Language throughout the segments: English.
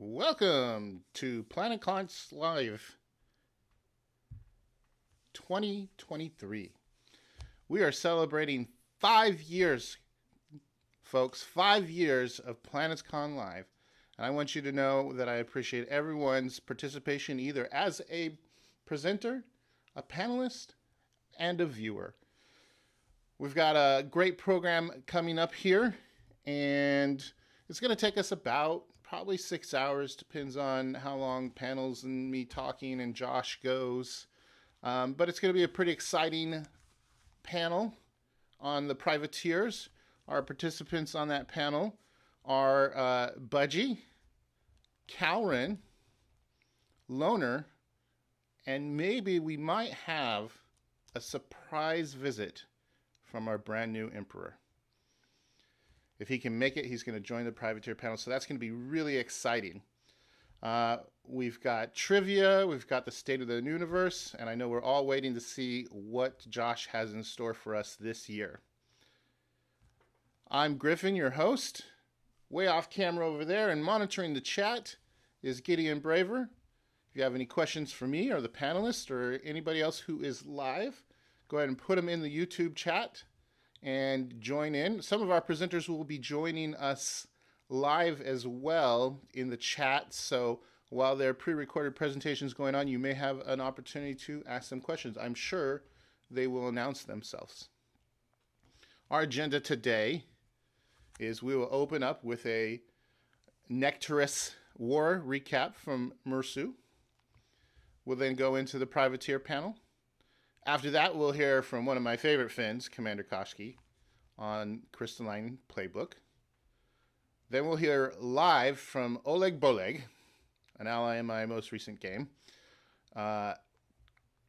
Welcome to PlanetCon Live 2023. We are celebrating 5 years, folks, 5 years of PlanetsCon Live. And I want you to know that I appreciate everyone's participation either as a presenter, a panelist, and a viewer. We've got a great program coming up here, and it's going to take us about probably 6 hours, depends on how long panels and me talking and Josh goes. But it's going to be a pretty exciting panel on the privateers. Our participants on that panel are Budgie, Calren, Loner, and maybe we might have a surprise visit from our brand new Emperor. If he can make it, he's going to join the privateer panel. So that's going to be really exciting. We've got trivia. We've got the state of the Nuniverse. And I know we're all waiting to see what Josh has in store for us this year. I'm Griffin, your host. Way off camera over there and monitoring the chat is Gideon Braver. If you have any questions for me or the panelists or anybody else who is live, go ahead and put them in the YouTube chat and join in. Some of our presenters will be joining us live as well in the chat. So while there are pre-recorded presentations going on, you may have an opportunity to ask them questions. I'm sure they will announce themselves. Our agenda today is we will open up with a Nectaris war recap from Mursu. We'll then go into the privateer panel. After that, we'll hear from one of my favorite Finns, Commander Koski, on Crystalline Playbook. Then we'll hear live from Olegboleg, an ally in my most recent game,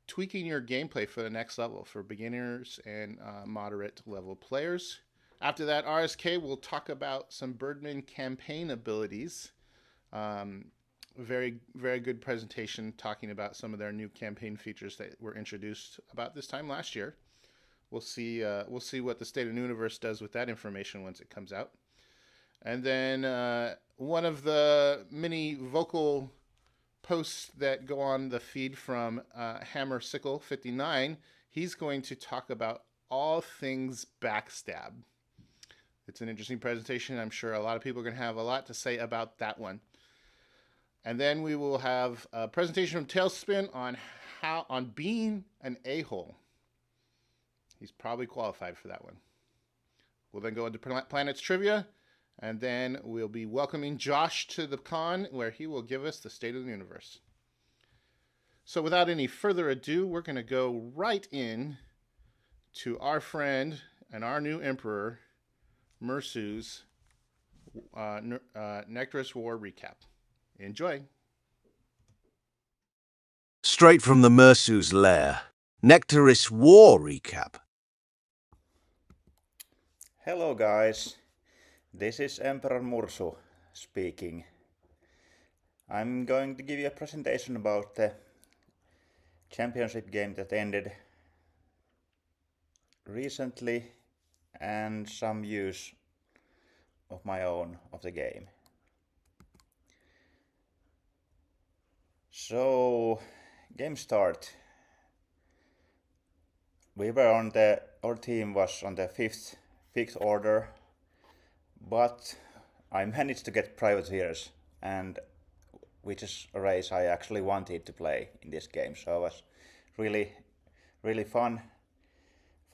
tweaking your gameplay for the next level for beginners and moderate level players. After that, RSK will talk about some Birdmen campaign abilities. Very, very good presentation talking about some of their new campaign features that were introduced about this time last year. We'll see what the state of Nuniverse does with that information once it comes out. And then one of the many vocal posts that go on the feed from Hammer Sickle 59, he's going to talk about all things Backstab. It's an interesting presentation. I'm sure a lot of people are going to have a lot to say about that one. And then we will have a presentation from Talespin on being an a-hole. He's probably qualified for that one. We'll then go into Planets Trivia, and then we'll be welcoming Josh to the con, where he will give us the state of the universe. So without any further ado, we're going to go right in to our friend and our new Emperor, Mursu's Nectaris War recap. Enjoy. Straight from the Mursu's lair, Nectaris War recap. Hello guys, this is Emperor Mursu speaking. I'm going to give you a presentation about the championship game that ended recently and some views of my own of the game. So, game start. Our team was on the fifth order, but I managed to get privateers, and which is a race I actually wanted to play in this game. So it was really fun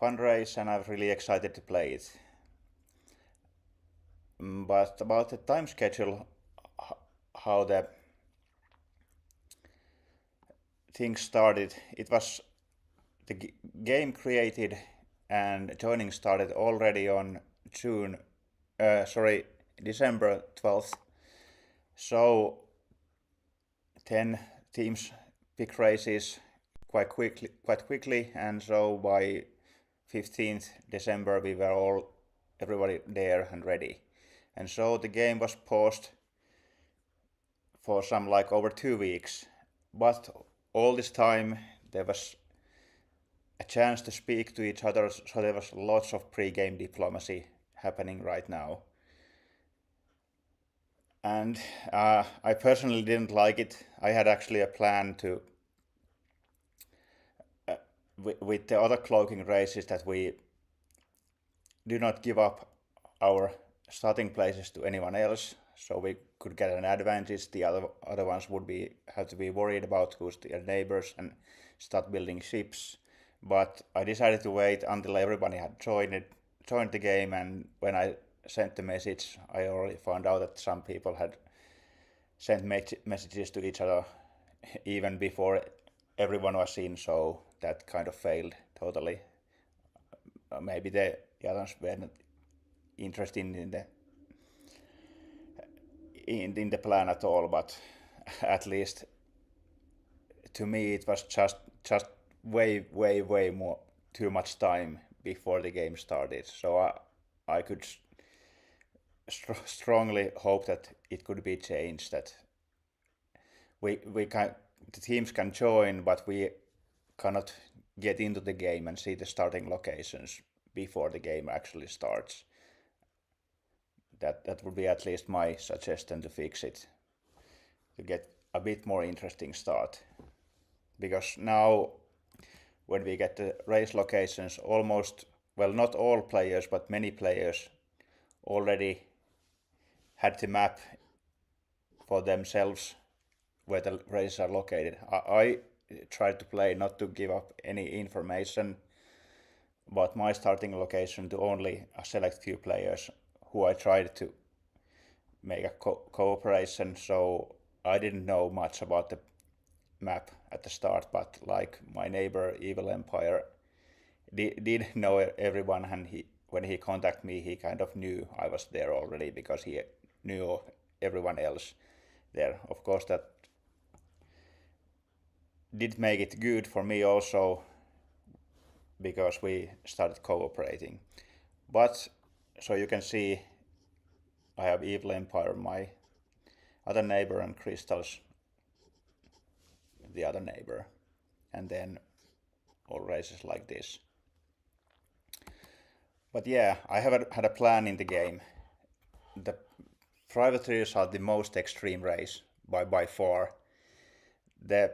race, and I was really excited to play it. But about the time schedule, how the things started, it was the game created and joining started already on December 12th. So 10 teams pick races quite quickly, and so by 15th December we were everybody there and ready. And so the game was paused for some over 2 weeks, but all this time there was a chance to speak to each other, so there was lots of pre-game diplomacy happening right now. And I personally didn't like it. I had actually a plan to, with the other cloaking races, that we do not give up our starting places to anyone else, so we could get an advantage. The other ones would have to be worried about who's their neighbors and start building ships. But I decided to wait until everybody had joined the game, and when I sent the message, I already found out that some people had sent messages to each other even before everyone was in, so that kind of failed totally. Maybe the others were not interested in the plan at all, but at least to me it was just way more too much time before the game started. So I could strongly hope that it could be changed, that the teams can join, but we cannot get into the game and see the starting locations before the game actually starts. That would be at least my suggestion to fix it, to get a bit more interesting start. Because now, when we get the race locations, not all players, but many players already had the map for themselves where the races are located. I tried to play not to give up any information about my starting location to only a select few players who I tried to make a cooperation, so I didn't know much about the map at the start, but like my neighbor Evil Empire did know everyone, and when he contacted me, he kind of knew I was there already because he knew everyone else there. Of course, that did make it good for me also, because we started cooperating. But so you can see, I have Evil Empire, my other neighbor, and Crystals, the other neighbor, and then all races like this. But yeah, I have had a plan in the game. The privateers are the most extreme race by far. They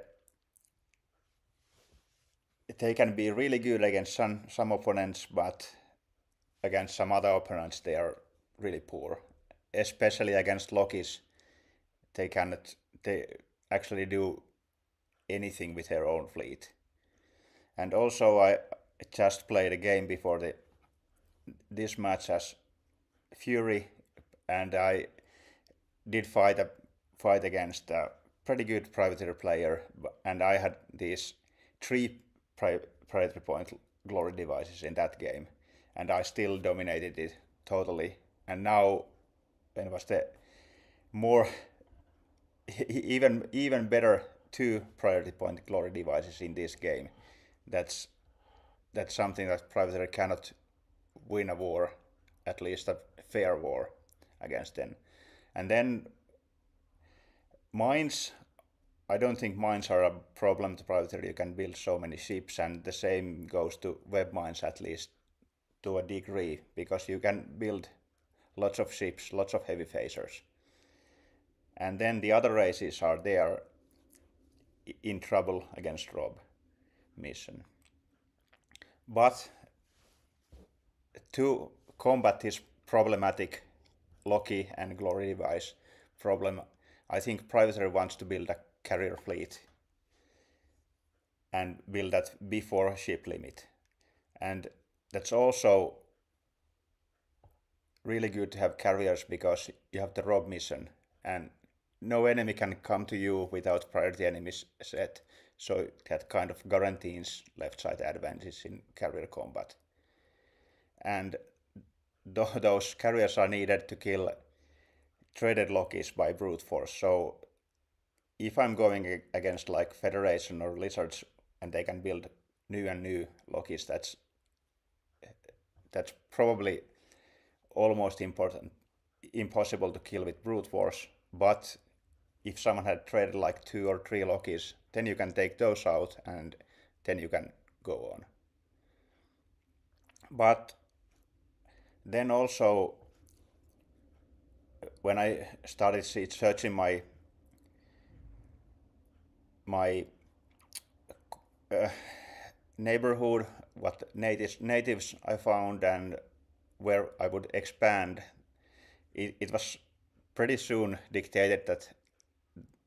can be really good against some opponents, but against some other opponents they are really poor. Especially against Lokis, they actually do anything with their own fleet. And also I just played a game before this match as Fury, and I did fight against a pretty good privateer player, and I had these 3 priority point glory devices in that game, and I still dominated it totally. And now, when was the more even better 2 priority point glory devices in this game, that's something that privateer cannot win a war, at least a fair war against them. And then mines, I don't think mines are a problem to privateer. You can build so many ships, and the same goes to web mines, at least to a degree, because you can build lots of ships, lots of heavy phasers. And then the other races are there in trouble against Rob mission. But to combat this problematic Loki and Glory device problem, I think privateer wants to build a carrier fleet and build that before ship limit. And that's also really good to have carriers, because you have the Rob mission and no enemy can come to you without priority enemies set, so that kind of guarantees left side advantage in carrier combat. And those carriers are needed to kill traded Lokis by brute force. So if I'm going against like Federation or Lizards and they can build new Lokis, that's probably almost impossible to kill with brute force. But if someone had traded like 2 or 3 Lokis, then you can take those out and then you can go on. But then also, when I started searching my neighborhood, what natives I found, and where I would expand, it was pretty soon dictated that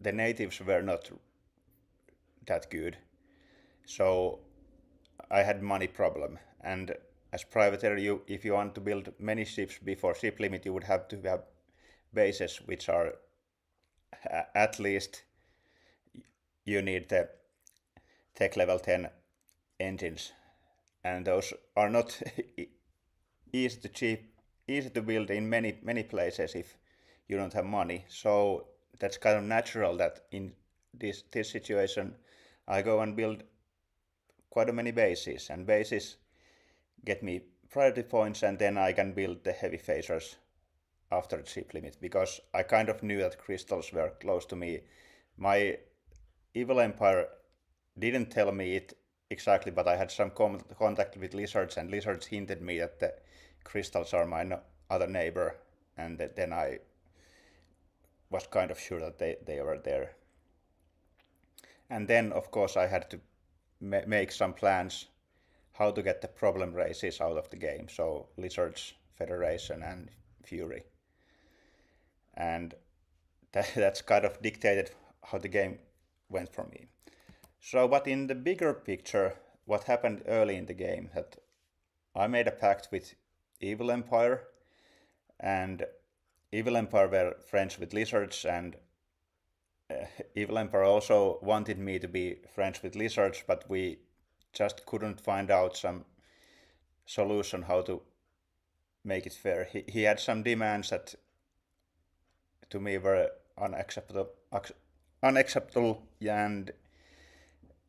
the natives were not that good. So I had money problem, and as privateer, if you want to build many ships before ship limit, you would have to have bases which are at least you need the tech level 10 engines, and those are not easy to build in many places if you don't have money. So that's kind of natural that in this situation I go and build quite a many bases, and bases get me priority points, and then I can build the heavy phasers after the ship limit, because I kind of knew that crystals were close to me. My Evil Empire didn't tell me it exactly, but I had some contact with lizards, and lizards hinted me that the crystals are my other neighbor, and then I was kind of sure that they were there. And then, of course, I had to make some plans how to get the problem races out of the game. So Lizards, Federation, and Fury. And that's kind of dictated how the game went for me. So, but in the bigger picture, what happened early in the game, that I made a pact with Evil Empire, and Evil Empire were friends with Lizards, and Evil Empire also wanted me to be friends with Lizards, but we just couldn't find out some solution how to make it fair. He had some demands that to me were unacceptable, and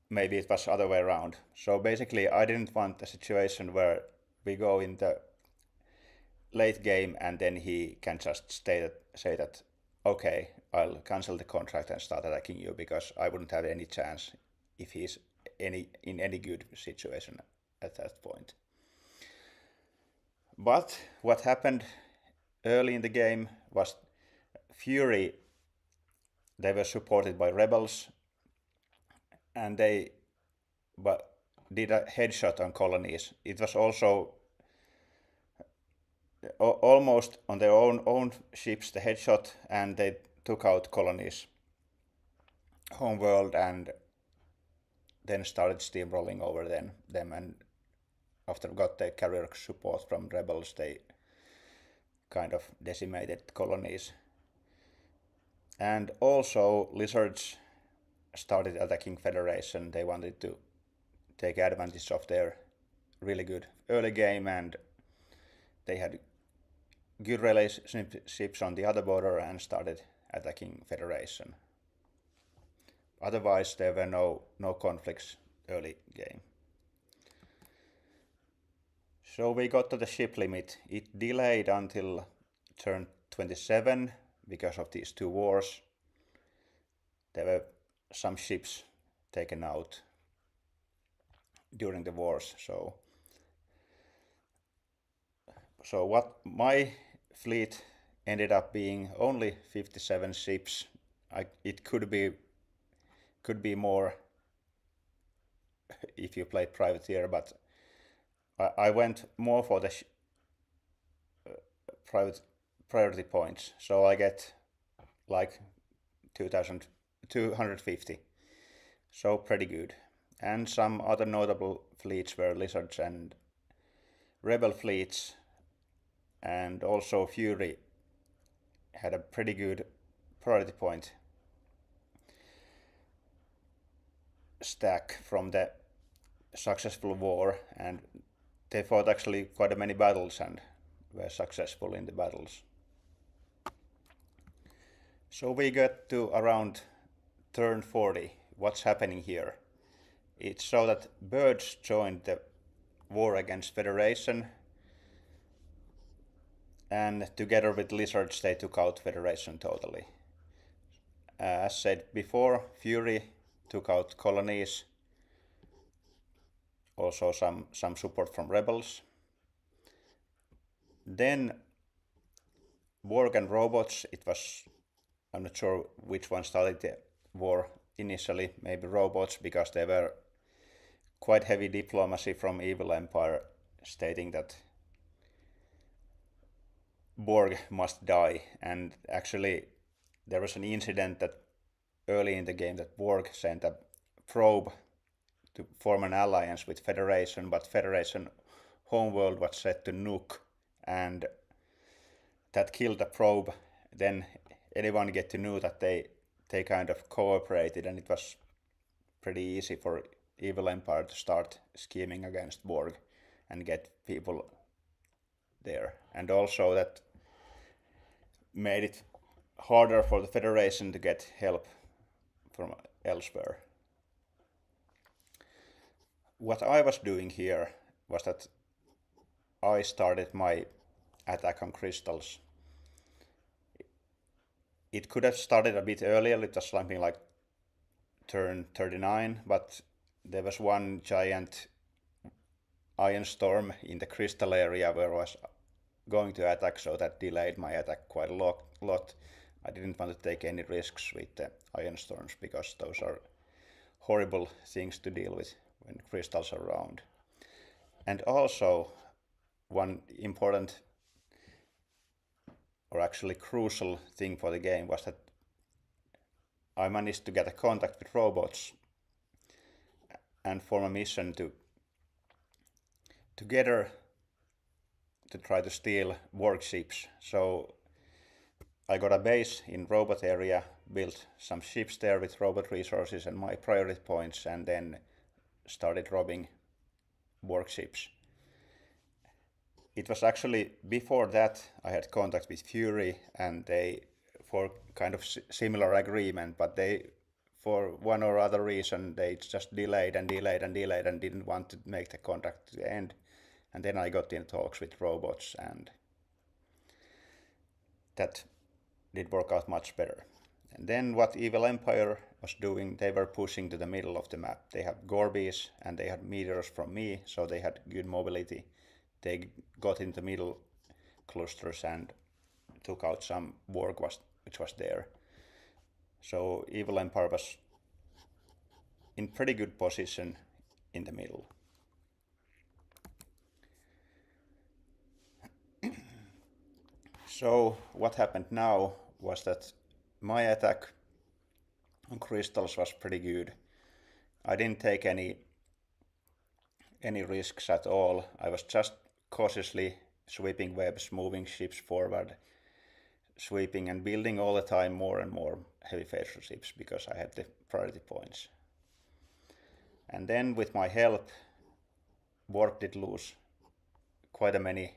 maybe it was other way around. So basically, I didn't want a situation where we go in the late game and then he can just say that, okay, I'll cancel the contract and start attacking you, because I wouldn't have any chance if he's in any good situation at that point. But what happened early in the game was Fury, they were supported by rebels, and they did a headshot on colonies. It was also almost on their own ships, the headshot, and they took out colonies, homeworld, and then started steamrolling over them. And after got the carrier support from rebels, they kind of decimated colonies. And also Lizards started attacking Federation. They wanted to take advantage of their really good early game, and they had good relationships on the other border and started attacking Federation. Otherwise, there were no conflicts early game. So we got to the ship limit. It delayed until turn 27 because of these two wars. There were some ships taken out during the wars. So what my fleet ended up being only 57 ships. It could be more if you played privateer, but I went more for the private priority points, so I get like 2,250, so pretty good. And some other notable fleets were Lizards and Rebel fleets, and also Fury had a pretty good priority point stack from the successful war, and they fought actually quite many battles and were successful in the battles. So we got to around turn 40. What's happening here? It's so that Birds joined the war against Federation, and together with Lizards they took out Federation totally. As said before, Fury took out colonies, also some support from rebels. Then Borg and robots, it was, I'm not sure which one started the war initially, maybe robots, because there were quite heavy diplomacy from Evil Empire stating that Borg must die, and actually there was an incident that early in the game that Borg sent a probe to form an alliance with Federation, but Federation homeworld was set to nuke, and that killed the probe. Then anyone get to know that they kind of cooperated, and it was pretty easy for Evil Empire to start scheming against Borg and get people there. And also that made it harder for the Federation to get help from elsewhere. What I was doing here was that I started my attack on crystals. It could have started a bit earlier, it was something like turn 39, but there was one giant iron storm in the crystal area where I was going to attack, so that delayed my attack quite a lot. I didn't want to take any risks with the iron storms because those are horrible things to deal with when crystals are around. And also one important, or actually crucial thing for the game was that I managed to get a contact with robots and form a mission to together to try to steal Borg ships. So I got a base in robot area, built some ships there with robot resources and my priority points, and then started robbing Borg ships. It was actually before that I had contact with Fury, and they, for kind of similar agreement, but they, for one or other reason, they just delayed and didn't want to make the contract to the end. And then I got in talks with robots, and that did work out much better. And then what Evil Empire was doing, they were pushing to the middle of the map. They had Gorbies and they had meteors from me, so they had good mobility. They got into middle clusters and took out some Borg which was there. So Evil Empire was in pretty good position in the middle. So what happened now was that my attack on crystals was pretty good. I didn't take any risks at all. I was just cautiously sweeping webs, moving ships forward, sweeping and building all the time more and more heavy phaser ships because I had the priority points. And then with my help, Borg did lose quite many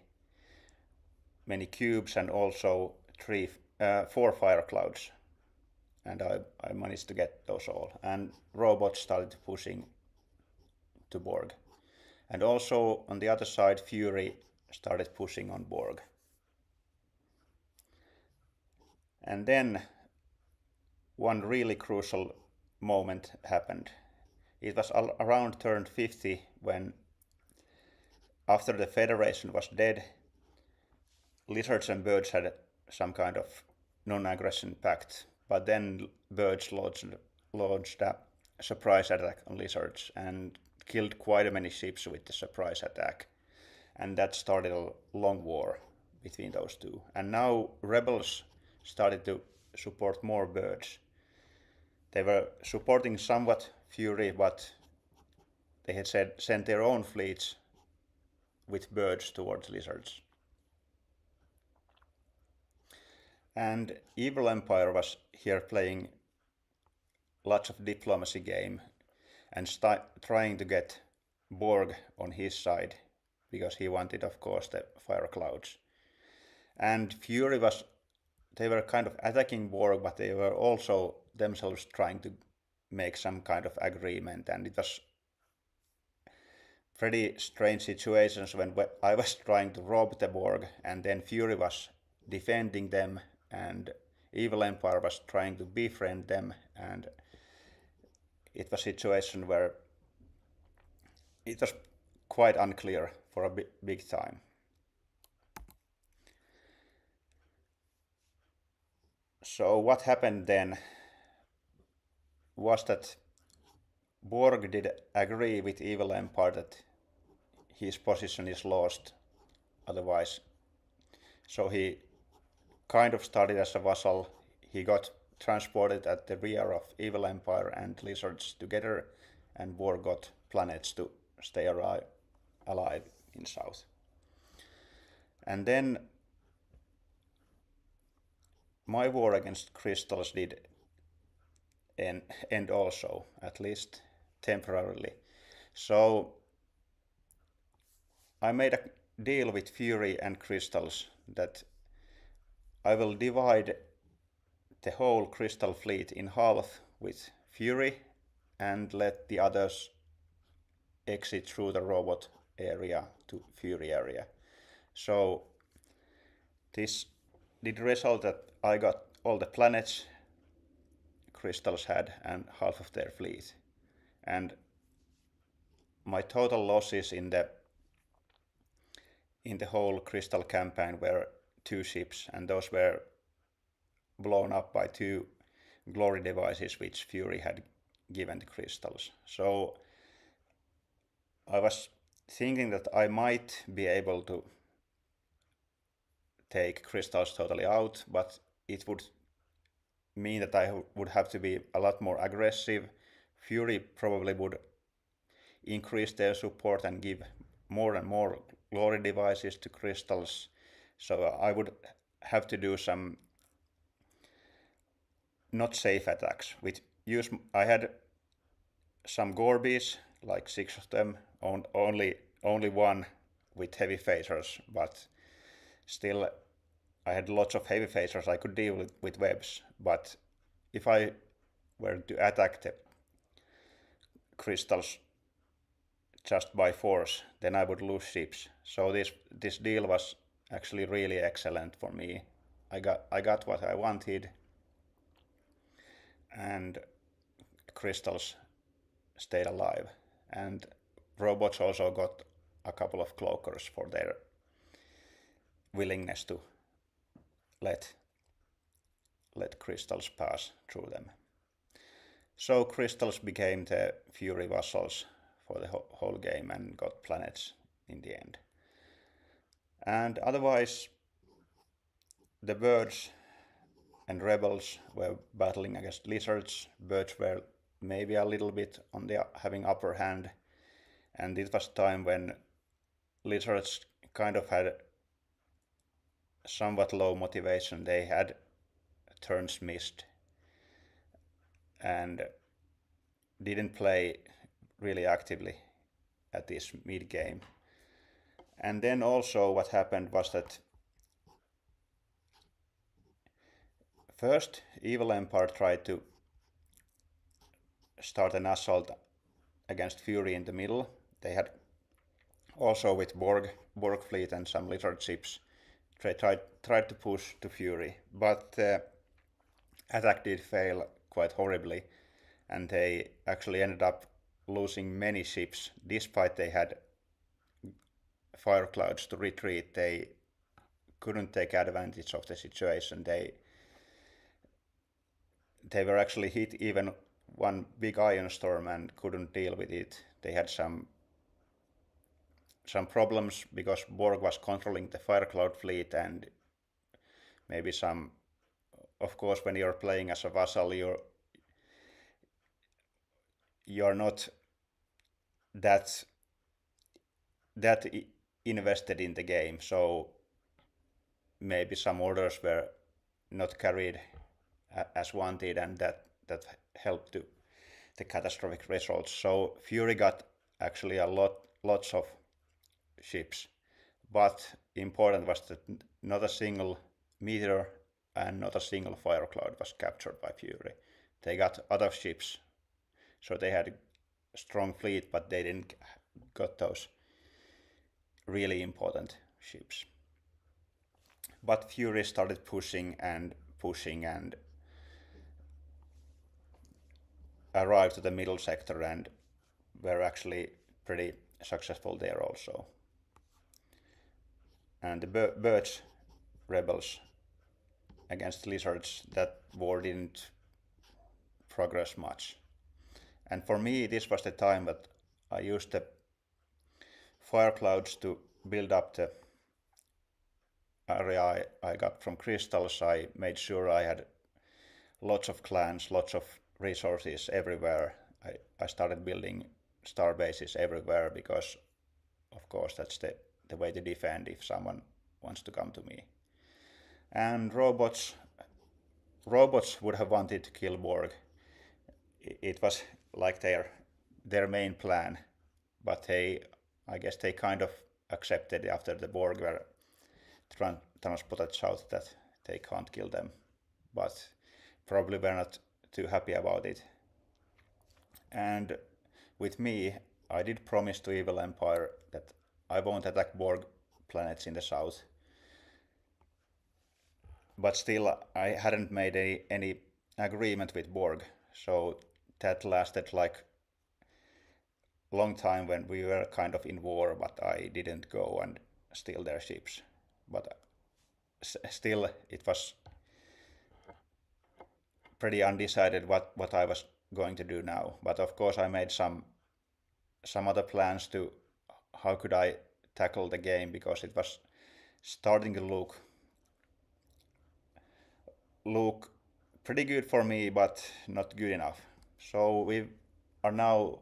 cubes and also 4 fire clouds, and I managed to get those all, and robots started pushing to Borg, and also on the other side Fury started pushing on Borg. And then one really crucial moment happened. It was around turn 50 when, after the Federation was dead, lizards and birds had some kind of non-aggression pact, but then birds launched a surprise attack on lizards and killed quite many ships with the surprise attack, and that started a long war between those two. And now rebels started to support more birds. They were supporting somewhat Fury, but they had sent their own fleets with birds towards lizards. And Evil Empire was here playing lots of diplomacy game and trying to get Borg on his side, because he wanted, of course, the fire clouds. And Fury they were kind of attacking Borg, but they were also themselves trying to make some kind of agreement, and it was pretty strange situations when I was trying to rob the Borg, and then Fury was defending them, and Evil Empire was trying to befriend them, and it was a situation where it was quite unclear for a big time. So what happened then was that Borg did agree with Evil Empire that his position is lost otherwise. So he kind of started as a vassal. He got transported at the rear of Evil Empire and Lizards together, and Borg got planets to stay alive in South. And then my war against Crystals did end also, at least temporarily. So I made a deal with Fury and Crystals that I will divide the whole Crystal fleet in half with Fury and let the others exit through the robot area to Fury area. So this did result that I got all the planets Crystals had and half of their fleet. And my total losses in the whole Crystal campaign were 2 ships, and those were blown up by 2 glory devices which Fury had given the Crystals. So I was thinking that I might be able to take Crystals totally out, but it would mean that I would have to be a lot more aggressive. Fury probably would increase their support and give more and more glory devices to Crystals. So I would have to do some not safe attacks. I had some Gorbies, like 6 of them, only one with heavy phasers, but still I had lots of heavy phasers I could deal with webs. But if I were to attack the Crystals just by force, then I would lose ships. So this deal was actually really excellent for me. I got what I wanted, and Crystals stayed alive, and robots also got a couple of cloakers for their willingness to let Crystals pass through them. So Crystals became the Fury vassals for the whole game and got planets in the end. And otherwise, the Birds and Rebels were battling against Lizards. Birds were maybe a little bit on the having upper hand, and it was time when Lizards kind of had somewhat low motivation. They had turns missed and didn't play really actively at this mid game. And then also what happened was that first Evil Empire tried to start an assault against Fury in the middle. They had also with Borg fleet and some Lizard ships tried to push to Fury, but the attack did fail quite horribly, and they actually ended up losing many ships. Despite they had fire clouds to retreat, they couldn't take advantage of the situation. They were actually hit even one big iron storm and couldn't deal with it. They had some problems because Borg was controlling the fire cloud fleet, and maybe some, of course, when you're playing as a vassal, you're not that invested in the game, so maybe some orders were not carried as wanted, and that helped to the catastrophic results. So Fury got actually lots of ships, but important was that not a single meteor and not a single fire cloud was captured by Fury. They got other ships, so they had a strong fleet, but they didn't got those really important ships. But Fury started pushing and arrived to the middle sector and were actually pretty successful there also. And the Birds Rebels against lizards, that war didn't progress much. And for me, this was the time that I used the fire clouds to build up the area I got from crystals. I made sure I had lots of clans, lots of resources everywhere. I started building star bases everywhere because, of course, that's the way to defend if someone wants to come to me. And robots would have wanted to kill Borg. It was like their main plan, but I guess they kind of accepted after the Borg were transported south that they can't kill them, but probably were not too happy about it. And with me, I did promise to Evil Empire that I won't attack Borg planets in the south. But still, I hadn't made any agreement with Borg, so that lasted like a long time when we were kind of in war, but I didn't go and steal their ships. But still, it was pretty undecided what I was going to do now. But of course, I made some other plans to how could I tackle the game, because it was starting to look pretty good for me, but not good enough. So we are now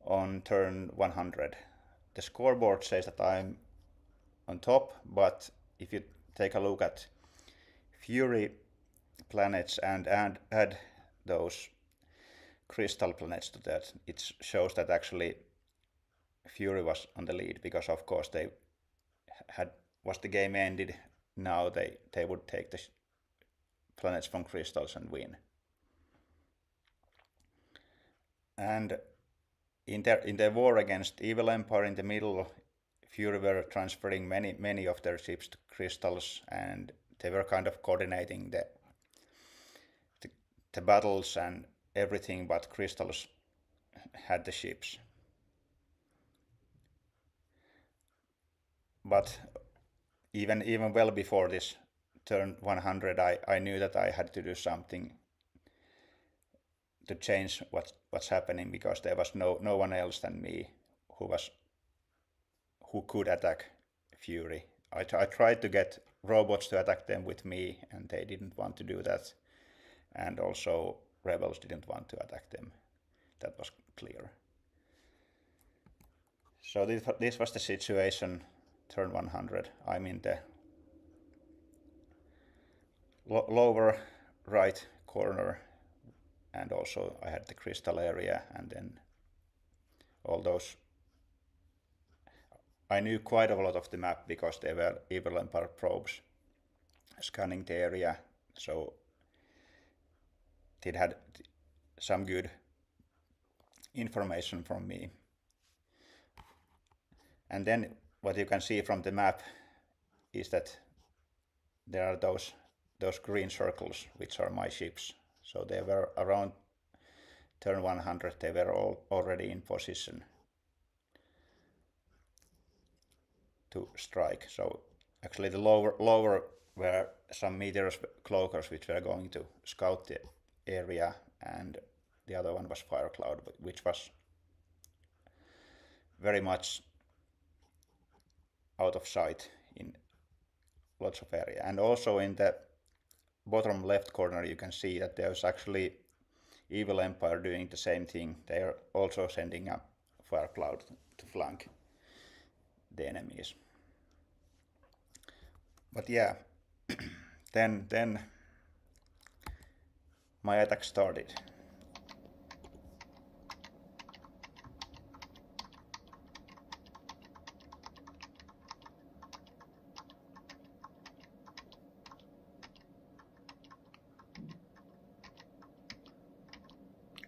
on turn 100. The scoreboard says that I'm on top, but if you take a look at Fury planets and add those crystal planets to that, it shows that actually Fury was on the lead, because of course they was the game ended, now they would take the planets from crystals and win. And in their war against Evil Empire in the middle, Fury were transferring many of their ships to crystals, and they were kind of coordinating the battles and everything, but crystals had the ships. But even well before this turn 100, I knew that I had to do something to change what's happening, because there was no one else than me who could attack Fury. I tried to get robots to attack them with me, and they didn't want to do that, and also rebels didn't want to attack them. That was clear. So this was the situation turn 100. I'm in the lower right corner, and also I had the crystal area, and then all those. I knew quite a lot of the map because there were Evil Empire probes scanning the area, so it had some good information from me. And then what you can see from the map is that there are those green circles, which are my ships. So they were around turn 100, they were all already in position to strike. So actually the lower were some meteors cloakers which were going to scout the area, and the other one was Fire Cloud, which was very much out of sight in lots of area. And also in the bottom left corner you can see that there's actually Evil Empire doing the same thing. They are also sending a Fire Cloud to flank the enemies. But yeah, then my attack started.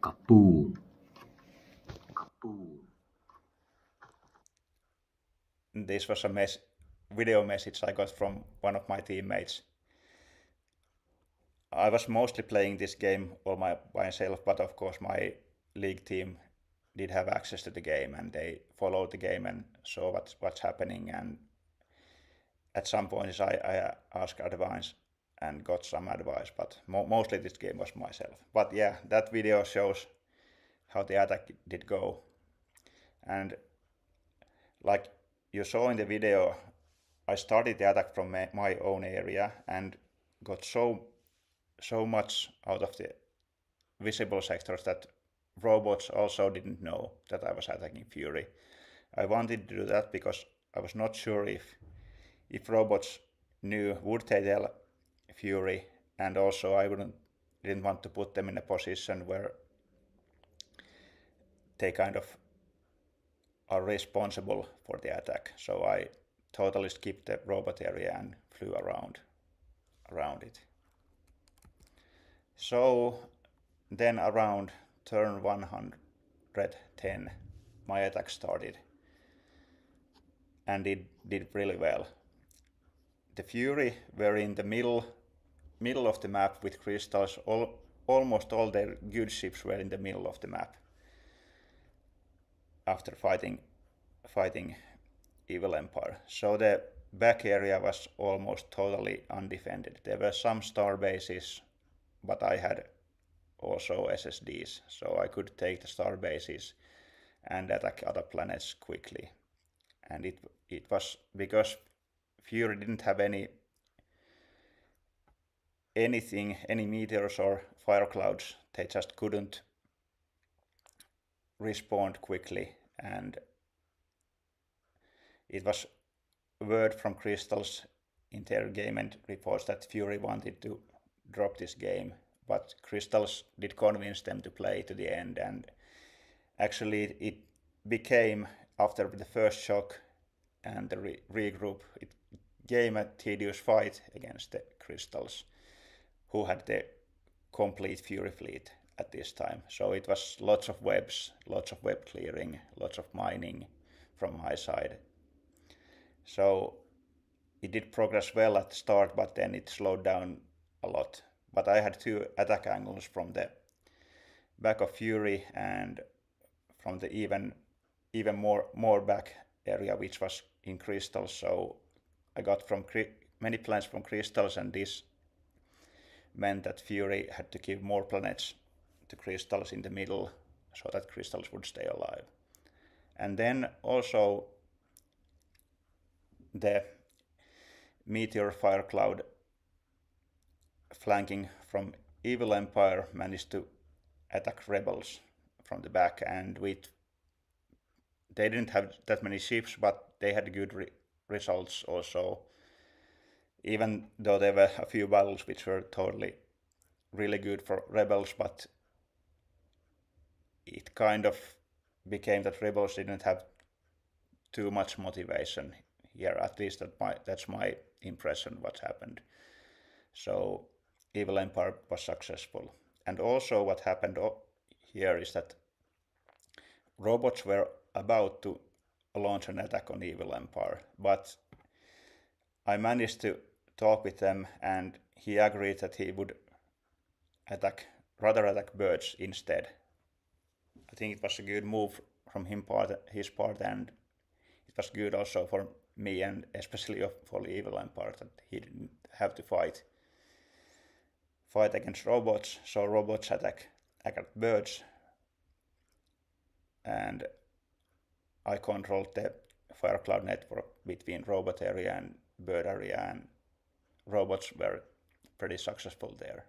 Kaboom. Kaboom. This was a video message I got from one of my teammates. I was mostly playing this game all by myself, but of course my league team did have access to the game, and they followed the game and saw what's happening. And at some points I asked advice and got some advice, but mostly this game was myself. But yeah, that video shows how the attack did go. And like you saw in the video, I started the attack from my own area and got so much out of the visible sectors that robots also didn't know that I was attacking Fury. I wanted to do that because I was not sure if robots knew, would they tell Fury, and also I didn't want to put them in a position where they kind of are responsible for the attack. So I totally skipped the robot area and flew around it. So then around turn 110 my attack started, and it did really well. The Fury were in the middle of the map with crystals. Almost all their good ships were in the middle of the map after fighting Evil Empire. So the back area was almost totally undefended. There were some star bases, but I had also SSDs, so I could take the star bases and attack other planets quickly. And it was because Fury didn't have any meteors or fire clouds. They just couldn't respond quickly, and it was word from Crystals in their game end reports that Fury wanted to drop this game, but Crystals did convince them to play to the end, and actually it became, after the first shock and the regroup, it became a tedious fight against the Crystals, who had the complete Fury fleet at this time. So it was lots of webs, lots of web clearing, lots of mining from my side. So it did progress well at the start, but then it slowed down a lot. But I had two attack angles from the back of Fury and from the even more back area, which was in Crystals. So I got from many planets from Crystals, and this meant that Fury had to give more planets to Crystals in the middle so that Crystals would stay alive. And then also the meteor fire cloud flanking from Evil Empire managed to attack rebels from the back, and they didn't have that many ships, but they had good results also, even though there were a few battles which were totally really good for rebels, but it kind of became that rebels didn't have too much motivation here, at least that's my impression what happened. So Evil Empire was successful. And also what happened here is that robots were about to launch an attack on Evil Empire, but I managed to talk with them, and he agreed that he would rather attack birds instead. I think it was a good move from his part, and it was good also for me, and especially for the Evil Empire, that he didn't have to fight against robots. So robots attack birds, and I controlled the fire cloud network between robot area and bird area, and robots were pretty successful there.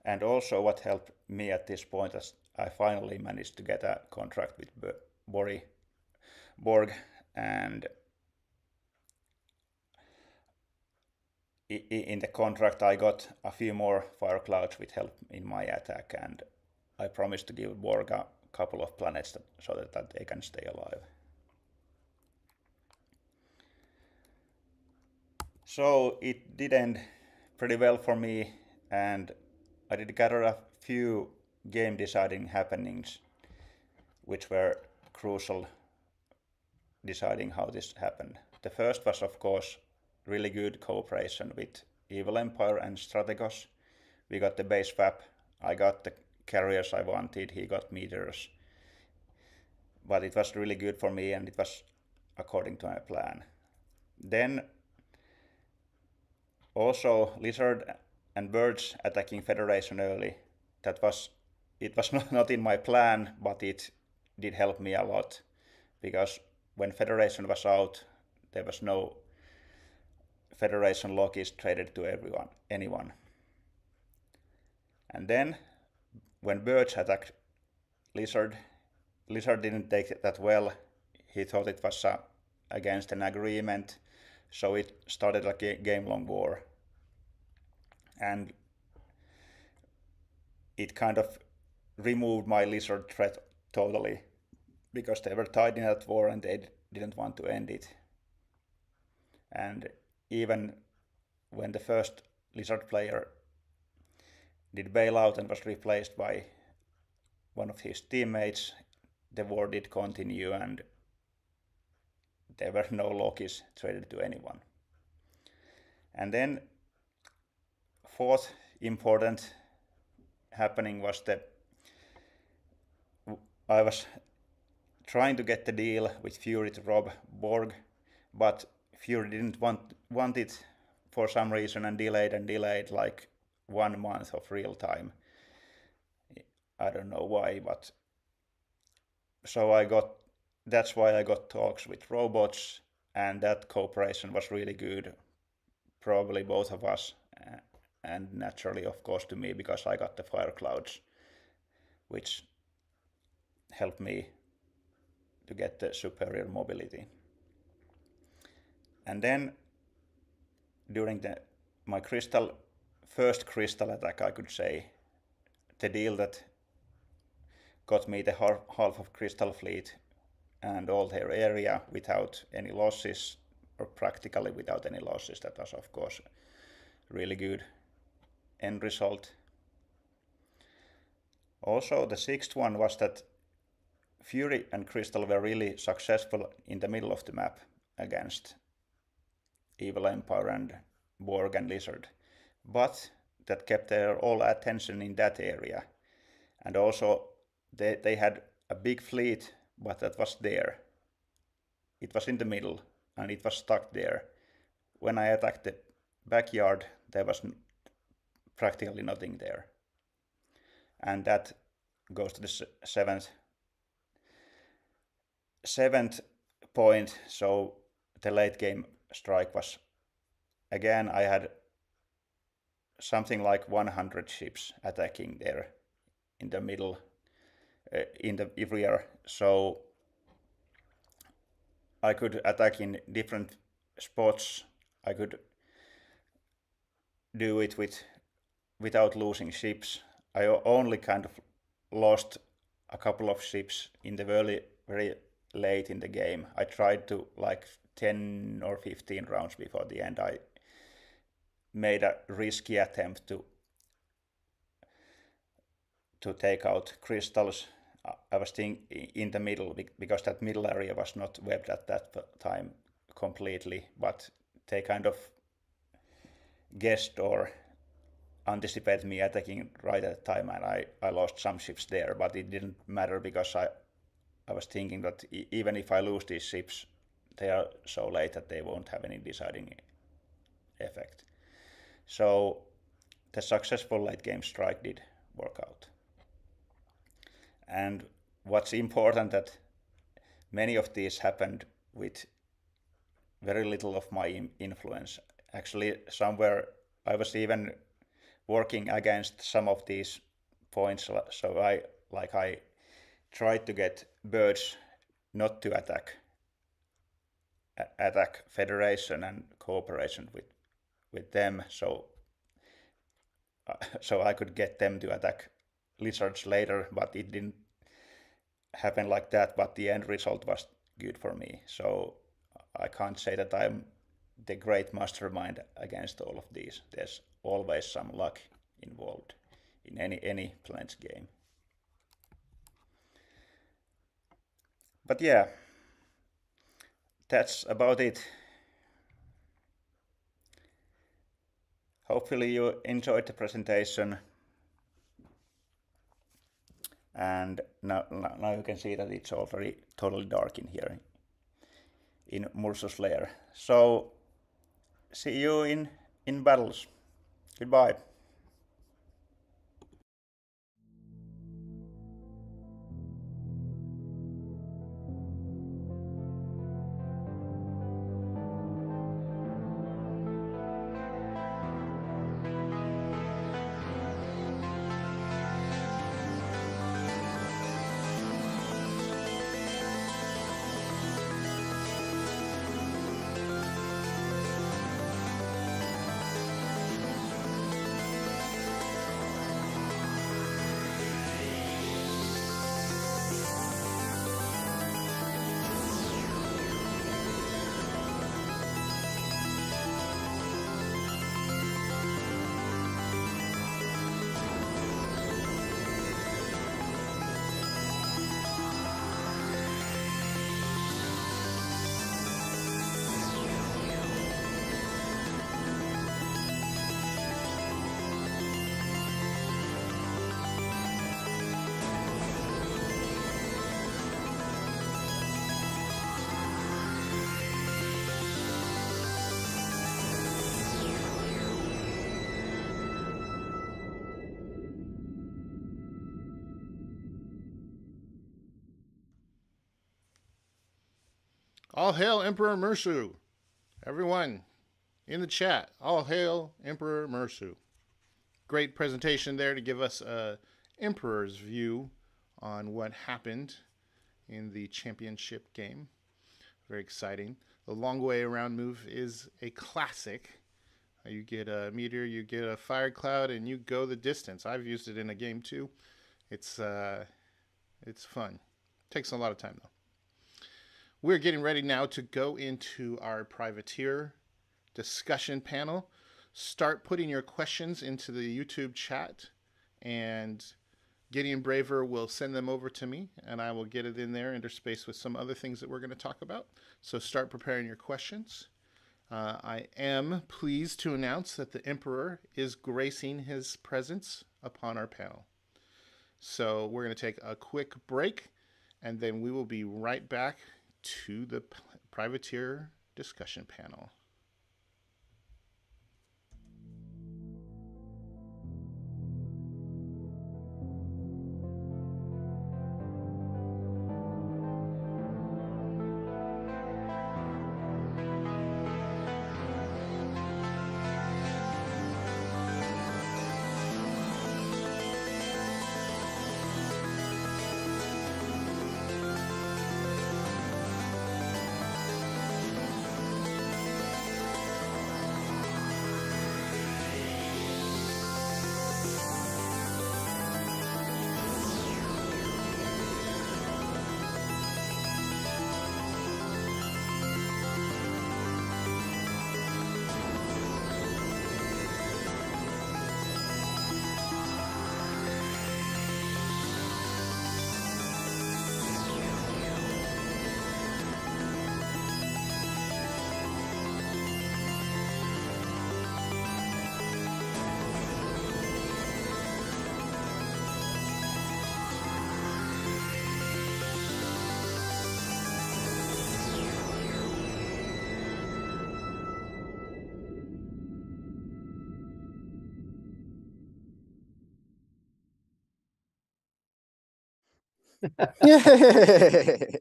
And also what helped me at this point is I finally managed to get a contract with Borg, and in the contract I got a few more fire clouds with help in my attack, and I promised to give Borg a couple of planets so that they can stay alive. So it did end pretty well for me, and I did gather a few game deciding happenings which were crucial deciding how this happened. The first was, of course, really good cooperation with Evil Empire and Strategos. We got the base FAP, I got the carriers I wanted, he got meteors. But it was really good for me, and it was according to my plan. Then also lizard and birds attacking Federation early. It was not in my plan, but it did help me a lot, because when Federation was out, there was no Federation logis traded to anyone. And then when birds attacked lizard didn't take it that well. He thought it was against an agreement, so it started a game-long war. And it kind of removed my lizard threat totally, because they were tied in that war and they didn't want to end it. And even when the first lizard player did bail out and was replaced by one of his teammates, the war did continue and there were no logis traded to anyone. And then fourth important happening was that I was trying to get the deal with Fury to rob Borg, but Fury didn't want it for some reason and delayed like 1 month of real time. I don't know why, but so that's why I got talks with robots, and that cooperation was really good. Probably both of us, and naturally, of course, to me, because I got the fire clouds, which helped me to get the superior mobility. And then during my first crystal attack, I could say, the deal that got me the half of Crystal Fleet and all their area without any losses, or practically without any losses. That was, of course, really good end result. Also, the sixth one was that Fury and Crystal were really successful in the middle of the map against Evil Empire and Borg and Lizard, but that kept their all attention in that area. And also they had a big fleet, but that was there. It was in the middle and it was stuck there. When I attacked the backyard, there was practically nothing there. And that goes to the seventh point. So the late game strike was, again, I had something like 100 ships attacking there in the middle, in the rear. So I could attack in different spots. I could do it without losing ships. I only kind of lost a couple of ships in the very late in the game. I tried to, like 10 or 15 rounds before the end, I made a risky attempt to take out crystals. I was thinking in the middle, because that middle area was not webbed at that time completely, but they kind of guessed or anticipated me attacking right at the time, and I lost some ships there, but it didn't matter, because I was thinking that even if I lose these ships, they are so late that they won't have any deciding effect. So the successful late game strike did work out. And what's important, that many of these happened with very little of my influence. Actually, somewhere I was even working against some of these points, so I tried to get birds not to attack Federation and cooperation with them, so I could get them to attack lizards later, but it didn't happen like that. But the end result was good for me, so I can't say that I'm the great mastermind against all of these. There's always some luck involved in any Planets game. But yeah, that's about it. Hopefully you enjoyed the presentation. And now you can see that it's all very totally dark in here in Mursu's lair. So see you in in battles. Goodbye. All hail Emperor Mursu. Everyone in the chat, all hail Emperor Mursu. Great presentation there to give us a Emperor's view on what happened in the championship game. Very exciting. The long way around move is a classic. You get a meteor, you get a fire cloud, and you go the distance. I've used it in a game too. It's fun. Takes a lot of time though. We're getting ready now to go into our privateer discussion panel. Start putting your questions into the YouTube chat, and Gideon Braver will send them over to me, and I will get it in there interspersed with some other things that we're going to talk about. So start preparing your questions. I am pleased to announce that the Emperor is gracing his presence upon our panel. So we're going to take a quick break, and then we will be right back to the privateer discussion panel.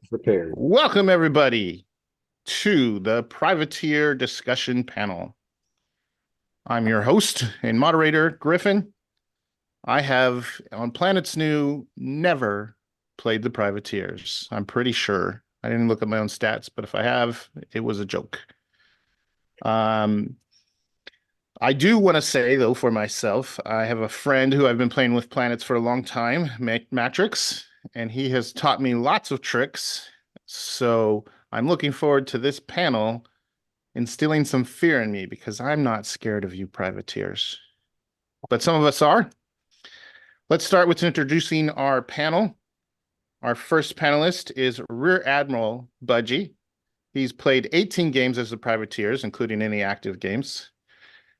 Prepared. Welcome, everybody, to the Privateer Discussion Panel. I'm your host and moderator, Griffin. I have, on Planets.nu, never played the Privateers. I'm pretty sure. I didn't look at my own stats, but if I have, it was a joke. I do want to say, though, for myself, I have a friend who I've been playing with Planets for a long time, Matrix, and he has taught me lots of tricks. So I'm looking forward to this panel instilling some fear in me, because I'm not scared of you privateers. But some of us are. Let's start with introducing our panel. Our first panelist is Rear Admiral Budgie. He's played 18 games as the privateers, including any active games.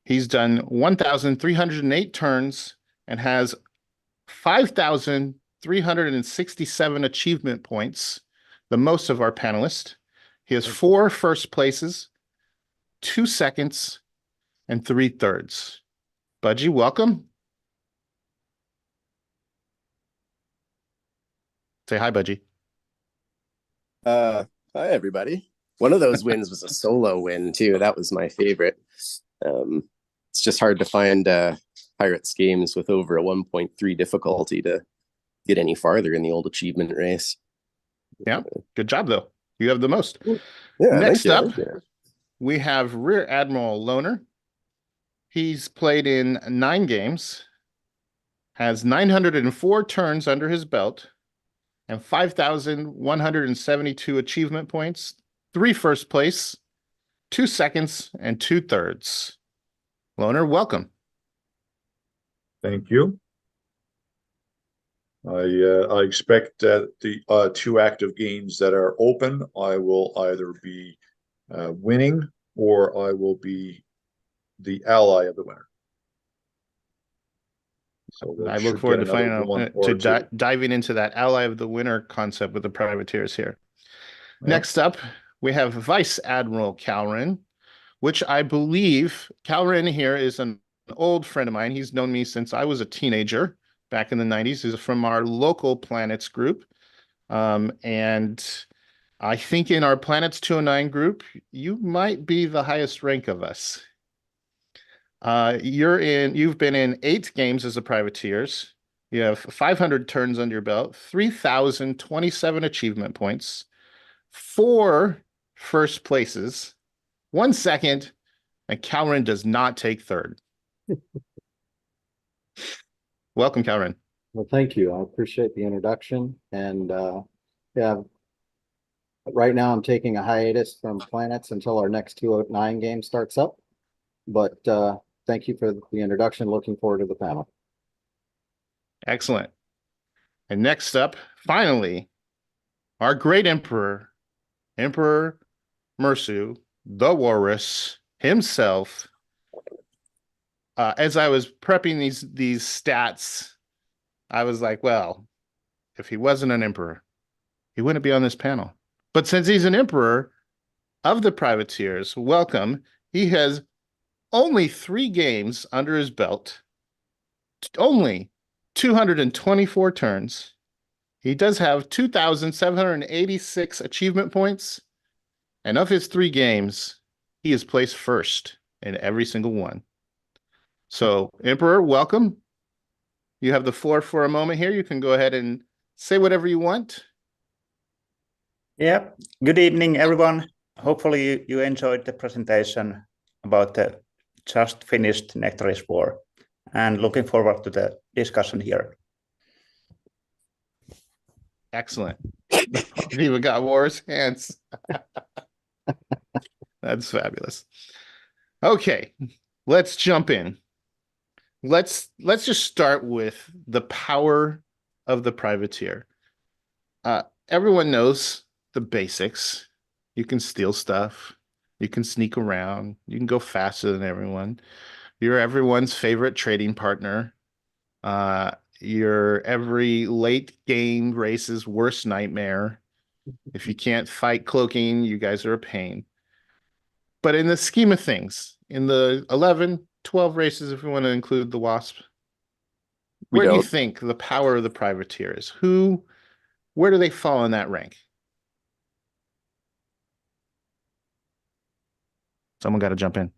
He's done 1,308 turns and has 5,367 achievement points, the most of our panelists. He has 4 first places, 2 seconds, and 3/3. Budgie, welcome. Say hi, Budgie. Hi, everybody. One of those wins was a solo win, too. That was my favorite. It's just hard to find Pirates games with over a 1.3 difficulty to get any farther in the old achievement race. Yeah, good job, though. You have the most. Yeah, Next up, we have Rear Admiral Loner. He's played in 9 games, has 904 turns under his belt, and 5,172 achievement points, 3 first place, 2 seconds, and 2/3. Loner, welcome. Thank you. I expect that the 2 active games that are open, I will either be winning or I will be the ally of the winner. So I look forward to finding out diving into that ally of the winner concept with the privateers here. Yeah. Next up, we have Vice Admiral Calrin, which I believe Calrin here is an old friend of mine. He's known me since I was a teenager back in the 90s. He's from our local Planets group. And I think in our Planets.nu group, you might be the highest rank of us. You've been in 8 games as a privateers. You have 500 turns under your belt, 3,027 achievement points, 4 first places, 1 second, and Calrin does not take 3rd. Welcome, Calrin. Well, thank you. I appreciate the introduction. And yeah, right now I'm taking a hiatus from Planets until our next 209 game starts up. But thank you for the introduction. Looking forward to the panel. Excellent. And next up, finally, our great Emperor, Emperor Mursu, the Walrus himself. As I was prepping these stats, I was like, well, if he wasn't an emperor, he wouldn't be on this panel. But since he's an emperor of the privateers, welcome. He has only 3 games under his belt, only 224 turns. He does have 2,786 achievement points, and of his 3 games, he is placed first in every single one. So, Emperor, welcome. You have the floor for a moment here. You can go ahead and say whatever you want. Yeah, good evening, everyone. Hopefully you enjoyed the presentation about the just finished Nectaris War, and looking forward to the discussion here. Excellent. Even got War's hands. That's fabulous. Okay, let's jump in. Let's just start with the power of the privateer. Everyone knows the basics. You can steal stuff. You can sneak around. You can go faster than everyone. You're everyone's favorite trading partner. You're every late game race's worst nightmare. If you can't fight cloaking, you guys are a pain. But in the scheme of things, in the 11, 12 races, if we want to include the Wasp, where do you think the power of the privateer is? Where do they fall in that rank? Someone got to jump in.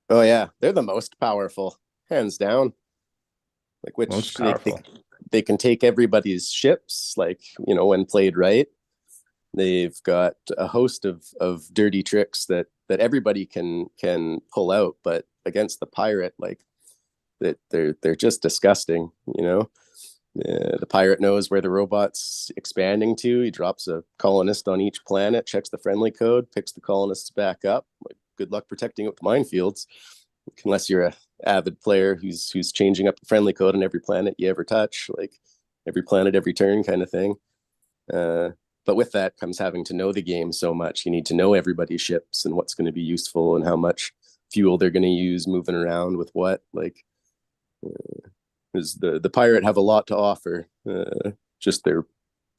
Oh, yeah. They're the most powerful, hands down. Like, which most powerful. They can take everybody's ships, like, when played right. They've got a host of dirty tricks that everybody can pull out, but against the pirate, like, that they're just disgusting. The pirate knows where the robot's expanding to. He drops a colonist on each planet, checks the friendly code, picks the colonists back up. Like, good luck protecting it with minefields, unless you're a avid player who's changing up the friendly code on every planet you ever touch, like every planet, every turn kind of thing. But with that comes having to know the game so much. You need to know everybody's ships and what's going to be useful and how much fuel they're going to use moving around with what. Like, because the pirate have a lot to offer. Just their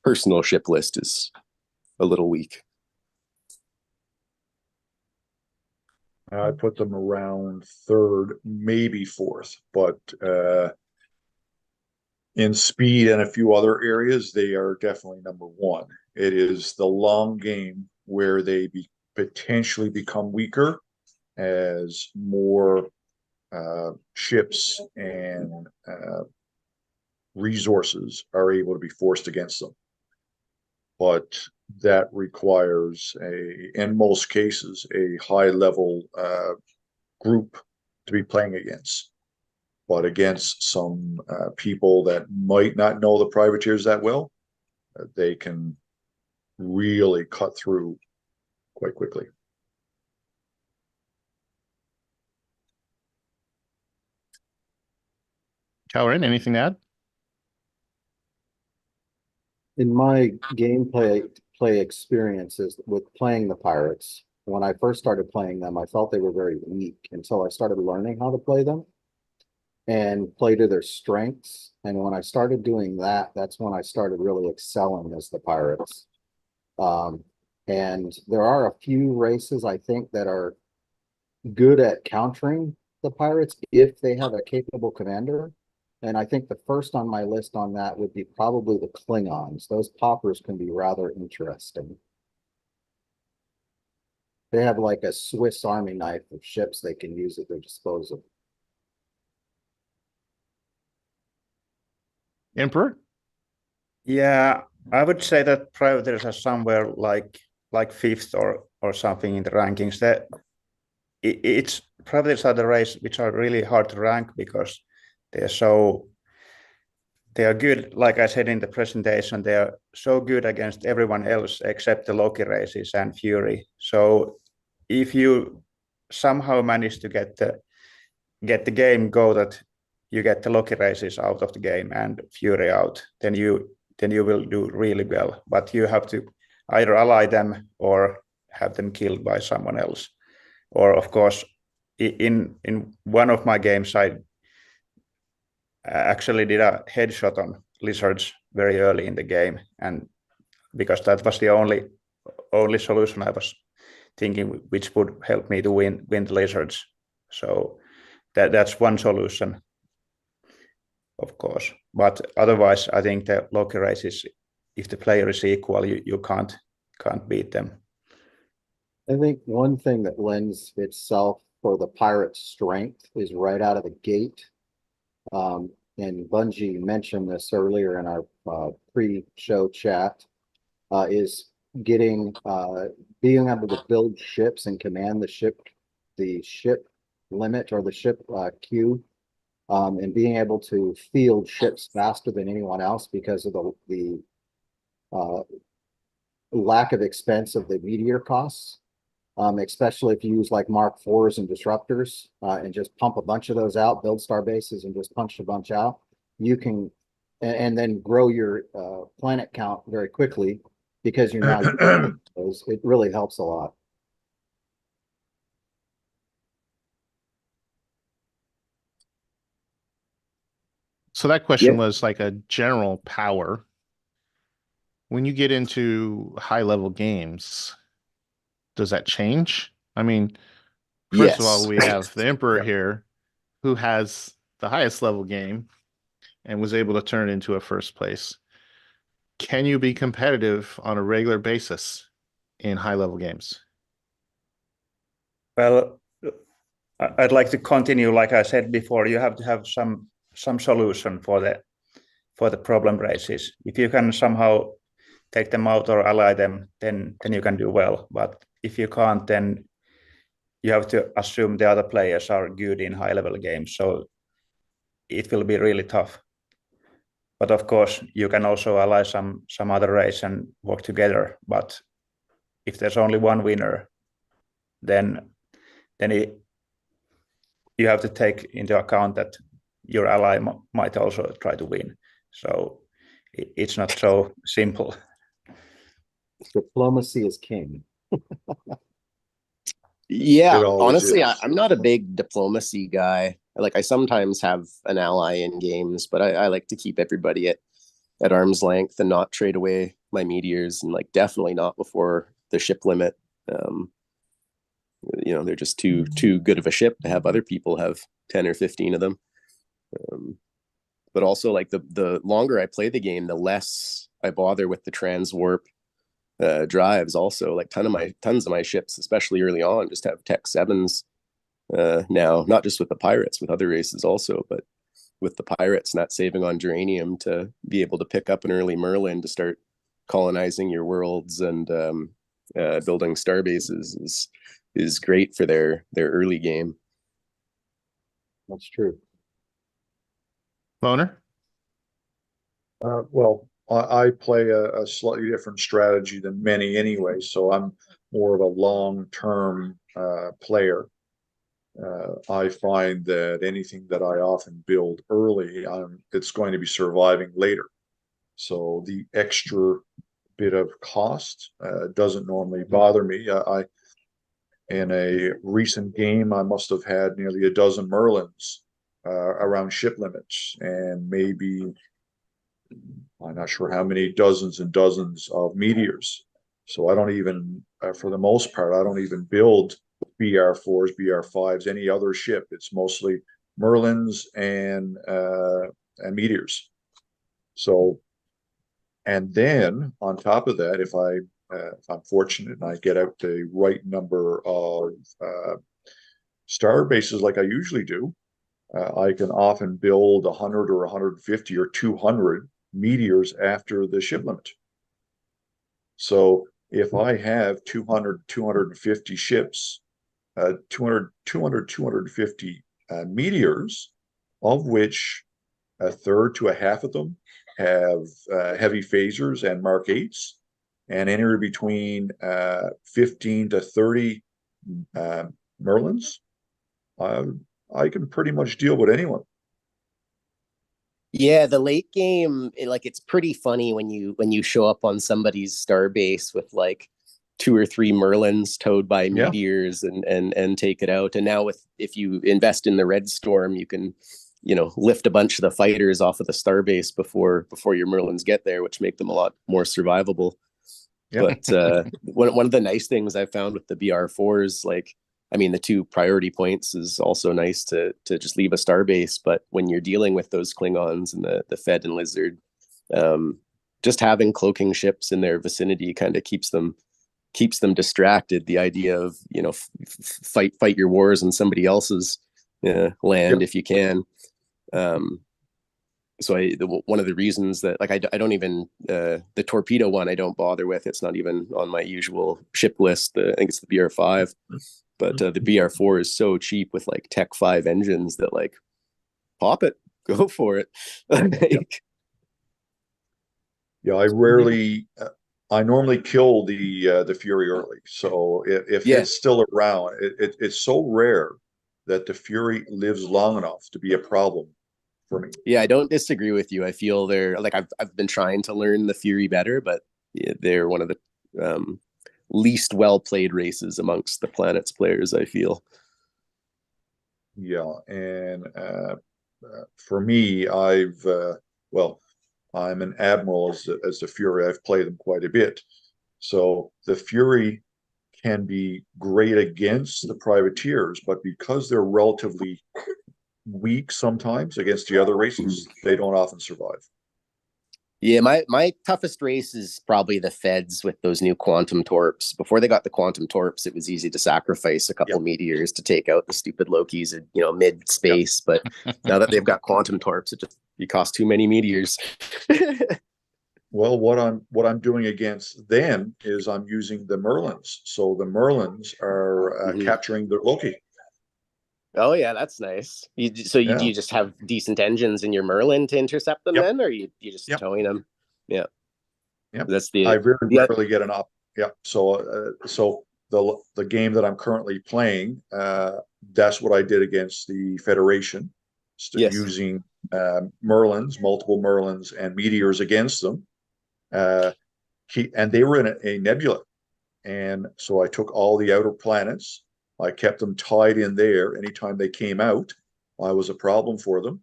personal ship list is a little weak. I put them around third, maybe fourth, but in speed and a few other areas, they are definitely number one. It is the long game where they potentially become weaker as more ships and resources are able to be forced against them. But that requires in most cases, a high level group to be playing against. But against some people that might not know the privateers that well, they can really cut through quite quickly. Calvin, anything to add? In my gameplay experiences with playing the pirates, when I first started playing them, I felt they were very weak until I started learning how to play them and play to their strengths. And when I started doing that, that's when I started really excelling as the pirates. And there are a few races I think that are good at countering the pirates if they have a capable commander. And I think the first on my list on that would be probably the Klingons. Those poppers can be rather interesting. They have like a Swiss Army knife of ships they can use at their disposal. Emperor? Yeah, I would say that privateers are somewhere like fifth or something in the rankings. That it's privateers are the race which are really hard to rank because they are good. Like I said in the presentation, they are so good against everyone else except the Loki races and Fury. So if you somehow manage to get the game go that you get the Loki races out of the game and Fury out, then you will do really well. But you have to either ally them or have them killed by someone else. Or of course, in one of my games, I actually did a headshot on lizards very early in the game, and because that was the only solution I was thinking which would help me to win the lizards. So that's one solution, of course. But otherwise, I think the Loki races, if the player is equal, you can't beat them. I think one thing that lends itself for the pirate's strength is right out of the gate. And Bungie mentioned this earlier in our pre-show chat, is being able to build ships and command the ship limit or the ship queue, and being able to field ships faster than anyone else because of the lack of expense of the meteor costs. Especially if you use like Mark IVs and disruptors and just pump a bunch of those out, build star bases and just punch a bunch out, you can, and then grow your planet count very quickly because you're now using those. It really helps a lot. So that question was like a general power. When you get into high level games, does that change? I mean, first of all, we have the Emperor here who has the highest level game and was able to turn it into a first place. Can you be competitive on a regular basis in high level games? Well, I'd like to continue. Like I said before, you have to have some solution for the problem races. If you can somehow take them out or ally them, then you can do well. But if you can't, then you have to assume the other players are good in high level games. So it will be really tough. But of course, you can also ally some other race and work together. But if there's only one winner, then you have to take into account that your ally might also try to win. So it's not so simple. Diplomacy is king. Yeah, always honestly, is. I'm not a big diplomacy guy. Like I sometimes have an ally in games, but I like to keep everybody at arm's length and not trade away my meteors, and like definitely not before the ship limit. You know, they're just too good of a ship to have other people have 10 or 15 of them. But also, like, the longer I play the game, the less I bother with the transwarp drives. Also, like, tons of my ships, especially early on, just have Tech 7s now, not just with the pirates, with other races also, but with the pirates not saving on geranium to be able to pick up an early Merlin to start colonizing your worlds and building star bases is great for their early game. That's true. Boner? Well, I play a slightly different strategy than many anyway, so I'm more of a long-term player. I find that anything that I often build early, it's going to be surviving later. So the extra bit of cost doesn't normally bother me. In a recent game, I must have had nearly a dozen Merlins around ship limits, and maybe, I'm not sure how many dozens and dozens of meteors. So I don't even, for the most part, I don't even build BR4s, BR5s, any other ship. It's mostly Merlins and meteors. So, and then on top of that, if I'm fortunate and I get out the right number of star bases like I usually do, I can often build 100 or 150 or 200 meteors after the ship limit. So if I have 200, 250 ships, 250 meteors, of which a third to a half of them have heavy phasers and Mark 8s, and anywhere between 15 to 30 Merlins, I can pretty much deal with anyone. Yeah, the late game, it's pretty funny when you show up on somebody's star base with like 2 or 3 Merlins towed by meteors and take it out. And now if you invest in the Red Storm, you can, lift a bunch of the fighters off of the star base before your Merlins get there, which make them a lot more survivable. Yep. But one of the nice things I've found with the BR4s, the 2 priority points is also nice to just leave a star base. But when you're dealing with those Klingons and the Fed and Lizard, just having cloaking ships in their vicinity kind of keeps them distracted. The idea of, fight your wars on somebody else's land if you can. So one of the reasons that I don't even the torpedo one I don't bother with. It's not even on my usual ship list. I think it's the BR5, but the BR4 is so cheap with Tech 5 engines that pop it, go for it. Yeah, I normally kill the Fury early. So if it's still around, it's so rare that the Fury lives long enough to be a problem for me. Yeah, I don't disagree with you. I feel they're I've been trying to learn the Fury better, but they're one of the least well played races amongst the Planets players, I feel. Yeah, and for me, I'm an admiral as the Fury. I've played them quite a bit, so the Fury can be great against the privateers, but because they're relatively weak sometimes against the other races, they don't often survive. Yeah, my toughest race is probably the Feds with those new quantum torps. Before they got the quantum torps, it was easy to sacrifice a couple meteors to take out the stupid Lokis at mid space. But now that they've got quantum torps, you cost too many meteors. Well, what I'm doing against them is I'm using the Merlins. So the Merlins are capturing the Loki. Oh yeah, that's nice. Do you just have decent engines in your Merlin to intercept them then, or you just towing them? Yeah. Yeah. That's I very rarely get an op. Yeah. So the game that I'm currently playing, that's what I did against the Federation, using Merlins, multiple Merlins and meteors against them. And they were in a nebula. And so I took all the outer planets. I kept them tied in there. Anytime they came out, I was a problem for them.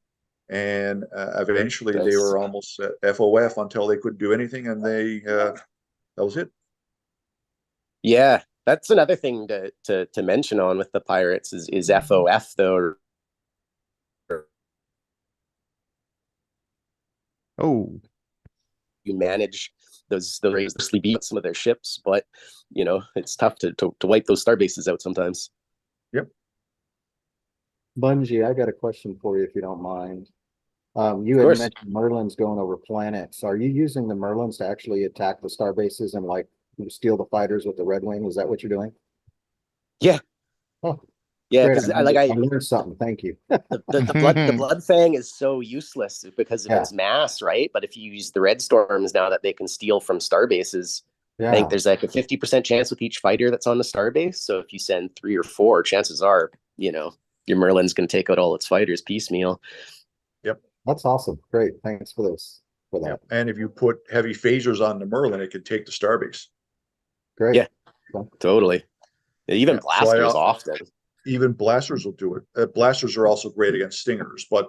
And eventually they were almost FOF until they couldn't do anything. And that was it. Yeah, That's another thing to mention on with the pirates is FOF though. Oh, You manage those mostly beat some of their ships, but you know it's tough to wipe those star bases out sometimes. Yep. Bungie, I got a question for you if you don't mind. You Of had course. mentioned Merlins going over planets. Are you using the Merlins to actually attack the star bases and like steal the fighters with the Red Wing? Is that what you're doing? Yeah. Oh, Yeah, great. because I learned something. Thank you. the blood fang is so useless because of Yeah. its mass, right? But if you use the red storms now that they can steal from star bases, I think Yeah. there's like a 50% chance with each fighter that's on the star base. So if you send 3 or 4, chances are, you know, your Merlin's going to take out all its fighters piecemeal. Yep. That's awesome. Great. Thanks for this. For that. Yep. And if you put heavy phasers on the Merlin, it can take the starbase. Great. Yeah, totally. Even Yeah. blasters often. Even blasters will do it. Blasters are also great against stingers, but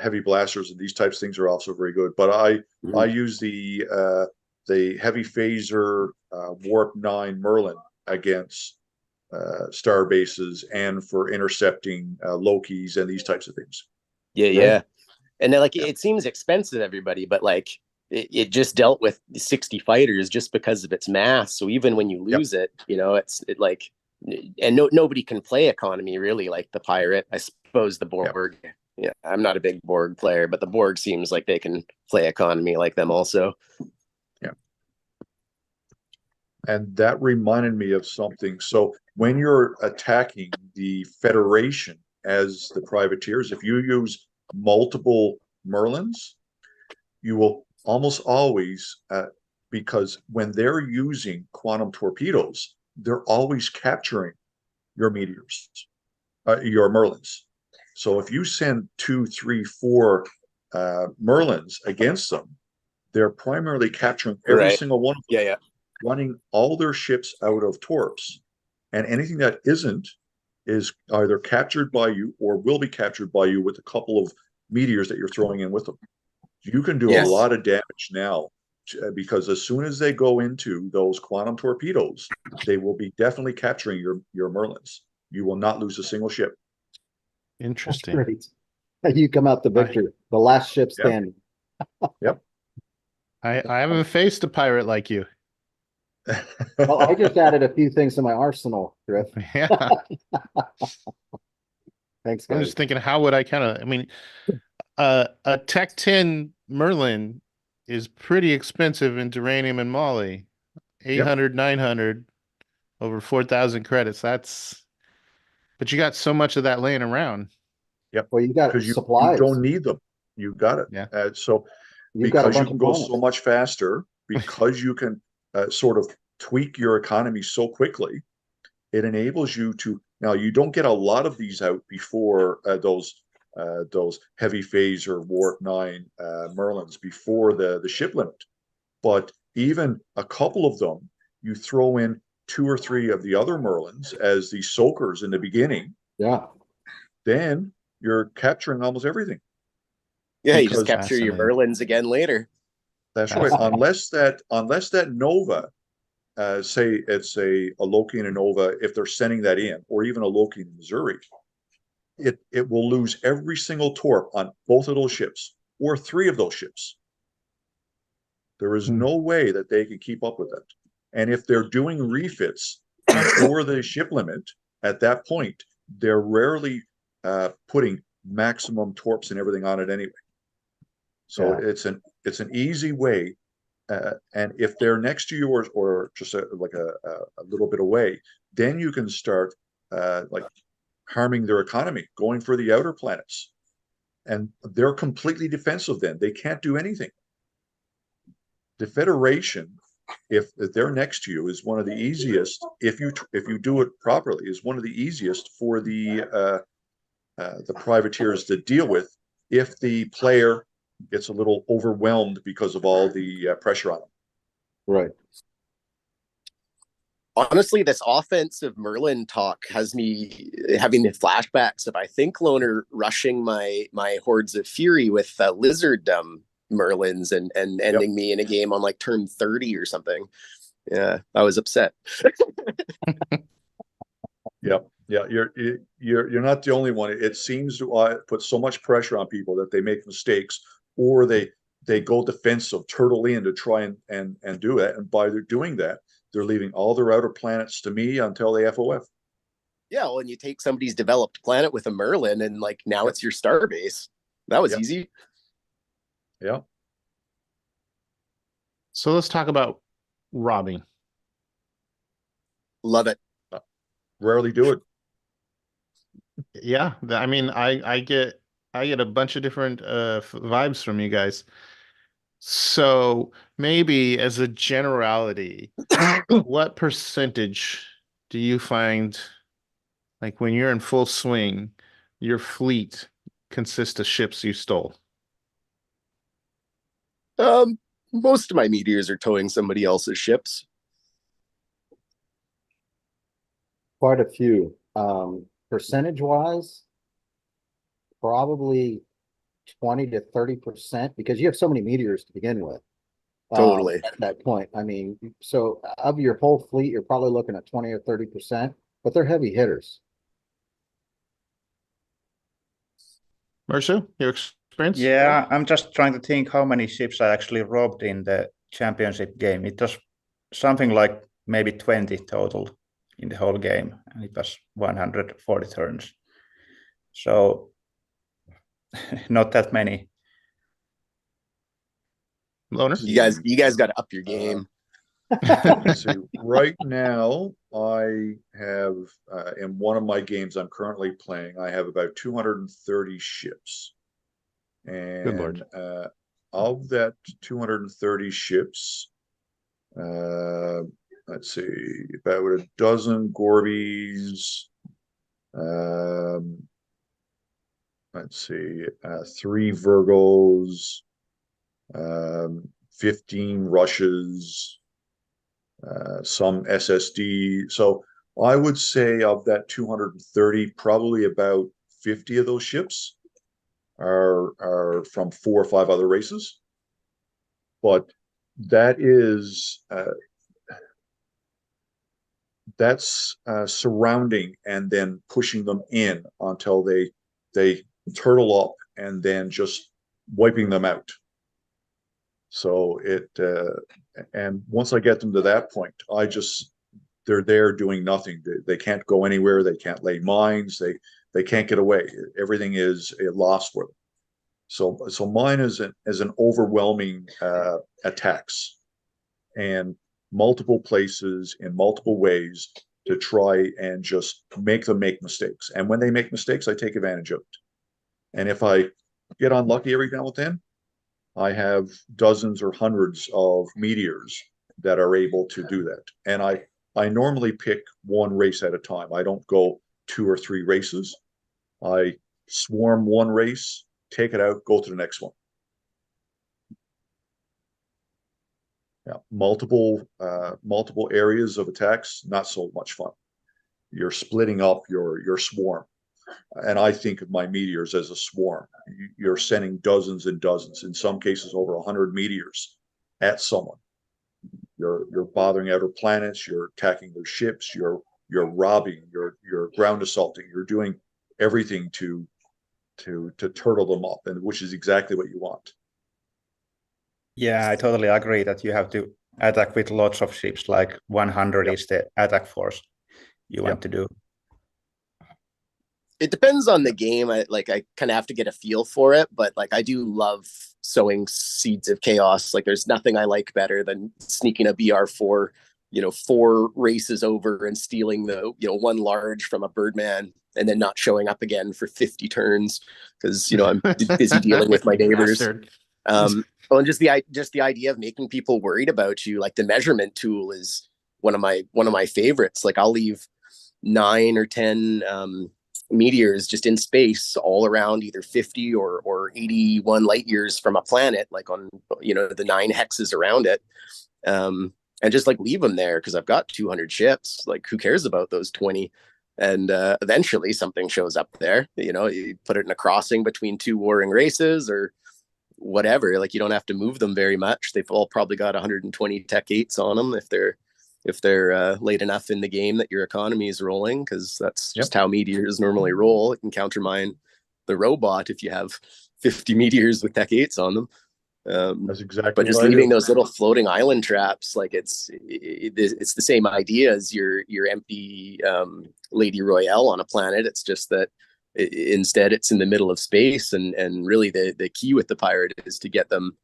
heavy blasters and these types of things are also very good. But I use the heavy phaser warp 9 Merlin against star bases and for intercepting Lokis and these types of things. Yeah. And then, like, it seems expensive to everybody, but like it just dealt with 60 fighters just because of its mass. So even when you lose it, you know, and nobody can play economy really like the pirate. I suppose the Borg. Yeah, I'm not a big Borg player, but the Borg seems like they can play economy like them also. Yeah. And that reminded me of something. So when you're attacking the Federation as the privateers, if you use multiple Merlins, you will almost always, because when they're using quantum torpedoes, they're always capturing your meteors, your Merlins. So if you send 2, 3, 4 Merlins against them, they're primarily capturing every single one of them, running all their ships out of torps. And anything that isn't is either captured by you or will be captured by you with a couple of meteors that you're throwing in with them. You can do a lot of damage now because as soon as they go into those quantum torpedoes, they will be definitely capturing your Merlins. You will not lose a single ship. Interesting. Great. You come out the victor, the last ship standing. Yep. I haven't faced a pirate like you. Well, I just added a few things to my arsenal, Griff. Yeah. Thanks, guys. I'm just thinking, how would I I mean, a Tech 10 Merlin is pretty expensive in Duranium and Molly. 800, 900, over 4,000 credits. But you got so much of that laying around. Yep. Well, you got because supplies. you don't need them. You got it. Yeah. So because you can go so much faster, because you can sort of tweak your economy so quickly, it enables you to. Now you don't get a lot of these out before those heavy phaser warp 9 Merlins before the ship limit, but even a couple of them, you throw in 2 or 3 of the other Merlins as the soakers in the beginning. Yeah. Then you're capturing almost everything. Yeah, you just capture your Merlins again later. That's right. Unless that Nova, say it's a Loki and a Nova, if they're sending that in, or even a Loki in Missouri, it will lose every single torp on both of those ships, or 3 of those ships. There is no way that they can keep up with that. And if they're doing refits before the ship limit, at that point, they're rarely putting maximum torps and everything on it anyway. So it's an easy way, and if they're next to you or just like a little bit away, then you can start like harming their economy, going for the outer planets, and they're completely defensive. Then they can't do anything. The Federation, if they're next to you, is one of the easiest. If you do it properly, is one of the easiest for the privateers to deal with if the player gets a little overwhelmed because of all the pressure on them. Right. Honestly, this offensive Merlin talk has me having the flashbacks of, I think, Loner rushing my hordes of fury with lizard Merlins and ending me in a game on like turn 30 or something. Yeah, I was upset. Yeah, yeah, you're not the only one. It seems to put so much pressure on people that they make mistakes, or they go defensive, turtle in to try and do it. And by doing that, they're leaving all their outer planets to me until they FOF. Yeah, well, and you take somebody's developed planet with a Merlin, and like now it's your star base. That was easy. Yeah. So let's talk about robbing. Love it. Rarely do it. Yeah, I mean, I get a bunch of different vibes from you guys. So maybe as a generality, what percentage do you find, like when you're in full swing, your fleet consists of ships you stole? Most of my meteors are towing somebody else's ships. Quite a few. Percentage wise, probably 20 to 30%, because you have so many meteors to begin with. Totally. At that point, I mean, so of your whole fleet, you're probably looking at 20 or 30%, but they're heavy hitters. Mursu, your experience? Yeah, I'm just trying to think how many ships I actually robbed in the championship game. It was something like maybe 20 total in the whole game, and it was 140 turns. So not that many. Loner? You guys got to up your game. Let's see. Right now, I have in one of my games I'm currently playing, I have about 230 ships, Good Lord. and of that 230 ships, let's see, about a dozen Gorbies, let's see, 3 Virgos, 15 Rushes, some SSD. So I would say of that 230, probably about 50 of those ships are from 4 or 5 other races. But that is that's surrounding and then pushing them in until they turtle up and then just wiping them out. So and once I get them to that point, they're there doing nothing. They can't go anywhere. They can't lay mines. They can't get away. Everything is a loss for them. So mine is an overwhelming attacks and multiple places in multiple ways to try and just make them make mistakes. And when they make mistakes, I take advantage of it. And if I get unlucky every now and then, I have dozens or hundreds of meteors that are able to do that. And I normally pick one race at a time. I don't go 2 or 3 races. I swarm one race, take it out, go to the next one. Yeah, multiple areas of attacks, not so much fun. You're splitting up your swarm. And I think of my meteors as a swarm. You're sending dozens and dozens, in some cases over 100 meteors at someone. You're bothering outer planets. You're attacking their ships. You're robbing. You're ground assaulting. You're doing everything to turtle them up, and which is exactly what you want. Yeah, I totally agree that you have to attack with lots of ships. Like 100 is the attack force you want to do. It depends on the game. I kind of have to get a feel for it, but like I do love sowing seeds of chaos. Like there's nothing I like better than sneaking a BR4, 4 races over and stealing the, 1 large from a Birdman and then not showing up again for 50 turns because, I'm busy dealing with my neighbors. And just the idea of making people worried about you, like the measurement tool is one of my favorites. Like I'll leave 9 or 10 meteors just in space all around either 50 or 81 light years from a planet, like on the 9 hexes around it, and just like leave them there because I've got 200 ships. Like who cares about those 20? And eventually something shows up there. You put it in a crossing between 2 warring races or whatever. Like you don't have to move them very much. They've all probably got 120 Tech 8s on them if they're if they're late enough in the game that your economy is rolling, because that's just how meteors normally roll. It can countermine the robot if you have 50 meteors with Tech 8s on them. That's exactly. But just leaving those little floating island traps, like it's the same idea as your empty Lady Royale on a planet. It's just that instead it's in the middle of space, and really the key with the pirate is to get them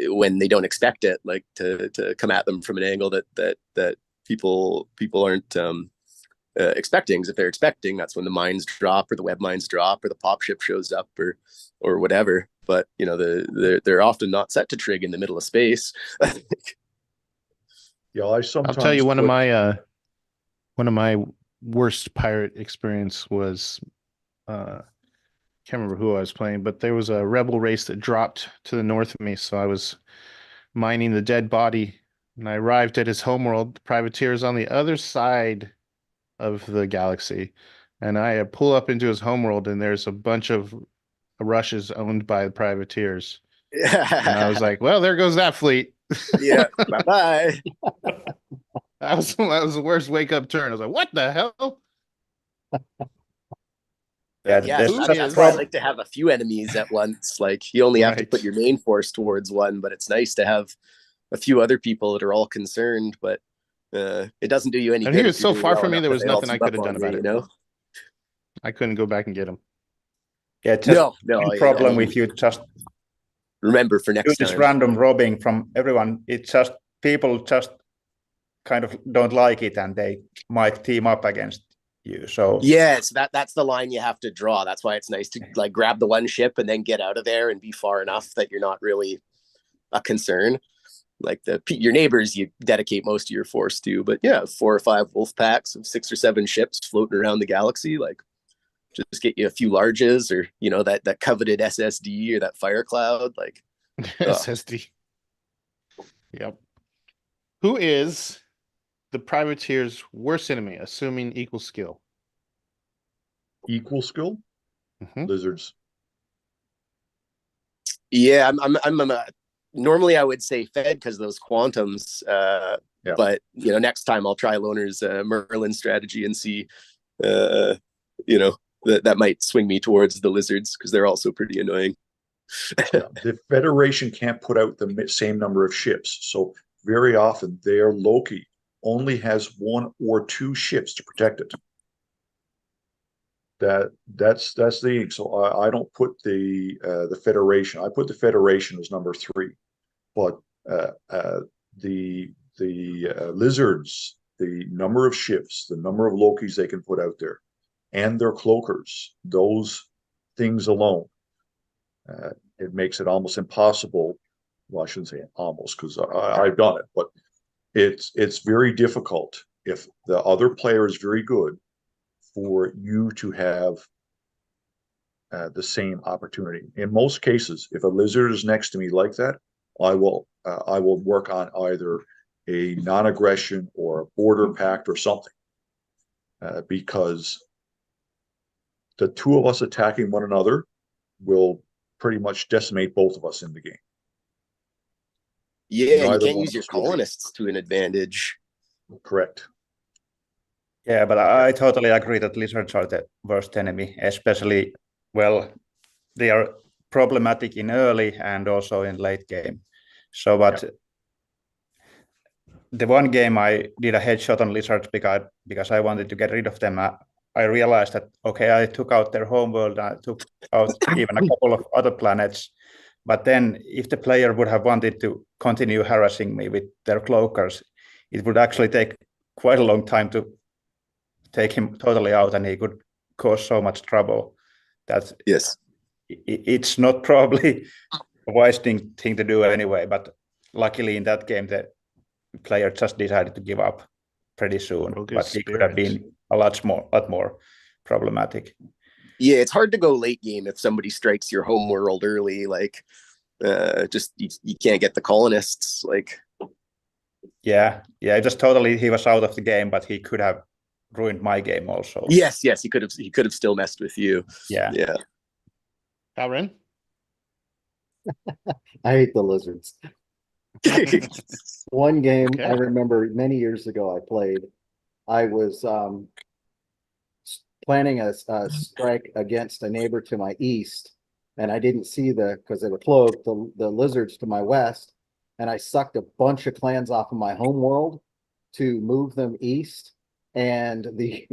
when they don't expect it, like to come at them from an angle that people aren't expecting. Because if they're expecting, that's when the mines drop, or the web mines drop, or the pop ship shows up, or whatever. But you know, they're often not set to trig in the middle of space. Yeah, I'll tell you one of my worst pirate experience was can't remember who I was playing, but there was a rebel race that dropped to the north of me, so I was mining the dead body, and I arrived at his homeworld. The privateers on the other side of the galaxy, and I pull up into his homeworld, and there's a bunch of rushes owned by the privateers. And I was like, well, there goes that fleet. Yeah, bye-bye. That was the worst wake-up turn. I was like, what the hell? That's why I like to have a few enemies at once. Like, you only have to put your main force towards one, but it's nice to have a few other people that are all concerned, but it doesn't do you any good. And he was so far from me, there was nothing I could have done about it. You know? I couldn't go back and get him. Yeah, just problem if you just remember for next time. This random robbing from everyone. It's just people just kind of don't like it, and they might team up against you. So yes, that's the line you have to draw. That's why it's nice to like grab the one ship and then get out of there and be far enough that you're not really a concern. Like your neighbors, you dedicate most of your force to, but yeah, 4 or 5 wolf packs of 6 or 7 ships floating around the galaxy, like just get you a few larges, or you know, that coveted SSD or that fire cloud, like SSD. Yep. Who is the privateer's worst enemy, assuming equal skill? Equal skill? Lizards. Yeah, I'm normally I would say Fed because those quantums. But you know, next time I'll try Loner's Merlin strategy and see. You know, that might swing me towards the lizards because they're also pretty annoying. The Federation can't put out the same number of ships, so very often their Loki only has 1 or 2 ships to protect it. That's the thing. So I don't put the Federation. I put the Federation as number 3, but the lizards, the number of ships, the number of Lokis they can put out there, and their cloakers, those things alone, it makes it almost impossible. Well, I shouldn't say almost, because I've done it, but it's very difficult if the other player is very good for you to have the same opportunity. In most cases, if a lizard is next to me like that, I will work on either a non-aggression or a border pact or something, because the 2 of us attacking one another will pretty much decimate both of us in the game. Yeah, you can't use your colonists to an advantage. Correct. Yeah, but I totally agree that lizards are the worst enemy, especially, well, they are problematic in early and also in late game. So, but the one game I did a headshot on lizards because I wanted to get rid of them. I realized that, okay, I took out their homeworld, I took out even a couple of other planets. But then if the player would have wanted to continue harassing me with their cloakers, it would actually take quite a long time to take him totally out, and he could cause so much trouble that it's not probably a wise thing to do anyway. But luckily in that game, the player just decided to give up pretty soon. But he could have been a lot more problematic. Yeah, it's hard to go late game if somebody strikes your home world early. Like, just you can't get the colonists. Like, yeah, just totally. He was out of the game, but he could have ruined my game also. Yes, he could have still messed with you. Yeah. Aaron? I hate the lizards. One game I Okay. remember many years ago I played, I was planning a strike against a neighbor to my east, and I didn't see because they were cloaked, the lizards to my west, and I sucked a bunch of clans off of my home world to move them east, and the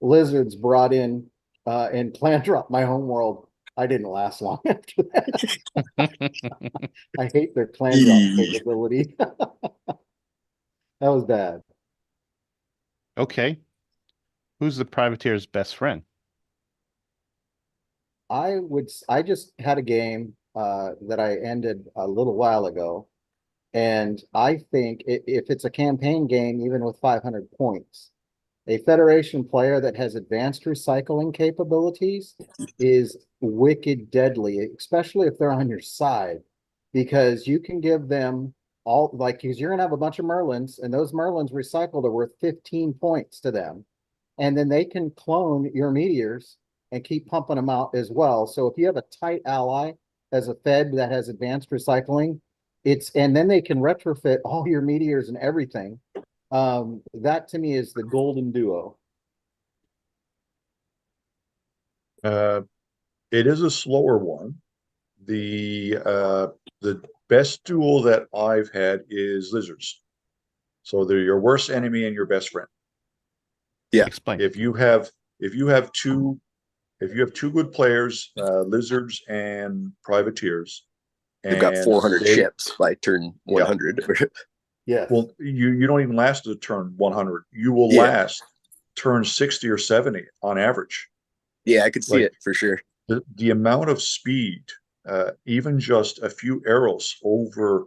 lizards brought in and clan dropped my home world. I didn't last long after that. I hate their clan drop capability. That was bad. Okay. Who's the privateer's best friend? I just had a game that I ended a little while ago, and I think if it's a campaign game, even with 500 points, a Federation player that has advanced recycling capabilities is wicked deadly, especially if they're on your side, because you can give them all, like, because you're gonna have a bunch of Merlins, and those Merlins recycled are worth 15 points to them, and then they can clone your meteors and keep pumping them out as well. So if you have a tight ally as a Fed that has advanced recycling, and then they can retrofit all your meteors and everything. That to me is the golden duo. It is a slower one. The best duel that I've had is lizards. So they're your worst enemy and your best friend. Yeah. Explain. If you have two good players, lizards and privateers, You've got and 400 ships by turn 100. Yeah. well, you don't even last to turn 100. You will Yeah. last turn 60 or 70 on average. Yeah, I could see Like, it for sure. The amount of speed, even just a few arrows over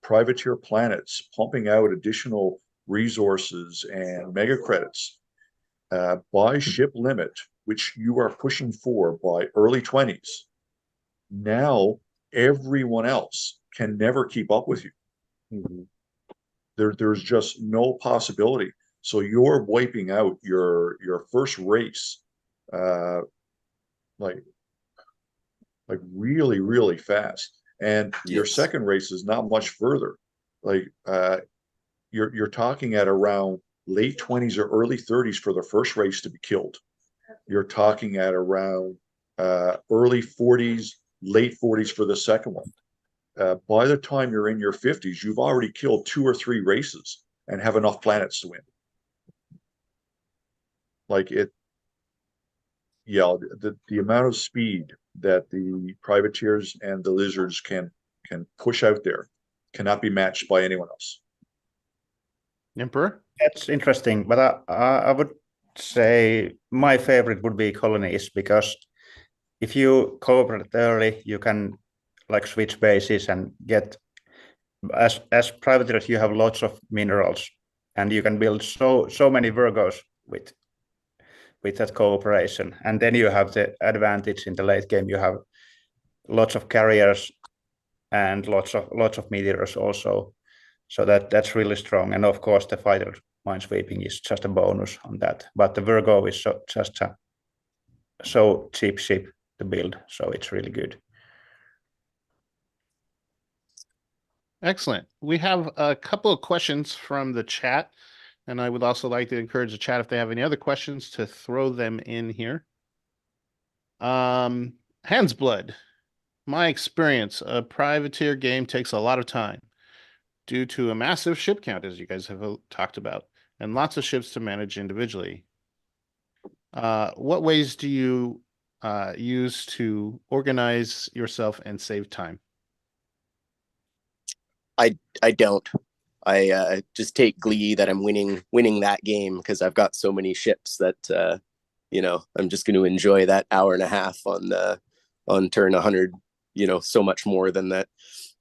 privateer planets, pumping out additional resources and mega credits by ship limit, which you are pushing for by early 20s. Now everyone else can never keep up with you. Mhm. There's just no possibility. So you're wiping out your first race, like really fast, and your Yes. second race is not much further. Like you're talking at around late 20s or early 30s for the first race to be killed. You're talking at around early 40s, late 40s for the second one. By the time you're in your 50s, you've already killed 2 or 3 races and have enough planets to win. Like it, yeah, the amount of speed that the privateers and the lizards can push out there cannot be matched by anyone else. Emperor? That's interesting, but I would say my favorite would be colonies, because if you cooperate early, you can like switch bases and get, as privateers, you have lots of minerals, and you can build so many Virgos with that cooperation. And then you have the advantage in the late game. You have lots of carriers and lots of meteors also. So that's really strong. And of course, the fighter minesweeping is just a bonus on that. But the Virgo is just a so cheap ship to build, so it's really good. Excellent. We have a couple of questions from the chat, and I would also like to encourage the chat, if they have any other questions, to throw them in here. Hand's Blood. My experience, a privateer game takes a lot of time due to a massive ship count, as you guys have talked about, and lots of ships to manage individually. What ways do you use to organize yourself and save time? I don't. I just take glee that I'm winning that game, because I've got so many ships that I'm just going to enjoy that hour and a half on turn 100, so much more than that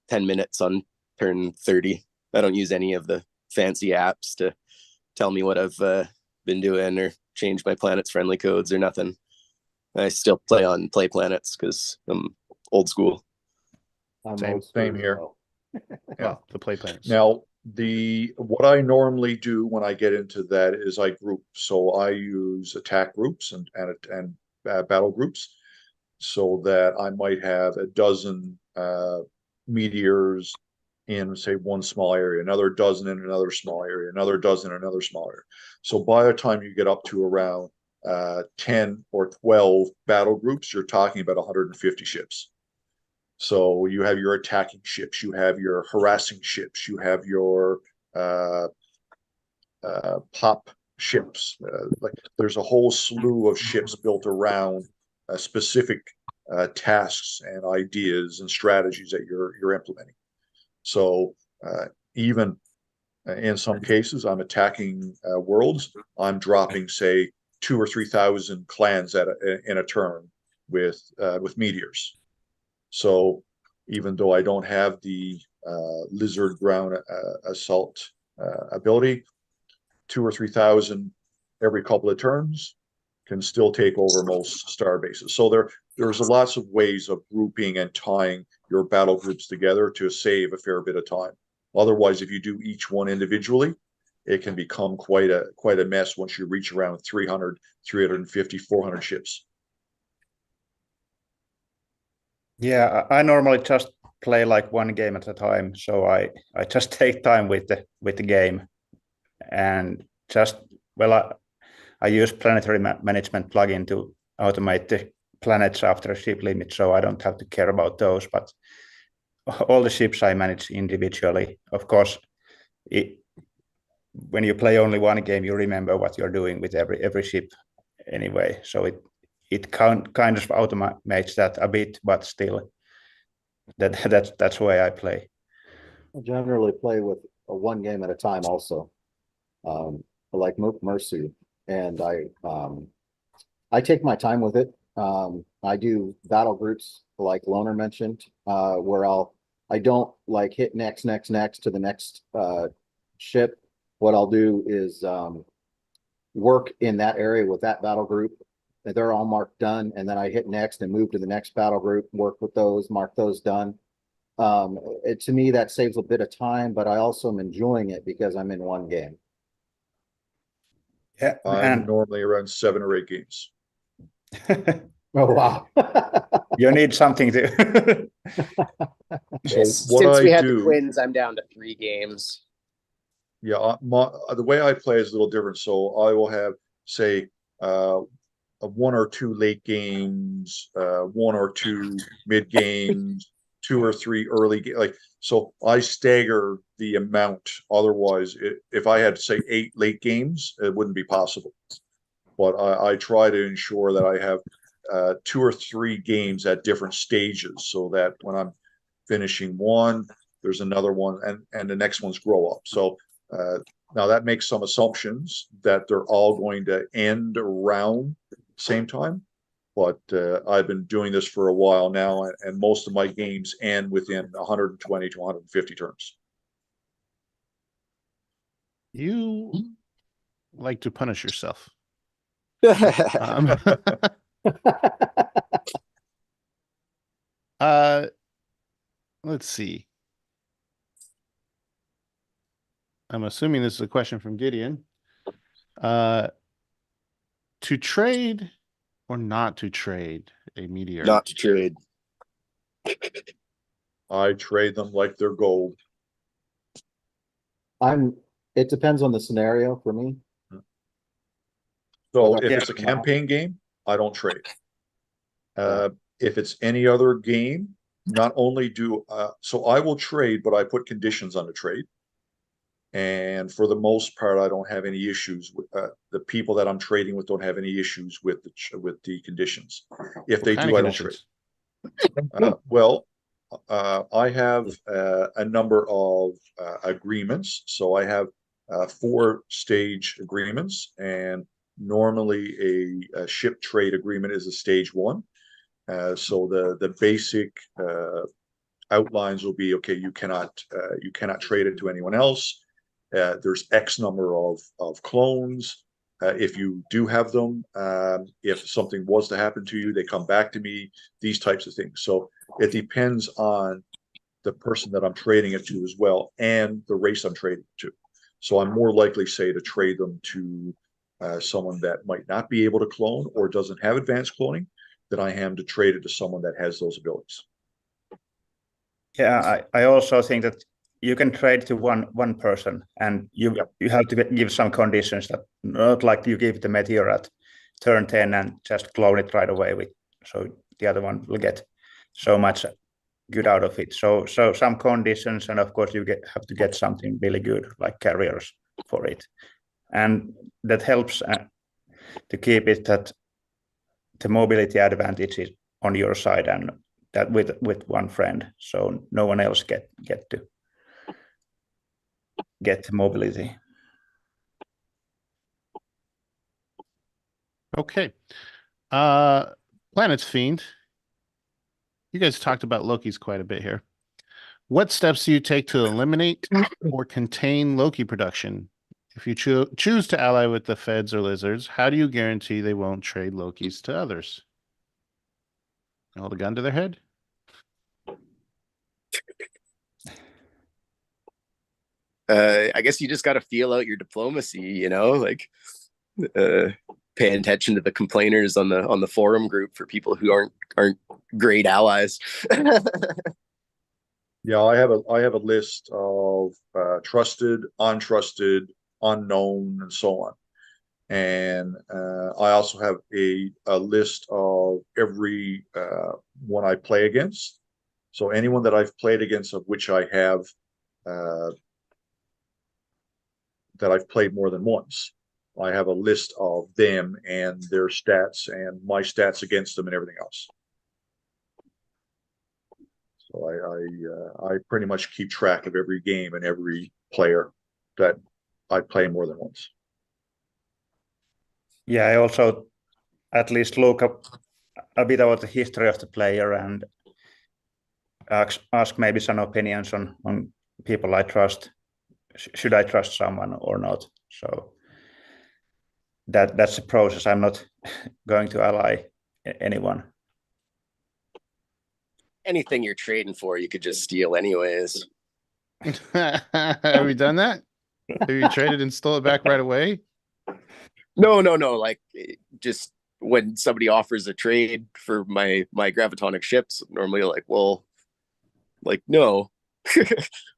10 minutes on turn 30. I don't use any of the fancy apps to tell me what I've been doing or change my planets friendly codes or nothing. I still play on Play Planets because I'm old school. Same here. Well, the Play Planets. Now, what I normally do when I get into that is I group. So I use attack groups and battle groups, so that I might have a dozen meteors in, say, one small area, another dozen in another small area, another dozen in another small area. So by the time you get up to around 10 or 12 battle groups, you're talking about 150 ships. So you have your attacking ships, you have your harassing ships, you have your pop ships. Like there's a whole slew of ships built around specific tasks and ideas and strategies that you're implementing. So even in some cases, I'm attacking worlds. I'm dropping, say, 2,000 or 3,000 clans in a turn with meteors. So even though I don't have the lizard ground assault ability, 2,000 or 3,000 every couple of turns can still take over most star bases. So there's lots of ways of grouping and tying your battle groups together to save a fair bit of time. Otherwise, if you do each one individually, it can become quite a mess once you reach around 300, 350, 400 ships. Yeah, I normally just play like one game at a time, so I just take time with the game, and just I use planetary management plugin to automate the planets after a ship limit, so I don't have to care about those. But all the ships I manage individually. Of course, when you play only one game, you remember what you're doing with every ship anyway. So it kind of automates that a bit, but still, that's the way I play. I generally play with one game at a time also. Like Mursu, and I take my time with it. I do battle groups like Loner mentioned, where I don't like hit next to the next ship. What I'll do is work in that area with that battle group. They're all marked done, and then I hit next and move to the next battle group, work with those, mark those done. To me, that saves a bit of time, but I also am enjoying it because I'm in one game. Yeah, I'm normally around 7 or 8 games. Oh, wow. You need something to. So Since we had the twins, I'm down to 3 games. Yeah, the way I play is a little different. So I will have, say, 1 or 2 late games, 1 or 2 mid games, 2 or 3 early games. So I stagger the amount. Otherwise, if I had, say, 8 late games, it wouldn't be possible. But I try to ensure that I have 2 or 3 games at different stages, so that when I'm finishing one, there's another one, and the next ones grow up. So now that makes some assumptions that they're all going to end around the same time. But I've been doing this for a while now, and most of my games end within 120 to 150 turns. You like to punish yourself. Let's see. I'm assuming this is a question from Gideon. To trade or not to trade a meteor? Not to trade. I trade them like they're gold. It depends on the scenario for me. So if it's a campaign game, I don't trade. If it's any other game, not only so I will trade, but I put conditions on the trade. And for the most part, I don't have any issues with the people that I'm trading with. Don't have any issues with the conditions. If they do, I don't trade. I have a number of agreements. So I have 4 stage agreements, and normally a ship trade agreement is a stage 1. So the basic outlines will be, okay, you cannot trade it to anyone else. There's X number of clones. If you do have them, if something was to happen to you, they come back to me, these types of things. So it depends on the person that I'm trading it to as well, and the race I'm trading it to. So I'm more likely, say, to trade them to someone that might not be able to clone or doesn't have advanced cloning than I am to trade it to someone that has those abilities. Yeah, I also think that you can trade to one person, and you have to give some conditions that not like you give the meteor at turn 10 and just clone it right away with, so the other one will get so much good out of it. So some conditions, and of course you have to get something really good like carriers for it, and that helps to keep it that the mobility advantage is on your side, and that with one friend, so no one else get mobility. Okay. Planets Fiend. You guys talked about Loki's quite a bit here. What steps do you take to eliminate or contain Loki production? If you choose to ally with the Feds or Lizards, how do you guarantee they won't trade Lokis to others? Hold a gun to their head? I guess you just got to feel out your diplomacy, you know, like paying attention to the complainers on the forum group for people who aren't great allies. Yeah, I have a list of trusted, untrusted, unknown, and so on. And I also have a list of every one I play against. So anyone that I've played against, of which I have that I've played more than once, I have a list of them and their stats and my stats against them and everything else. So I pretty much keep track of every game and every player that I play more than once. Yeah, I also at least look up a bit about the history of the player and ask maybe some opinions on people I trust. Should I trust someone or not? So that's the process. I'm not going to ally anyone. Anything you're trading for, you could just steal anyways. Have you done that? Have you traded and stole it back right away? No. Like, just when somebody offers a trade for my gravitonic ships, normally like, well, like, no,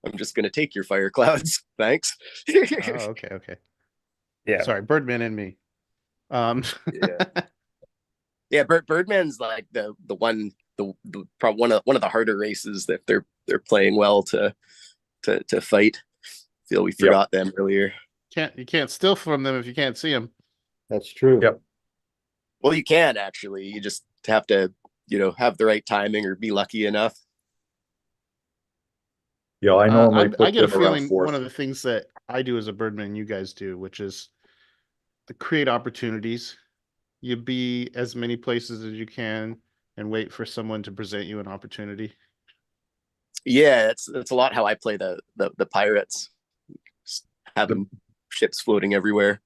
I'm just gonna take your fire clouds. Thanks. Oh, okay. Yeah. Sorry, Birdman and me. Yeah, Birdman's like the one, the probably one of the harder races that they're playing well to fight. Feel we forgot them earlier. You can't steal from them if you can't see them. That's true. Yep. Well, you can actually. You just have to, have the right timing or be lucky enough. Yeah, I normally I get a them around feeling fourth. one of the things that I do as a Birdman, you guys do, which is to create opportunities. You be as many places as you can and wait for someone to present you an opportunity. Yeah, it's a lot how I play the pirates. Just having ships floating everywhere.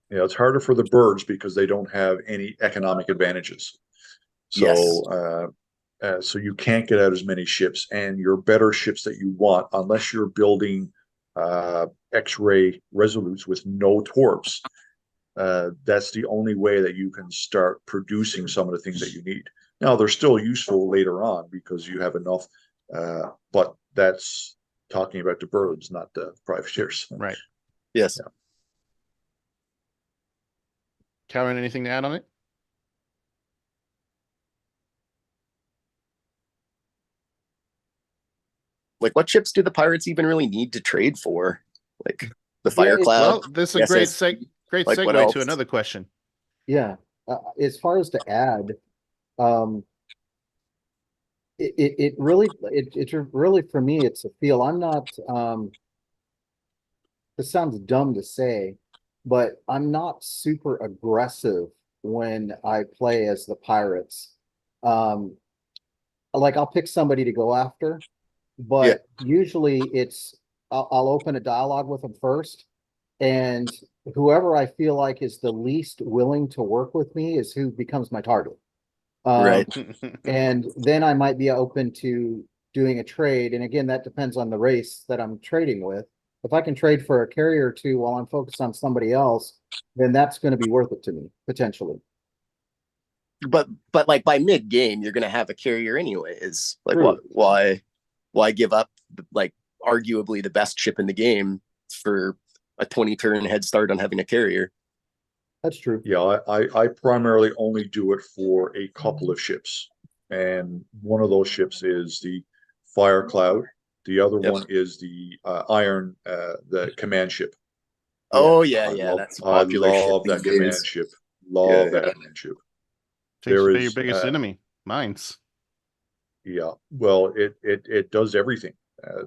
Yeah, it's harder for the birds because they don't have any economic advantages. So Yes. so you can't get out as many ships, and your better ships that you want, unless you're building X-ray Resolutes with no torps, that's the only way that you can start producing some of the things that you need. Now, they're still useful later on because you have enough, but that's talking about the birds, not the privateers. Right. Yes. Yeah. Karen, anything to add on it? Like, what ships do the pirates even really need to trade for? Like the fire cloud. Well, this is a great like, segue to another question. Yeah. As far as to add, it really for me, it's a feel. I'm not, this sounds dumb to say, but I'm not super aggressive when I play as the pirates. Like I'll pick somebody to go after, but usually it's I'll open a dialogue with them first, and whoever I feel like is the least willing to work with me is who becomes my target. Right. And then I might be open to doing a trade. And again, that depends on the race that I'm trading with. If I can trade for a carrier or two while I'm focused on somebody else, then that's going to be worth it to me, potentially. But like by mid game, you're gonna have a carrier anyways. Like, True. why give up like arguably the best ship in the game for a 20-turn head start on having a carrier. That's true. Yeah, I primarily only do it for a couple of ships. And one of those ships is the Fire Cloud. The other one is the Iron, the command ship. Oh yeah, that's a popular ship love that these command days. ship. Love that command ship. Takes There away your is, biggest enemy, mines. Yeah, well, it does everything.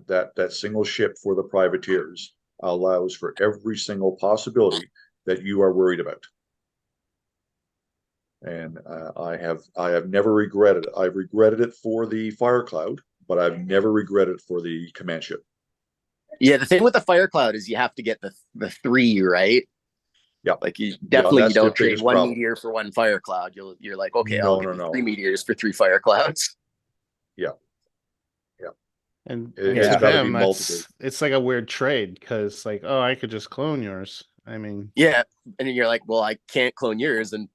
That single ship for the privateers allows for every single possibility that you are worried about. And I have never regretted it. I've regretted it for the Fire Cloud, but I've never regretted it for the command ship. Yeah, the thing with the Fire Cloud is you have to get the 3, right? Yeah, like you definitely you don't trade biggest one problem. meteor for one Fire Cloud. You're like, okay, No, I'll give no, you no. 3 meteors for 3 Fire Clouds. Yeah. And It's to gotta be them, multiple. it's like a weird trade because, like, oh, I could just clone yours. I mean, Yeah, and then you're like, well, I can't clone yours, and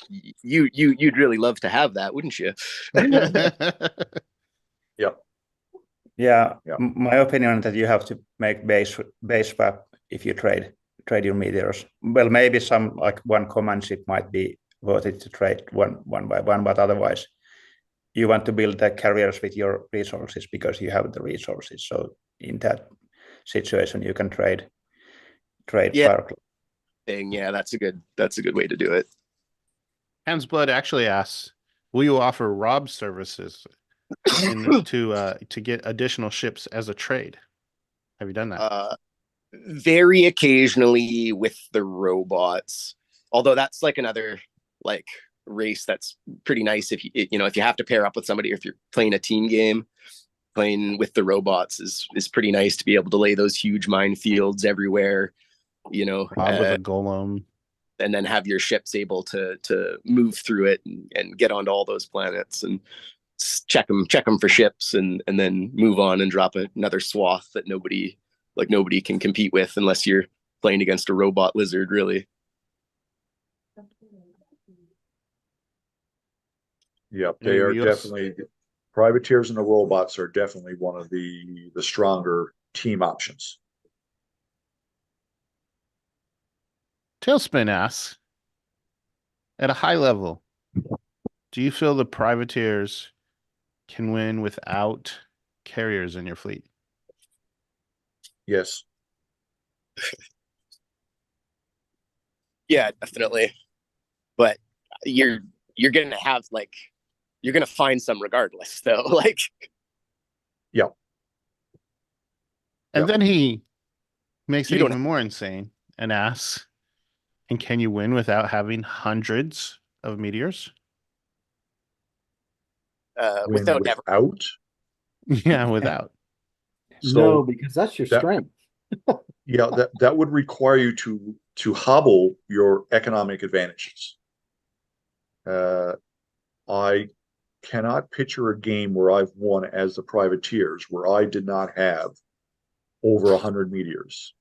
you'd really love to have that, wouldn't you? Yeah. Yeah, Yeah. my opinion is that you have to make base swap if you trade your meteors. Well, maybe some like one command ship might be worth it to trade one by one, but otherwise you want to build the carriers with your resources because you have the resources. So in that situation, you can trade Yeah. Fire Cloud. Yeah, that's a good way to do it. Hans Blood actually asks, will you offer Rob services to get additional ships as a trade? Have you done that? Very occasionally with the robots, although that's like another like race that's pretty nice if you have to pair up with somebody, or if you're playing a team game, playing with the robots is pretty nice to be able to lay those huge minefields everywhere, With a golem, and then have your ships able to move through it and get onto all those planets and check them for ships, and then move on and drop another swath that nobody can compete with unless you're playing against a robot lizard, really. Yep, they are definitely, privateers and the robots are definitely one of the stronger team options. Talespin asks, at a high level, do you feel the privateers can win without carriers in your fleet? Yes. Yeah, definitely. But you're gonna have you're gonna find some regardless, though. Yeah. And then he makes it You don't- even more insane and asks, and can you win without having hundreds of meteors? without Yeah, without. So No, because that's your strength. yeah, that would require you to hobble your economic advantages. I cannot picture a game where I've won as the privateers where I did not have over 100 meteors.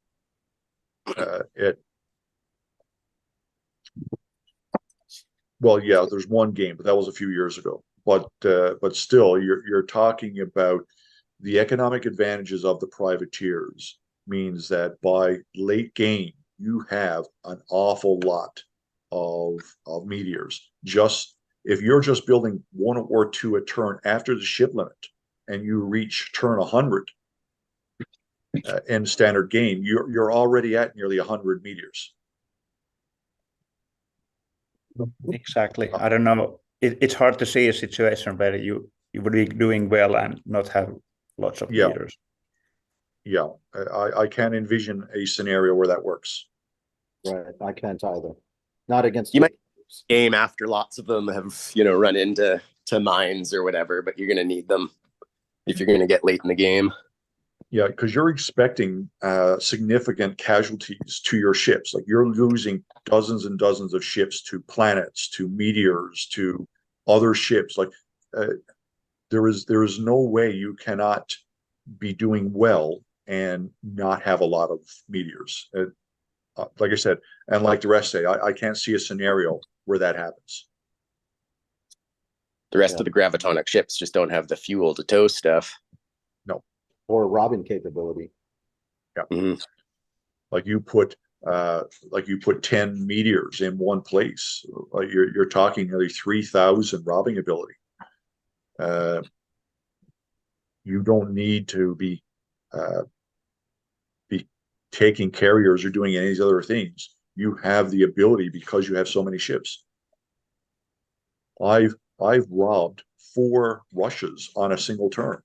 Well, yeah, there's one game, but that was a few years ago. But still, you're talking about the economic advantages of the privateers means that by late game you have an awful lot of meteors. Just if you're just building 1 or 2 a turn after the ship limit, and you reach turn 100 in standard game, you're already at nearly 100 meteors. Exactly. I don't know. It's hard to see a situation where you would be doing well and not have lots of meters. Yeah, I can't envision a scenario where that works. Right, I can't either. Not against you might game after lots of them have run into mines or whatever, but you're going to need them if you're going to get late in the game. Yeah, because you're expecting significant casualties to your ships. Like you're losing dozens and dozens of ships to planets, to meteors, to other ships. Like there is no way you cannot be doing well and not have a lot of meteors. Like I said, and like the rest say, I can't see a scenario where that happens. The rest of the gravitonic ships just don't have the fuel to tow stuff. No. or robbing capability. Mhm. Like you put 10 meteors in one place. You're talking nearly 3,000 robbing ability. You don't need to be taking carriers or doing any of these other things. You have the ability because you have so many ships. I've robbed 4 rushes on a single turn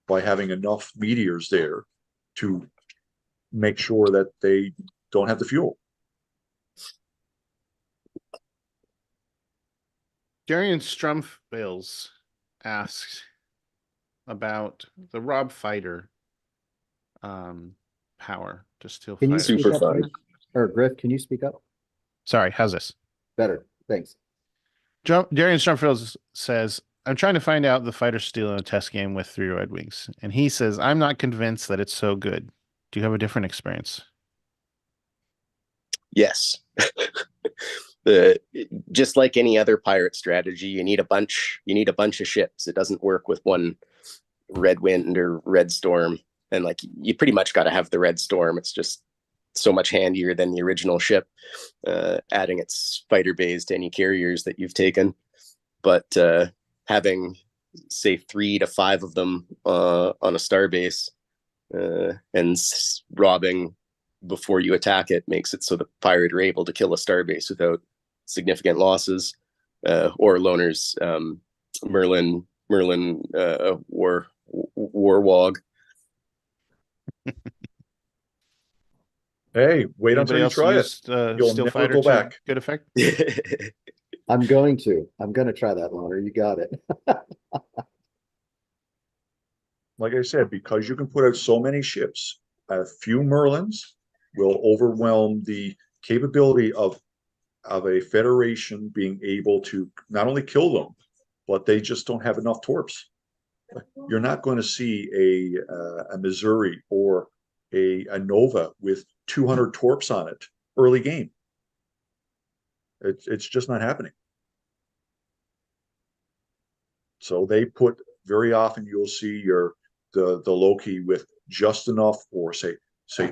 by having enough meteors there to make sure that they don't have the fuel. Darian Strumfils asks about the Rob Fighter power to steal Can you fighters. speak Super up, fun. please? Or Griff, can you speak up? Sorry, how's this? Better. Thanks. Darian Strumfils says, I'm trying to find out the fighter steal in a test game with 3 Red Wings. And he says, I'm not convinced that it's so good. Do you have a different experience? Yes. Just like any other pirate strategy, you need a bunch of ships. It doesn't work with one Red Wind or Red Storm. And like you pretty much got to have the Red Storm. It's just so much handier than the original ship, adding its fighter bays to any carriers that you've taken. But having, say, 3 to 5 of them on a star base and robbing before you attack it makes it so the pirate are able to kill a star base without significant losses. Or Loner's Merlin Warwog. Hey, wait Anybody until you else try used, it. You'll Steel never Fighter go to back. good effect? I'm going to try that, Loner. You got it. Like I said, because you can put out so many ships, a few Merlins will overwhelm the capability of a Federation being able to not only kill them, but they just don't have enough torps. You're not going to see a Missouri or a Nova with 200 torps on it early game. It's just not happening. So they put, very often you'll see the Loki with just enough, or say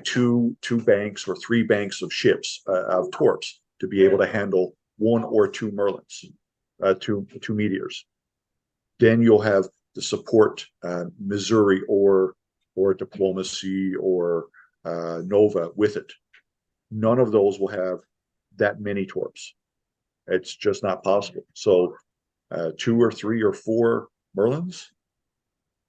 two banks or 3 banks of ships of torps to be able to handle 1 or 2 Merlins, two meteors. Then you'll have the support Missouri or Diplomacy or Nova with it. None of those will have that many torps. It's just not possible. So 2 or 3 or 4 Merlins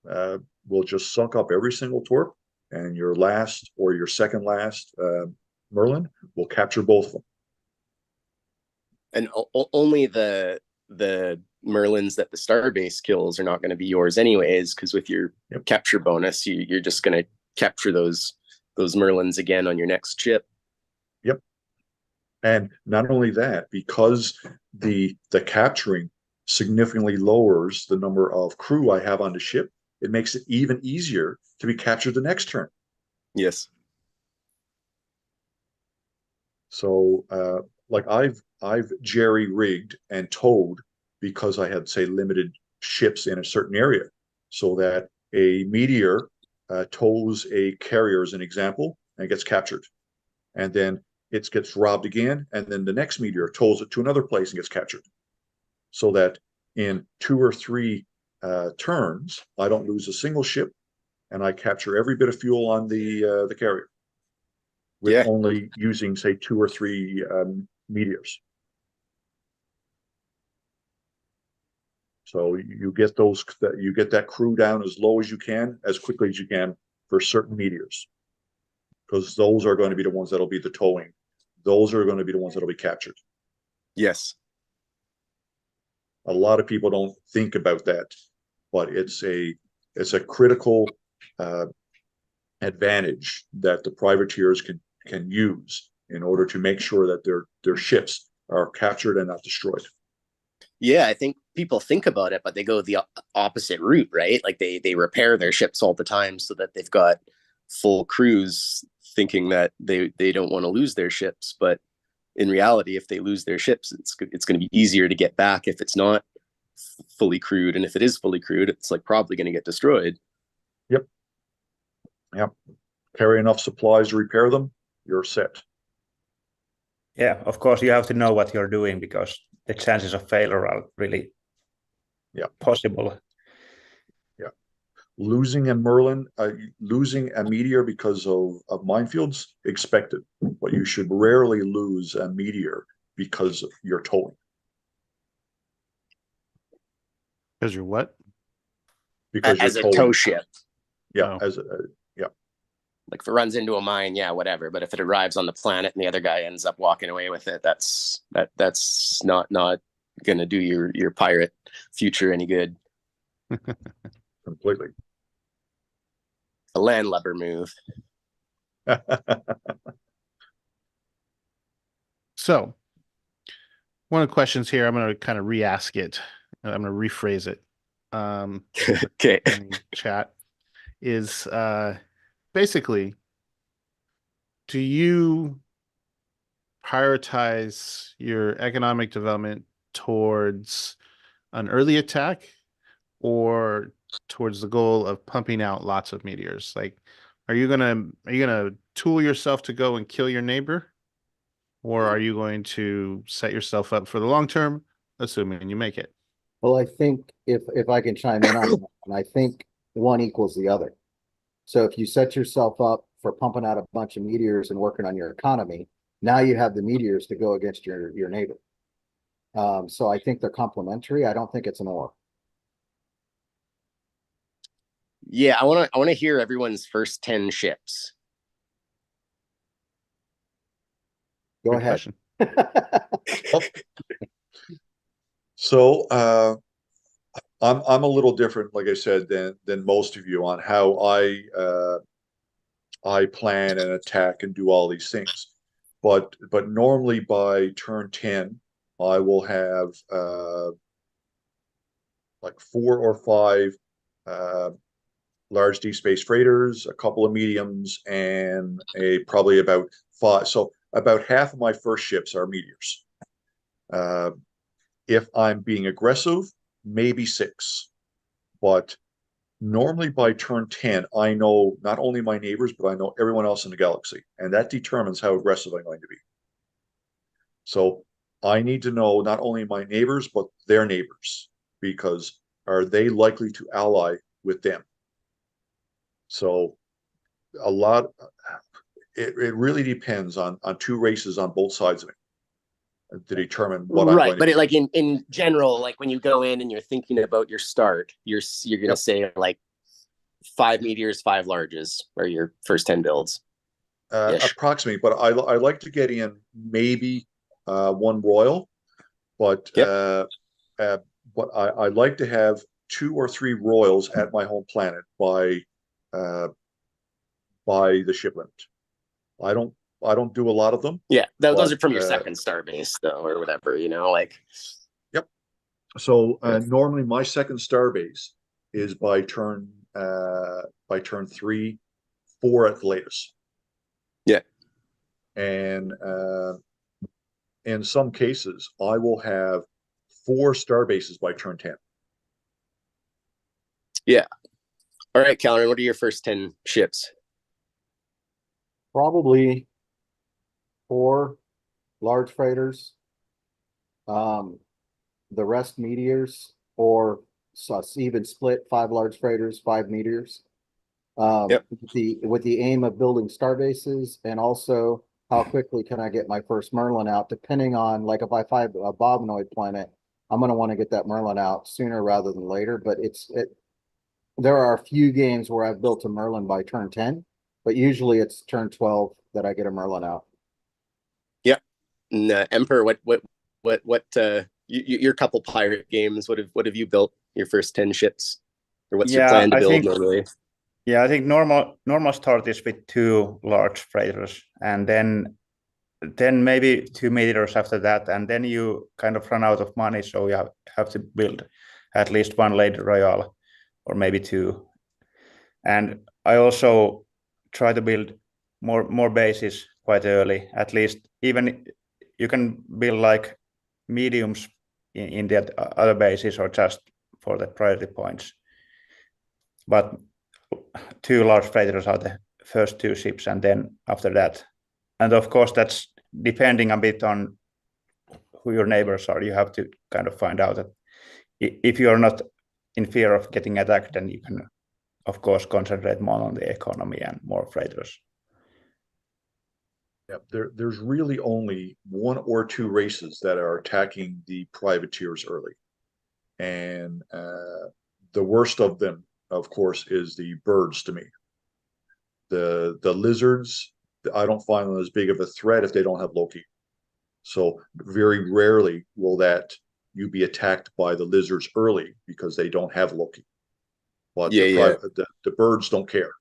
will just suck up every single torp, and your last or your second last Merlin will capture both of them. And only the Merlins that the starbase kills are not going to be yours anyways, because with your capture bonus, you're just going to capture those Merlins again on your next ship. Yep. And not only that, because the capturing significantly lowers the number of crew I have on the ship, it makes it even easier to be captured the next turn. Yes. So like I've jerry rigged and towed because I had, say, limited ships in a certain area, so that a meteor tows a carrier, as an example, and gets captured, and then it gets robbed again, and then the next meteor tows it to another place and gets captured, so that in 2 or 3 turns I don't lose a single ship, and I capture every bit of fuel on the carrier with only using, say, 2 or 3 meteors. So you get that crew down as low as you can, as quickly as you can, for certain meteors, because those are going to be the ones that'll be the towing. Those are going to be the ones that'll be captured. Yes. A lot of people don't think about that, but it's a critical advantage that the privateers can use in order to make sure that their ships are captured and not destroyed. Yeah, I think people think about it, but they go the opposite route, right? Like they repair their ships all the time so that they've got full crews, thinking that they don't want to lose their ships. But in reality, if they lose their ships, it's going to be easier to get back if it's not fully crewed. And if it is fully crewed, it's like probably going to get destroyed. Yep. Yep. Carry enough supplies to repair them, you're set. Yeah, of course you have to know what you're doing because the chances of failure are really possible. Yeah. Losing a meteor because of minefields, expected. But you should rarely lose a meteor because you're towing. Because you're what? Because as you're a towing. tow ship. Yeah, Oh. Like if it runs into a mine, yeah, whatever. But if it arrives on the planet and the other guy ends up walking away with it, that's not gonna do your pirate future any good. Completely. A landlubber move. So, one of the questions here, I'm going to kind of re-ask it. I'm going to rephrase it. Okay. In chat is basically, do you prioritize your economic development towards an early attack or towards the goal of pumping out lots of meteors? Like, are you gonna tool yourself to go and kill your neighbor, or are you going to set yourself up for the long term, assuming you make it? Well, I think if I can chime in on that, and I think one equals the other. So if you set yourself up for pumping out a bunch of meteors and working on your economy, now you have the meteors to go against your neighbor. So I think they're complementary. I don't think it's an or. Yeah, I wanna hear everyone's first 10 ships. Go Good ahead. question. So I'm a little different, like I said, than most of you on how I plan and attack and do all these things. But normally by turn 10, I will have like 4 or 5 large deep space freighters, a couple of mediums, and probably about 5. So about half of my first ships are meteors. If I'm being aggressive, maybe 6. But normally by turn 10, I know not only my neighbors, but I know everyone else in the galaxy. And that determines how aggressive I'm going to be. So I need to know not only my neighbors, but their neighbors, because are they likely to ally with them? So a lot, it really depends on 2 races on both sides of it to determine what I'm going to But do. like in general, like when you go in and you're thinking about your start, you're gonna say like 5 meteors, 5 larges are your first 10 builds. Approximately, but I like to get in maybe 1 royal, but I like to have 2 or 3 royals at my home planet by the ship limit. I don't do a lot of them. Yeah, those are from your second star base though, or whatever, like. Yep. So normally my second star base is by turn 3, 4 at the latest. Yeah. And in some cases, I will have 4 star bases by turn 10. Yeah. All right, Calvin, what are your first 10 ships? Probably 4 large freighters, the rest meteors, or even split 5 large freighters, 5 meteors. Yep. With the aim of building star bases, and also how quickly can I get my first Merlin out, depending on, like, if I find a Bobnoid planet, I'm going to want to get that Merlin out sooner rather than later. But there are a few games where I've built a Merlin by turn 10, but usually it's turn 12 that I get a Merlin out. Yep. And, Emperor, your couple pirate games, what have you built your first 10 ships? Or what's your plan to build normally? Yeah, I think normal start is with 2 large freighters, and then maybe 2 meteors after that, and then you kind of run out of money, so you have to build at least 1 Lady Royal, or maybe 2. And I also try to build more bases quite early. At least, even you can build like mediums in the other bases, or just for the priority points. But two large freighters are the first two ships, and then after that. And of course, that's depending a bit on who your neighbors are. You have to kind of find out that if you are not in fear of getting attacked, then you can, of course, concentrate more on the economy and more freighters. Yeah, there's really only one or two races that are attacking the privateers early. And the worst of them, of course, is the birds to me. The lizards, I don't find them as big of a threat if they don't have Loki. So very rarely will you be attacked by the lizards early because they don't have Loki. But the birds don't care.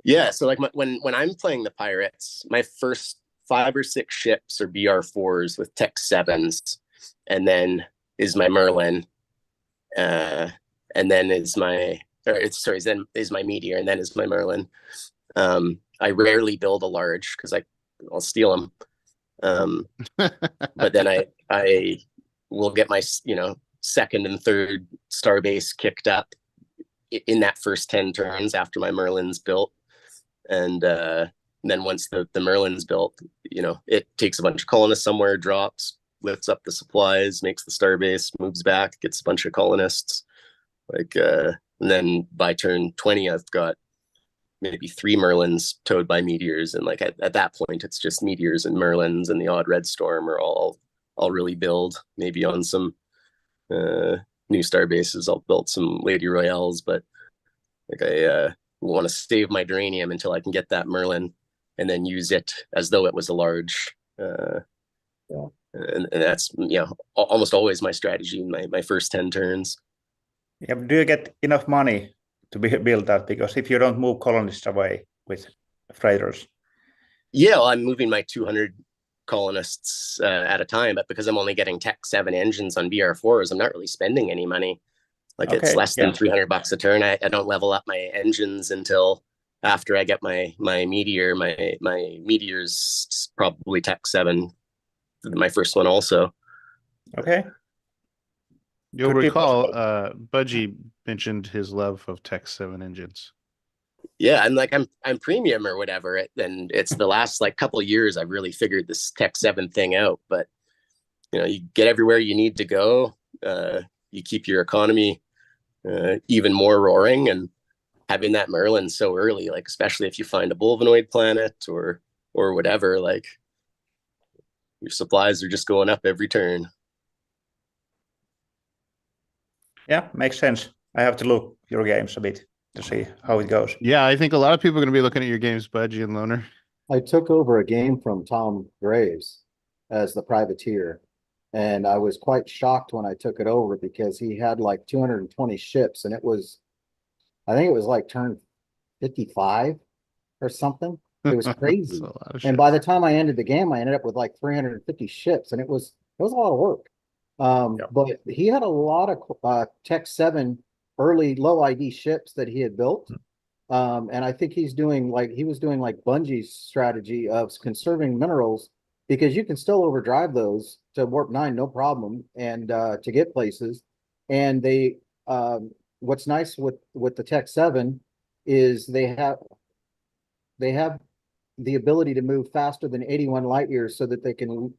Yeah, so like when I'm playing the pirates, my first 5 or 6 ships are BR4s with Tech 7s, and then is my Merlin, and then is my then is my Meteor, and then is my Merlin. I rarely build a large because I'll steal them. But then I will get my second and third starbase kicked up in that first 10 turns after my Merlin's built. And then once the Merlin's built, it takes a bunch of colonists somewhere, drops, lifts up the supplies, makes the starbase, moves back, gets a bunch of colonists. And then by turn 20, I've got maybe 3 Merlins towed by meteors. And at that point, it's just meteors and Merlins, and the odd red storm are all I'll really build. Maybe on some new star bases, I'll build some Lady Royales, but I want to save my Duranium until I can get that Merlin and then use it as though it was a large. And that's almost always my strategy in my first 10 turns. Yeah, do you get enough money to build that? Because if you don't move colonists away with freighters. Yeah, well, I'm moving my 200 colonists at a time, but because I'm only getting Tech 7 engines on BR4s, I'm not really spending any money. It's less than $300 a turn. I don't level up my engines until after I get my Meteor. My Meteor's probably Tech 7, my first one also. Okay. You'll recall Budgie mentioned his love of Tech 7 engines. Yeah, and I'm premium or whatever, and it's the last couple of years I've really figured this Tech 7 thing out. But you get everywhere you need to go. You keep your economy even more roaring, and having that Merlin so early, especially if you find a Bulvanoid planet or whatever, your supplies are just going up every turn. Yeah, makes sense. I have to look your games a bit to see how it goes. Yeah, I think a lot of people are going to be looking at your games, Budgie and Loner. I took over a game from Tom Graves as the privateer, and I was quite shocked when I took it over because he had 220 ships, and I think it was turn 55 or something. It was crazy. And by the time I ended the game, I ended up with 350 ships, and it was a lot of work. But he had a lot of Tech 7 early low ID ships that he had built. And I think he was doing Bungie's strategy of conserving minerals, because you can still overdrive those to warp 9, no problem, and to get places. And they, what's nice with the Tech 7 is they have the ability to move faster than 81 light years, so that they can,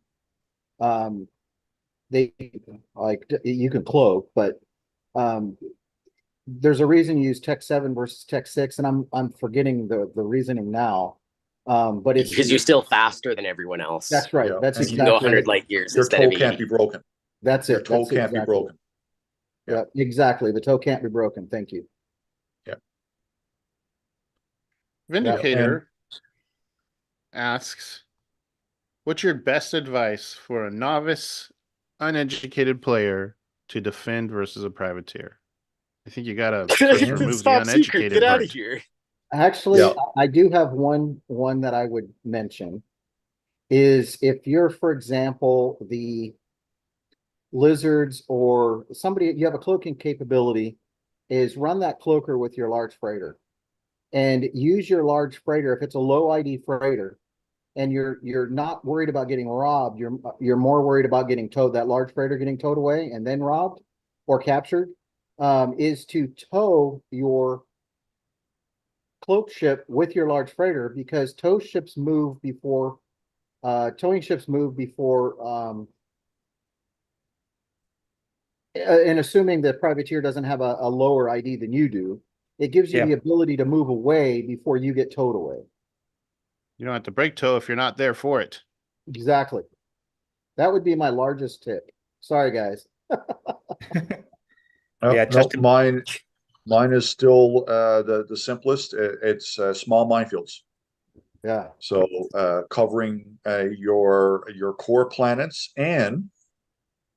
you can cloak, but there's a reason you use Tech 7 versus Tech 6, and I'm forgetting the reasoning now. But it's because you're still faster than everyone else. That's right. Yeah. That's And exactly you can go 100 light years. Your instead toe of can't 80. be broken. That's Your it. toe That's can't exactly. be broken. Yeah, exactly. The toe can't be broken. Thank you. Yeah. Vindicator asks, what's your best advice for a novice, uneducated player to defend versus a privateer? I think you gotta first remove the uneducated Get out part. of here. Actually, I do have one that I would mention is if you're, for example, the lizards or somebody, you have a cloaking capability, is run that cloaker with your large freighter and use your large freighter. If it's a low ID freighter and you're not worried about getting robbed, you're more worried about getting towed, that large freighter getting towed away and then robbed or captured. is to tow your cloak ship with your large freighter, because towing ships move before and assuming the privateer doesn't have a lower ID than you do, it gives you the ability to move away before you get towed away. You don't have to break tow if you're not there for it. Exactly. That would be my largest tip. Sorry, guys. Mine is still the simplest. It's small minefields. Yeah. So covering your core planets and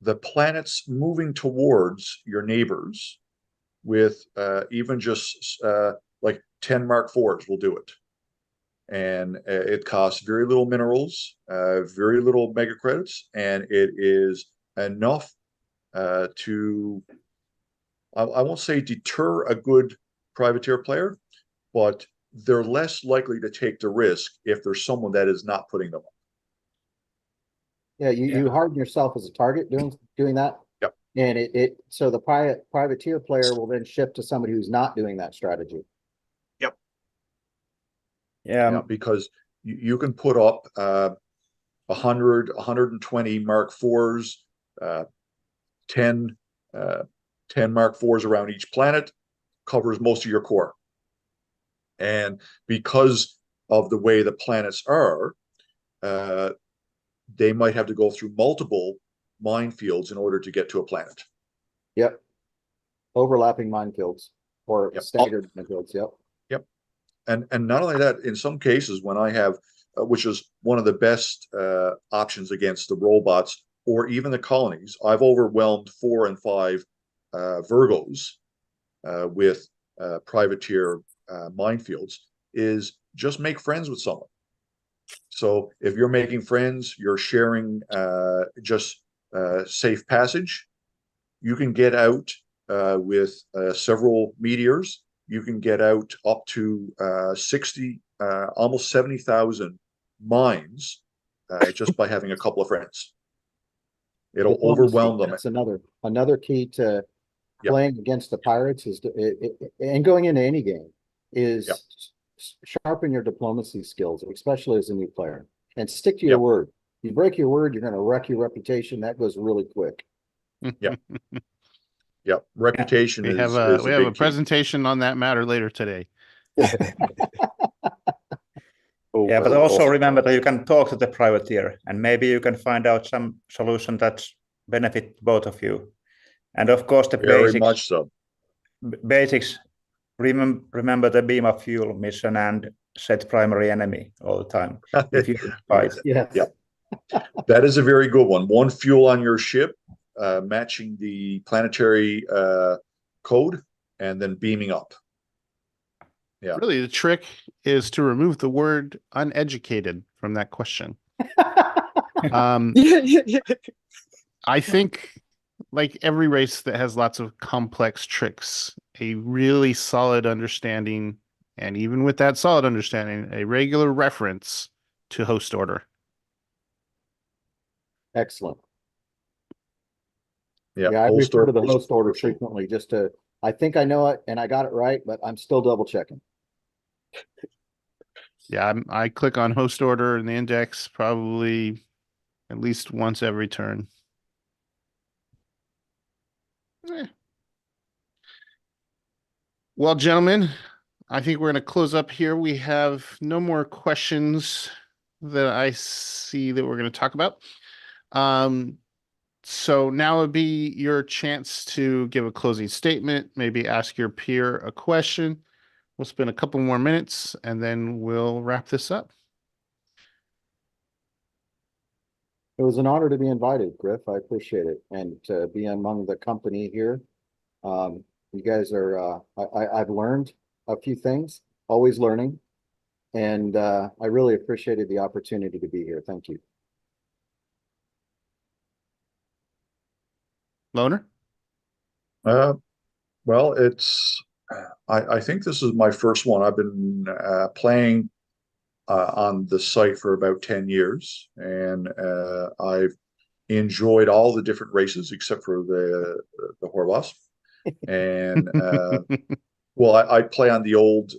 the planets moving towards your neighbors with even just like 10 Mark IVs will do it. And it costs very little minerals, very little mega credits, and it is enough to, I won't say deter a good privateer player, but they're less likely to take the risk if there's someone that is not putting them up. Yeah, you harden yourself as a target doing that. Yep. And so the privateer player will then shift to somebody who's not doing that strategy. Yep. Yeah. Because you can put up 100, 120 Mark IVs, 10 Mark IVs around each planet, covers most of your core. And because of the way the planets are, they might have to go through multiple minefields in order to get to a planet. Yep. Overlapping minefields or staggered minefields. Yep. Yep. And not only that, in some cases, when I have, which is one of the best options against the robots or even the colonies, I've overwhelmed 4 and 5 Virgos with privateer minefields, is just make friends with someone. So if you're making friends, you're sharing just safe passage, you can get out with several meteors. You can get out up to 60, almost 70,000 mines just by having a couple of friends. It'll overwhelm them. That's another key to playing against the pirates and going into any game is sharpen your diplomacy skills, especially as a new player, and stick to your word. You break your word, you're going to wreck your reputation. That goes really quick. Reputation we is have a presentation on that matter later today. But also remember that you can talk to the privateer, and maybe you can find out some solution that benefit both of you. And of course, the very much so. Basics. Remember the beam of fuel mission and set primary enemy all the time. If you fight. That is a very good one. One fuel on your ship, matching the planetary code, and then beaming up. Yeah. Really, the trick is to remove the word uneducated from that question. I think, like every race that has lots of complex tricks, a really solid understanding, and even with that solid understanding, a regular reference to host order. Excellent. Yeah, I refer to the host order frequently just to, I think I know it and I got it right, but I'm still double checking. Yeah, I click on host order in the index probably at least once every turn. Well, gentlemen, I think we're going to close up here. We have no more questions that I see that we're going to talk about. So now would be your chance to give a closing statement, maybe ask your peer a question. We'll spend a couple more minutes and then we'll wrap this up. It was an honor to be invited, Griff. I appreciate it. And to be among the company here. You guys are, I've learned a few things, always learning. And I really appreciated the opportunity to be here. Thank you. Loner? Well, it's, I think this is my first one. I've been playing on the site for about 10 years, and I've enjoyed all the different races except for the Horwath. And well, I play on the old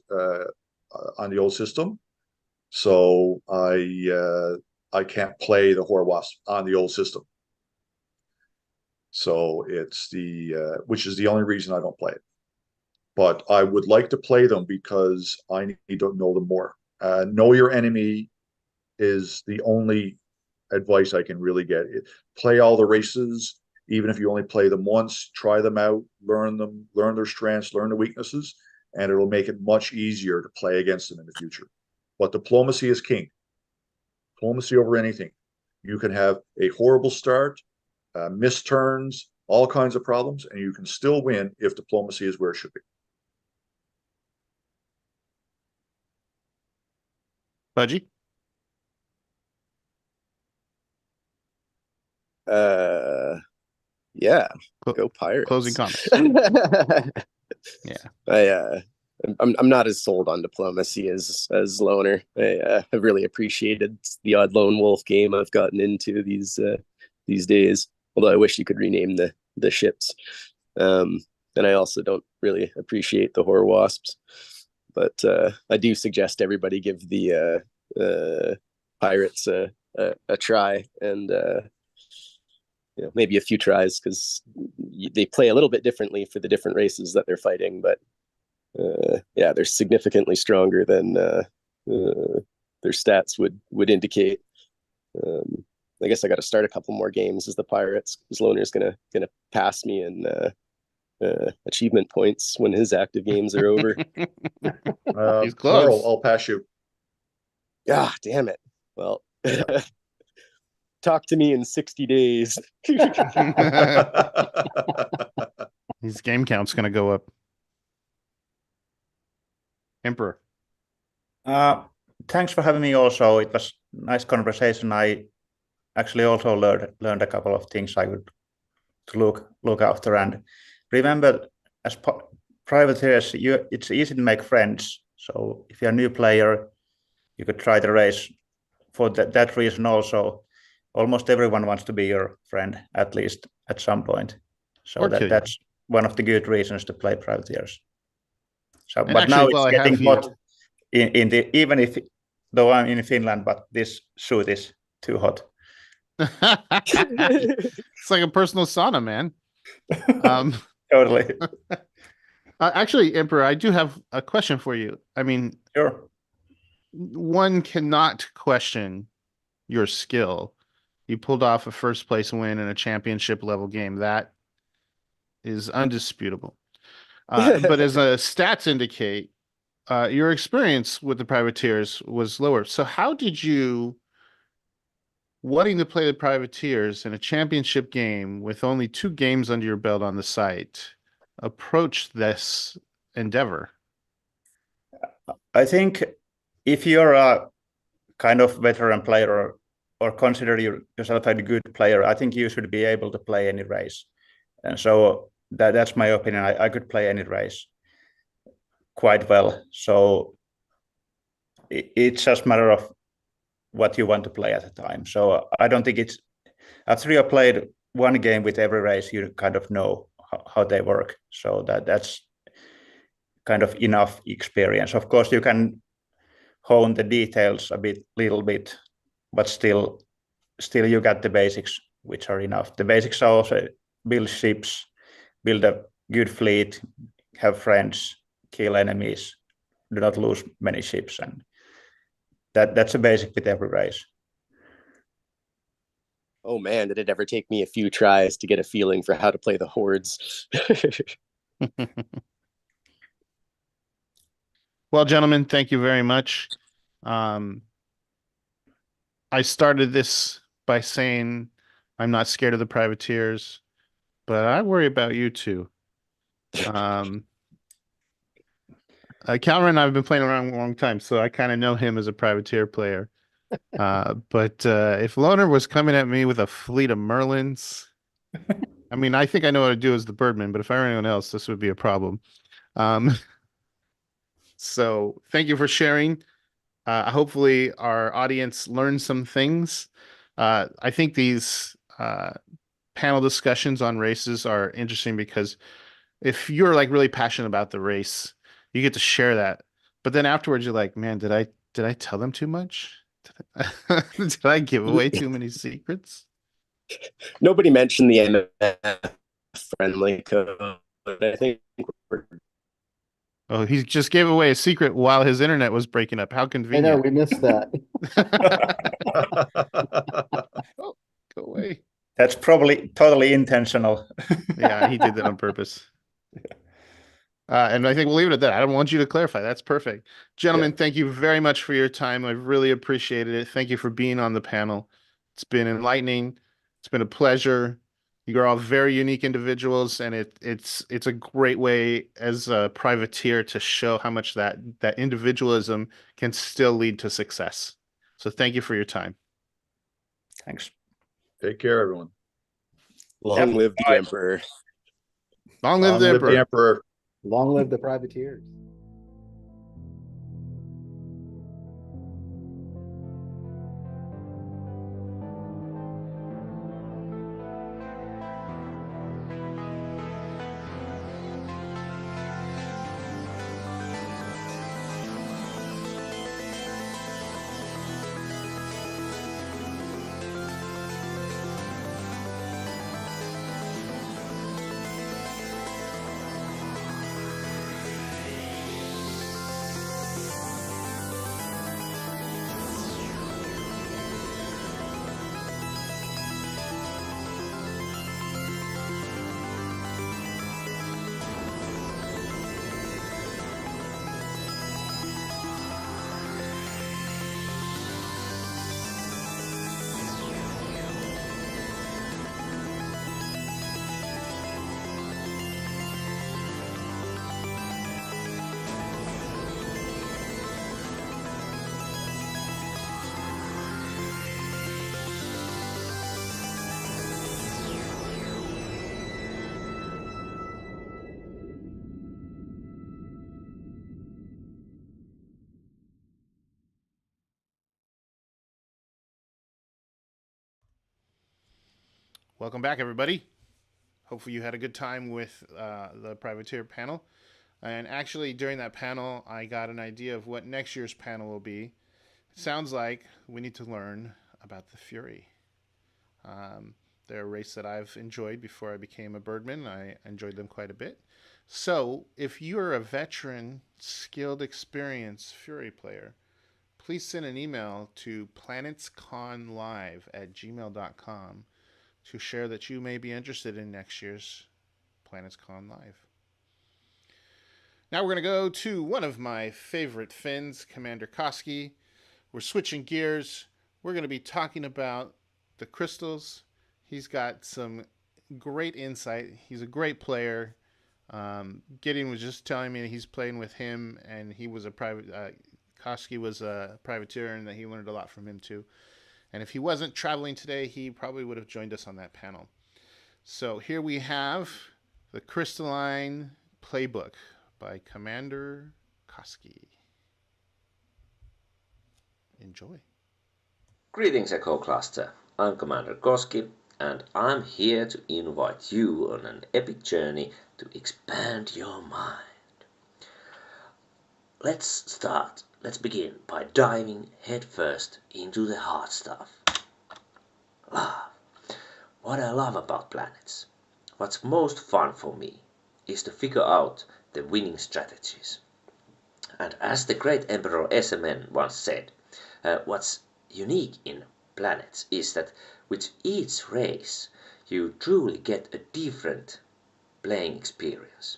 system, so I can't play the Horwasp on the old system. So it's which is the only reason I don't play it. But I would like to play them because I need to know them more. Know your enemy is the only advice I can really get. Play all the races, even if you only play them once, try them out, learn them, learn their strengths, learn the weaknesses, and it'll make it much easier to play against them in the future. But diplomacy is king. Diplomacy over anything. You can have a horrible start, missed turns, all kinds of problems, and you can still win if diplomacy is where it should be. Budgie? Yeah, go Pirates. Closing comments. Yeah. I'm not as sold on diplomacy as Loner. I have really appreciated the odd lone wolf game I've gotten into these days. Although I wish you could rename the ships. And I also don't really appreciate the Horwasps. But I do suggest everybody give the Pirates a try, and maybe a few tries, because they play a little bit differently for the different races that they're fighting. But they're significantly stronger than their stats would indicate. I guess I got to start a couple more games as the Pirates, because Loner's gonna pass me in achievement points when his active games are over. He's close. Carl, I'll pass you. Ah, damn it. Well, talk to me in 60 days. His game count's going to go up. Emperor. Thanks for having me also. It was a nice conversation. I actually also learned a couple of things I would to look after. And remember, as privateers, it's easy to make friends. So if you're a new player, you could try the race. For that reason also, almost everyone wants to be your friend, at least at some point. So that's one of the good reasons to play privateers. So, but actually, now it's getting hot even if, though I'm in Finland, but this suit is too hot. It's like a personal sauna, man. Totally. Actually, Emperor, I do have a question for you. I mean, sure. One cannot question your skill. You pulled off a first place win in a championship level game. That is undisputable. But as the stats indicate, your experience with the privateers was lower. So how did you, wanting to play the privateers in a championship game with only 2 games under your belt on the site, approach this endeavor? I think if you're a kind of veteran player or consider yourself a good player, I think you should be able to play any race. And so that's my opinion. I could play any race quite well. So it's just a matter of what you want to play at the time. So I don't think it's, after you have played one game with every race, you kind of know how they work. So that's kind of enough experience. Of course, you can hone the details little bit, but still you got the basics, which are enough. The basics are also build ships, build a good fleet, have friends, kill enemies, do not lose many ships, and that's a basic with every race. Oh man, did it ever take me a few tries to get a feeling for how to play the hordes. Well, gentlemen, thank you very much. I started this by saying I'm not scared of the privateers, but I worry about you too. Cameron and I've been playing around a long time, so I kind of know him as a privateer player. But if Loner was coming at me with a fleet of Merlins, I mean, I think I know what to do as the Birdman, but if I were anyone else, this would be a problem. So thank you for sharing. Hopefully our audience learned some things. I think these panel discussions on races are interesting because if you're like really passionate about the race, you get to share that. But then afterwards, you're like, man, did I tell them too much? Did I give away too many secrets? Nobody mentioned the MF friendly code. I think we're Oh, he just gave away a secret while his internet was breaking up. How Hey there, convenient. we missed that. Oh, go away. That's probably totally intentional. Yeah, he did that on purpose. And I think we'll leave it at that. I don't want you to clarify. That's perfect. Gentlemen, thank you very much for your time. I really appreciated it. Thank you for being on the panel. It's been enlightening. It's been a pleasure. You are all very unique individuals, and it's a great way as a privateer to show how much that individualism can still lead to success. So thank you for your time. Thanks. Take care, everyone. long live the emperor. Long live the Emperor. Emperor. Long live the privateers. Welcome back, everybody. Hopefully you had a good time with the Privateer panel. And actually, during that panel, I got an idea of what next year's panel will be. It sounds like we need to learn about the Fury. They're a race that I've enjoyed before I became a Birdman. I enjoyed them quite a bit. So if you're a veteran, skilled, experienced Fury player, please send an email to planetsconlive@gmail.com to share that you may be interested in next year's PlanetsCon Live. Now we're going to go to one of my favorite Finns, Commander Koski. We're switching gears. We're going to be talking about the crystals. He's got some great insight. He's a great player. Gideon was just telling me that he's playing with him, and he was a Koski was a privateer, and that he learned a lot from him too. And if he wasn't traveling today, he probably would have joined us on that panel. So here we have the Crystalline Playbook by Commander Koski. Enjoy. Greetings, Echo Cluster. I'm Commander Koski, and I'm here to invite you on an epic journey to expand your mind. Let's begin by diving headfirst into the hard stuff. Love. What I love about planets, what's most fun for me, is to figure out the winning strategies. And as the great Emperor SMN once said, what's unique in planets is that with each race you truly get a different playing experience.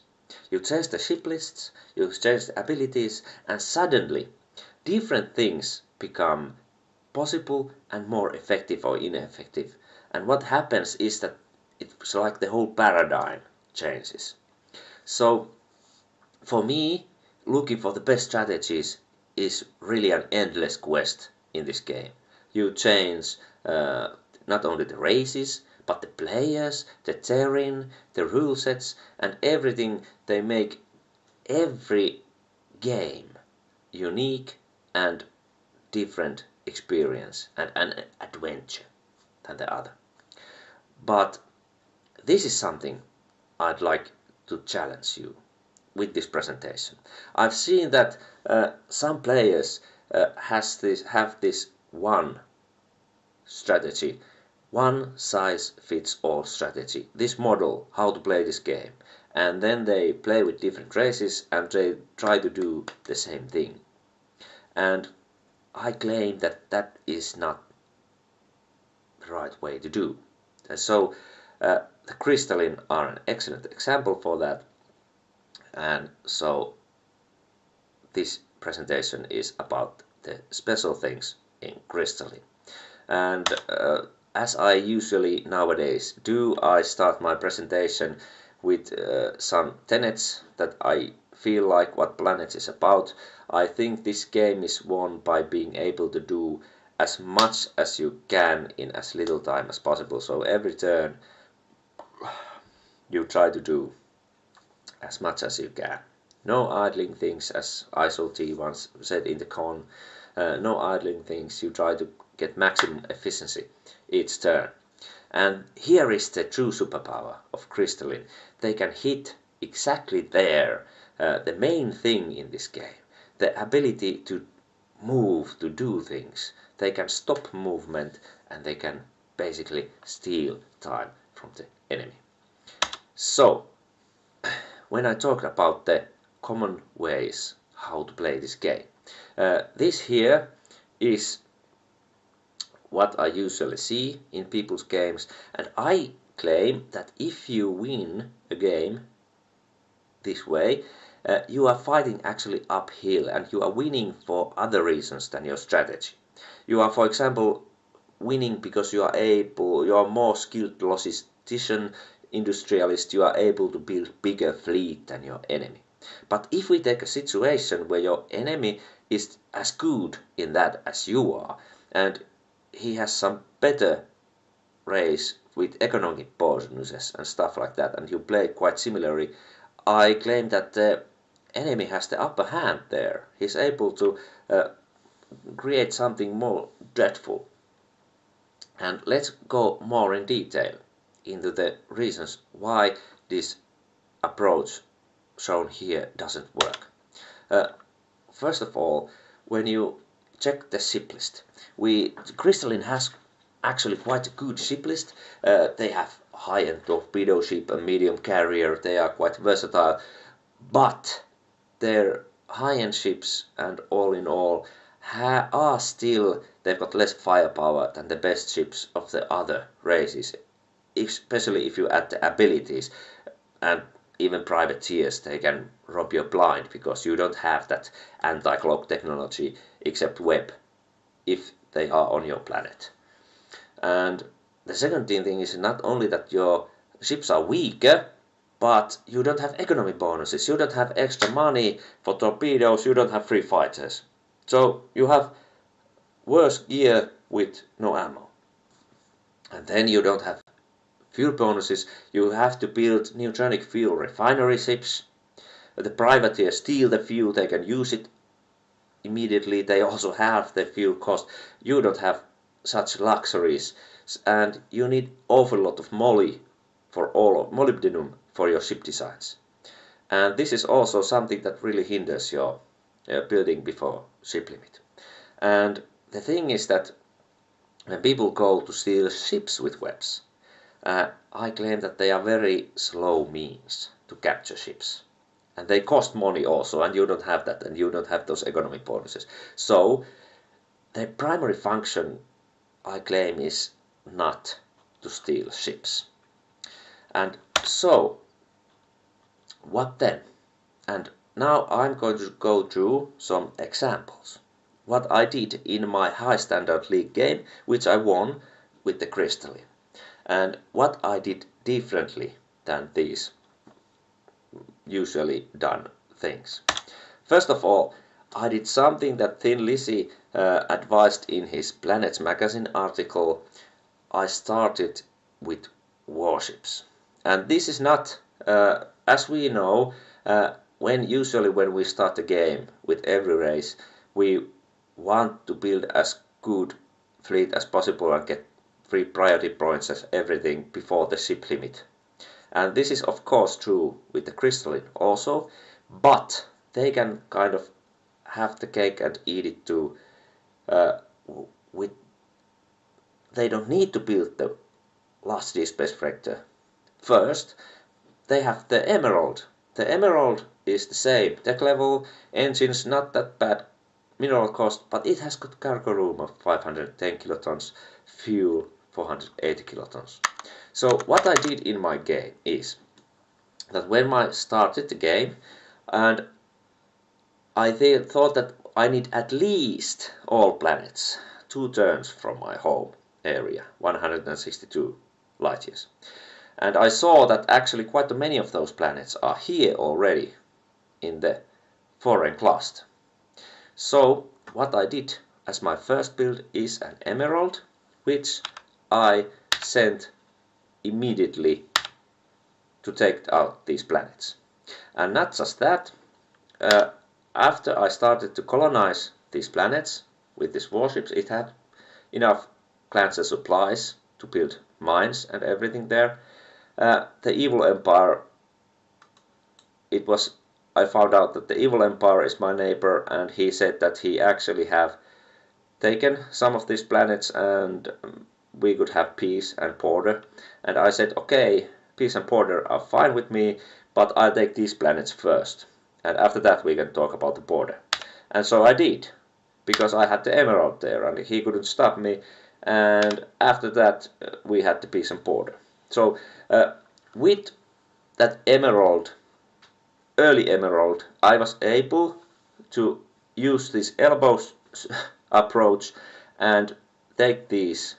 You test the ship lists, you test the abilities, and suddenly different things become possible and more effective or ineffective. And what happens is that it's like the whole paradigm changes. So for me, looking for the best strategies is really an endless quest in this game. You change not only the races, but the players, the terrain, the rule sets, and everything. They make every game unique and different experience and an adventure than the other. But this is something I'd like to challenge you with this presentation. I've seen that some players have this one strategy, one size fits all strategy, this model, how to play this game. And then they play with different races and they try to do the same thing. And I claim that that is not the right way to do. So the Crystalline are an excellent example for that. And so this presentation is about the special things in Crystalline. And as I usually nowadays do, I start my presentation with some tenets that I feel like what Planets is about. I think this game is won by being able to do as much as you can in as little time as possible. So every turn you try to do as much as you can. No idling things, as ISO-T once said in the con. No idling things, you try to get maximum efficiency each turn. And here is the true superpower of Crystalline. They can hit exactly there, the main thing in this game, the ability to move, to do things. They can stop movement and they can basically steal time from the enemy. So, when I talk about the common ways how to play this game, this here is what I usually see in people's games, and I claim that if you win a game this way, you are fighting actually uphill and you are winning for other reasons than your strategy. You are, for example, winning because you are more skilled logistician, industrialist, you are able to build bigger fleet than your enemy. But if we take a situation where your enemy is as good in that as you are, and he has some better race with economic bonuses and stuff like that, and you play quite similarly, I claim that the enemy has the upper hand there. He's able to create something more dreadful. And let's go more in detail into the reasons why this approach shown here doesn't work. First of all, when you check the ship list, Crystalline has actually quite a good ship list. They have high-end torpedo ship, a medium carrier, they are quite versatile, but their high-end ships and all in all are still, they've got less firepower than the best ships of the other races, especially if you add the abilities. And even privateers, they can rob you blind because you don't have that anti-cloak technology except web if they are on your planet. And the second thing is not only that your ships are weaker, but you don't have economic bonuses, you don't have extra money for torpedoes, you don't have free fighters. So you have worse gear with no ammo. And then you don't have fuel bonuses, you have to build neutronic fuel refinery ships. The privateers steal the fuel, they can use it immediately, they also have the fuel cost. You don't have such luxuries, and you need awful lot of molybdenum for your ship designs. And this is also something that really hinders your building before ship limit. And the thing is that when people go to steal ships with webs, I claim that they are very slow means to capture ships. And they cost money also, and you don't have that, and you don't have those economic bonuses. So the primary function, I claim, is not to steal ships. And so, what then? And now I'm going to go through some examples. What I did in my high standard league game, which I won with the Crystalline. And what I did differently than these usually done things. First of all, I did something that Thin Lizzy advised in his Planets magazine article. I started with warships. And this is not, as we know, usually when we start a game with every race, we want to build as good fleet as possible and get free priority points as everything before the ship limit. And this is of course true with the Crystalline also, but they can kind of have the cake and eat it too. They don't need to build the last deep space freighter first. They have the Emerald. The Emerald is the same tech level, engines not that bad, mineral cost, but it has got cargo room of 510 kilotons, fuel 480 kilotons. So what I did in my game is that when I started the game, and I thought that I need at least all planets 2 turns from my home area, 162 light years. And I saw that actually quite many of those planets are here already in the foreign cluster. So what I did as my first build is an Emerald, which I sent immediately to take out these planets. And not just that, after I started to colonize these planets with these warships, it had enough plants and supplies to build mines and everything there. The Evil Empire, I found out that the Evil Empire is my neighbor, and he said that he actually have taken some of these planets and we could have peace and border. And I said, okay, peace and border are fine with me, but I'll take these planets first. And after that we can talk about the border. And so I did, because I had the Emerald there and he couldn't stop me. And after that we had the peace and border. So with that Emerald, early Emerald, I was able to use this elbows approach and take these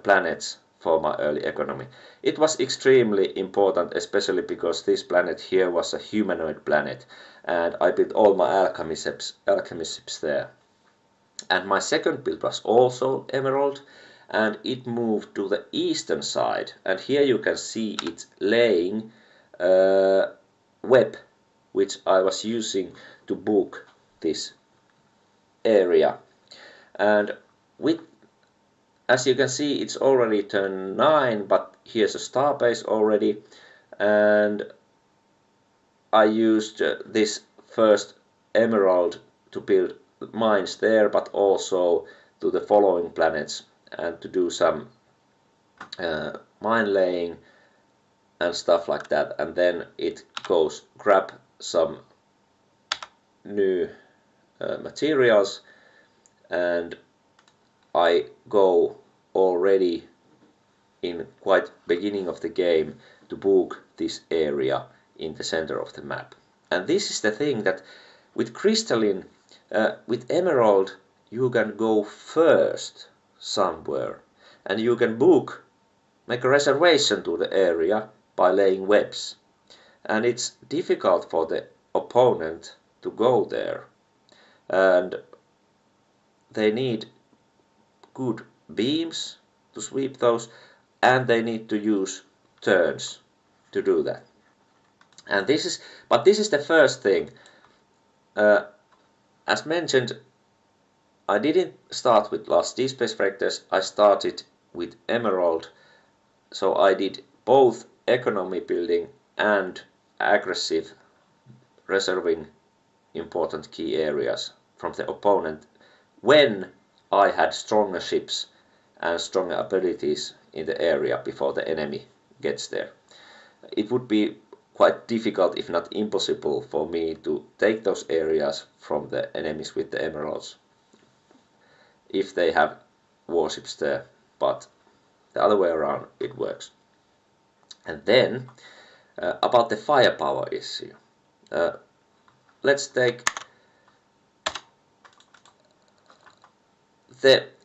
planets for my early economy. It was extremely important, especially because this planet here was a humanoid planet, and I built all my alchemy ships there. And my second build was also Emerald, and it moved to the eastern side, and here you can see it laying web, which I was using to book this area. And as you can see, it's already turn 9, but here's a starbase already, and I used this first Emerald to build mines there, but also to the following planets and to do some mine laying and stuff like that. And then it goes grab some new materials, and I go already in quite beginning of the game to book this area in the center of the map. And this is the thing that with Crystalline, with Emerald, you can go first somewhere, and you can make a reservation to the area by laying webs. And it's difficult for the opponent to go there, and they need good beams to sweep those, and they need to use turns to do that. And this is the first thing. As mentioned, I didn't start with last deep space freighters, I started with Emerald, so I did both economy building and aggressive reserving important key areas from the opponent when I had stronger ships and stronger abilities in the area before the enemy gets there. It would be quite difficult, if not impossible, for me to take those areas from the enemies with the Emeralds if they have warships there, but the other way around it works. And then about the firepower issue, let's take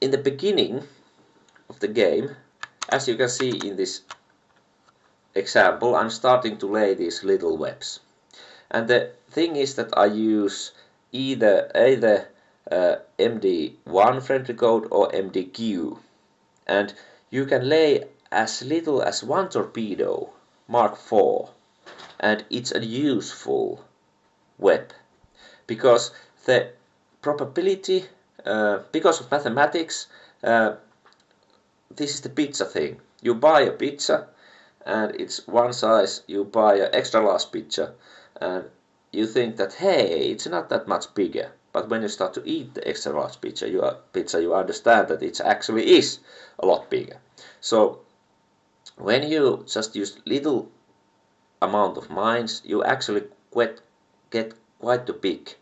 in the beginning of the game, as you can see in this example, I'm starting to lay these little webs. And the thing is that I use either MD1 friendly code or MDQ. And you can lay as little as 1 torpedo, Mark IV, and it's a useful web. Because the probability, because of mathematics, this is the pizza thing. You buy a pizza, and it's one size. You buy an extra large pizza and you think that, hey, it's not that much bigger. But when you start to eat the extra large pizza, you understand that it actually is a lot bigger. So when you just use little amount of mines, you actually get quite a big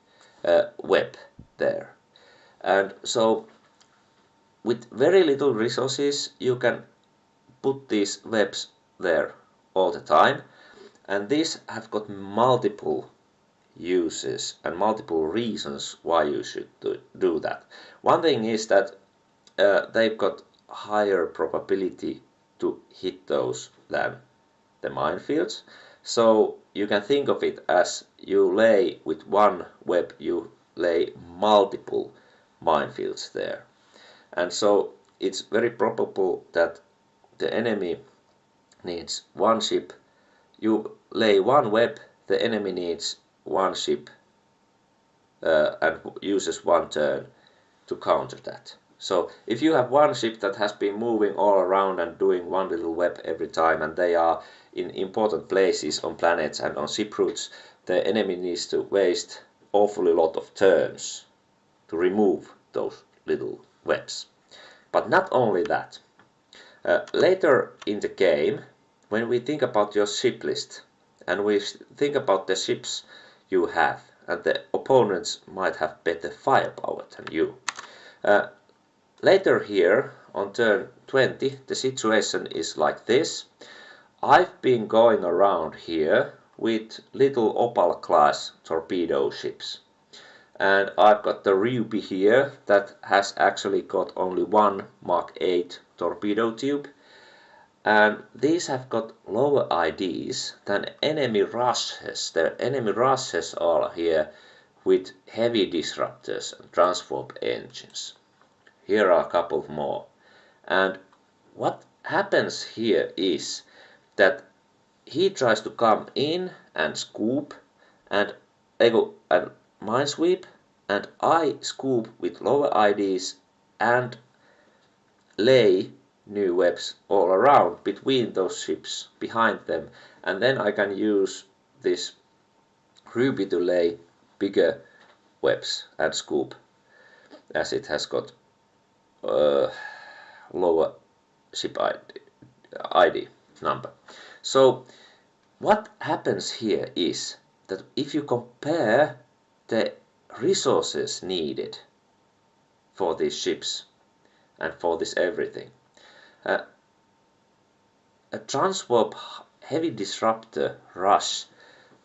web there. And so with very little resources, you can put these webs there all the time. And these have got multiple uses and multiple reasons why you should do that. One thing is that they've got higher probability to hit those than the minefields. So you can think of it as you lay with one web, you lay multiple minefields there. And so it's very probable that the enemy needs one ship. You lay one web, the enemy needs one ship and uses one turn to counter that. So if you have one ship that has been moving all around and doing one little web every time, and they are in important places on planets and on ship routes, the enemy needs to waste awfully lot of turns to remove those little webs. But not only that. Later in the game, when we think about your ship list and we think about the ships you have, and the opponents might have better firepower than you. Later here on turn 20, the situation is like this. I've been going around here with little Opal class torpedo ships. And I've got the Ruby here that has actually got only one Mark 8 torpedo tube. And these have got lower IDs than enemy rushes. The enemy rushes are here with heavy disruptors and transwarp engines. Here are a couple more. And what happens here is that he tries to come in and scoop and minesweep, and I scoop with lower IDs and lay new webs all around between those ships, behind them, and then I can use this Ruby to lay bigger webs and scoop, as it has got lower ship ID number. So what happens here is that if you compare the resources needed for these ships and for this everything, a transwarp heavy disruptor rush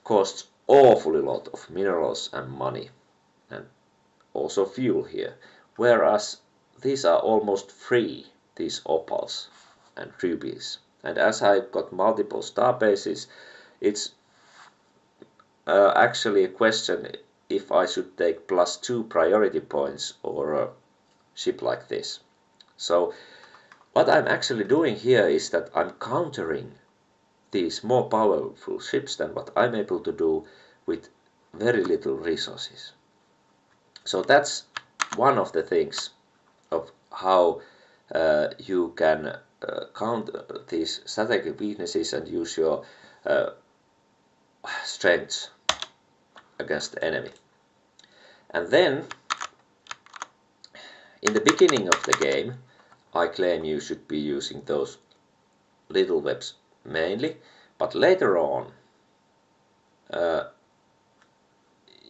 costs awfully lot of minerals and money, and also fuel here, whereas these are almost free, these opals and rubies. And as I've got multiple star bases, it's actually a question if I should take +2 priority points or a ship like this. So what I'm actually doing here is that I'm countering these more powerful ships than what I'm able to do with very little resources. So that's one of the things of how you can counter these strategic weaknesses and use your strengths against the enemy. And then in the beginning of the game, I claim you should be using those little webs mainly, but later on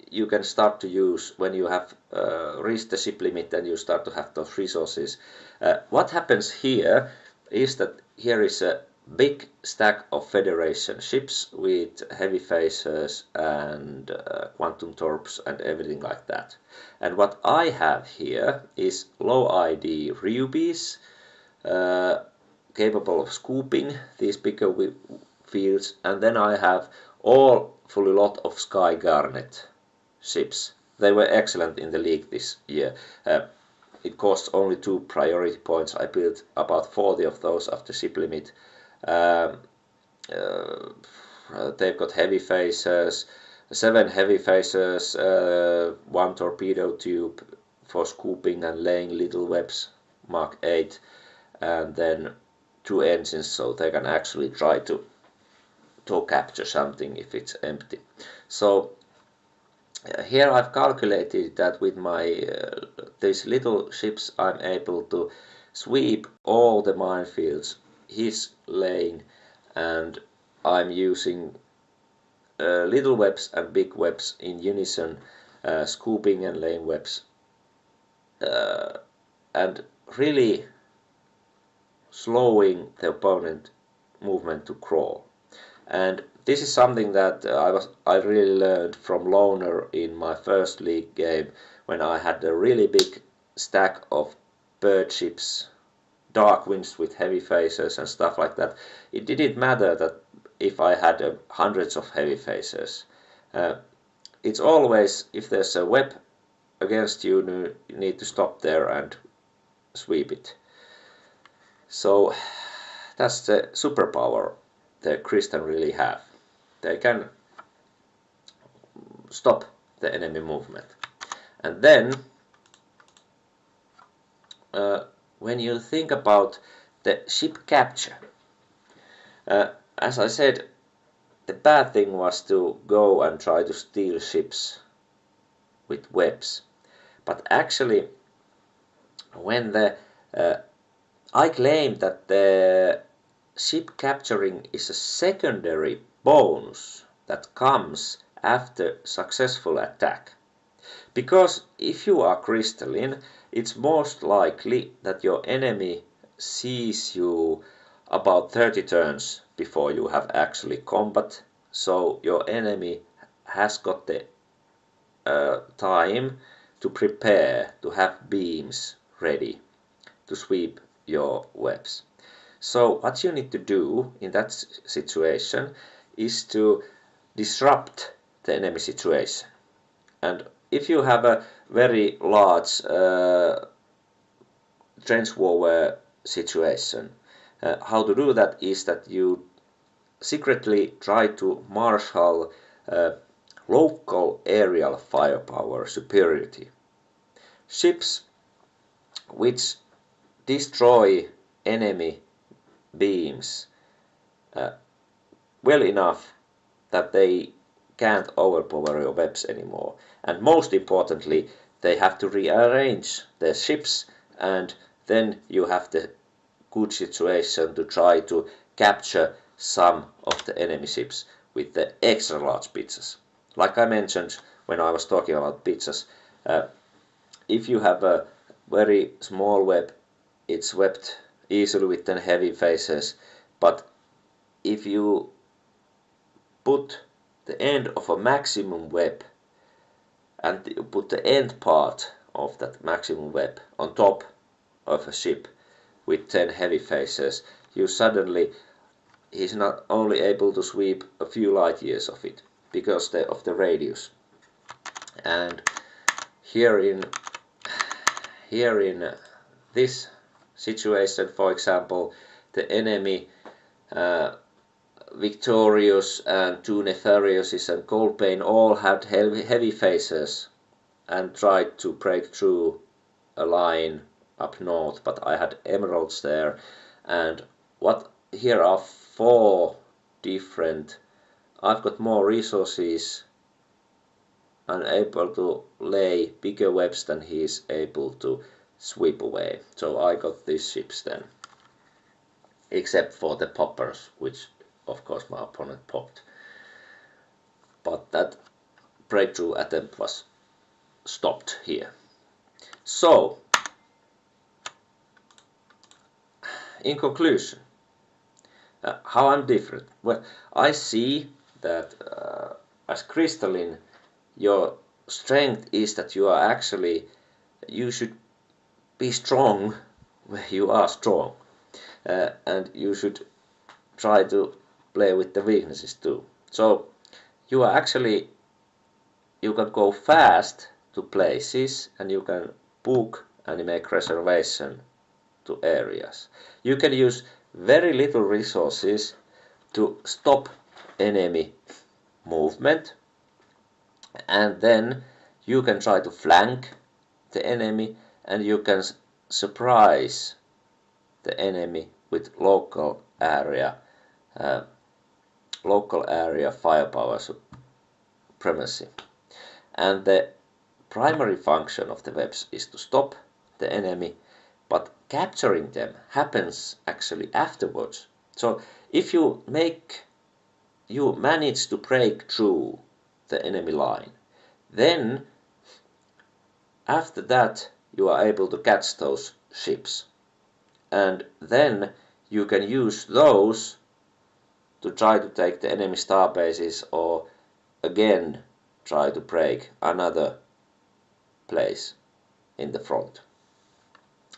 you can start to use, when you have reached the ship limit and you start to have those resources. What happens here is that here is a big stack of Federation ships with heavy phasers and quantum torps and everything like that. And what I have here is low ID rubies, capable of scooping these bigger fields, and then I have awfully lot of Sky Garnet ships. They were excellent in the league this year. It costs only 2 priority points. I built about 40 of those after ship limit. They've got heavy phasers, 7 heavy phasers, 1 torpedo tube for scooping and laying little webs, Mark 8, and then two engines, so they can actually try to capture something if it's empty. So here I've calculated that with my these little ships I'm able to sweep all the minefields he's laying, and I'm using little webs and big webs in unison, scooping and laying webs, and really slowing the opponent movement to crawl. And this is something that I really learned from Loner in my first league game, when I had a really big stack of bird ships, dark winds with heavy phasers and stuff like that. It didn't matter that if I had hundreds of heavy phasers. It's always, if there's a web against you, you need to stop there and sweep it. So that's the superpower the Crystalline really have. They can stop the enemy movement. And then when you think about the ship capture, as I said, the bad thing was to go and try to steal ships with webs. But actually, when I claim that the ship capturing is a secondary bonus that comes after successful attack. Because if you are Crystalline, it's most likely that your enemy sees you about 30 turns before you have actually combat, so your enemy has got the time to prepare, to have beams ready to sweep your webs. So what you need to do in that situation is to disrupt the enemy situation. And if you have a very large trench warfare situation, how to do that is that you secretly try to marshal local aerial firepower superiority. Ships which destroy enemy beams well enough that they can't overpower your webs anymore. And most importantly, they have to rearrange their ships, and then you have the good situation to try to capture some of the enemy ships with the extra large pizzas. Like I mentioned when I was talking about pizzas, if you have a very small web, it's webbed easily with the heavy phasers, but if you put the end of a maximum web and you put the end part of that maximum web on top of a ship with 10 heavy phasers, you suddenly, he's not only able to sweep a few light years of it because of the radius. And here in this situation, for example, the enemy Victorious and two Nefariouses and Coldbane all had heavy phasers and tried to break through a line up north, but I had emeralds there. And here are 4 different, I've got more resources and able to lay bigger webs than he is able to sweep away. So I got these ships then, except for the poppers, which of course my opponent popped. But that breakthrough attempt was stopped here. So, in conclusion, how I'm different? Well, I see that as Crystalline, your strength is that you should be strong where you are strong, and you should try to play with the weaknesses too. So you can go fast to places, and you can book and make reservation to areas. You can use very little resources to stop enemy movement, and then you can try to flank the enemy, and you can surprise the enemy with local area firepower supremacy. And the primary function of the webs is to stop the enemy, but capturing them happens actually afterwards. So if you manage to break through the enemy line, then after that you are able to catch those ships, and then you can use those to try to take the enemy star bases, or again try to break another place in the front.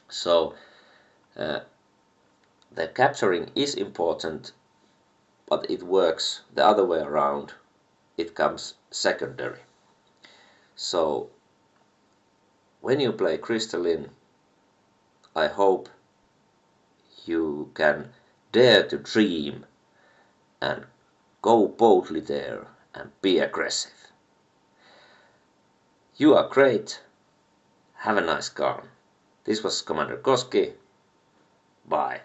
So the capturing is important, but it works the other way around. It comes secondary. So when you play Crystalline, I hope you can dare to dream and go boldly there and be aggressive. You are great. Have a nice con. This was Commander Koski. Bye.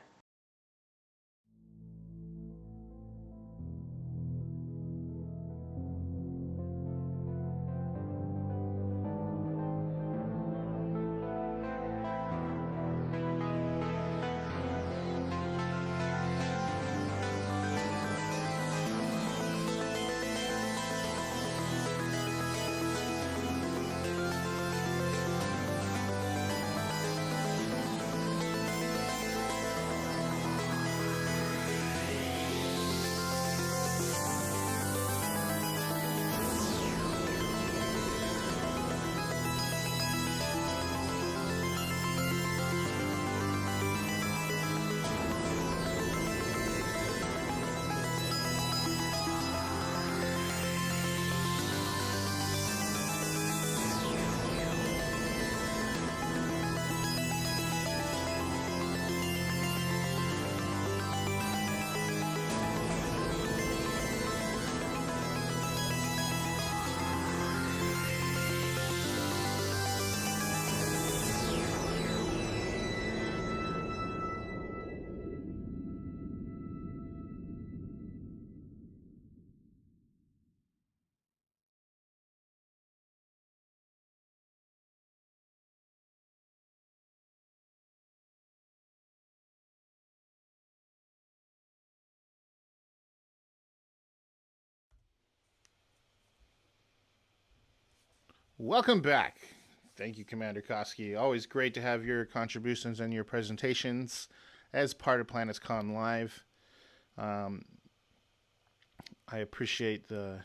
Welcome back. Thank you, Commander Koski. Always great to have your contributions and your presentations as part of PlanetsCon Live. I appreciate the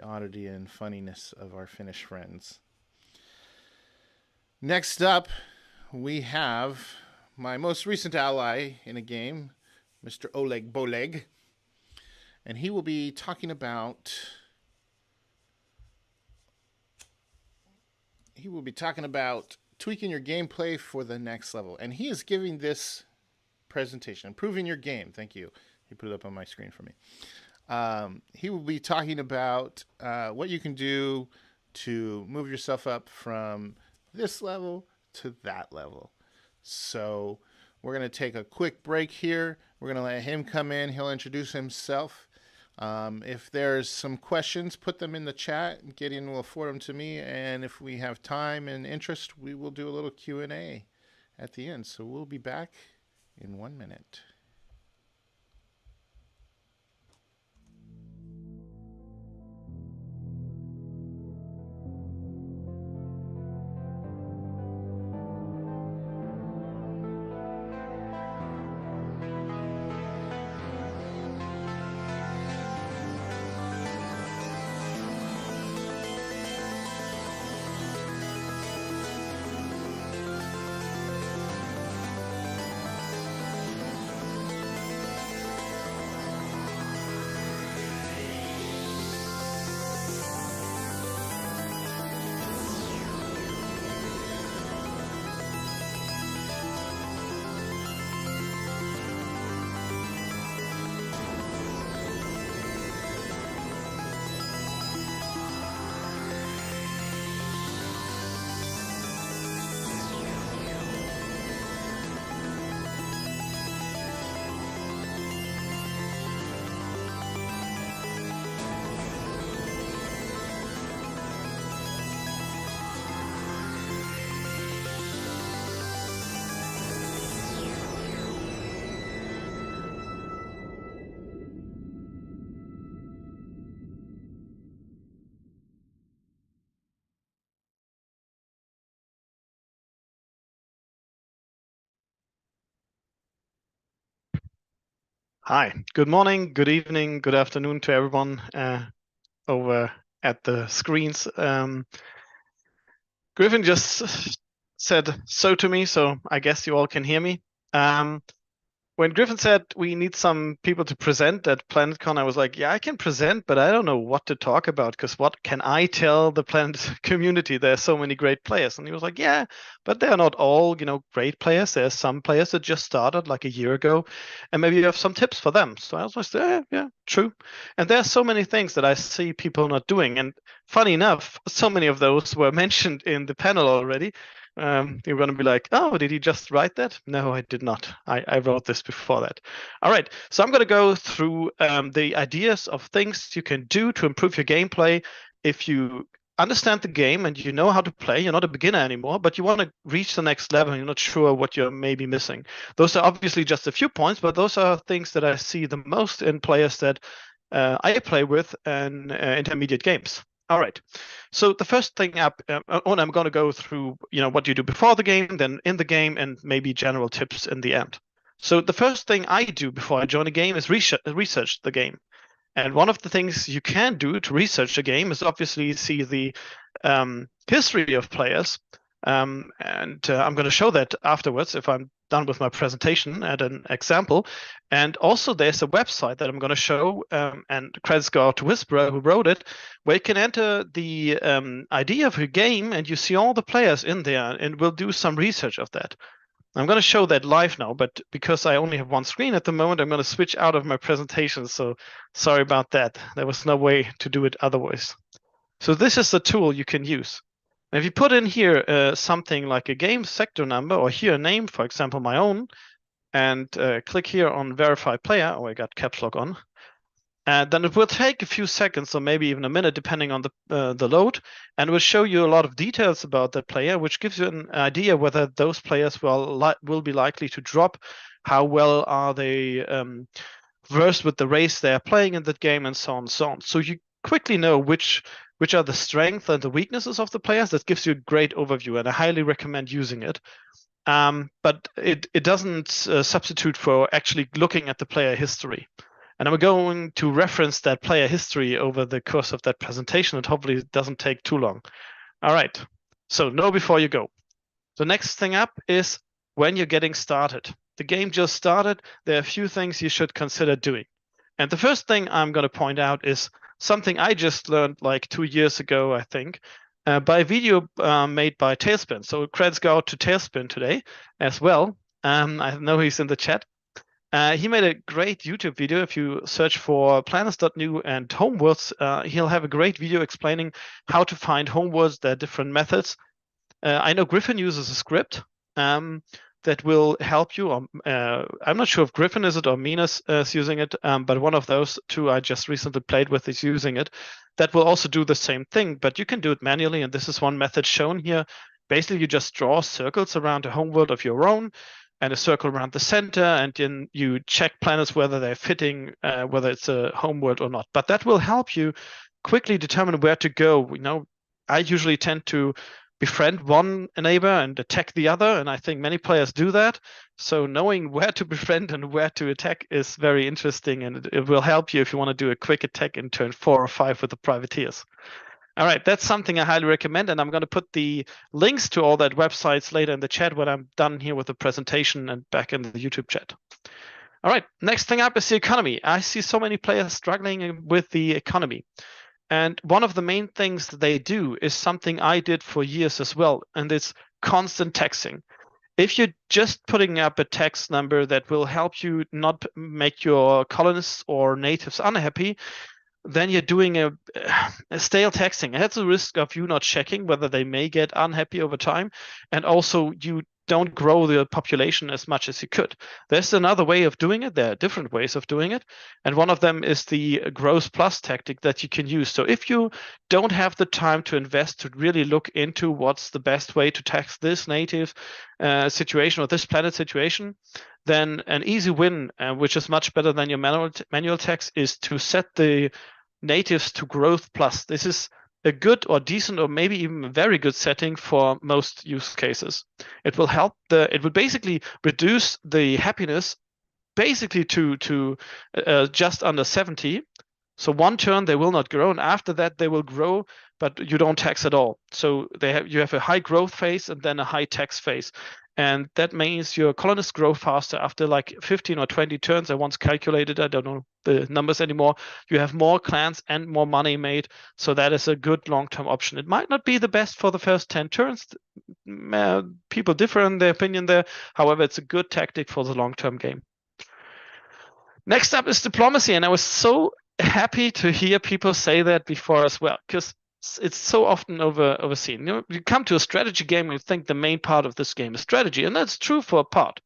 oddity and funniness of our Finnish friends. Next up, we have my most recent ally in a game, Mr. Olegboleg, and he will be talking about tweaking your gameplay for the next level. And he is giving this presentation, improving your game. Thank you. He put it up on my screen for me. He will be talking about what you can do to move yourself up from this level to that level. So we're going to take a quick break here. We're going to let him come in. He'll introduce himself. If there's some questions, put them in the chat. Gideon will forward them to me, and if we have time and interest, we will do a little Q&A at the end. So we'll be back in 1 minute. Hi, good morning, good evening, good afternoon to everyone over at the screens. Griffin just said so to me, so I guess you all can hear me. When Griffin said we need some people to present at PlanetCon, I was like, yeah, I can present, but I don't know what to talk about, because what can I tell the Planet community? There's so many great players. And he was like, yeah, but they're not all, great players. There's some players that just started like a year ago, and maybe you have some tips for them. So I was like, yeah, true. And there's so many things that I see people not doing. And funny enough, so many of those were mentioned in the panel already. You're going to be like, oh, did he just write that? No, I did not. I wrote this before that. All right, so I'm going to go through the ideas of things you can do to improve your gameplay if you understand the game and you know how to play. You're not a beginner anymore, but you want to reach the next level and you're not sure what you're maybe missing. Those are obviously just a few points, but those are things that I see the most in players that I play with in intermediate games. All right. So the first thing up, I'm going to go through, what you do before the game, then in the game, and maybe general tips in the end. So the first thing I do before I join a game is research the game. And one of the things you can do to research a game is obviously see the history of players. And I'm going to show that afterwards if I'm done with my presentation at an example. And also there's a website that I'm going to show, and credits go out to Whisperer who wrote it, where you can enter the idea of your game and you see all the players in there, and we'll do some research of that. I'm going to show that live now, but because I only have one screen at the moment, I'm going to switch out of my presentation. So sorry about that. There was no way to do it otherwise. So this is the tool you can use. And if you put in here something like a game sector number, or here a name, for example, my own, and click here on verify player, I got caps lock on, then it will take a few seconds or maybe even a minute, depending on the load, and it will show you a lot of details about that player, which gives you an idea whether those players will be likely to drop, how well are they versed with the race they are playing in that game, and so on and so on. So you quickly know which are the strengths and the weaknesses of the players. That gives you a great overview, and I highly recommend using it. But it doesn't substitute for actually looking at the player history. And I'm going to reference that player history over the course of that presentation, and hopefully it doesn't take too long. All right, so know before you go. The next thing up is when you're getting started. The game just started. There are a few things you should consider doing. And the first thing I'm going to point out is something I just learned like 2 years ago, I think, by a video made by Talespin. So credits go out to Talespin today as well. I know he's in the chat. He made a great YouTube video. If you search for Planets.nu and homeworlds, he'll have a great video explaining how to find homeworlds. There are different methods. I know Griffin uses a script that will help you. I'm not sure if Griffin is it or Minas is using it, but one of those two I just recently played with is using it. That will also do the same thing, but you can do it manually, and this is one method shown here. Basically, you just draw circles around a homeworld of your own, and a circle around the center, and then you check planets whether they're fitting, whether it's a homeworld or not. But that will help you quickly determine where to go. I usually tend to befriend one neighbor and attack the other, and I think many players do that. So knowing where to befriend and where to attack is very interesting, and it will help you if you want to do a quick attack in turn 4 or 5 with the privateers. All right, that's something I highly recommend, and I'm going to put the links to all that websites later in the chat when I'm done here with the presentation and back in the YouTube chat. All right, next thing up is the economy. I see so many players struggling with the economy. And one of the main things that they do is something I did for years as well, and it's constant taxing. If you're just putting up a tax number that will help you not make your colonists or natives unhappy, then you're doing a stale taxing. It has the risk of you not checking whether they may get unhappy over time, and also you don't grow the population as much as you could. There's another way of doing it. There are different ways of doing it, and one of them is the gross plus tactic that you can use. So if you don't have the time to invest to really look into what's the best way to tax this native situation or this planet situation, then an easy win, which is much better than your manual tax, is to set the natives to growth plus. This is a good or decent or maybe even a very good setting for most use cases. It will help it will basically reduce the happiness basically to just under 70. So one turn they will not grow, and after that they will grow, but you don't tax at all. So you have a high growth phase and then a high tax phase. And that means your colonists grow faster after like 15 or 20 turns. I once calculated, I don't know the numbers anymore. You have more clans and more money made. So that is a good long-term option. It might not be the best for the first 10 turns. People differ in their opinion there. However, it's a good tactic for the long-term game. Next up is diplomacy. And I was so happy to hear people say that before as well, because it's so often overseen. You come to a strategy game and you think the main part of this game is strategy, and that's true for a part.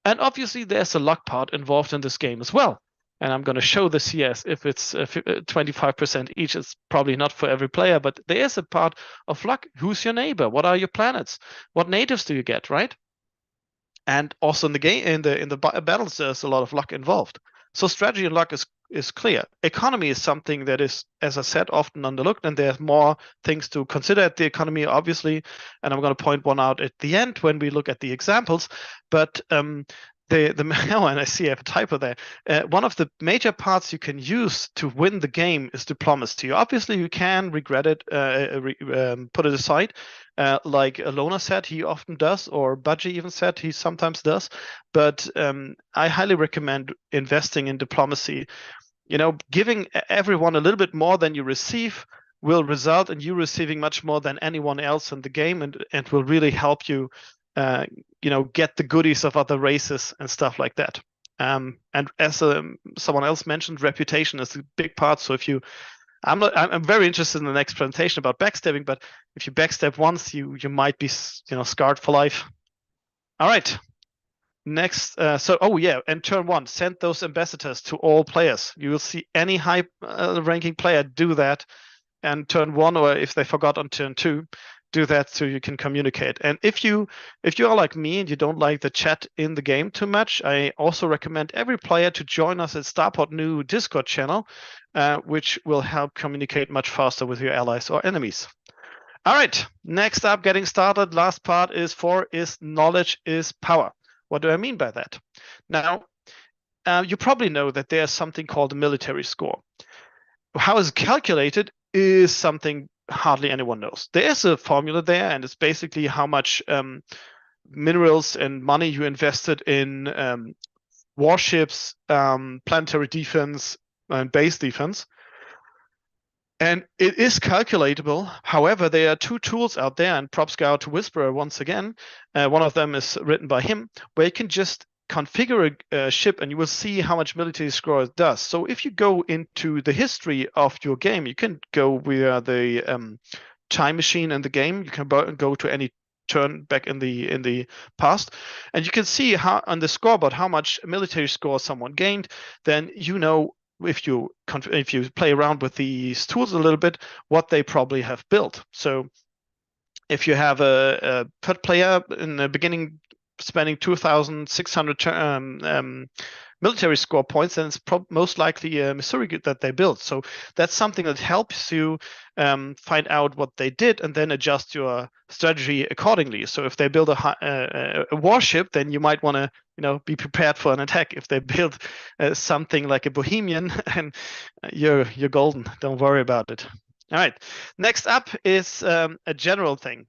And obviously there's a luck part involved in this game as well. And I'm going to show this here as if it's 25% each. It's probably not for every player, but there is a part of luck. Who's your neighbor? What are your planets? What natives do you get, right? And also in the game, in the battles, there's a lot of luck involved. So strategy and luck is clear. Economy is something that is, as I said, often underlooked, and there's more things to consider at the economy, obviously. And I'm going to point one out at the end when we look at the examples. But and I see I have a typo there. One of the major parts you can use to win the game is diplomacy. Obviously, you can regret it, put it aside, like Alona said he often does, or Budgie even said he sometimes does. But I highly recommend investing in diplomacy. Giving everyone a little bit more than you receive will result in you receiving much more than anyone else in the game, and will really help you get the goodies of other races and stuff like that. And as someone else mentioned, reputation is a big part. So I'm very interested in the next presentation about backstabbing, but if you backstab once, you might be scarred for life. All right. Next, and turn 1, send those ambassadors to all players. You will see any high ranking player do that, and turn 1, or if they forgot on turn 2, do that so you can communicate. And if you are like me and you don't like the chat in the game too much, I also recommend every player to join us at Starport.nu Discord channel, which will help communicate much faster with your allies or enemies. All right, next up, getting started. Last part is knowledge is power. What do I mean by that? Now, you probably know that there's something called a military score. How it's calculated is something hardly anyone knows. There is a formula there, and it's basically how much minerals and money you invested in warships, planetary defense, and base defense. And it is calculatable. However, there are 2 tools out there, and props go out to Whisperer once again. One of them is written by him, where you can just configure a ship and you will see how much military score it does. So if you go into the history of your game, you can go via the time machine in the game. You can go to any turn back in the past, and you can see how on the scoreboard how much military score someone gained. Then if you play around with these tools a little bit, what they probably have built. So if you have a third player in the beginning spending 2,600 military score points, then it's most likely a Missouri that they built. So that's something that helps you find out what they did and then adjust your strategy accordingly. So if they build a warship, then you might want to be prepared for an attack. If they build something like a Bohemian, and you're golden. Don't worry about it. All right. Next up is a general thing.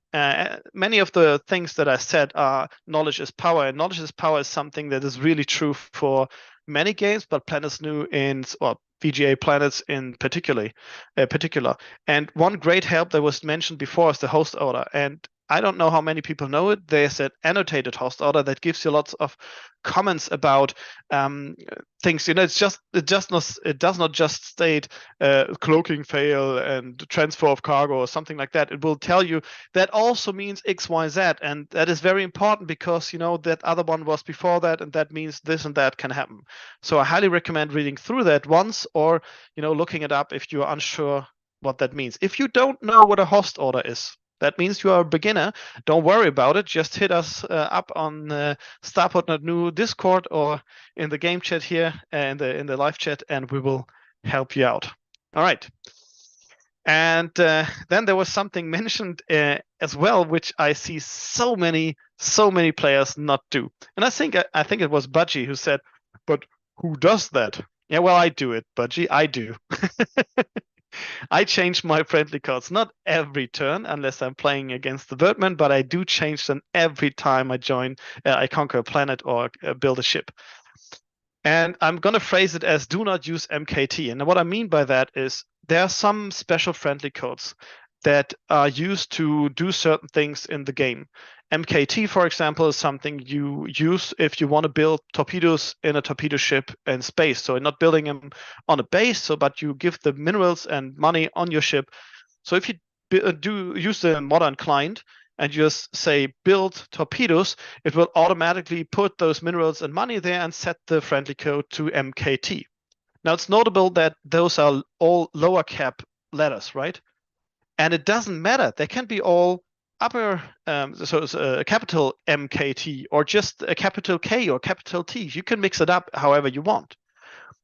Many of the things that I said are knowledge is power, and knowledge is power is something that is really true for many games, but Planets.nu or VGA Planets in particular. And one great help that was mentioned before is the host order. And I don't know how many people know it. There's an annotated host order that gives you lots of comments about things. It does not just state cloaking fail and transfer of cargo or something like that. It will tell you that also means X, Y, Z, and that is very important because that other one was before that, and that means this and that can happen. So I highly recommend reading through that once, or looking it up if you're unsure what that means. If you don't know what a host order is, that means you are a beginner. Don't worry about it. Just hit us up on Starport.nu Discord or in the game chat here, in the live chat, and we will help you out. All right. And then there was something mentioned as well, which I see so many players not do. And I think it was Budgie who said, but who does that? Yeah, well, I do it, Budgie. I do. I change my friendly cards not every turn unless I'm playing against the Birdmen, but I do change them every time I conquer a planet or build a ship. And I'm going to phrase it as do not use MKT. And what I mean by that is there are some special friendly codes that are used to do certain things in the game. MKT, for example, is something you use if you want to build torpedoes in a torpedo ship in space. So you're not building them on a base, but you give the minerals and money on your ship. So if you do use the modern client and just say build torpedoes, it will automatically put those minerals and money there and set the friendly code to MKT. Now it's notable that those are all lower cap letters, right? And it doesn't matter. They can be all upper, so it's a capital MKT or just a capital K or capital T. You can mix it up however you want.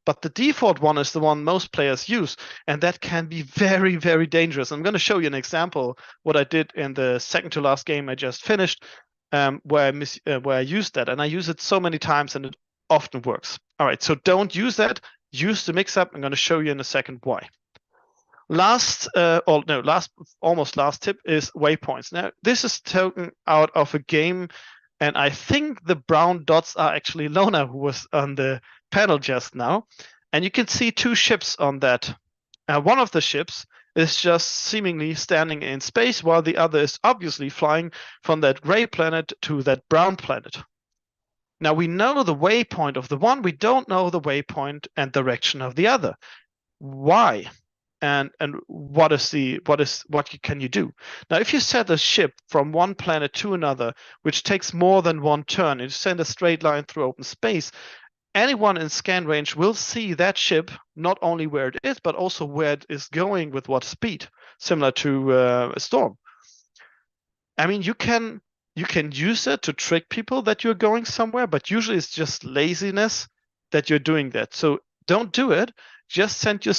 But the default one is the one most players use, and that can be very, very dangerous. I'm going to show you an example what I did in the second to last game I just finished, where I used that, and I use it so many times, and it often works. All right, so don't use that. Use the mix-up. I'm going to show you in a second why. Almost last tip is waypoints. Now, this is taken out of a game, and I think the brown dots are actually Lona, who was on the panel just now. And you can see two ships on that. One of the ships is just seemingly standing in space, while the other is obviously flying from that gray planet to that brown planet. Now, we know the waypoint of the one, we don't know the waypoint and direction of the other. Why? And what can you do? Now, if you set a ship from one planet to another, which takes more than one turn, and you send a straight line through open space, anyone in scan range will see that ship not only where it is, but also where it is going with what speed, similar to a storm. I mean, you can use it to trick people that you're going somewhere, but usually it's just laziness that you're doing that. So don't do it. Just send your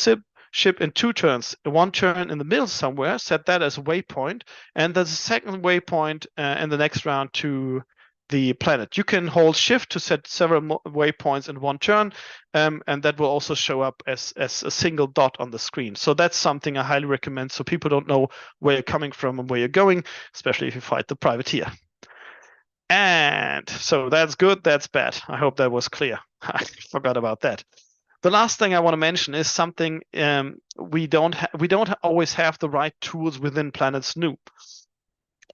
ship in 2 turns, 1 turn in the middle somewhere, set that as a waypoint, and there's a second waypoint in the next round to the planet. You can hold shift to set several waypoints in 1 turn, and that will also show up as a single dot on the screen. So that's something I highly recommend so people don't know where you're coming from and where you're going, especially if you fight the privateer. And so that's good, that's bad. I hope that was clear. I forgot about that. The last thing I want to mention is something we don't always have the right tools within Planets.nu,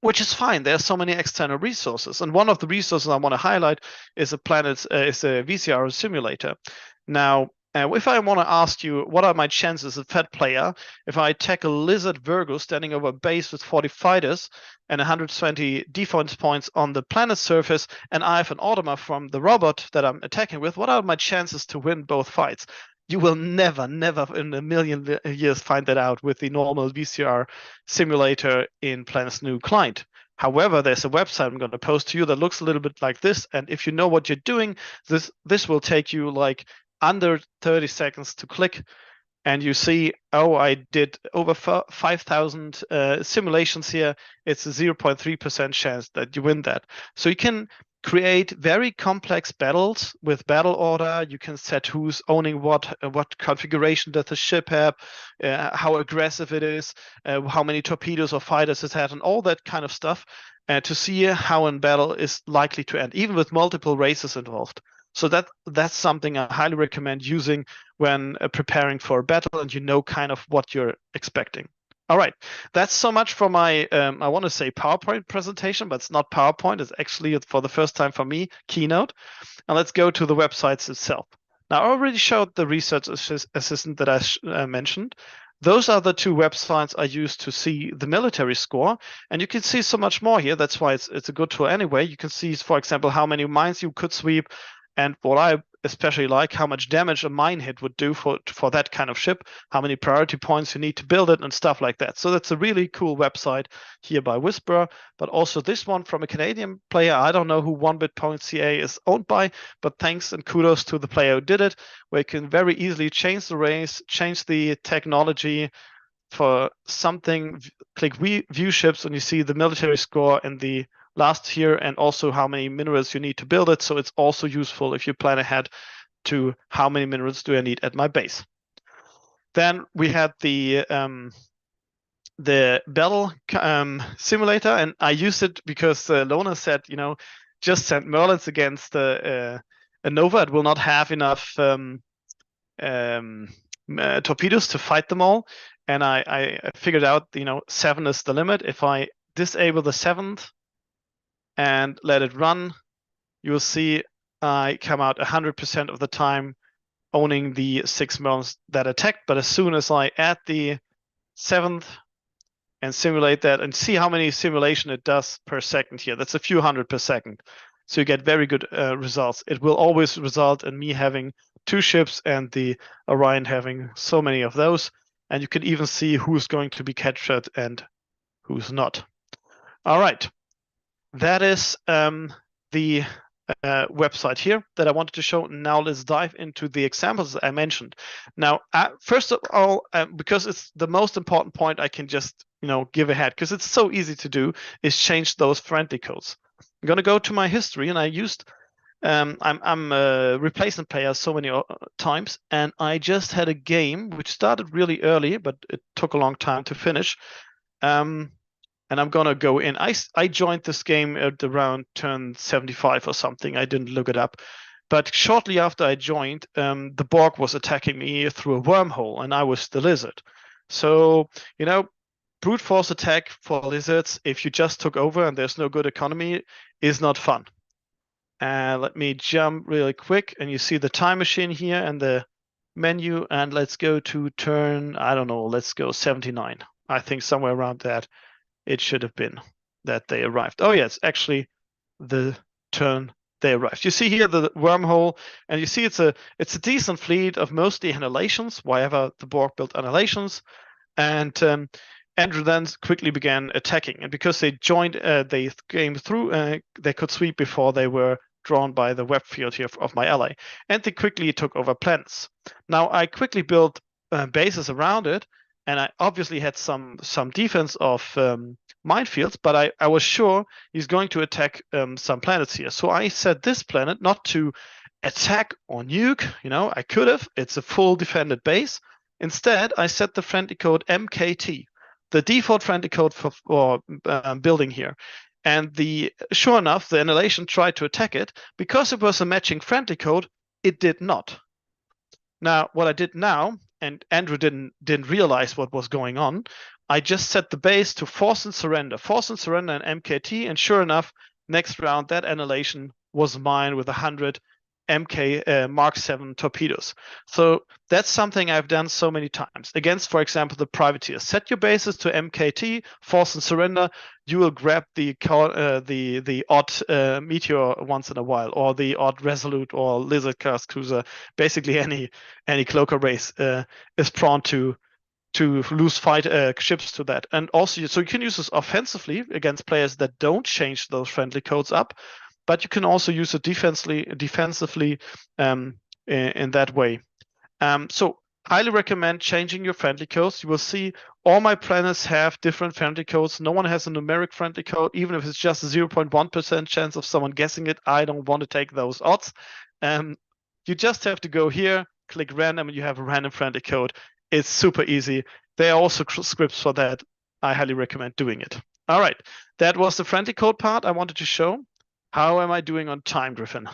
which is fine. There are so many external resources, and one of the resources I want to highlight is a VCR simulator. Now, if I want to ask you what are my chances as a Fed player if I tackle Lizard Virgo standing over a base with 40 fighters and 120 defense points on the planet surface, and I have an Automa from the robot that I'm attacking with, what are my chances to win both fights? You will never in a million years find that out with the normal VCR simulator in Planets.nu client. However, there's a website I'm going to post to you that looks a little bit like this, and if you know what you're doing, this will take you like under 30 seconds to click, and you see, oh, I did over 5,000 simulations here. It's a 0.3% chance that you win that. So you can create very complex battles with battle order. You can set who's owning what configuration does the ship have, how aggressive it is, how many torpedoes or fighters it has, and all that kind of stuff to see how a battle is likely to end, even with multiple races involved. So that's something I highly recommend using when preparing for a battle and you know kind of what you're expecting. All right, that's so much for my, I want to say PowerPoint presentation, but it's not PowerPoint. It's actually, for the first time for me, Keynote. And let's go to the websites itself. Now, I already showed the research assistant that I mentioned. Those are the 2 websites I use to see the military score. And you can see so much more here. That's why it's a good tool anyway. You can see, for example, how many mines you could sweep, and what I especially like, how much damage a mine hit would do for that kind of ship, how many priority points you need to build it, and stuff like that. So that's a really cool website here by Whisperer, but also this one from a Canadian player. I don't know who 1bit.ca is owned by, but thanks and kudos to the player who did it, where you can very easily change the race, change the technology for something. Click view ships, and you see the military score in the last here, and also how many minerals you need to build it. So it's also useful if you plan ahead to how many minerals do I need at my base. Then we had the battle simulator, and I used it because Lona said, just send Merlins against a Nova. It will not have enough torpedoes to fight them all. And I figured out, 7 is the limit. If I disable the 7th and let it run, you will see I come out 100% of the time owning the 6 Merlins that attacked. But as soon as I add the 7th and simulate that and see how many simulation it does per second here, that's a few hundred per second. So you get very good results. It will always result in me having 2 ships and the Orion having so many of those. And you can even see who's going to be captured and who's not. All right. That is the website here that I wanted to show. Now let's dive into the examples I mentioned. Now, first of all, because it's the most important point I can just give ahead, because it's so easy to do, is change those friendly codes. I'm going to go to my history, and I used I'm a replacement player so many times, and I just had a game which started really early, but it took a long time to finish. And I'm gonna go in. I joined this game at around turn 75 or something. I didn't look it up, but shortly after I joined, the Borg was attacking me through a wormhole, and I was the lizard. So brute force attack for lizards, if you just took over and there's no good economy, is not fun. Let me jump really quick, and you see the time machine here and the menu, and let's go to turn, I don't know, let's go 79. I think somewhere around that it should have been that they arrived. Oh yes, actually the turn they arrived. You see here the wormhole, and you see it's a decent fleet of mostly annihilations, wherever the Borg built annihilations, and Andrew then quickly began attacking, and because they joined, they came through, they could sweep before they were drawn by the web field here of my ally, and they quickly took over planets. Now I quickly built bases around it, and I obviously had some defense of minefields, but I was sure he's going to attack some planets here. So I set this planet not to attack or nuke. I could have. It's a full defended base. Instead, I set the friendly code MKT, the default friendly code for building here. And sure enough, the Annihilation tried to attack it. Because it was a matching friendly code, it did not. Now, what I did now, and Andrew didn't realize what was going on, I just set the base to Force and Surrender and MKT, and sure enough, next round, that Annihilation was mine with 100 MK Mark 7 torpedoes. So that's something I've done so many times. Against, for example, the privateers. Set your bases to MKT, Force and Surrender. You will grab the odd meteor once in a while, or the odd Resolute or Lizard class cruiser. Basically, any cloaker race is prone to lose ships to that. And also, so you can use this offensively against players that don't change those friendly codes up. But you can also use it defensively in that way. So highly recommend changing your friendly codes. You will see all my planets have different friendly codes. No one has a numeric friendly code, even if it's just a 0.1% chance of someone guessing it. I don't want to take those odds. You just have to go here, click random, and you have a random friendly code. It's super easy. There are also scripts for that. I highly recommend doing it. All right, that was the friendly code part I wanted to show. How am I doing on time, Griffin?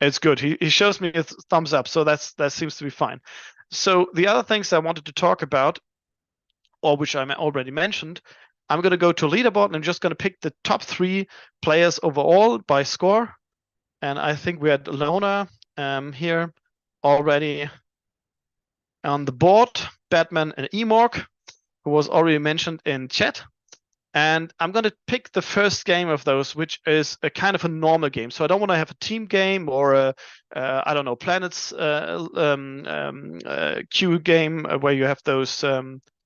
It's good. He shows me a thumbs up, so that seems to be fine. So the other things I wanted to talk about, or which I already mentioned, I'm going to go to leaderboard, and I'm just going to pick the top 3 players overall by score. And I think we had Lona here already on the board, Batman and Emorg, who was already mentioned in chat. And I'm going to pick the first game of those, which is a kind of a normal game. So I don't want to have a team game or I don't know, Planets queue game where you have those,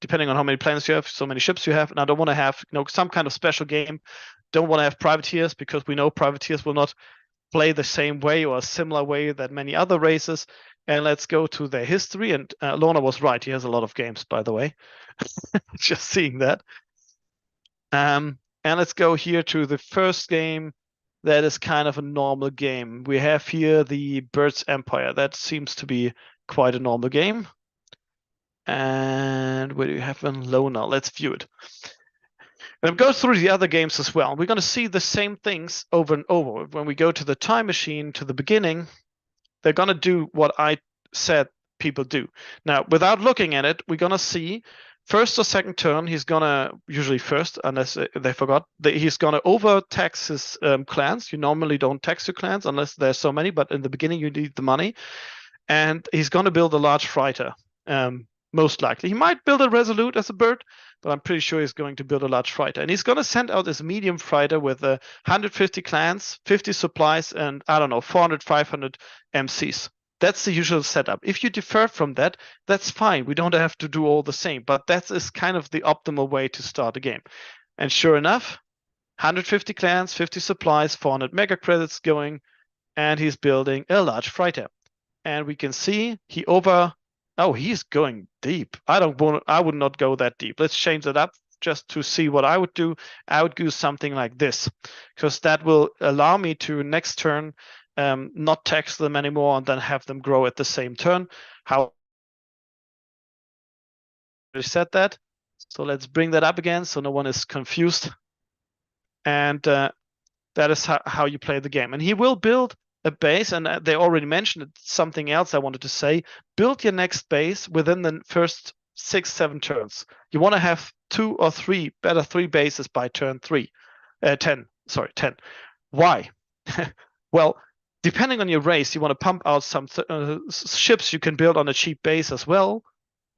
depending on how many planets you have, so many ships you have. And I don't want to have some kind of special game. Don't want to have privateers, because we know privateers will not play the same way or a similar way that many other races. And let's go to their history. And Lorna was right. He has a lot of games, by the way. Just seeing that. And let's go here to the first game that is kind of a normal game. We have here the Birds Empire. That seems to be quite a normal game. And where do you have one? Lona. Let's view it. And go through the other games as well. We're going to see the same things over and over. When we go to the time machine, to the beginning, they're going to do what I said people do. Now, without looking at it, we're going to see first or second turn, he's going to, usually first, unless they forgot, he's going to overtax his clans. You normally don't tax your clans unless there's so many, but in the beginning you need the money. And he's going to build a large fighter, most likely. He might build a Resolute as a bird, but I'm pretty sure he's going to build a large fighter. And he's going to send out this medium fighter with 150 clans, 50 supplies, and I don't know, 400, 500 MCs. That's the usual setup. If you differ from that, that's fine. We don't have to do all the same, but that is kind of the optimal way to start a game. And sure enough, 150 clans, 50 supplies, 400 mega credits going, and he's building a large fighter. And we can see he's going deep. I would not go that deep. Let's change that up just to see what I would do. I would do something like this, because that will allow me to next turn not tax them anymore and then have them grow at the same turn. How I said that. So let's bring that up again so no one is confused. And that is how you play the game. And he will build a base, and they already mentioned it, something else I wanted to say. Build your next base within the first 6-7 turns. You want to have 2 or 3, better 3 bases by turn 10. Why? Well, depending on your race, you want to pump out some ships you can build on a cheap base as well.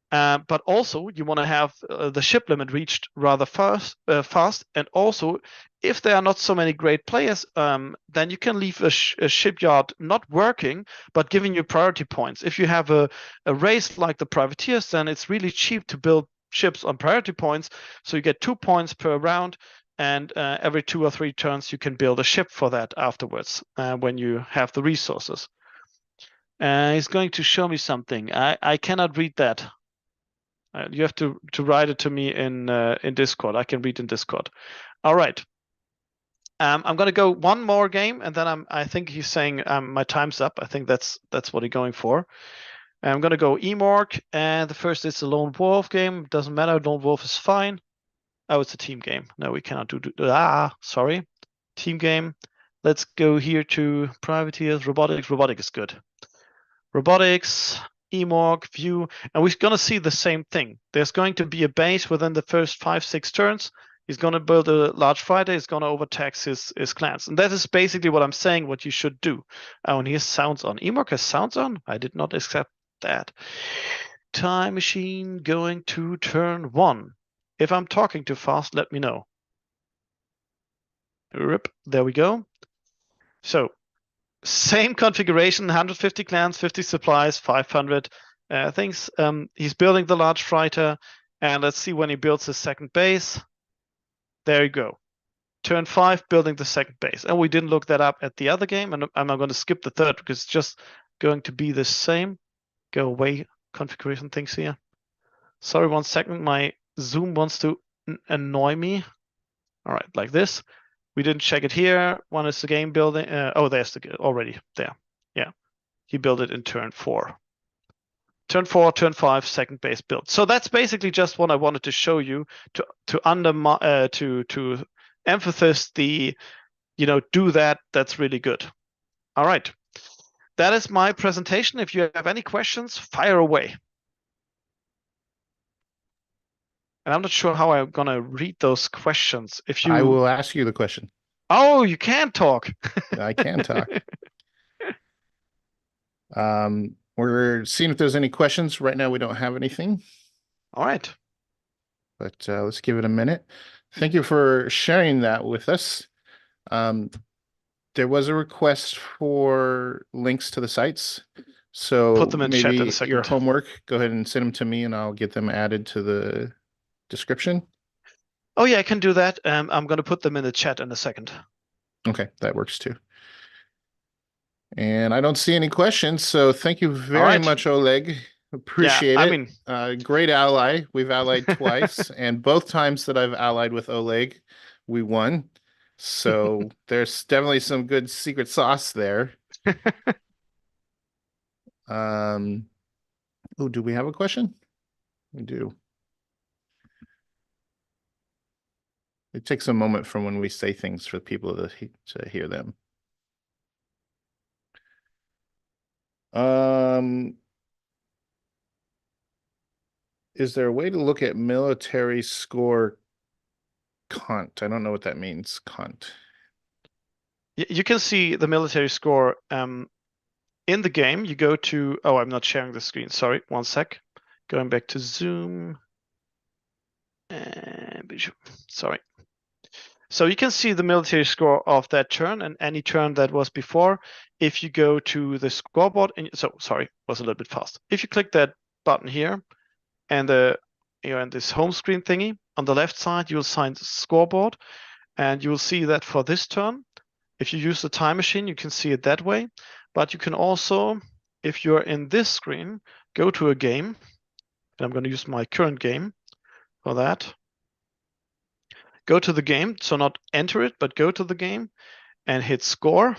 But also you want to have the ship limit reached rather fast. And also, if there are not so many great players, then you can leave a shipyard not working, but giving you priority points. If you have a race like the Privateers, then it's really cheap to build ships on priority points. So you get 2 points per round, and every 2 or 3 turns you can build a ship for that afterwards when you have the resources. He's going to show me something. I cannot read that. You have to write it to me in Discord. I can read in Discord. All right. I'm going to go one more game, and then I think he's saying my time's up. I think that's what he's going for. I'm going to go Emorg, and the first is a Lone Wolf game. Doesn't matter. Lone Wolf is fine. Oh, it's a team game. No, we cannot do. Sorry. Team game. Let's go here to Privateers. Robotics. Robotics is good. Robotics. Emorg, view, and we're going to see the same thing. There's going to be a base within the first 5-6 turns. He's going to build a large fighter. He's going to overtax his clans. And that is basically what I'm saying, what you should do. Oh, and he has sounds on. Emorg has sounds on? I did not accept that. Time machine going to turn 1. If I'm talking too fast, let me know. Rip, there we go. So, same configuration, 150 clans, 50 supplies, 500 things. He's building the large fighter, and let's see when he builds his second base. There you go. Turn 5, building the second base. And we didn't look that up at the other game, and I'm going to skip the third because it's just going to be the same. Go away, configuration things here. Sorry, 1 second. My Zoom wants to annoy me. All right, like this. We didn't check it here. One is the game building. There's already there. Yeah, he built it in turn 4. Turn 4, turn 5, second base build. So that's basically just what I wanted to show you to emphasize the, do that. That's really good. All right, that is my presentation. If you have any questions, fire away. And I'm not sure how I'm going to read those questions. I will ask you the question. Oh, you can talk. I can talk. We're seeing if there's any questions. Right now, we don't have anything. All right. But let's give it a minute. Thank you for sharing that with us. There was a request for links to the sites. So put them in chat in a second. Your homework, go ahead and send them to me, and I'll get them added to the description. Oh yeah, I can do that. I'm going to put them in the chat in a second. Okay, that works too. And I don't see any questions, so thank you very much, Oleg. Appreciate it. Great ally. We've allied twice, and both times that I've allied with Oleg, we won. So there's definitely some good secret sauce there. Oh, do we have a question? We do. It takes a moment from when we say things for people to hear them. Is there a way to look at military score cont? I don't know what that means, cont. You can see the military score in the game. You go to, oh, I'm not sharing the screen. Sorry, one sec. Going back to Zoom. Sorry. So you can see the military score of that turn and any turn that was before. If you go to the scoreboard, and so sorry, was a little bit fast. If you click that button here and and this home screen thingy on the left side, you'll find the scoreboard, and you'll see that for this turn, if you use the time machine, you can see it that way. But you can also, if you're in this screen, go to a game, and I'm going to use my current game for that. Go to the game, so not enter it, but go to the game and hit score.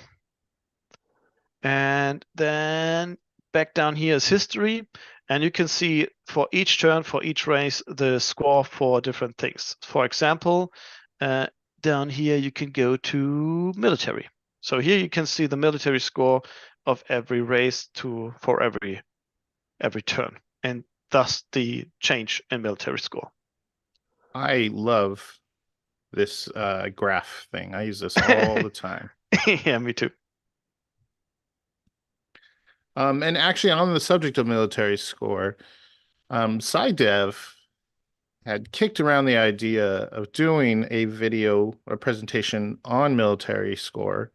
And then back down here is history. And you can see for each turn, for each race, the score for different things. For example, down here, you can go to military. So here you can see the military score of every race for every turn, and thus the change in military score. I love this graph thing. I use this all the time. Yeah, me too. And actually, on the subject of military score, SciDev had kicked around the idea of doing a video or presentation on military score.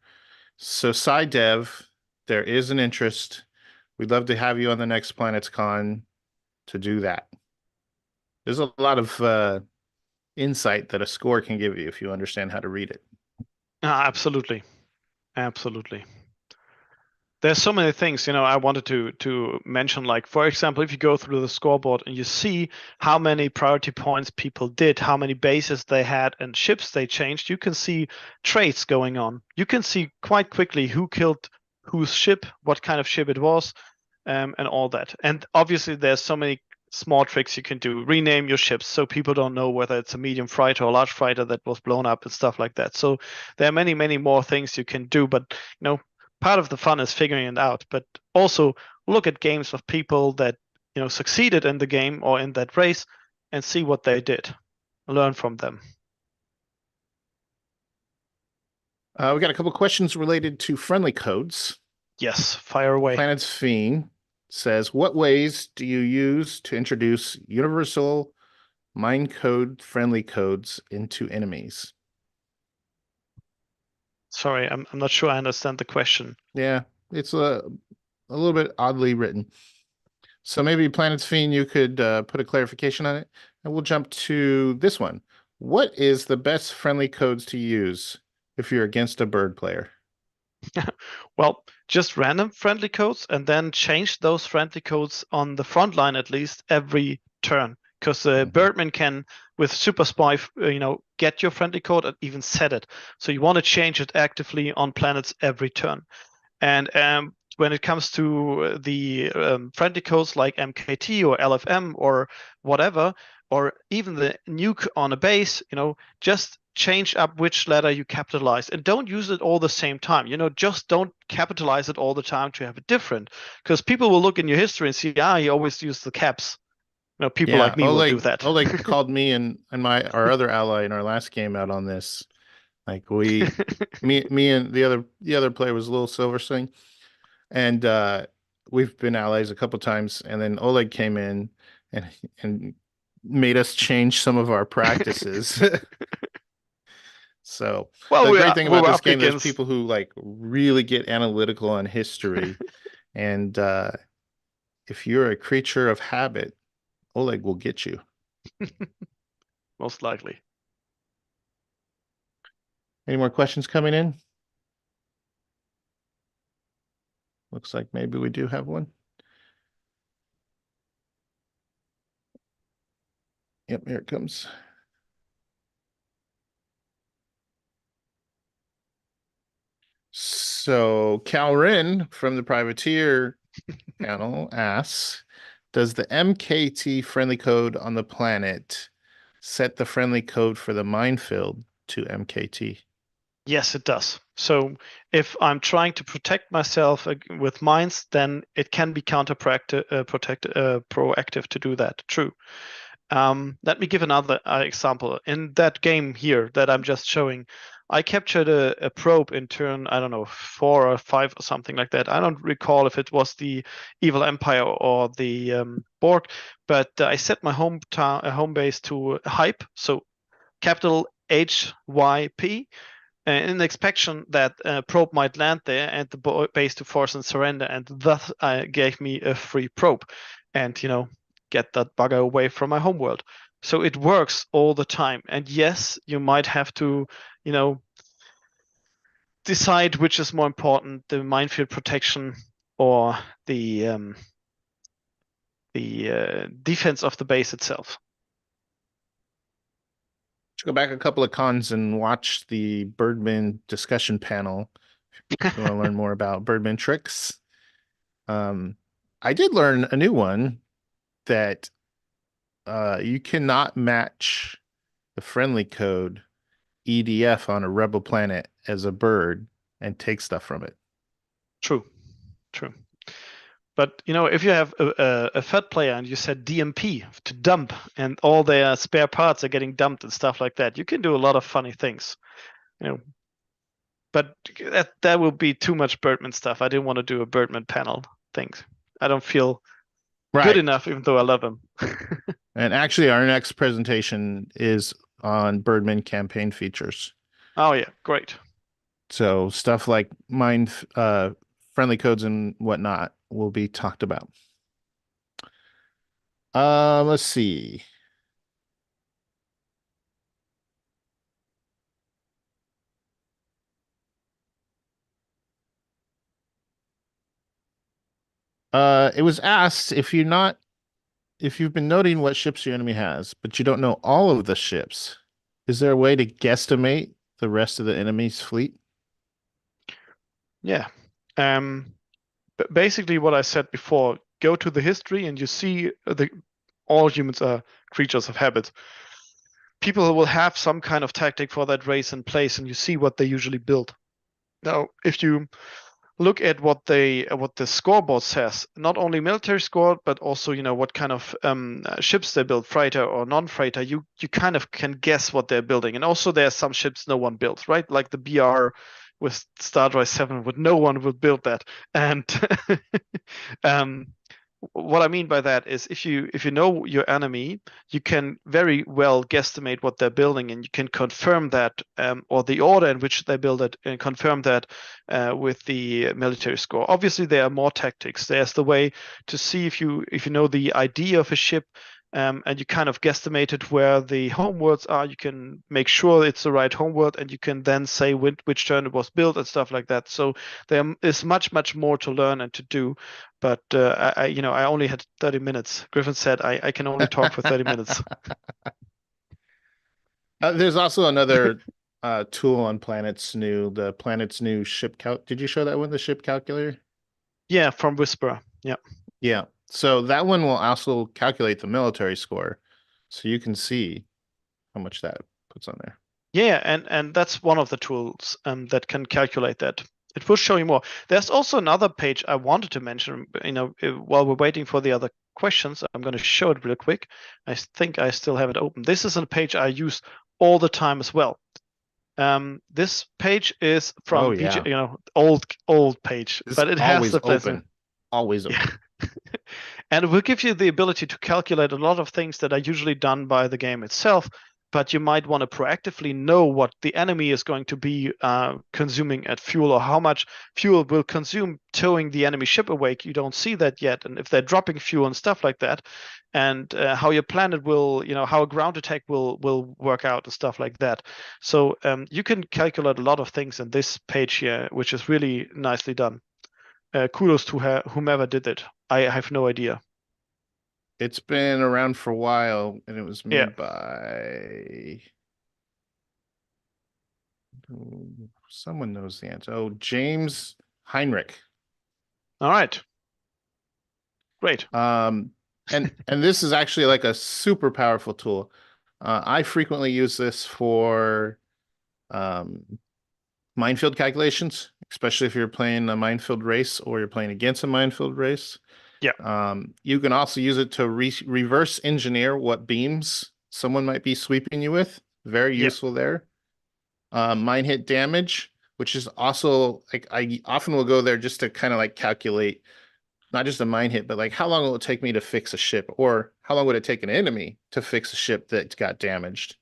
So SciDev, there is an interest. We'd love to have you on the next PlanetsCon to do that. There's a lot of insight that a score can give you if you understand how to read it. Absolutely. Absolutely. There's so many things, I wanted to mention. Like, for example, if you go through the scoreboard and you see how many priority points people did, how many bases they had and ships they changed, you can see traits going on. You can see quite quickly who killed whose ship, what kind of ship it was, and all that. And obviously, there's so many small tricks you can do. Rename your ships so people don't know whether it's a medium freighter or a large freighter that was blown up and stuff like that. So there are many, many more things you can do, but part of the fun is figuring it out. But also look at games of people that succeeded in the game or in that race and see what they did. Learn from them. We got a couple questions related to friendly codes. Yes, fire away. Planet's Fiend says, what ways do you use to introduce universal mind code friendly codes into enemies? Sorry, I'm not sure I understand the question. Yeah, it's a little bit oddly written. So maybe Planet's Fiend, you could put a clarification on it, and we'll jump to this one. What is the best friendly codes to use if you're against a bird player? Well, just random friendly codes, and then change those friendly codes on the front line at least every turn. Because Birdmen can, with Super Spy, get your friendly code and even set it. So you want to change it actively on planets every turn. And when it comes to the friendly codes like MKT or LFM or whatever, or even the nuke on a base, just change up which letter you capitalize, and don't use it all the same time. Just don't capitalize it all the time to have it different, because people will look in your history and see, you always use the caps. People like me will do that. Oleg called me and our other ally in our last game out on this. Like me and the other player was a little Silver Swing, and we've been allies a couple times. And then Oleg came in and made us change some of our practices. So the great thing about this game is people who really get analytical on history, and if you're a creature of habit, Oleg will get you. Most likely. Any more questions coming in? Looks like maybe we do have one. Yep, here it comes. So Calrin from the Privateer panel asks, does the MKT friendly code on the planet set the friendly code for the minefield to MKT? Yes, it does. So if I'm trying to protect myself with mines, then it can be proactive to do that. True. Let me give another example. In that game here that I'm just showing, I captured a probe in turn, I don't know, 4 or 5 or something like that. I don't recall if it was the Evil Empire or the Borg, but I set my home base to hype, so capital HYP, in the expectation that probe might land there and the base to force and surrender, and thus gave me a free probe, and get that bugger away from my homeworld. So it works all the time. And yes, you might have to, decide which is more important, the minefield protection or the defense of the base itself. Go back a couple of cons and watch the Birdmen discussion panel if you want to learn more about Birdmen tricks. I did learn a new one that you cannot match the friendly code EDF on a rebel planet as a bird and take stuff from it. True. But if you have a Fed player and you set DMP to dump, and all their spare parts are getting dumped and stuff like that, you can do a lot of funny things. But that will be too much Birdman stuff. I didn't want to do a Birdman panel things. I don't feel good enough, even though I love him. And actually, our next presentation is on Birdman campaign features. Oh yeah, great. So stuff like mine friendly codes and whatnot will be talked about. Let's see. It was asked if you've been noting what ships your enemy has, but you don't know all of the ships, is there a way to guesstimate the rest of the enemy's fleet? Yeah. Basically what I said before, go to the history and you see all humans are creatures of habit. People will have some kind of tactic for that race in place, and you see what they usually build. Now, if you look at what the scoreboard says, not only military score, but also what kind of ships they build, freighter or non-freighter, you kind of can guess what they're building. And also there are some ships no one built, right? Like the BR with Star Drive 7, would no one would build that. And what I mean by that is if you know your enemy, you can very well guesstimate what they're building, and you can confirm that, or the order in which they build it, and confirm that with the military score. Obviously, there are more tactics. There's the way to see if you know the ID of a ship, and you kind of guesstimated where the homeworlds are. You can make sure it's the right homeworld, and you can then say which turn it was built and stuff like that. So there is much more to learn and to do. But I only had 30 minutes. Griffin said I can only talk for 30 minutes. There's also another tool on Planets.nu, the Planets.nu ship calc. Did you show that one, the ship calculator? Yeah, from Whisperer. Yeah. Yeah. So that one will also calculate the military score, so you can see how much that puts on there. Yeah, and that's one of the tools that can calculate that. It will show you more. There's also another page I wanted to mention, while we're waiting for the other questions. I'm going to show it real quick. I think I still have it open. This is a page I use all the time as well. This page is from old page, but it has the open. Always open. Yeah. And it will give you the ability to calculate a lot of things that are usually done by the game itself, but you might want to proactively know what the enemy is going to be consuming at fuel, or how much fuel will consume towing the enemy ship away. You don't see that yet, and if they're dropping fuel and stuff like that, and how your planet will, how a ground attack will work out and stuff like that. So you can calculate a lot of things in this page here, which is really nicely done. Kudos to whomever did it. I have no idea. It's been around for a while, and it was made by someone knows the answer. Oh, James Heinrich. All right. Great. And this is actually like a super powerful tool. I frequently use this for minefield calculations, especially if you're playing a minefield race or you're playing against a minefield race. Yeah. You can also use it to reverse engineer what beams someone might be sweeping you with. Very useful there. Mine hit damage, which is also like I often will go there just to kind of like calculate not just a mine hit, but like how long will it take me to fix a ship, or how long would it take an enemy to fix a ship that got damaged?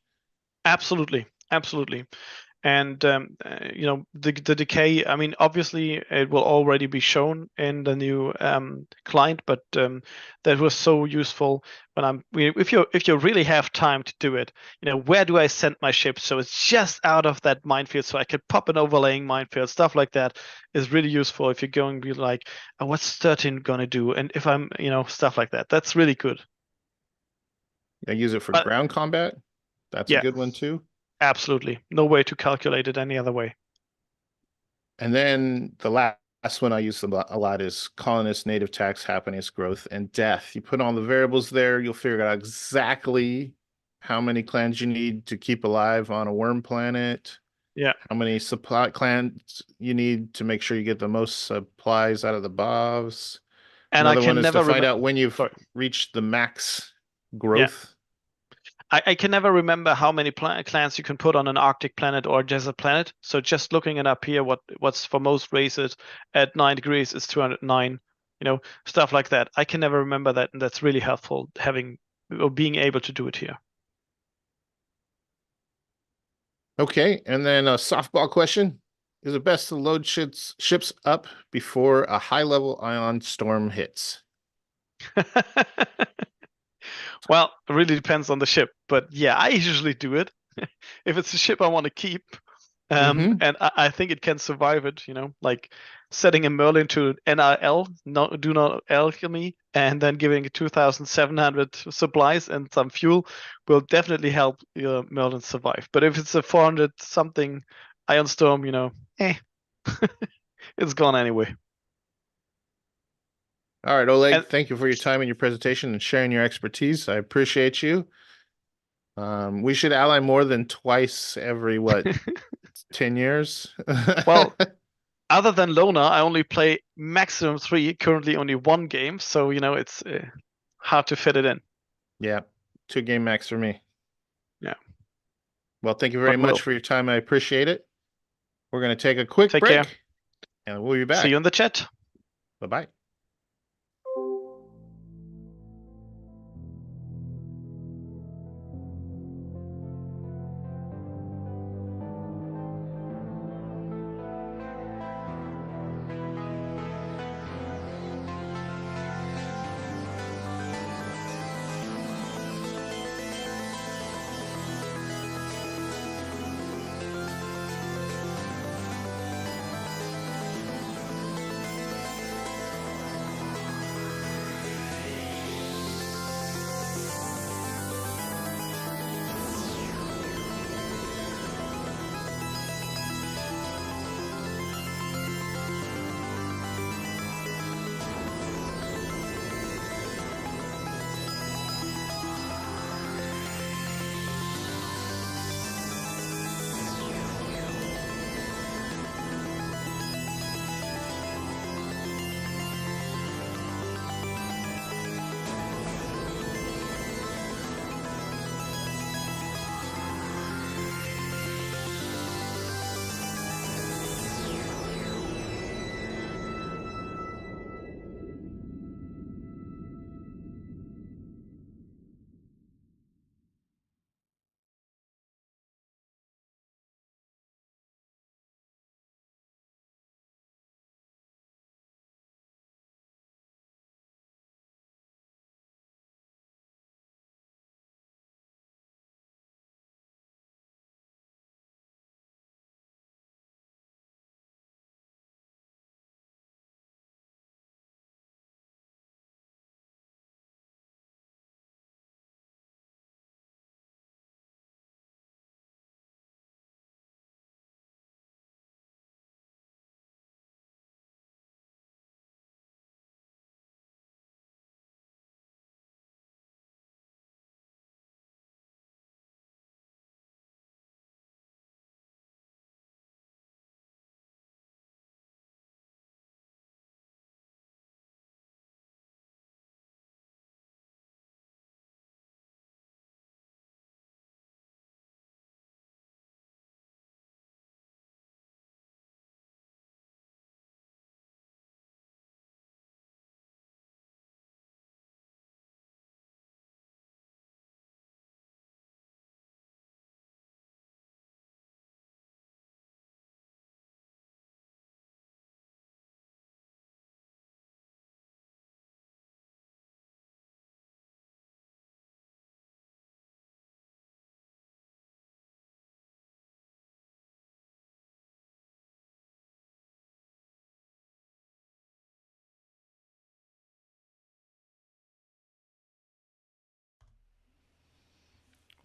Absolutely. And the decay. I mean, obviously, it will already be shown in the new client, but that was so useful when if you really have time to do it. Where do I send my ship so it's just out of that minefield, so I could pop an overlaying minefield. Stuff like that is really useful if you're going to be like, oh, what's 13 gonna do? And if I'm, stuff like that, that's really good. I use it for ground combat. That's a good one too. Absolutely. No way to calculate it any other way. And then the last one I use a lot is colonist, native tax, happiness, growth, and death. You put all the variables there, you'll figure out exactly how many clans you need to keep alive on a worm planet. Yeah. How many supply clans you need to make sure you get the most supplies out of the bobs. And another I can one is never to find out when you've reached the max growth. Yeah. I can never remember how many clans you can put on an Arctic planet or a desert planet. So just looking it up here, what's for most races at 9 degrees is 209. Stuff like that. I can never remember that, and that's really helpful having or being able to do it here. Okay, and then a softball question: is it best to load ships up before a high-level ion storm hits? Well, it really depends on the ship, but yeah, I usually do it if it's a ship I want to keep, and I think it can survive it. Like setting a Merlin to NRL, do not alchemy, and then giving it 2,700 supplies and some fuel will definitely help your Merlin survive. But if it's a 400 something ion storm, it's gone anyway. All right, Oleg, thank you for your time and your presentation and sharing your expertise. I appreciate you. We should ally more than twice every, 10 years? Well, other than Lona, I only play maximum 3, currently only 1 game. So, it's hard to fit it in. Yeah, 2 game max for me. Yeah. Well, thank you very much for your time. I appreciate it. We're going to take a quick break. Care. And we'll be back. See you in the chat. Bye-bye.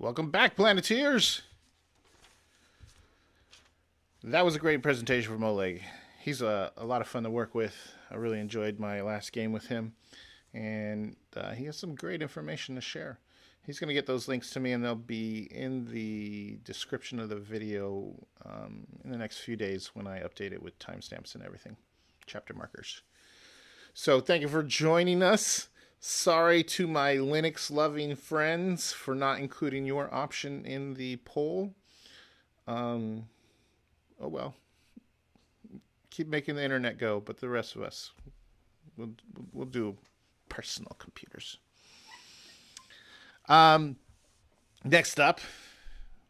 Welcome back, Planeteers. That was a great presentation from Oleg. He's a lot of fun to work with. I really enjoyed my last game with him, and he has some great information to share. He's going to get those links to me, and they'll be in the description of the video in the next few days when I update it with timestamps and everything, chapter markers. So thank you for joining us. Sorry to my Linux-loving friends for not including your option in the poll. Oh well. Keep making the internet go, but the rest of us, we'll do personal computers. Next up,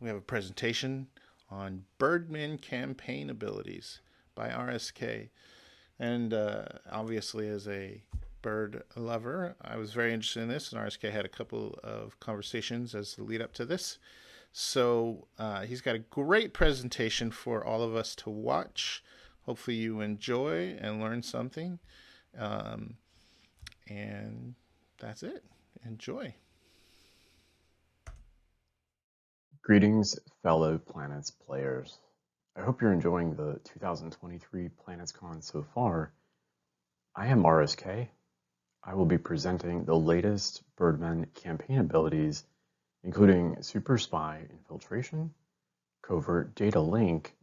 we have a presentation on Birdmen campaign abilities by RSK. And obviously, as a bird lover, I was very interested in this, and RSK had a couple of conversations as the lead up to this. So he's got a great presentation for all of us to watch. Hopefully you enjoy and learn something. And that's it. Enjoy. Greetings, fellow Planets players. I hope you're enjoying the 2023 PlanetsCon so far. I am RSK. I will be presenting the latest Birdmen campaign abilities, including Super Spy Infiltration, Covert Data Link,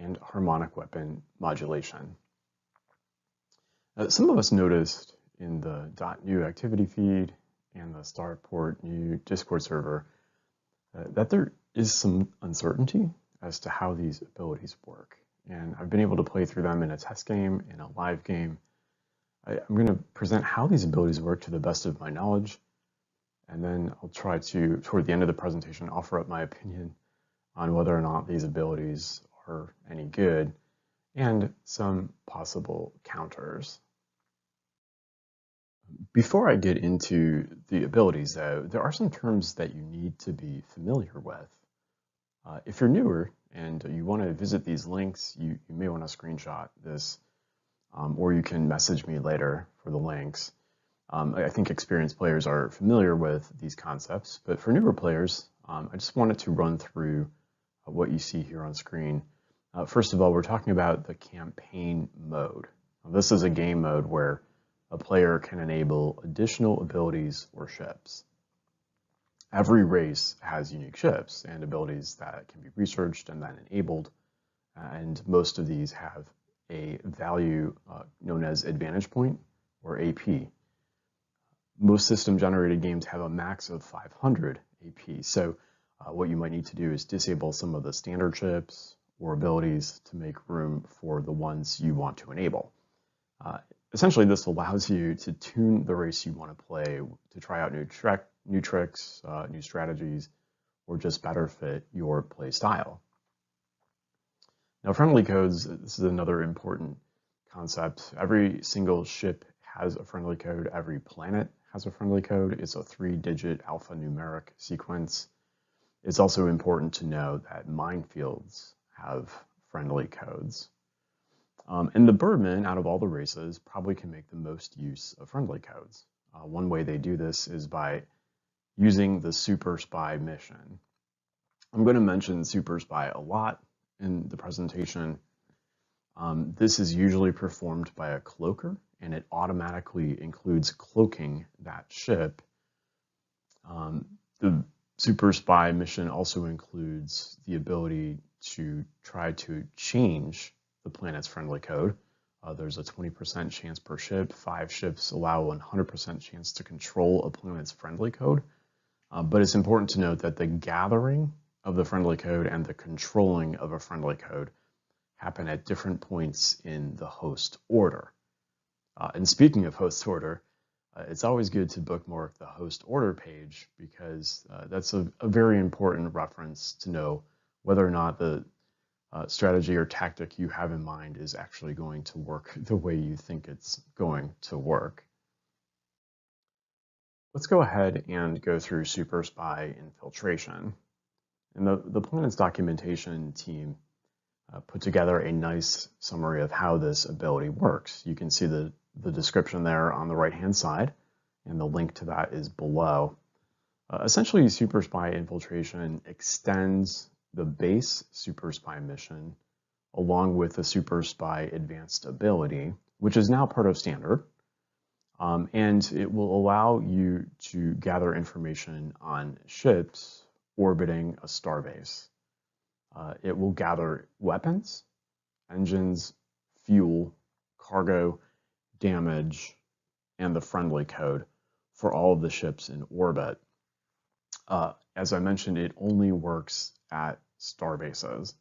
and Harmonic Weapon Modulation. Some of us noticed in the .nu activity feed and the Starport new Discord server that there is some uncertainty as to how these abilities work. And I've been able to play through them in a test game, in a live game. I'm going to present how these abilities work to the best of my knowledge, and then I'll try to, toward the end of the presentation, offer up my opinion on whether or not these abilities are any good, and some possible counters. Before I get into the abilities, though, there are some terms that you need to be familiar with. If you're newer and you want to visit these links, you may want to screenshot this, or you can message me later for the links. I think experienced players are familiar with these concepts, but for newer players, I just wanted to run through what you see here on screen. First of all, we're talking about the campaign mode. This is a game mode where a player can enable additional abilities or ships. Every race has unique ships and abilities that can be researched and then enabled, and most of these have a value known as advantage point, or AP. Most system-generated games have a max of 500 AP, so what you might need to do is disable some of the standard ships or abilities to make room for the ones you want to enable. Essentially, this allows you to tune the race you want to play, to try out new tricks, new strategies, or just better fit your play style. Now, friendly codes, this is another important concept. Every single ship has a friendly code. Every planet has a friendly code. It's a 3-digit alphanumeric sequence. It's also important to know that minefields have friendly codes. And the Birdmen, out of all the races, probably can make the most use of friendly codes. One way they do this is by using the Super Spy mission. I'm going to mention Super Spy a lot in the presentation. This is usually performed by a cloaker, and it automatically includes cloaking that ship. The Super Spy mission also includes the ability to try to change the planet's friendly code. There's a 20% chance per ship. 5 ships allow a 100% chance to control a planet's friendly code. But it's important to note that the gathering of the friendly code and the controlling of a friendly code happen at different points in the host order. And speaking of host order, it's always good to bookmark the host order page, because that's a very important reference to know whether or not the strategy or tactic you have in mind is actually going to work the way you think it's going to work. Let's go ahead and go through Super Spy Infiltration. And the Planets documentation team put together a nice summary of how this ability works. You can see the description there on the right-hand side, and the link to that is below. Essentially, Super Spy Infiltration extends the base Super Spy mission along with the Super Spy Advanced ability, which is now part of Standard. And it will allow you to gather information on ships orbiting a starbase. It will gather weapons, engines, fuel, cargo, damage, and the friendly code for all of the ships in orbit. As I mentioned, it only works at starbases.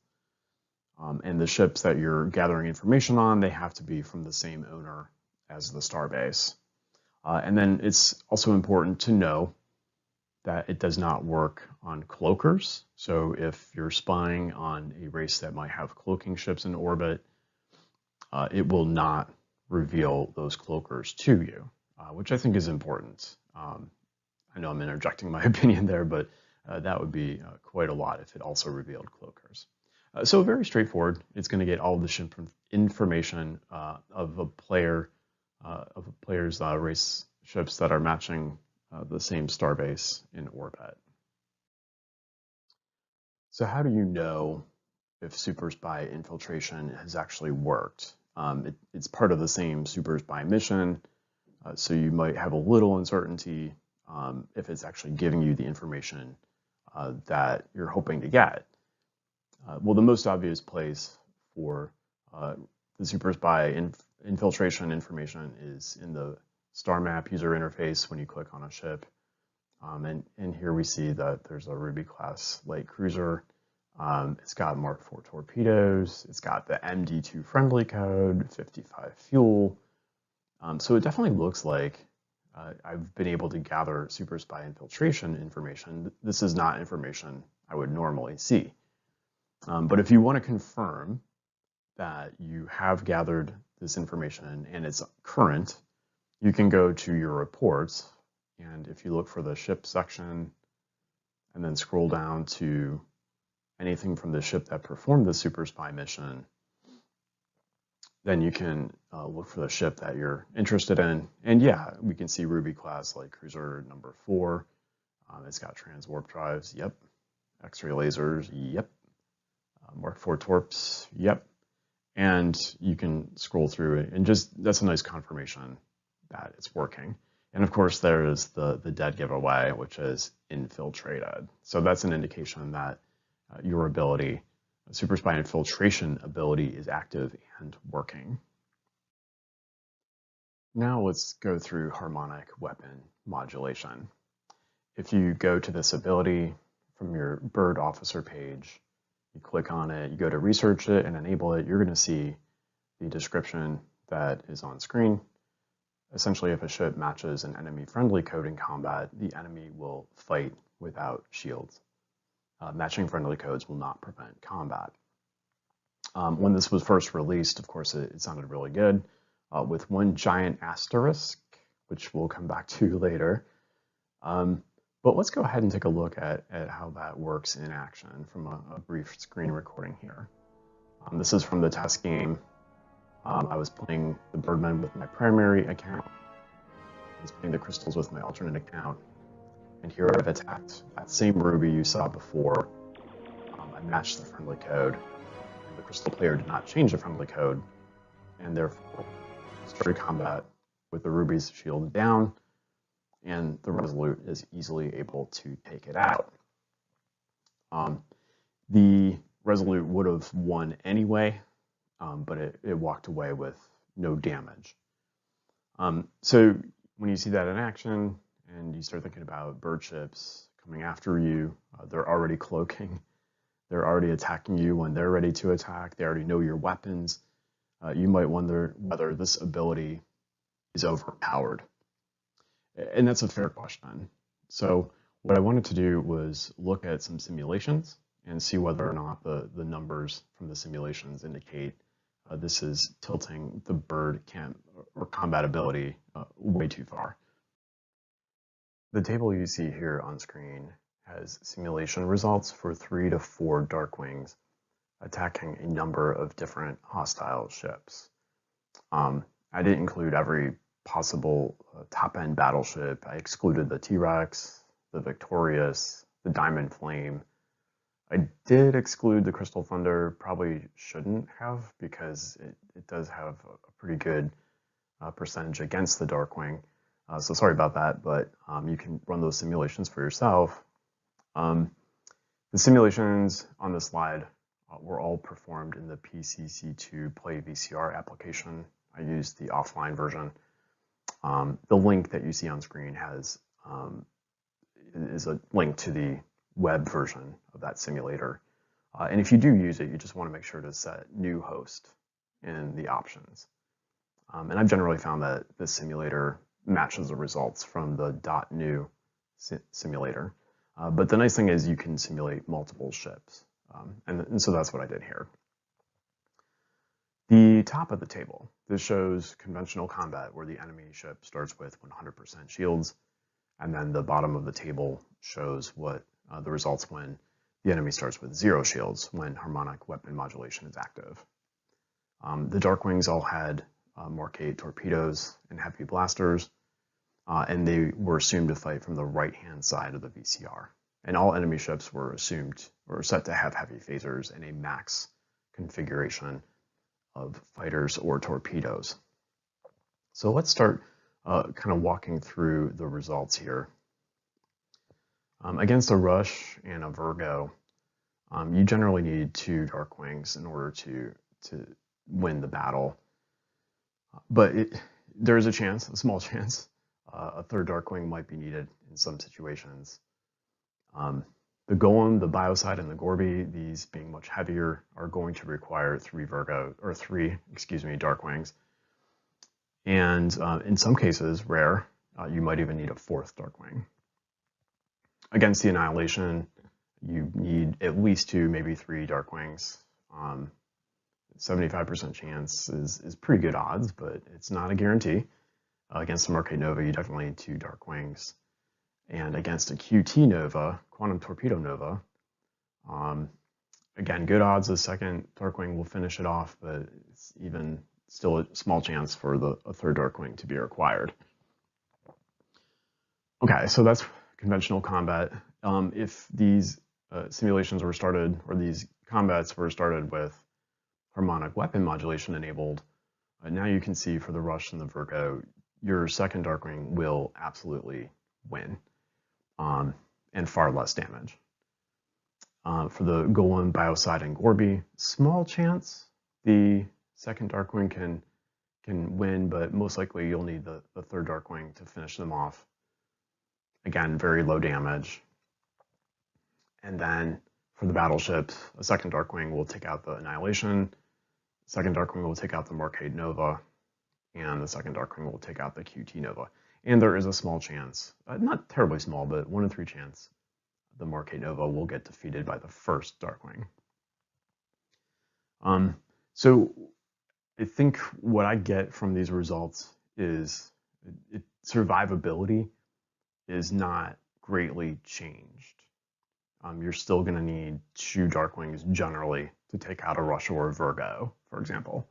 And the ships that you're gathering information on, they have to be from the same owner as the starbase. And then it's also important to know that it does not work on cloakers. So if you're spying on a race that might have cloaking ships in orbit, it will not reveal those cloakers to you, which I think is important. I know I'm interjecting my opinion there, but that would be quite a lot if it also revealed cloakers. So very straightforward. It's going to get all of the ship information of a player's race ships that are matching the same starbase in orbit. So how do you know if Super Spy Infiltration has actually worked? It's part of the same Super Spy mission, so you might have a little uncertainty if it's actually giving you the information that you're hoping to get. Well, the most obvious place for the Super Spy Infiltration information is in the star map user interface when you click on a ship. And here we see that there's a Ruby class light cruiser. It's got Mark IV torpedoes. It's got the MD2 friendly code, 55 fuel. So it definitely looks like I've been able to gather Super Spy Infiltration information. This is not information I would normally see. But if you want to confirm that you have gathered this information and it's current, you can go to your reports, and if you look for the ship section and then scroll down to anything from the ship that performed the Super Spy mission, then you can look for the ship that you're interested in. And yeah, we can see Ruby class light cruiser number 4. It's got transwarp drives, yep. X-ray lasers, yep. Mark IV torps, yep. And you can scroll through it, and just that's a nice confirmation that it's working. And of course, there is the dead giveaway, which is infiltrated. So that's an indication that your ability, Super Spy Infiltration ability, is active and working. Now let's go through harmonic weapon modulation. If you go to this ability from your Bird Officer page, you click on it, you go to research it and enable it, you're going to see the description that is on screen. Essentially, if a ship matches an enemy friendly code in combat, the enemy will fight without shields. Matching friendly codes will not prevent combat. When this was first released, of course, it sounded really good, with one giant asterisk, which we'll come back to later. But let's go ahead and take a look at how that works in action from a brief screen recording here. This is from the test game. I was playing the Birdmen with my primary account. I was playing the Crystals with my alternate account. And here I've attacked that same Ruby you saw before. I matched the friendly code. And the Crystal player did not change the friendly code, and therefore started combat with the Ruby's shield down, and the Resolute is easily able to take it out. The Resolute would have won anyway, but it walked away with no damage. So when you see that in action and you start thinking about bird ships coming after you, they're already cloaking, they're already attacking you when they're ready to attack, they already know your weapons, you might wonder whether this ability is overpowered. And that's a fair question. So what I wanted to do was look at some simulations and see whether or not the numbers from the simulations indicate this is tilting the bird camp or combat ability way too far. The table you see here on screen has simulation results for 3 to 4 Darkwings attacking a number of different hostile ships. I didn't include every possible top-end battleship. I excluded the T-Rex, the Victorious, the Diamond Flame. I did exclude the Crystal Thunder, probably shouldn't have, because it does have a pretty good percentage against the Darkwing. So sorry about that, but you can run those simulations for yourself. The simulations on the slide were all performed in the PCC2 Play VCR application. I used the offline version. The link that you see on screen is a link to the web version of that simulator. And if you do use it, you just want to make sure to set new host in the options. And I've generally found that this simulator matches the results from the .nu simulator. But the nice thing is you can simulate multiple ships. And so that's what I did here. The top of the table, this shows conventional combat where the enemy ship starts with 100% shields. And then the bottom of the table shows what the results when the enemy starts with 0 shields when harmonic weapon modulation is active. The Darkwings all had Mark 8 torpedoes and heavy blasters, and they were assumed to fight from the right-hand side of the VCR. And all enemy ships were assumed or set to have heavy phasers and a max configuration of fighters or torpedoes. So let's start kind of walking through the results here. Against a Rush and a Virgo, you generally need 2 Darkwings in order to win the battle. But there is a chance, a small chance, a 3rd Darkwing might be needed in some situations. The Golem, the Biocide, and the Gorby, these being much heavier, are going to require 3 Darkwings. And in some cases, rare, you might even need a 4th Darkwing. Against the Annihilation, you need at least 2, maybe 3 Darkwings. 75% chance is pretty good odds, but it's not a guarantee. Against the Mark 8 Nova, you definitely need 2 Darkwings. And against a QT Nova, Quantum Torpedo Nova, again, good odds the 2nd Darkwing will finish it off, but it's even still a small chance for a 3rd Darkwing to be required. Okay, so that's conventional combat. If these simulations were started, or these combats were started with harmonic weapon modulation enabled, now you can see for the Rush and the Virgo, your 2nd Darkwing will absolutely win, and far less damage. For the Golem, Biocide, and Gorby, small chance the 2nd Darkwing can win, but most likely you'll need the 3rd Darkwing to finish them off. Again, very low damage. And then for the battleships, a 2nd Darkwing will take out the Annihilation, 2nd Darkwing will take out the Mark 8 Nova, and the 2nd Darkwing will take out the QT Nova. And there is a small chance, not terribly small, but 1 in 3 chance, the Mark 8 Nova will get defeated by the 1st Darkwing. So I think what I get from these results is survivability is not greatly changed. You're still going to need 2 Darkwings generally to take out a Rush or a Virgo, for example.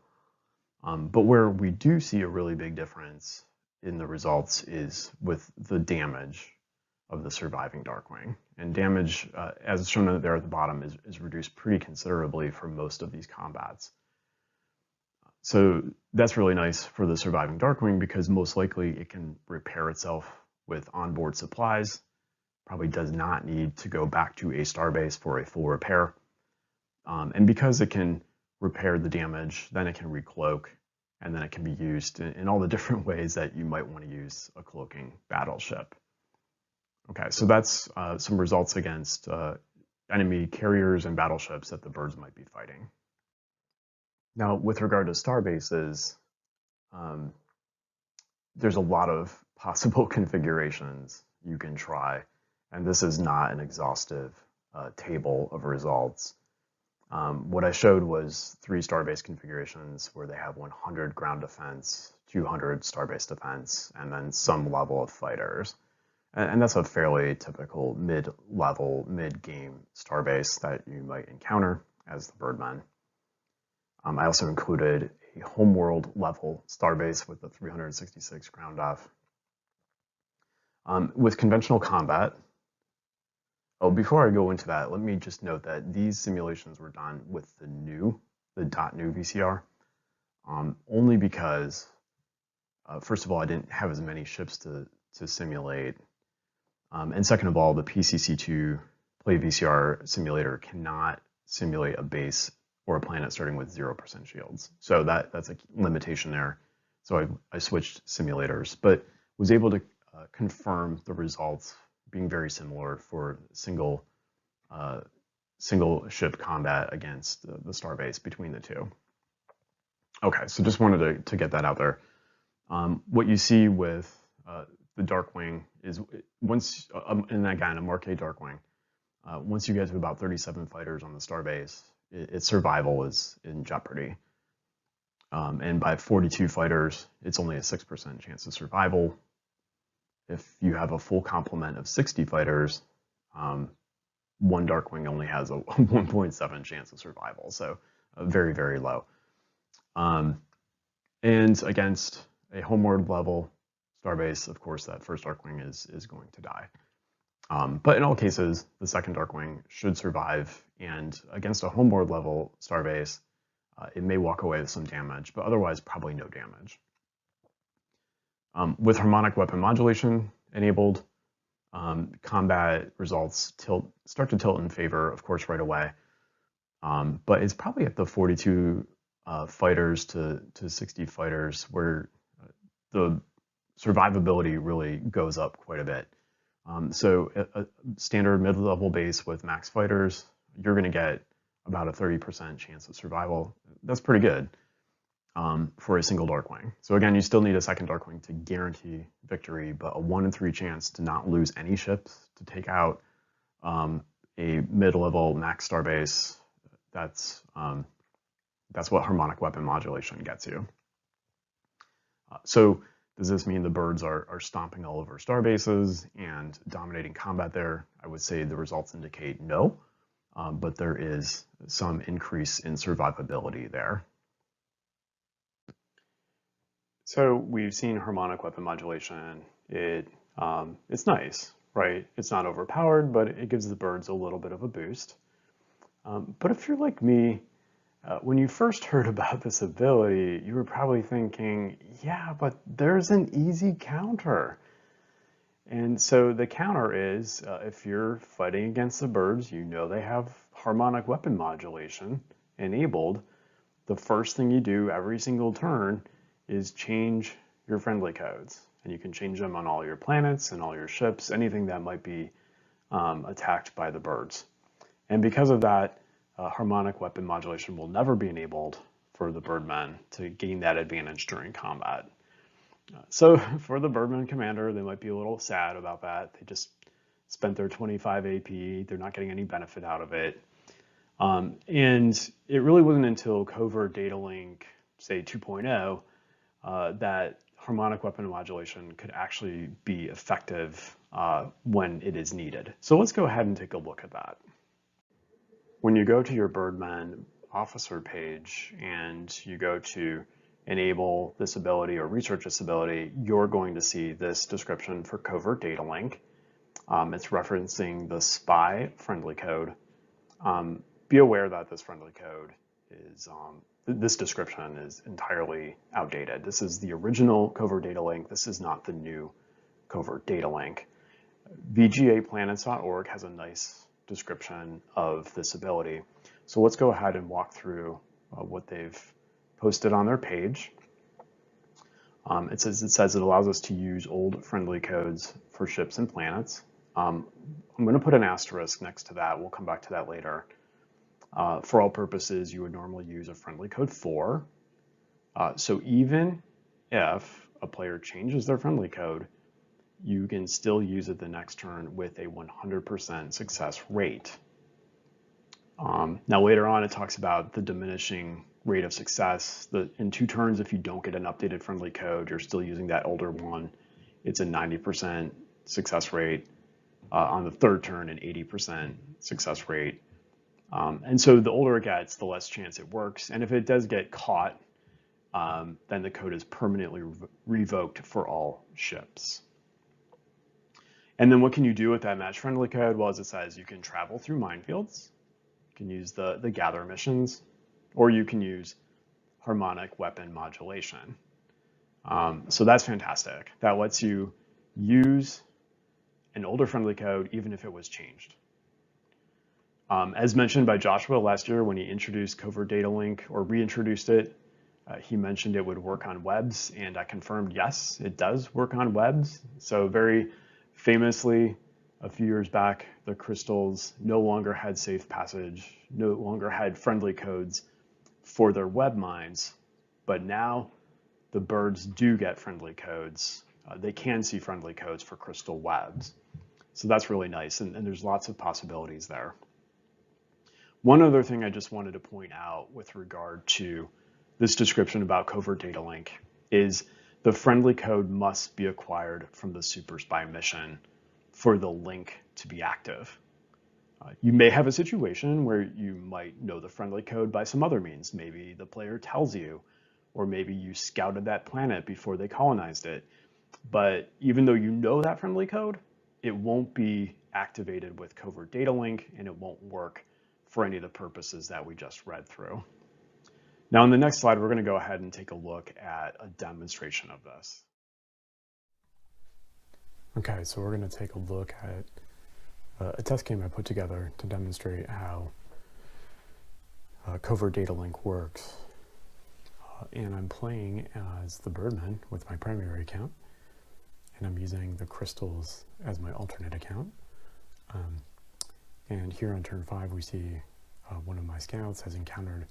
But where we do see a really big difference in the results is with the damage of the surviving Darkwing. And damage, as shown there at the bottom, is reduced pretty considerably for most of these combats. So that's really nice for the surviving Darkwing because most likely it can repair itself with onboard supplies. Probably does not need to go back to a starbase for a full repair. And because it can repair the damage, then it can recloak, and then it can be used in all the different ways that you might want to use a cloaking battleship. Okay, so that's some results against enemy carriers and battleships that the birds might be fighting. Now, with regard to starbases, there's a lot of possible configurations you can try, and this is not an exhaustive table of results. What I showed was 3 starbase configurations where they have 100 ground defense, 200 starbase defense, and then some level of fighters. And that's a fairly typical mid-level, mid-game starbase that you might encounter as the Birdmen. I also included a homeworld level starbase with the 366 ground def. With conventional combat, Oh, before I go into that, let me just note that these simulations were done with the .NU VCR, only because, first of all, I didn't have as many ships to simulate, and second of all, the PCC2 Play VCR simulator cannot simulate a base or a planet starting with 0% shields. So that's a limitation there. So I switched simulators, but was able to confirm the results being very similar for single ship combat against the starbase between the two. Okay, so just wanted to get that out there. What you see with the Darkwing is once, and again, a Marquet Darkwing, once you get to about 37 fighters on the starbase, its survival is in jeopardy. And by 42 fighters, it's only a 6% chance of survival. If you have a full complement of 60 fighters, one Darkwing only has a 1.7 chance of survival, so very, very low. And against a homeward level starbase, of course, that first Darkwing is going to die. But in all cases, the second Darkwing should survive, and against a homeward level starbase, it may walk away with some damage, but otherwise probably no damage. With harmonic weapon modulation enabled, combat results start to tilt in favor, of course, right away. But it's probably at the 42 fighters to 60 fighters where the survivability really goes up quite a bit. So a standard mid-level base with max fighters, you're going to get about a 30% chance of survival. That's pretty good for a single Darkwing. So again, you still need a second Darkwing to guarantee victory, but a 1 in 3 chance to not lose any ships, to take out a mid-level max starbase. That's what harmonic weapon modulation gets you. So does this mean the birds are stomping all over starbases and dominating combat there? I would say the results indicate no, but there is some increase in survivability there. So we've seen harmonic weapon modulation. It's nice, right? It's not overpowered, but it gives the birds a little bit of a boost. But if you're like me, when you first heard about this ability, you were probably thinking, yeah, but there's an easy counter. And so the counter is, if you're fighting against the birds, you know they have harmonic weapon modulation enabled. The first thing you do every single turn is change your friendly codes. And you can change them on all your planets and all your ships, anything that might be attacked by the birds. And because of that, harmonic weapon modulation will never be enabled for the Birdmen to gain that advantage during combat. So for the Birdman commander, they might be a little sad about that. They just spent their 25 AP. They're not getting any benefit out of it. And it really wasn't until Covert Data Link, say 2.0, that harmonic weapon modulation could actually be effective when it is needed. So let's go ahead and take a look at that. When you go to your Birdman officer page and you go to enable this ability or research this ability, you're going to see this description for Covert Data Link. It's referencing the SPY friendly code. Be aware that this friendly code is, this description is entirely outdated. This is the original Covert Data Link. This is not the new Covert Data Link. VGAplanets.org has a nice description of this ability. So let's go ahead and walk through what they've posted on their page. It says it allows us to use old friendly codes for ships and planets. I'm going to put an asterisk next to that. We'll come back to that later. For all purposes, you would normally use a friendly code 4. So even if a player changes their friendly code, you can still use it the next turn with a 100% success rate. Now later on, it talks about the diminishing rate of success. In 2 turns, if you don't get an updated friendly code, you're still using that older one. It's a 90% success rate. On the 3rd turn, an 80% success rate. And so the older it gets, the less chance it works. And if it does get caught, then the code is permanently revoked for all ships. And then what can you do with that match friendly code? Well, as it says, you can travel through minefields, you can use the gather missions, or you can use harmonic weapon modulation. So that's fantastic. That lets you use an older friendly code even if it was changed. As mentioned by Joshua last year when he introduced covert data link or reintroduced it, he mentioned it would work on webs, and I confirmed yes, it does work on webs. So very famously, a few years back, the crystals no longer had safe passage, no longer had friendly codes for their web mines, but now the birds do get friendly codes. They can see friendly codes for crystal webs. So that's really nice, and there's lots of possibilities there. One other thing I just wanted to point out with regard to this description about covert data link is the friendly code must be acquired from the Super Spy mission for the link to be active. You may have a situation where you might know the friendly code by some other means. Maybe the player tells you, or maybe you scouted that planet before they colonized it. But even though you know that friendly code, it won't be activated with covert data link, and it won't work for any of the purposes that we just read through. Now, in the next slide, we're going to go ahead and take a look at a demonstration of this. Okay, so we're going to take a look at a test game I put together to demonstrate how covert data link works. And I'm playing as the Birdmen with my primary account, and I'm using the crystals as my alternate account. And here on turn 5, we see one of my scouts has encountered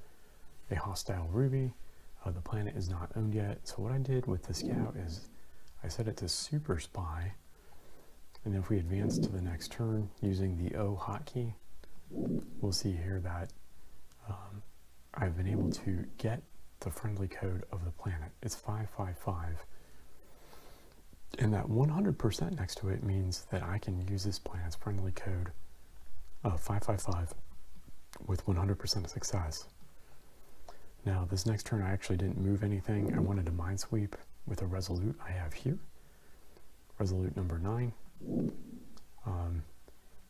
a hostile ruby. The planet is not owned yet. So what I did with the scout is I set it to Super Spy. And if we advance to the next turn using the O hotkey, we'll see here that I've been able to get the friendly code of the planet. It's 555. And that 100% next to it means that I can use this planet's friendly code 555 with 100% success. Now this next turn I actually didn't move anything. I wanted to minesweep with a resolute I have here. Resolute number 9.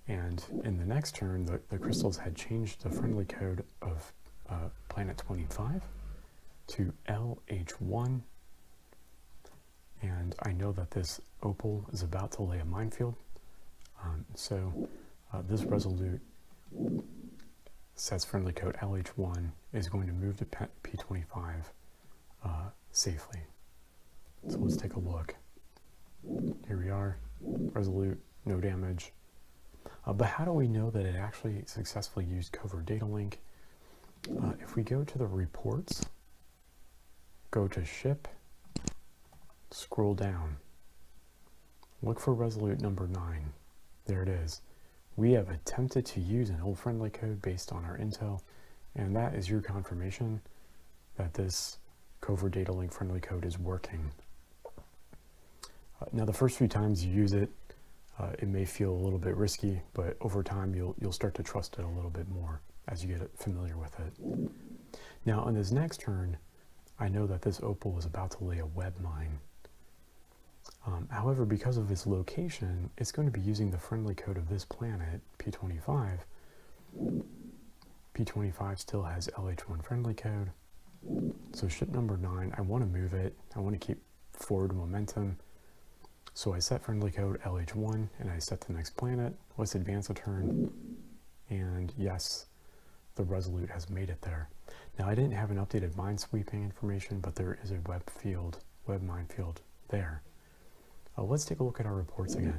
And in the next turn, the crystals had changed the friendly code of planet 25 to LH1. And I know that this opal is about to lay a minefield. So this resolute sets friendly code LH1 is going to move to P25 safely. So let's take a look. Here we are, resolute, no damage. But how do we know that it actually successfully used covert data link? If we go to the reports, go to ship, scroll down, look for resolute number 9. There it is. We have attempted to use an old friendly code based on our intel, and that is your confirmation that this covert data link friendly code is working. Now the first few times you use it, it may feel a little bit risky, but over time you'll start to trust it a little bit more as you get familiar with it. Now on this next turn, I know that this opal is about to lay a web mine. However, because of its location, it's going to be using the friendly code of this planet, P25. P25 still has LH1 friendly code. So ship number 9, I want to move it. I want to keep forward momentum. So I set friendly code LH1 and I set the next planet. Let's advance a turn. And yes, the resolute has made it there. Now I didn't have an updated minesweeping information, but there is a web minefield there. Let's take a look at our reports again.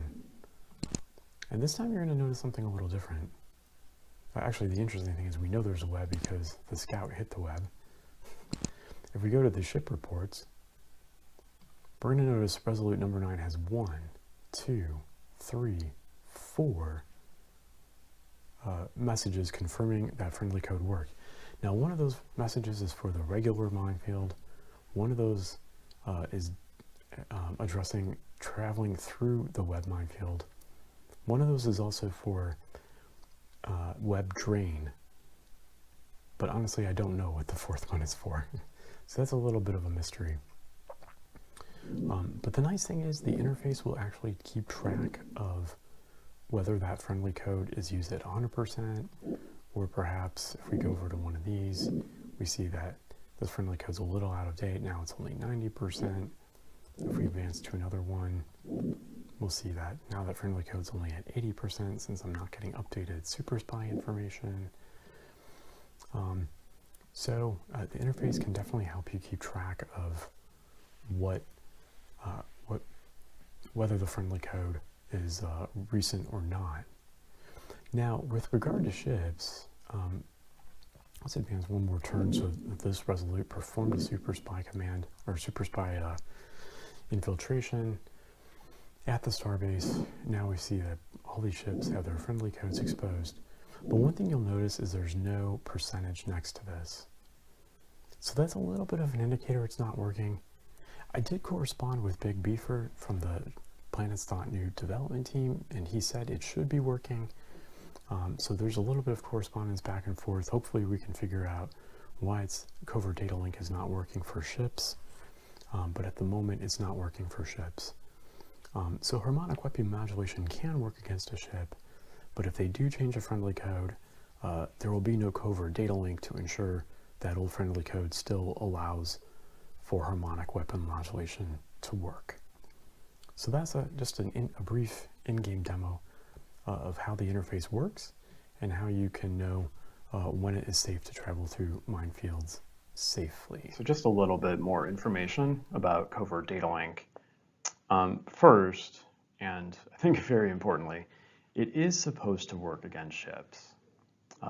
And this time you're going to notice something a little different. Actually, the interesting thing is we know there's a web because the scout hit the web. If we go to the ship reports, we're going to notice resolute number 9 has 1, 2, 3, 4 messages confirming that friendly code worked. Now, one of those messages is for the regular minefield. One of those is addressing traveling through the web minefield. One of those is also for web drain. But honestly, I don't know what the fourth one is for. So that's a little bit of a mystery. But the nice thing is the interface will actually keep track of whether that friendly code is used at 100%, or perhaps if we go over to one of these, we see that this friendly code's a little out of date. Now it's only 90%. If we advance to another one, we'll see that now that friendly code's only at 80% since I'm not getting updated super spy information. So the interface can definitely help you keep track of whether the friendly code is recent or not. Now, with regard to ships, let's advance one more turn so that this Resolute performed a super spy command, or super spy infiltration at the starbase. Now we see that all these ships have their friendly codes exposed. But one thing you'll notice is there's no percentage next to this. So that's a little bit of an indicator it's not working. I did correspond with Big Beaver from the Planets.nu development team, and he said it should be working. So there's a little bit of correspondence back and forth. Hopefully we can figure out why its covert data link is not working for ships, but at the moment it's not working for ships. So harmonic weapon modulation can work against a ship, but if they do change a friendly code, there will be no covert data link to ensure that old friendly code still allows for harmonic weapon modulation to work. So that's just a brief in-game demo of how the interface works and how you can know when it is safe to travel through minefields safely. So just a little bit more information about covert data link. First, and I think very importantly, it is supposed to work against ships.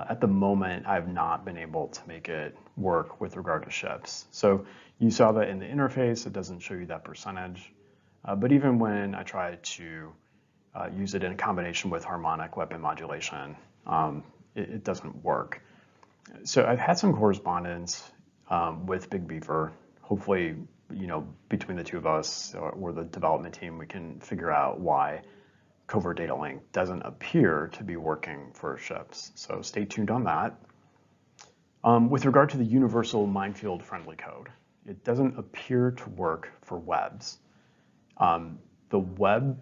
At the moment, I've not been able to make it work with regard to ships. So you saw that in the interface, it doesn't show you that percentage. But even when I try to use it in combination with harmonic weapon modulation, it doesn't work. So I've had some correspondence with Big Beaver. Hopefully, between the two of us or the development team, we can figure out why covert data link doesn't appear to be working for ships. So stay tuned on that. With regard to the universal minefield friendly code, it doesn't appear to work for webs. The web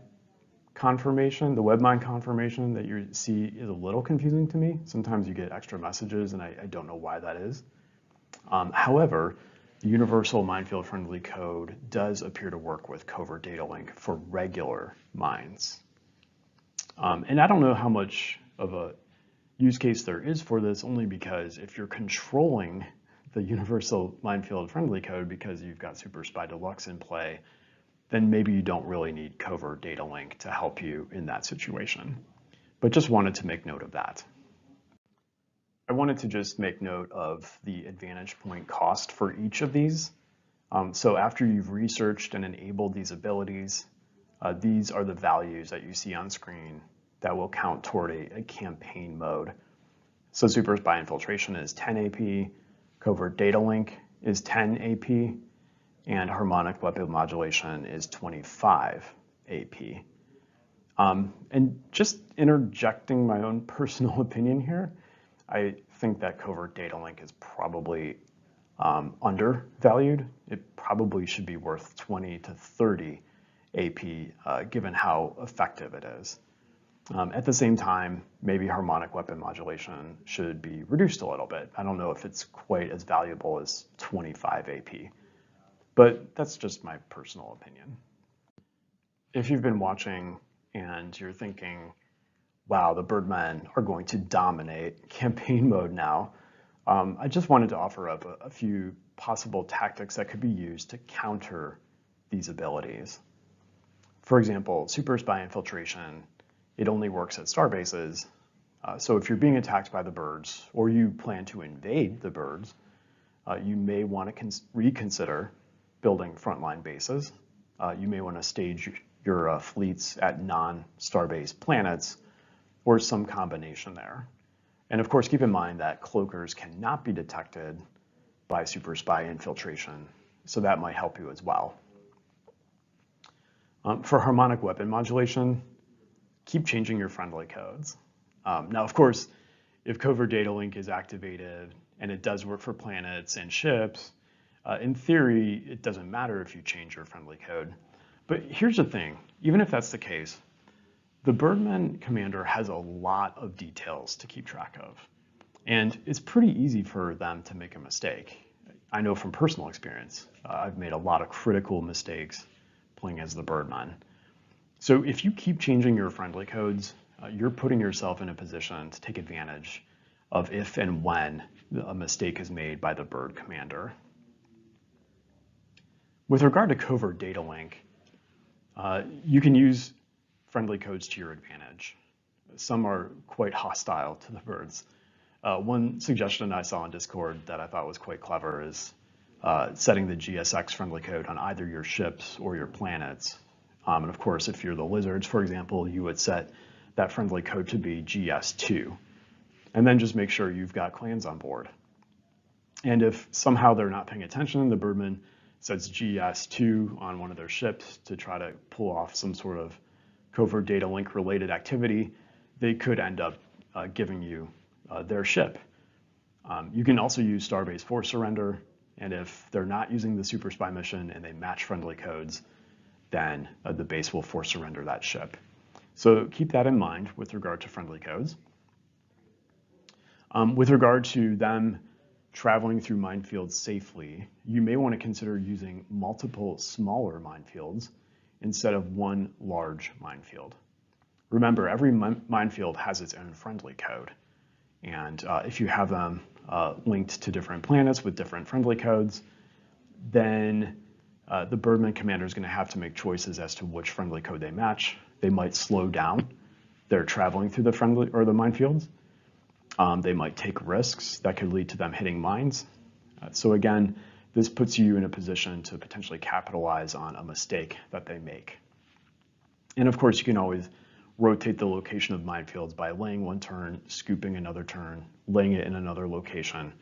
confirmation, the webmine confirmation that you see is a little confusing to me. Sometimes you get extra messages and I don't know why that is. However, the universal minefield friendly code does appear to work with covert data link for regular mines. And I don't know how much of a use case there is for this, only because if you're controlling the universal minefield friendly code because you've got Super Spy Deluxe in play, then maybe you don't really need covert data link to help you in that situation. But just wanted to make note of that. I wanted to just make note of the advantage point cost for each of these. So after you've researched and enabled these abilities, these are the values that you see on screen that will count toward a campaign mode. So Super Spy Infiltration is 10 AP, Covert Data Link is 10 AP, and Harmonic Weapon Modulation is 25 AP. And just interjecting my own personal opinion here, I think that Covert Data Link is probably undervalued. It probably should be worth 20 to 30 AP, given how effective it is. At the same time, maybe harmonic weapon modulation should be reduced a little bit. I don't know if it's quite as valuable as 25 AP, but that's just my personal opinion. If you've been watching and you're thinking, wow, the Birdmen are going to dominate campaign mode now, I just wanted to offer up a few possible tactics that could be used to counter these abilities. For example, Super Spy Infiltration, it only works at starbases. So if you're being attacked by the birds, or you plan to invade the birds, you may want to reconsider building frontline bases. You may want to stage your fleets at non-starbase planets, or some combination there. And of course, keep in mind that cloakers cannot be detected by Super Spy Infiltration, so that might help you as well. For harmonic weapon modulation, keep changing your friendly codes. Now, of course, if Covert Data Link is activated and it does work for planets and ships, In theory, it doesn't matter if you change your friendly code. But here's the thing, even if that's the case, the Birdmen commander has a lot of details to keep track of. And it's pretty easy for them to make a mistake. I know from personal experience, I've made a lot of critical mistakes playing as the Birdmen. So if you keep changing your friendly codes, you're putting yourself in a position to take advantage of if and when a mistake is made by the Bird commander. With regard to covert data link, you can use friendly codes to your advantage. Some are quite hostile to the birds. One suggestion I saw on Discord that I thought was quite clever is setting the GSX friendly code on either your ships or your planets. And of course, if you're the lizards, for example, you would set that friendly code to be GS2. And then just make sure you've got clans on board. And if somehow they're not paying attention, the Birdman sets GS2 on one of their ships to try to pull off some sort of covert data link related activity, they could end up giving you their ship. You can also use Starbase Force Surrender, and if they're not using the Super Spy mission and they match friendly codes, then the base will force surrender that ship. So keep that in mind with regard to friendly codes. With regard to them traveling through minefields safely, you may want to consider using multiple smaller minefields instead of one large minefield. Remember, every minefield has its own friendly code. And if you have them linked to different planets with different friendly codes, then the Birdman commander is going to have to make choices as to which friendly code they match. They might slow down their traveling through the friendly or the minefields. They might take risks that could lead to them hitting mines. So again, this puts you in a position to potentially capitalize on a mistake that they make. And of course, you can always rotate the location of minefields by laying one turn, scooping another turn, laying it in another location.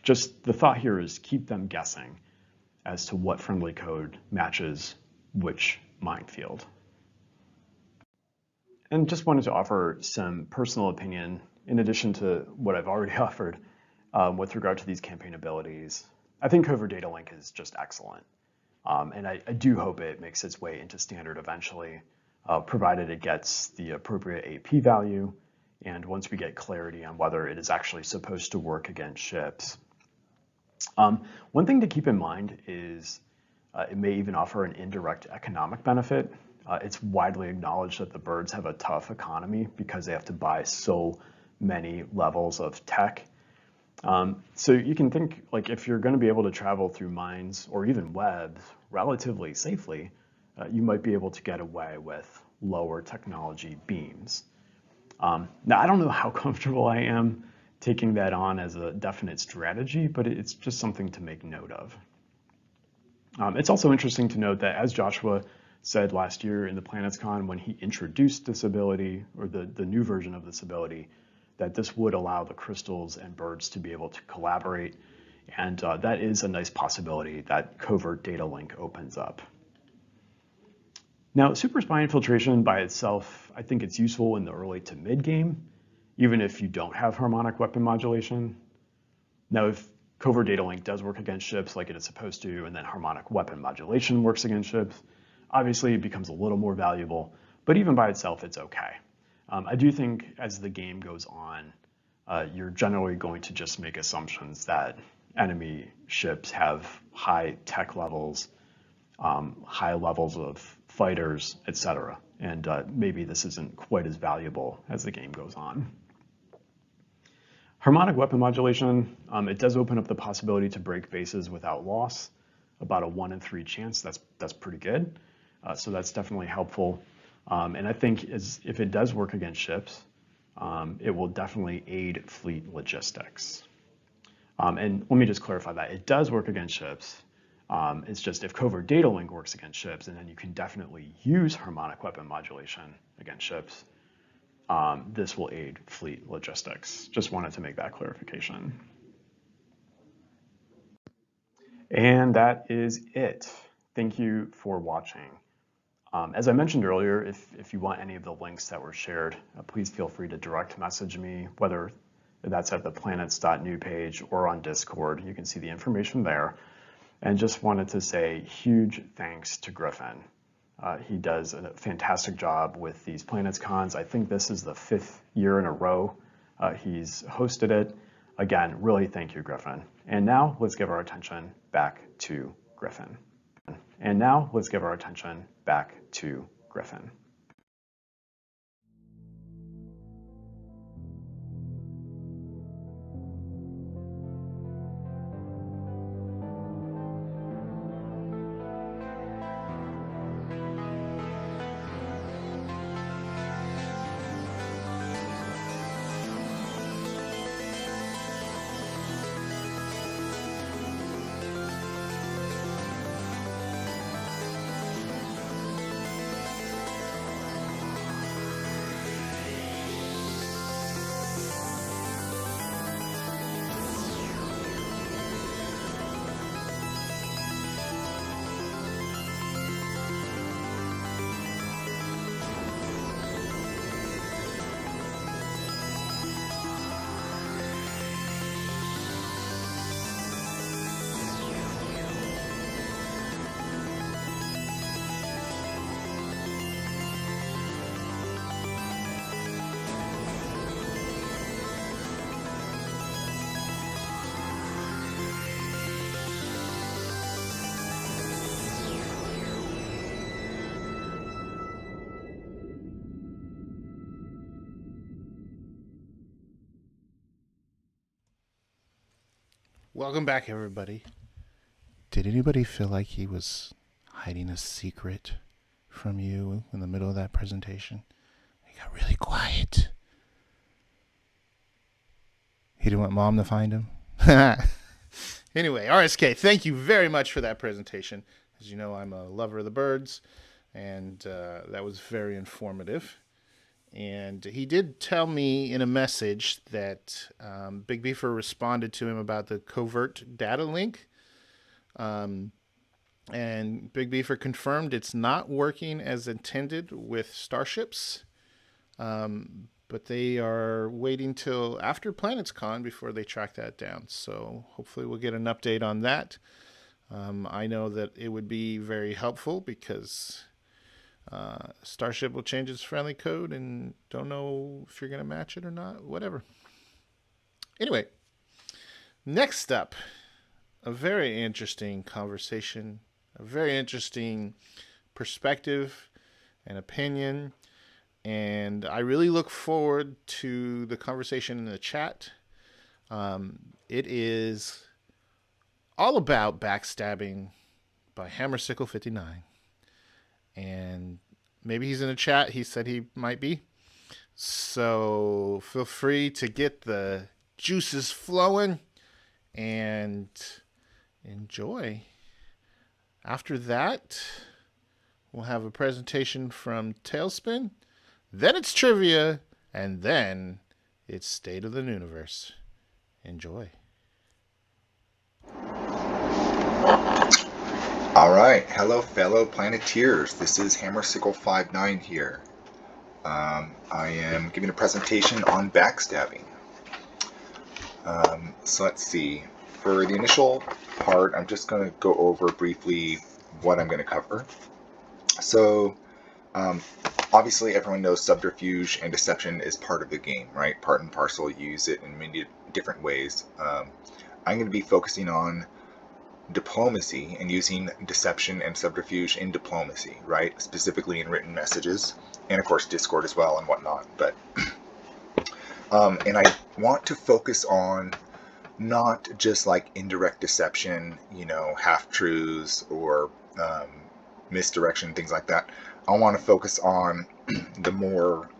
Just the thought here is keep them guessing as to what friendly code matches which minefield. And just wanted to offer some personal opinion in addition to what I've already offered with regard to these campaign abilities. I think Covert Data Link is just excellent. And I do hope it makes its way into standard eventually, provided it gets the appropriate AP value, and once we get clarity on whether it is actually supposed to work against ships. One thing to keep in mind is it may even offer an indirect economic benefit. It's widely acknowledged that the birds have a tough economy because they have to buy so many levels of tech. So you can think, like, if you're going to be able to travel through mines or even webs relatively safely, you might be able to get away with lower technology beams. Now, I don't know how comfortable I am taking that on as a definite strategy, but it's just something to make note of. It's also interesting to note that, as Joshua said last year in the PlanetsCon when he introduced this ability, or the new version of this ability, that this would allow the crystals and birds to be able to collaborate. And that is a nice possibility that Covert Data Link opens up. Now, Super Spy Infiltration by itself, I think it's useful in the early to mid game, even if you don't have harmonic weapon modulation. Now, if Covert Data Link does work against ships like it is supposed to, and then harmonic weapon modulation works against ships, obviously it becomes a little more valuable, but even by itself, it's okay. I do think as the game goes on, you're generally going to just make assumptions that enemy ships have high tech levels, high levels of fighters, etc. And maybe this isn't quite as valuable as the game goes on. Harmonic weapon modulation, it does open up the possibility to break bases without loss, about a 1 in 3 chance. That's pretty good. So that's definitely helpful. And I think if it does work against ships, it will definitely aid fleet logistics. And let me just clarify that. It does work against ships. It's just if Covert Data Link works against ships, and then you can definitely use harmonic weapon modulation against ships, this will aid fleet logistics. Just wanted to make that clarification. And that is it. Thank you for watching. As I mentioned earlier, if you want any of the links that were shared, please feel free to direct message me, whether that's at the Planets.nu page or on Discord. You can see the information there. And just wanted to say huge thanks to Griffin. He does a fantastic job with these PlanetsCons. I think this is the 5th year in a row he's hosted it. Again, really thank you, Griffin. And now let's give our attention back to Griffin. And now let's give our attention back to Griffin. Welcome back, everybody. Did anybody feel like he was hiding a secret from you in the middle of that presentation? He got really quiet. He didn't want Mom to find him? Anyway, RSK, thank you very much for that presentation. As you know, I'm a lover of the birds, and that was very informative. And he did tell me in a message that Big Beaver responded to him about the covert data link. And Big Beaver confirmed it's not working as intended with starships. But they are waiting till after PlanetsCon before they track that down. So hopefully we'll get an update on that. I know that it would be very helpful because Starship will change its friendly code and don't know if you're going to match it or not, whatever. Anyway, next up, a very interesting conversation, a very interesting perspective and opinion. And I really look forward to the conversation in the chat. It is all about backstabbing by Hammersickle59. And maybe he's in the chat. He said he might be. So feel free to get the juices flowing and enjoy. After that, we'll have a presentation from Talespin. Then it's trivia, and then it's State of the Nuniverse. Enjoy. Alright, hello fellow Planeteers, this is Hammersickle59 here. I am giving a presentation on backstabbing. So let's see, for the initial part, I'm just going to go over briefly what I'm going to cover. So, obviously everyone knows subterfuge and deception is part of the game, right? Part and parcel, you use it in many different ways. I'm going to be focusing on diplomacy and using deception and subterfuge in diplomacy, right? Specifically in written messages, and of course Discord as well and whatnot. But and I want to focus on not just like indirect deception, you know, half-truths or misdirection, things like that. I want to focus on the more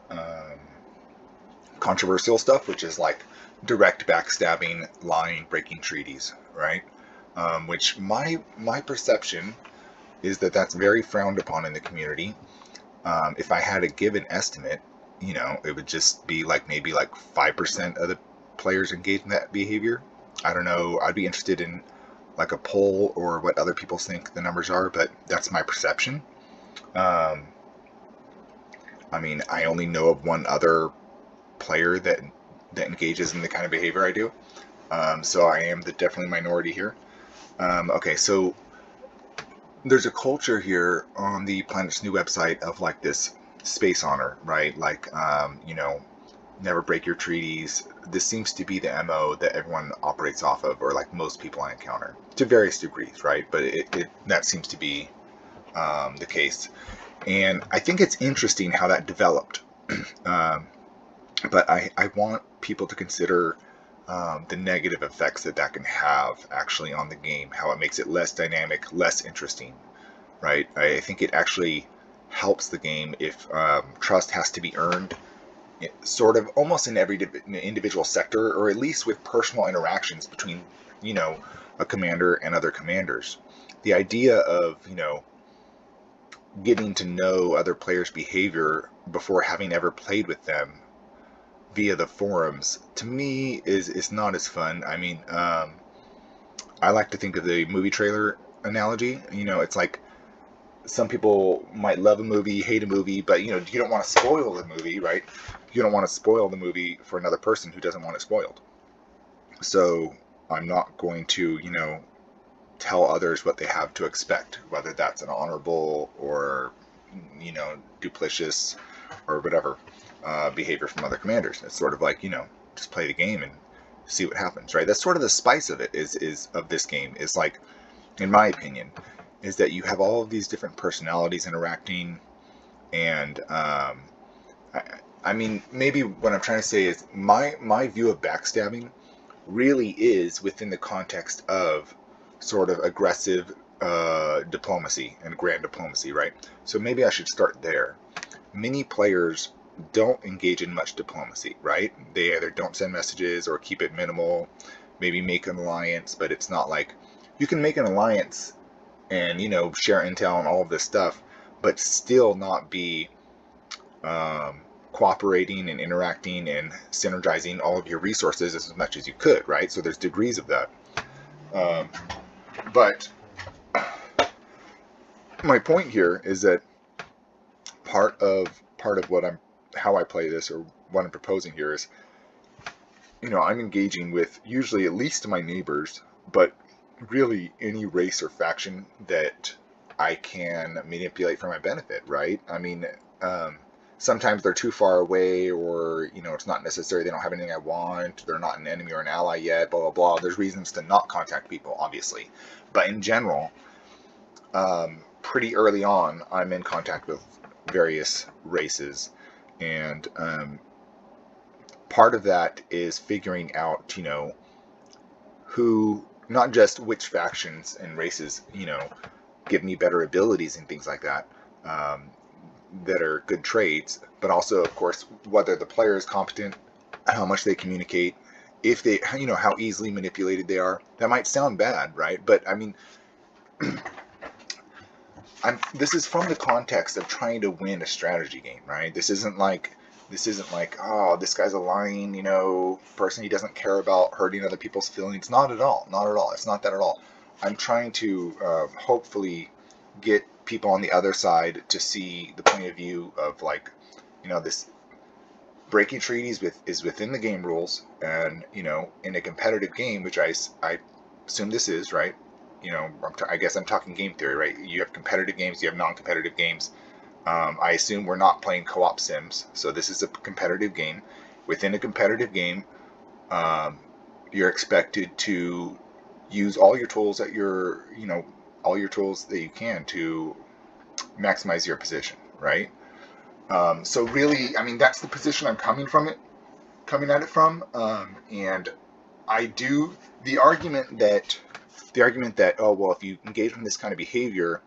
controversial stuff, which is like direct backstabbing, lying, breaking treaties, right? Which my perception is that that's very frowned upon in the community. If I had to give an estimate, you know, it would just be like maybe like 5% of the players engage in that behavior. I don't know. I'd be interested in like a poll or what other people think the numbers are, but that's my perception. I mean, I only know of one other player that engages in the kind of behavior I do. So I am the definitely minority here. Okay, so there's a culture here on the Planets.nu website of like this space honor, right? Like, you know, never break your treaties. This seems to be the MO that everyone operates off of, or like most people I encounter, to various degrees, right? But that seems to be the case. And I think it's interesting how that developed. But I want people to consider the negative effects that can have actually on the game, how it makes it less dynamic, less interesting, right? I think it actually helps the game if trust has to be earned sort of almost in every individual sector, or at least with personal interactions between, you know, a commander and other commanders. The idea of, you know, getting to know other players' behavior before having ever played with them via the forums, to me, is not as fun. I mean, I like to think of the movie trailer analogy. You know, it's like some people might love a movie, hate a movie, but, you know, you don't want to spoil the movie, right? You don't want to spoil the movie for another person who doesn't want it spoiled. So I'm not going to, you know, tell others what they have to expect, whether that's an honorable or, you know, duplicitous or whatever behavior from other commanders. It's sort of like, you know, just play the game and see what happens, right? That's sort of the spice of it is of this game, is like, in my opinion, is that you have all of these different personalities interacting, and I mean, maybe what I'm trying to say is my view of backstabbing really is within the context of sort of aggressive diplomacy and grand diplomacy, right? So maybe I should start there. Many players don't engage in much diplomacy, right? They either don't send messages or keep it minimal, maybe make an alliance, but it's not like you can make an alliance and, you know, share intel and all of this stuff, but still not be cooperating and interacting and synergizing all of your resources as much as you could, right? So there's degrees of that. But my point here is that part of how I play this, or what I'm proposing here, is, you know, I'm engaging with usually at least my neighbors, but really any race or faction that I can manipulate for my benefit, right? I mean, sometimes they're too far away, or, you know, it's not necessary, they don't have anything I want, they're not an enemy or an ally yet, blah, blah, blah. There's reasons to not contact people, obviously. But in general, pretty early on, I'm in contact with various races, and part of that is figuring out, you know, who, not just which factions and races, you know, give me better abilities and things like that, that are good traits, but also, of course, whether the player is competent, how much they communicate, if they, you know, how easily manipulated they are. That might sound bad, right? But I mean, this is from the context of trying to win a strategy game, right? This isn't like, oh, this guy's a lying, you know, person. He doesn't care about hurting other people's feelings. Not at all. Not at all. It's not that at all. I'm trying to hopefully get people on the other side to see the point of view of, like, you know, this breaking treaties is within the game rules, and, you know, in a competitive game, which I assume this is, right? You know, I guess I'm talking game theory, right? You have competitive games, you have non-competitive games. I assume we're not playing co-op sims, so this is a competitive game. Within a competitive game, you're expected to use all your tools at your, you know, all your tools that you can to maximize your position, right? So really, I mean, that's the position I'm coming at it from, and I do the argument that oh, well, if you engage in this kind of behavior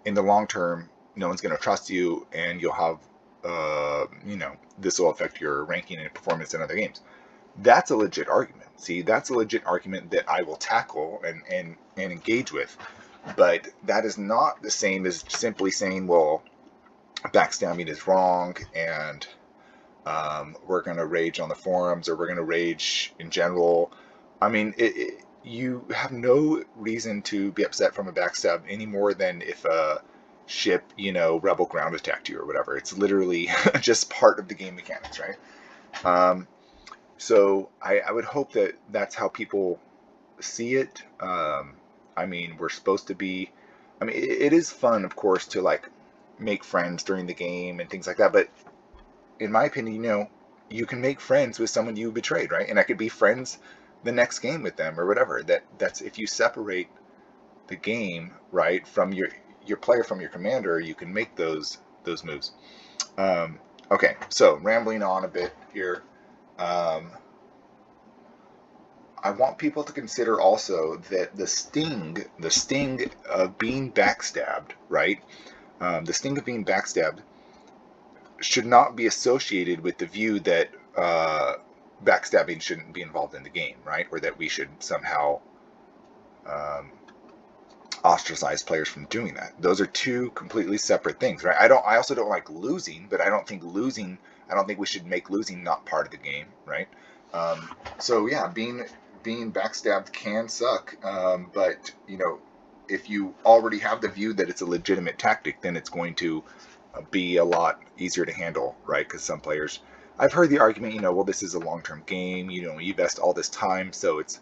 in the long term, no one's going to trust you, and you'll have, you know, this will affect your ranking and performance in other games. That's a legit argument. See, that's a legit argument that I will tackle and engage with. But that is not the same as simply saying, well, backstabbing is wrong, and we're going to rage on the forums, or we're going to rage in general. I mean, you have no reason to be upset from a backstab any more than if a ship, you know, rebel ground attacked you or whatever. It's literally just part of the game mechanics, right? So I would hope that that's how people see it. I mean, we're supposed to be, I mean, it is fun, of course, to like make friends during the game and things like that. But in my opinion, you know, you can make friends with someone you betrayed, right? And I could be friends the next game with them or whatever. That's if you separate the game, right, from your player from your commander, you can make those moves. Okay, so rambling on a bit here. I want people to consider also that the sting of being backstabbed, right? The sting of being backstabbed should not be associated with the view that backstabbing shouldn't be involved in the game, right? Or that we should somehow ostracize players from doing that. Those are two completely separate things, right? I also don't like losing, but I don't think we should make losing not part of the game, right? So yeah, being backstabbed can suck, but you know, if you already have the view that it's a legitimate tactic, then it's going to be a lot easier to handle, right? Because some players, I've heard the argument, you know, well, this is a long-term game, you know, you invest all this time, so it's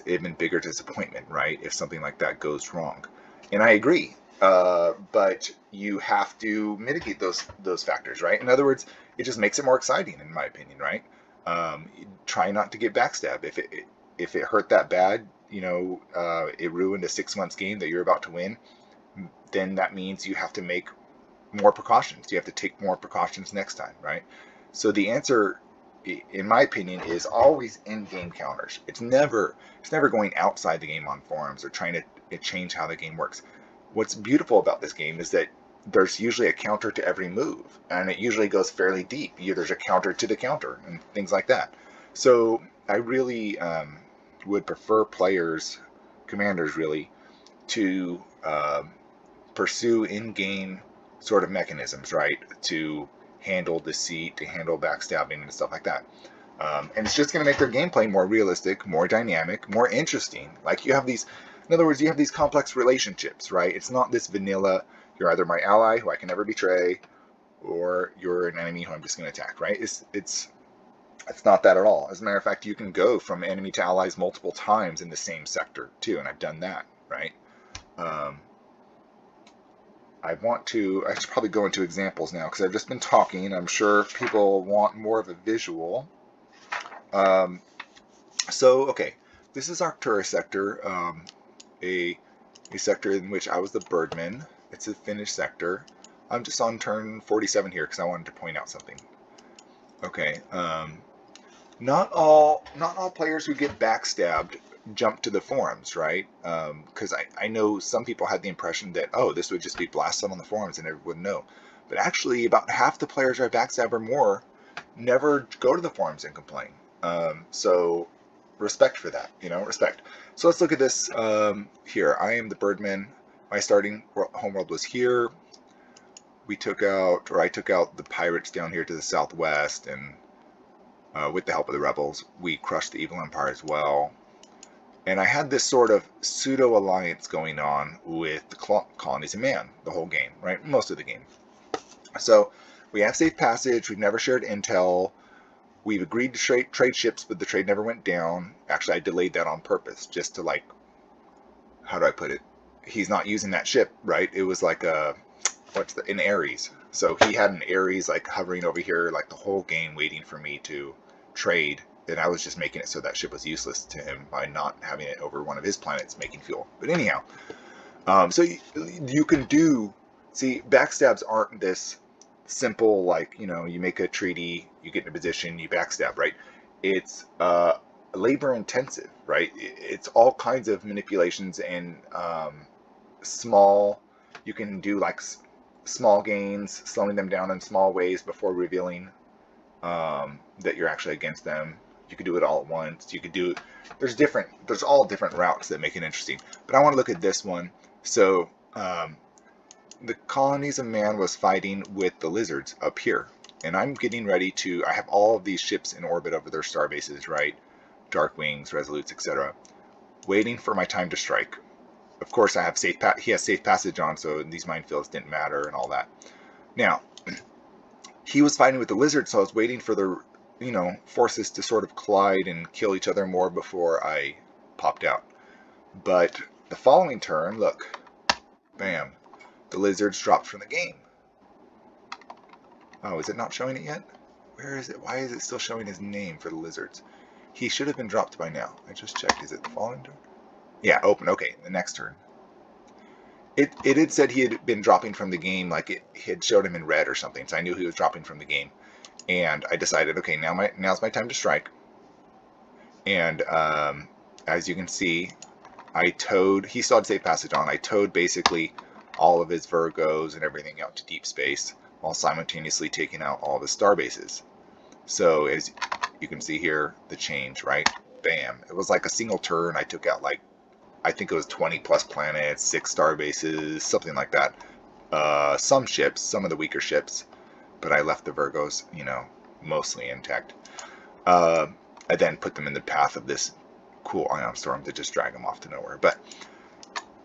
even bigger disappointment, right, if something like that goes wrong. And I agree, but you have to mitigate those factors, right? In other words, it just makes it more exciting, in my opinion, right? Try not to get backstabbed. If it hurt that bad, you know, it ruined a 6 months game that you're about to win, then that means you have to make more precautions. You have to take more precautions next time, right? So the answer, in my opinion, is always in-game counters. It's never going outside the game on forums or trying to change how the game works. What's beautiful about this game is that there's usually a counter to every move, and it usually goes fairly deep. There's a counter to the counter and things like that. So I really would prefer commanders really, to pursue in-game sort of mechanisms, right, to handle deceit, to handle backstabbing and stuff like that. And it's just going to make their gameplay more realistic, more dynamic, more interesting. Like you have these, in other words, you have these complex relationships, right? It's not this vanilla, you're either my ally who I can never betray, or you're an enemy who I'm just going to attack, right? It's not that at all. As a matter of fact, you can go from enemy to allies multiple times in the same sector too, and I've done that, right? I should probably go into examples now because I've just been talking. I'm sure people want more of a visual. So, okay, this is Arcturus sector, a sector in which I was the Birdmen. It's a Finnish sector. I'm just on turn 47 here because I wanted to point out something. Okay, not all players who get backstabbed jump to the forums, right? Because I know some people had the impression that, oh, this would just be blasted on the forums and everyone would know. But actually, about half the players who are backstab or more never go to the forums and complain. So respect for that, you know, respect. So let's look at this here. I am the Birdmen. My starting homeworld was here. I took out the pirates down here to the southwest, and with the help of the rebels, we crushed the evil empire as well. And I had this sort of pseudo-alliance going on with the colonies of man the whole game, right? Most of the game. So we have safe passage. We've never shared intel. We've agreed to trade ships, but the trade never went down. Actually, I delayed that on purpose, just to like, how do I put it? He's not using that ship, right? It was like an Ares. So he had an Ares like hovering over here like the whole game waiting for me to trade. And I was just making it so that ship was useless to him by not having it over one of his planets making fuel. But anyhow, so you can see, backstabs aren't this simple, like, you know, you make a treaty, you get in a position, you backstab, right? It's labor intensive, right? It's all kinds of manipulations and you can do like small gains, slowing them down in small ways before revealing that you're actually against them. You could do it all at once. There's all different routes that make it interesting. But I want to look at this one. So the colonies of man was fighting with the lizards up here. And I'm getting ready I have all of these ships in orbit over their star bases, right? Darkwings, Resolutes, etc. Waiting for my time to strike. Of course, he has safe passage on, so these minefields didn't matter and all that. Now, he was fighting with the lizards, so I was waiting for the forces to sort of collide and kill each other more before I popped out. But the following turn, look, bam, the lizards dropped from the game. Oh, is it not showing it yet? Where is it? Why is it still showing his name for the lizards? He should have been dropped by now. I just checked. Is it the following turn? Yeah, open. Okay, the next turn. It had said he had been dropping from the game, like it had showed him in red or something, so I knew he was dropping from the game. And I decided, okay, now's my time to strike. And as you can see, I towed, he still had safe passage on, I towed basically all of his Virgos and everything out to deep space, while simultaneously taking out all of his star bases. So as you can see here, the change, right? Bam. It was like a single turn. I took out like, I think it was 20 plus planets, 6 star bases, something like that. Some ships, some of the weaker ships, but I left the Virgos, you know, mostly intact. I then put them in the path of this cool ion storm to just drag them off to nowhere. But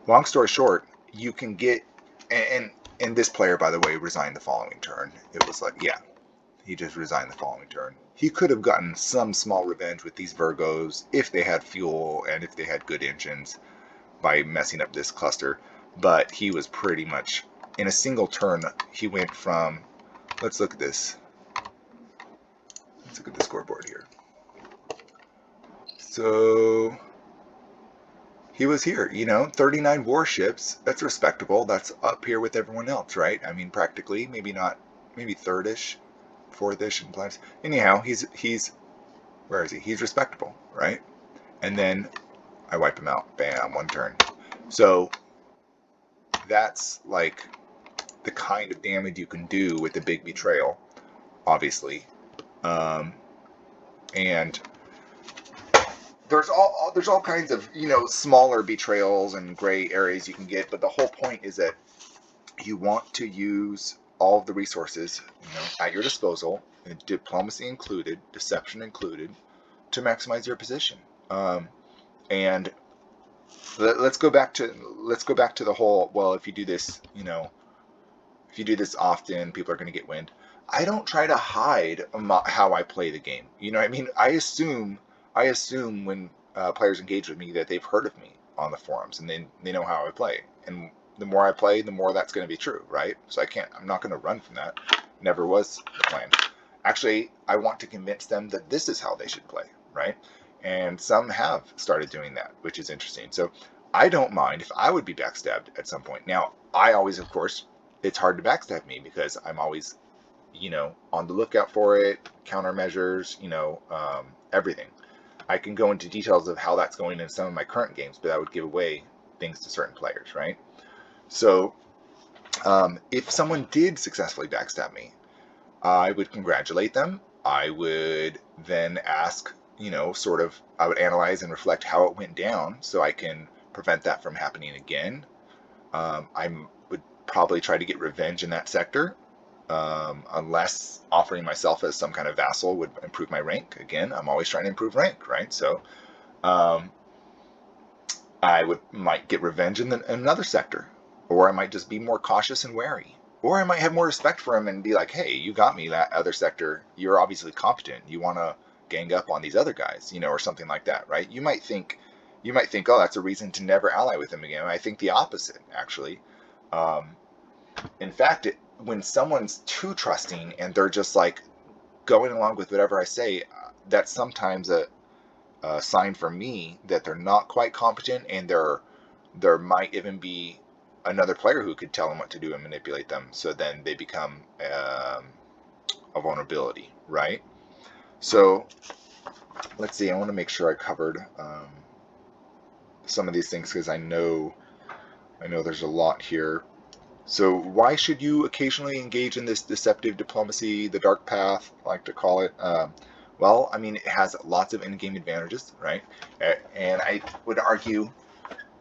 long story short, you can get, and this player, by the way, resigned the following turn. It was like, yeah, he just resigned the following turn. He could have gotten some small revenge with these Virgos if they had fuel and if they had good engines by messing up this cluster. But he was pretty much, in a single turn, he went from, let's look at this. Let's look at the scoreboard here. So he was here, you know, 39 warships. That's respectable. That's up here with everyone else, right? I mean, practically, maybe not, maybe third-ish, fourth-ish in planets. Anyhow, he's where is he? He's respectable, right? And then I wipe him out. Bam, one turn. So that's like the kind of damage you can do with the big betrayal, obviously. And there's all kinds of, you know, smaller betrayals and gray areas you can get, but the whole point is that you want to use all of the resources, you know, at your disposal, and diplomacy included, deception included, to maximize your position. And let's go back to the whole, well, if you do this, you know, if you do this often, people are going to get wind. I don't try to hide how I play the game. You know what I mean? I assume when players engage with me that they've heard of me on the forums and they know how I play. And the more I play, the more that's going to be true, right? So I'm not going to run from that. Never was the plan. Actually, I want to convince them that this is how they should play, right? And some have started doing that, which is interesting. So I don't mind if I would be backstabbed at some point. Now, I always, of course, it's hard to backstab me because I'm always, you know, on the lookout for it, countermeasures, you know, everything. I can go into details of how that's going in some of my current games, but that would give away things to certain players, right? So if someone did successfully backstab me, I would congratulate them. I would then ask, you know, sort of, I would analyze and reflect how it went down so I can prevent that from happening again. I would probably try to get revenge in that sector, unless offering myself as some kind of vassal would improve my rank. Again, I'm always trying to improve rank, right? So I might get revenge in another sector, or I might just be more cautious and wary. Or I might have more respect for him and be like, hey, you got me that other sector. You're obviously competent. You want to gang up on these other guys, you know, or something like that, right? You might think, oh, that's a reason to never ally with him again. I think the opposite, actually. In fact, when someone's too trusting and they're just like going along with whatever I say, that's sometimes a sign for me that they're not quite competent, and there might even be another player who could tell them what to do and manipulate them, so then they become a vulnerability, right? So let's see, I want to make sure I covered some of these things because I know there's a lot here. So why should you occasionally engage in this deceptive diplomacy, the dark path, I like to call it? Well, I mean, it has lots of in-game advantages, right? And I would argue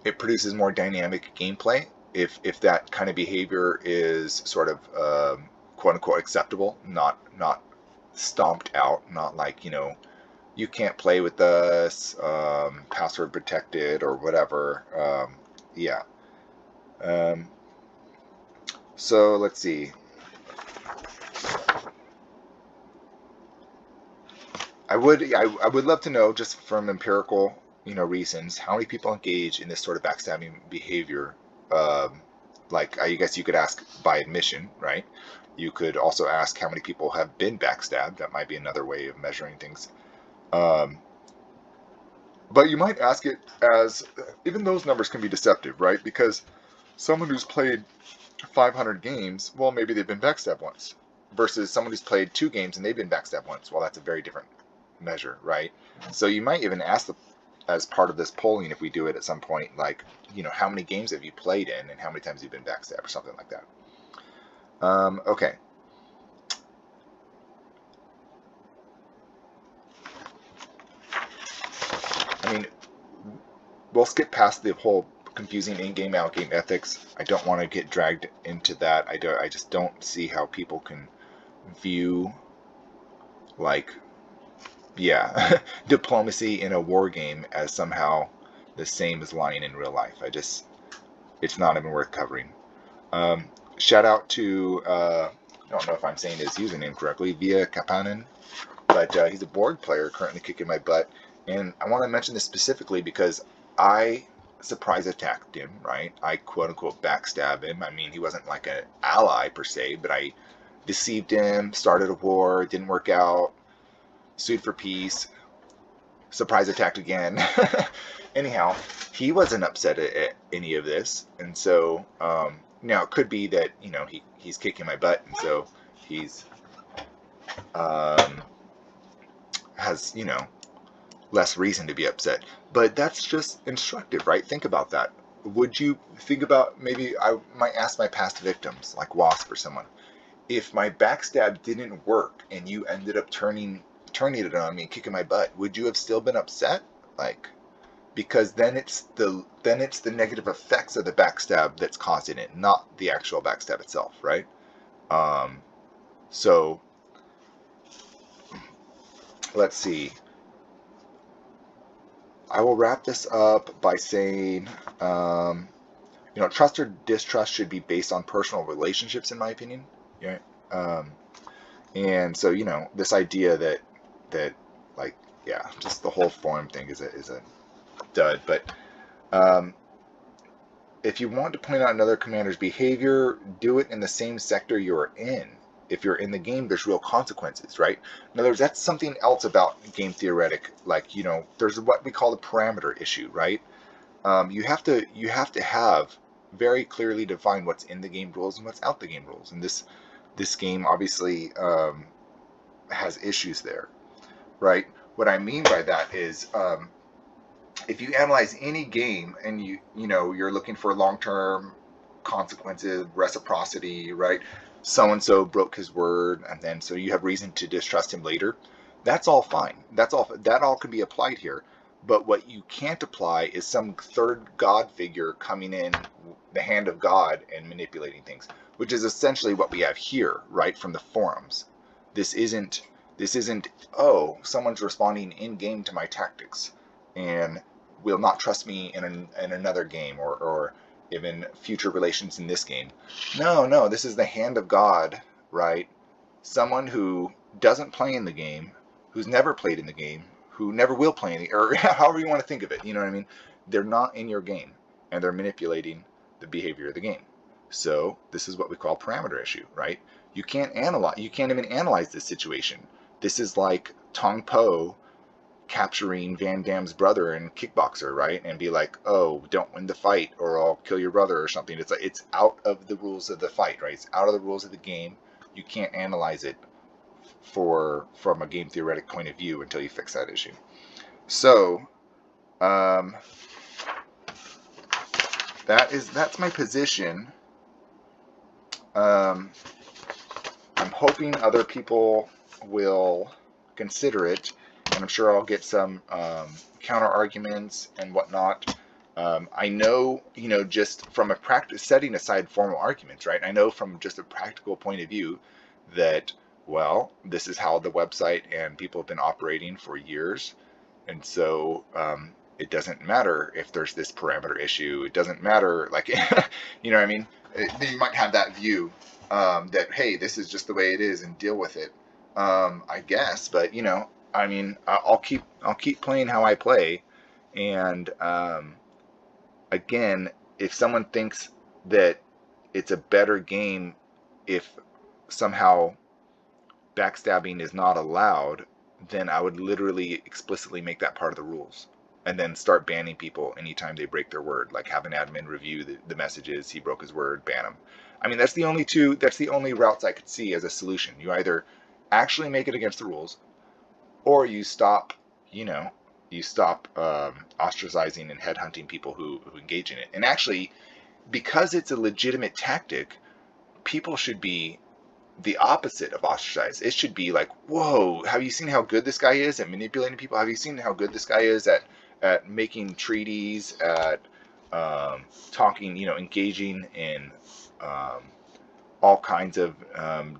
it produces more dynamic gameplay if that kind of behavior is sort of quote-unquote acceptable, not stomped out, not like, you know, you can't play with us, password protected or whatever. Yeah. So let's see. I would love to know, just from empirical reasons, how many people engage in this sort of backstabbing behavior? Like, I guess you could ask by admission, right? You could also ask how many people have been backstabbed. That might be another way of measuring things. But you might ask it as, even those numbers can be deceptive, right? Because someone who's played 500 games, well, maybe they've been backstabbed once, versus someone who's played 2 games and they've been backstabbed once. Well, that's a very different measure, right? So you might even ask as part of this polling, if we do it at some point, like, how many games have you played in and how many times have you been backstabbed or something like that. Okay. I mean, we'll skip past the whole confusing in-game, out-game ethics. I don't want to get dragged into that. I just don't see how people can view, like, yeah, diplomacy in a war game as somehow the same as lying in real life. It's not even worth covering. Shout out to, I don't know if I'm saying his username correctly, Via Kapanen, but he's a board player currently kicking my butt. And I want to mention this specifically because I surprise attacked him, right? I quote-unquote backstab him. I mean, he wasn't like an ally per se, but I deceived him, started a war, didn't work out, sued for peace, surprise attacked again. Anyhow, he wasn't upset at any of this. And so, now it could be that, he's kicking my butt, and so he's, has, less reason to be upset. But that's just instructive, right? Think about that. Would you think about, maybe I might ask my past victims, like Wasp or someone, if my backstab didn't work and you ended up turning it on me and kicking my butt, would you have still been upset? Like, because then it's the negative effects of the backstab that's causing it, not the actual backstab itself, right? So let's see. I will wrap this up by saying, trust or distrust should be based on personal relationships, in my opinion. Yeah. And so, this idea that like, yeah, just the whole forum thing is a dud. But if you want to point out another commander's behavior, do it in the same sector you're in. If you're in the game, there's real consequences, right? In other words, that's something else about game theoretic. Like, there's what we call the parameter issue, right? You have to have very clearly defined what's in the game rules and what's out the game rules. And this game obviously has issues there, right? What I mean by that is, if you analyze any game and you're looking for long-term consequences, reciprocity, right? So-and-so broke his word, and then so you have reason to distrust him later. That's all fine. That all can be applied here. But what you can't apply is some third God figure coming in, the hand of God, and manipulating things, which is essentially what we have here, right, from the forums. This isn't, oh, someone's responding in-game to my tactics and will not trust me in another game or even future relations in this game. No, this is the hand of God, right? Someone who doesn't play in the game, who's never played in the game, who never will play in the, or however you want to think of it, you know what I mean? They're not in your game, and they're manipulating the behavior of the game. So this is what we call parameter issue, right? You can't even analyze this situation. This is like Tong Po capturing Van Damme's brother in Kickboxer, right? And be like, oh, don't win the fight or I'll kill your brother or something. It's like, it's out of the rules of the fight, right? It's out of the rules of the game. You can't analyze it from a game theoretic point of view until you fix that issue. So that's my position. I'm hoping other people will consider it, and I'm sure I'll get some counter arguments and whatnot. I know, just from a practice, setting aside formal arguments, right? I know from just a practical point of view that, well, this is how the website and people have been operating for years. And so it doesn't matter if there's this parameter issue. It doesn't matter, like, you know what I mean? You might have that view that, hey, this is just the way it is and deal with it, I guess. But, I mean, I'll keep playing how I play. And again, if someone thinks that it's a better game if somehow backstabbing is not allowed, then I would literally explicitly make that part of the rules, and then start banning people anytime they break their word. Like have an admin review the messages, he broke his word, ban him. I mean, that's the only routes I could see as a solution. You either actually make it against the rules, or you stop ostracizing and headhunting people who engage in it. And actually, because it's a legitimate tactic, people should be the opposite of ostracized. It should be like, whoa, have you seen how good this guy is at manipulating people? Have you seen how good this guy is at making treaties, at talking, engaging in all kinds of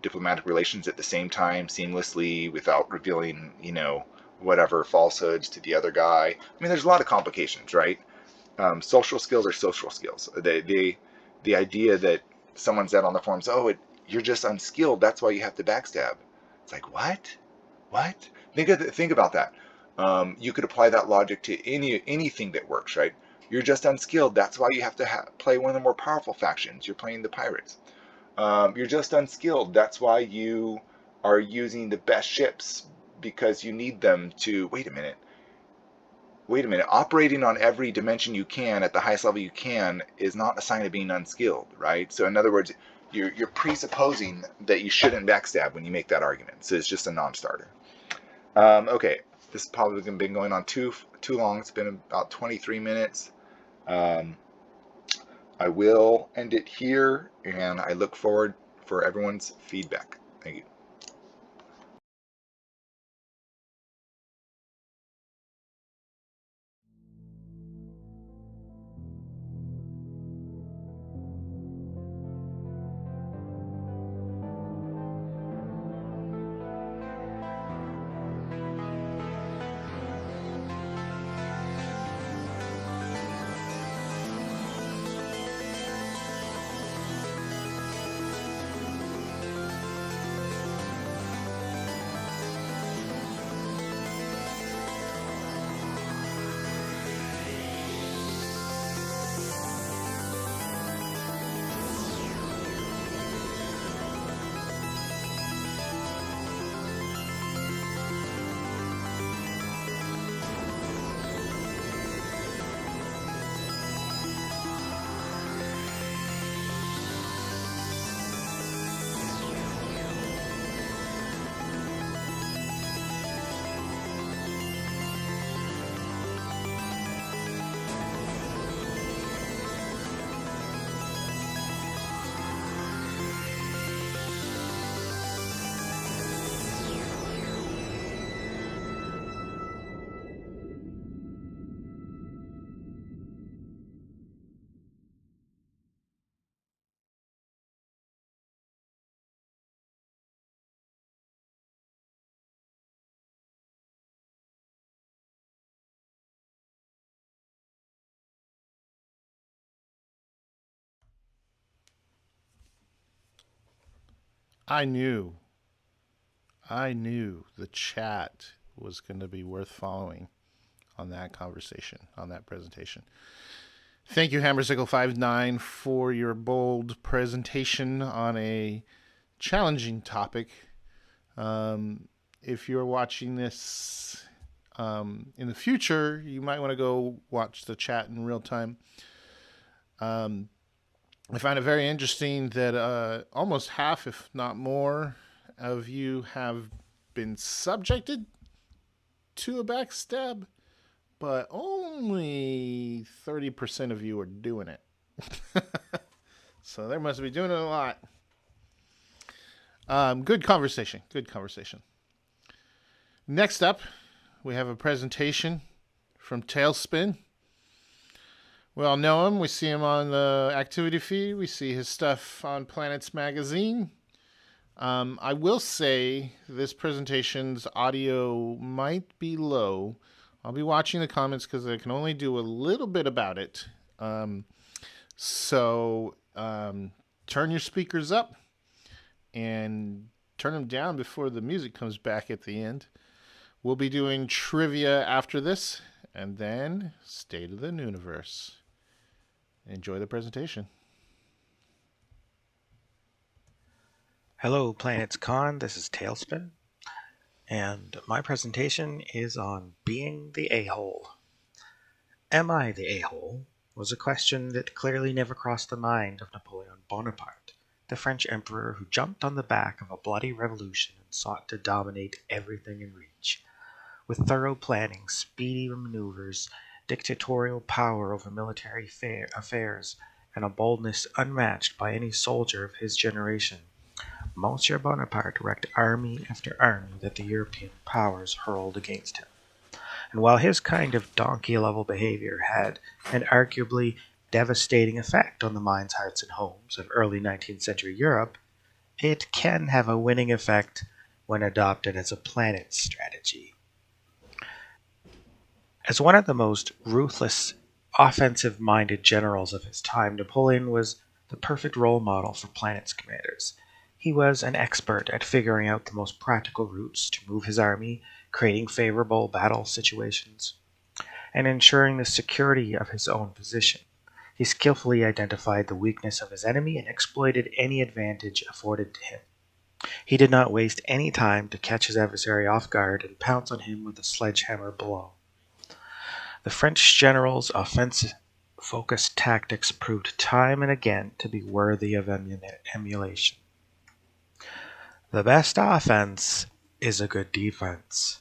diplomatic relations at the same time, seamlessly, without revealing, whatever falsehoods to the other guy. I mean, there's a lot of complications, right? Social skills are social skills. The idea that someone said on the forums, you're just unskilled, that's why you have to backstab. It's like, what? Think about that. You could apply that logic to anything that works, right? You're just unskilled, that's why you have to play one of the more powerful factions. You're playing the pirates. You're just unskilled, that's why you are using the best ships, because you need them to, wait a minute, operating on every dimension you can at the highest level you can is not a sign of being unskilled, right? So in other words, you're presupposing that you shouldn't backstab when you make that argument. So it's just a non-starter. Okay, this has probably been going on too long. It's been about 23 minutes. I will end it here, and I look forward for everyone's feedback. Thank you. I knew the chat was going to be worth following on that conversation, on that presentation. Thank you, Hammersickle59, for your bold presentation on a challenging topic. If you're watching this in the future, you might want to go watch the chat in real time. I find it very interesting that almost half, if not more, of you have been subjected to a backstab, but only 30% of you are doing it. So they must be doing it a lot. Good conversation. Next up, we have a presentation from Talespin. We all know him. We see him on the activity feed. We see his stuff on Planets magazine. I will say this presentation's audio might be low. I'll be watching the comments because I can only do a little bit about it. So turn your speakers up and turn them down before the music comes back at the end. We'll be doing trivia after this, and then State of the Nuniverse. Enjoy the presentation. Hello, PlanetsCon. This is Talespin, and my presentation is on being the a-hole. Am I the a-hole? Was a question that clearly never crossed the mind of Napoleon Bonaparte, the French emperor who jumped on the back of a bloody revolution and sought to dominate everything in reach. With thorough planning, speedy maneuvers, dictatorial power over military affairs, and a boldness unmatched by any soldier of his generation, Monsieur Bonaparte wrecked army after army that the European powers hurled against him. And while his kind of donkey-level behavior had an arguably devastating effect on the minds, hearts, and homes of early 19th century Europe, it can have a winning effect when adopted as a planet strategy. As one of the most ruthless, offensive-minded generals of his time, Napoleon was the perfect role model for planets commanders. He was an expert at figuring out the most practical routes to move his army, creating favorable battle situations, and ensuring the security of his own position. He skillfully identified the weakness of his enemy and exploited any advantage afforded to him. He did not waste any time to catch his adversary off guard and pounce on him with a sledgehammer blow. The French general's offensive-focused tactics proved time and again to be worthy of emulation. The best offense is a good defense,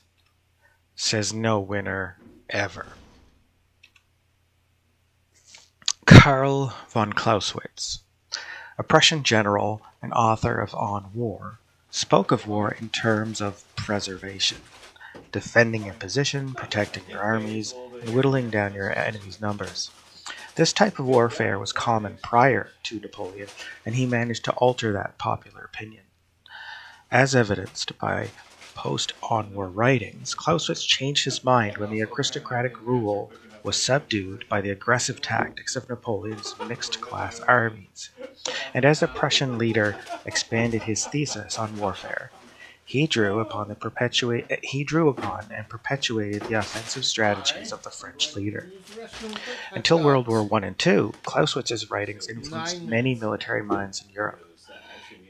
says no winner ever. Karl von Clausewitz, a Prussian general and author of On War, spoke of war in terms of preservation, defending a position, protecting your armies, and whittling down your enemy's numbers. This type of warfare was common prior to Napoleon, and he managed to alter that popular opinion. As evidenced by post-on-war writings, Clausewitz changed his mind when the aristocratic rule was subdued by the aggressive tactics of Napoleon's mixed-class armies. And as a Prussian leader expanded his thesis on warfare, he drew upon and perpetuated the offensive strategies of the French leader. Until World War I and II, Clausewitz's writings influenced many military minds in Europe,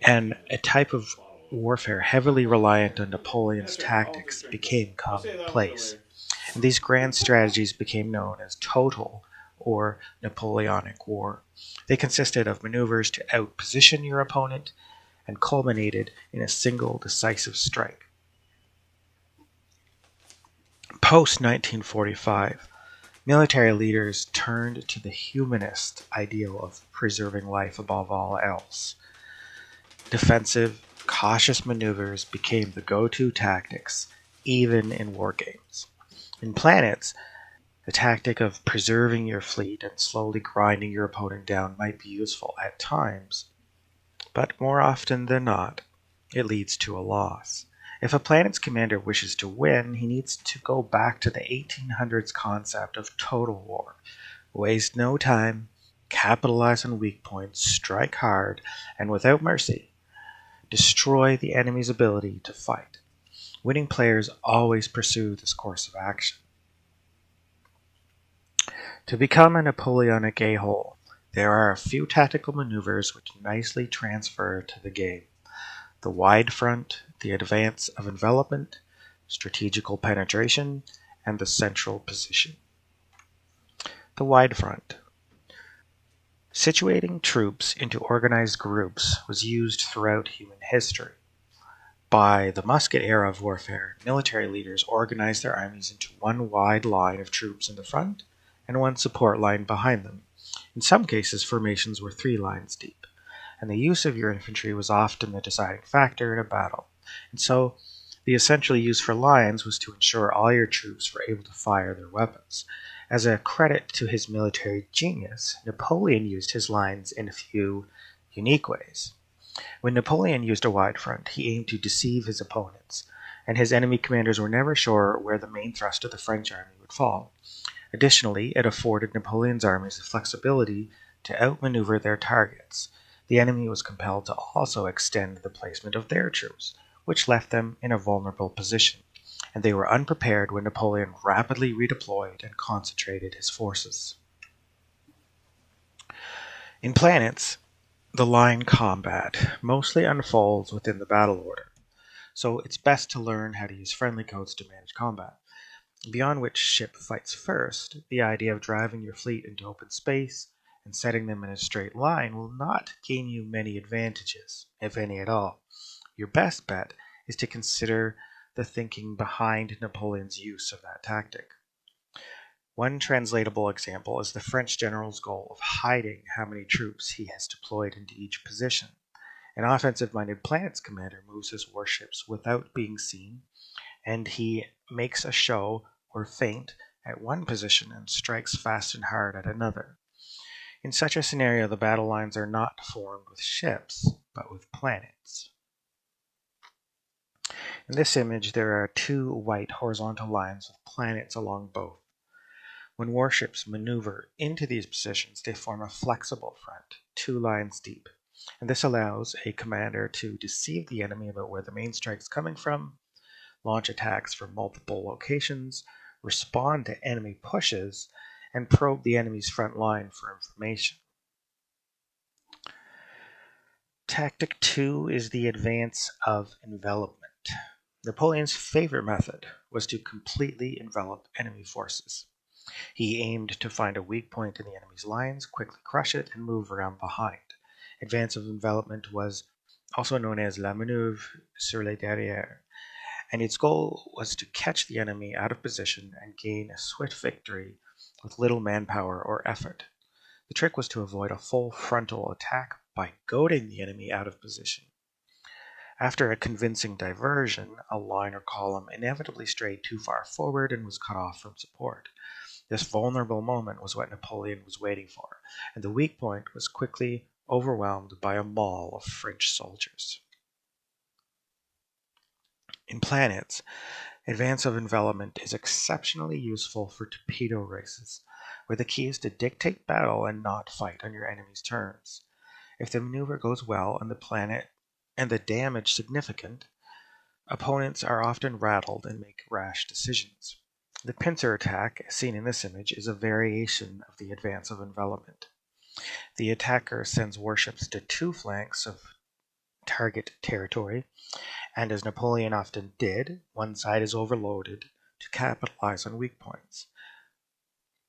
and a type of warfare heavily reliant on Napoleon's tactics became commonplace. And these grand strategies became known as total or Napoleonic war. They consisted of maneuvers to outposition your opponent and culminated in a single decisive strike. Post-1945, military leaders turned to the humanist ideal of preserving life above all else. Defensive, cautious maneuvers became the go-to tactics, even in war games. In Planets, the tactic of preserving your fleet and slowly grinding your opponent down might be useful at times, but more often than not, it leads to a loss. If a planet's commander wishes to win, he needs to go back to the 1800s concept of total war. Waste no time, capitalize on weak points, strike hard, and without mercy, destroy the enemy's ability to fight. Winning players always pursue this course of action. To become a Napoleonic a-hole, there are a few tactical maneuvers which nicely transfer to the game. The wide front, the advance of envelopment, strategical penetration, and the central position. The wide front. Situating troops into organized groups was used throughout human history. By the musket era of warfare, military leaders organized their armies into one wide line of troops in the front and one support line behind them. In some cases, formations were 3 lines deep, and the use of your infantry was often the deciding factor in a battle. And so, the essential use for lines was to ensure all your troops were able to fire their weapons. As a credit to his military genius, Napoleon used his lines in a few unique ways. When Napoleon used a wide front, he aimed to deceive his opponents, and his enemy commanders were never sure where the main thrust of the French army would fall. Additionally, it afforded Napoleon's armies the flexibility to outmaneuver their targets. The enemy was compelled to also extend the placement of their troops, which left them in a vulnerable position. and they were unprepared when Napoleon rapidly redeployed and concentrated his forces. In Planets, the line combat mostly unfolds within the battle order, so it's best to learn how to use friendly codes to manage combat. Beyond which ship fights first, the idea of driving your fleet into open space and setting them in a straight line will not gain you many advantages, if any at all. Your best bet is to consider the thinking behind Napoleon's use of that tactic. One translatable example is the French general's goal of hiding how many troops he has deployed into each position. An offensive-minded Planets commander moves his warships without being seen, and he makes a show or feint at one position and strikes fast and hard at another. In such a scenario, the battle lines are not formed with ships, but with planets. In this image, there are two white horizontal lines with planets along both. When warships maneuver into these positions, they form a flexible front, 2 lines deep, and this allows a commander to deceive the enemy about where the main strike is coming from, launch attacks from multiple locations, respond to enemy pushes, and probe the enemy's front line for information. Tactic 2 is the advance of envelopment. Napoleon's favorite method was to completely envelop enemy forces. He aimed to find a weak point in the enemy's lines, quickly crush it, and move around behind. Advance of envelopment was also known as la manœuvre sur les derrières, and its goal was to catch the enemy out of position and gain a swift victory with little manpower or effort. The trick was to avoid a full frontal attack by goading the enemy out of position. After a convincing diversion, a line or column inevitably strayed too far forward and was cut off from support. This vulnerable moment was what Napoleon was waiting for, and the weak point was quickly overwhelmed by a maul of French soldiers. In Planets, advance of envelopment is exceptionally useful for torpedo races, where the key is to dictate battle and not fight on your enemy's terms. If the maneuver goes well and the damage significant, opponents are often rattled and make rash decisions. The pincer attack, seen in this image, is a variation of the advance of envelopment. The attacker sends warships to 2 flanks of target territory, and as Napoleon often did, one side is overloaded to capitalize on weak points.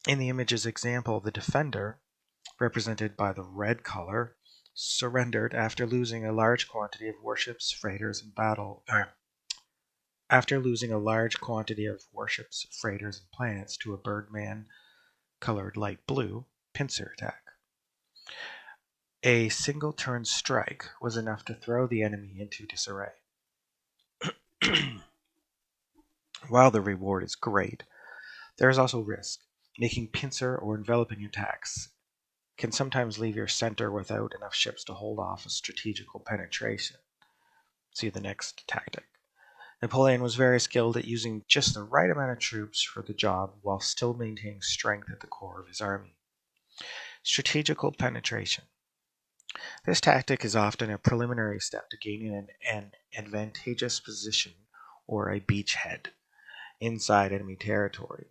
In the image's example, the defender, represented by the red color, surrendered after losing a large quantity of warships, freighters, and planets to a Birdman colored light blue pincer attack. A single turn strike was enough to throw the enemy into disarray. While the reward is great, there is also risk. Making pincer or enveloping attacks can sometimes leave your center without enough ships to hold off a strategical penetration. See the next tactic. Napoleon was very skilled at using just the right amount of troops for the job while still maintaining strength at the core of his army. Strategical penetration. This tactic is often a preliminary step to gaining an advantageous position or a beachhead inside enemy territory.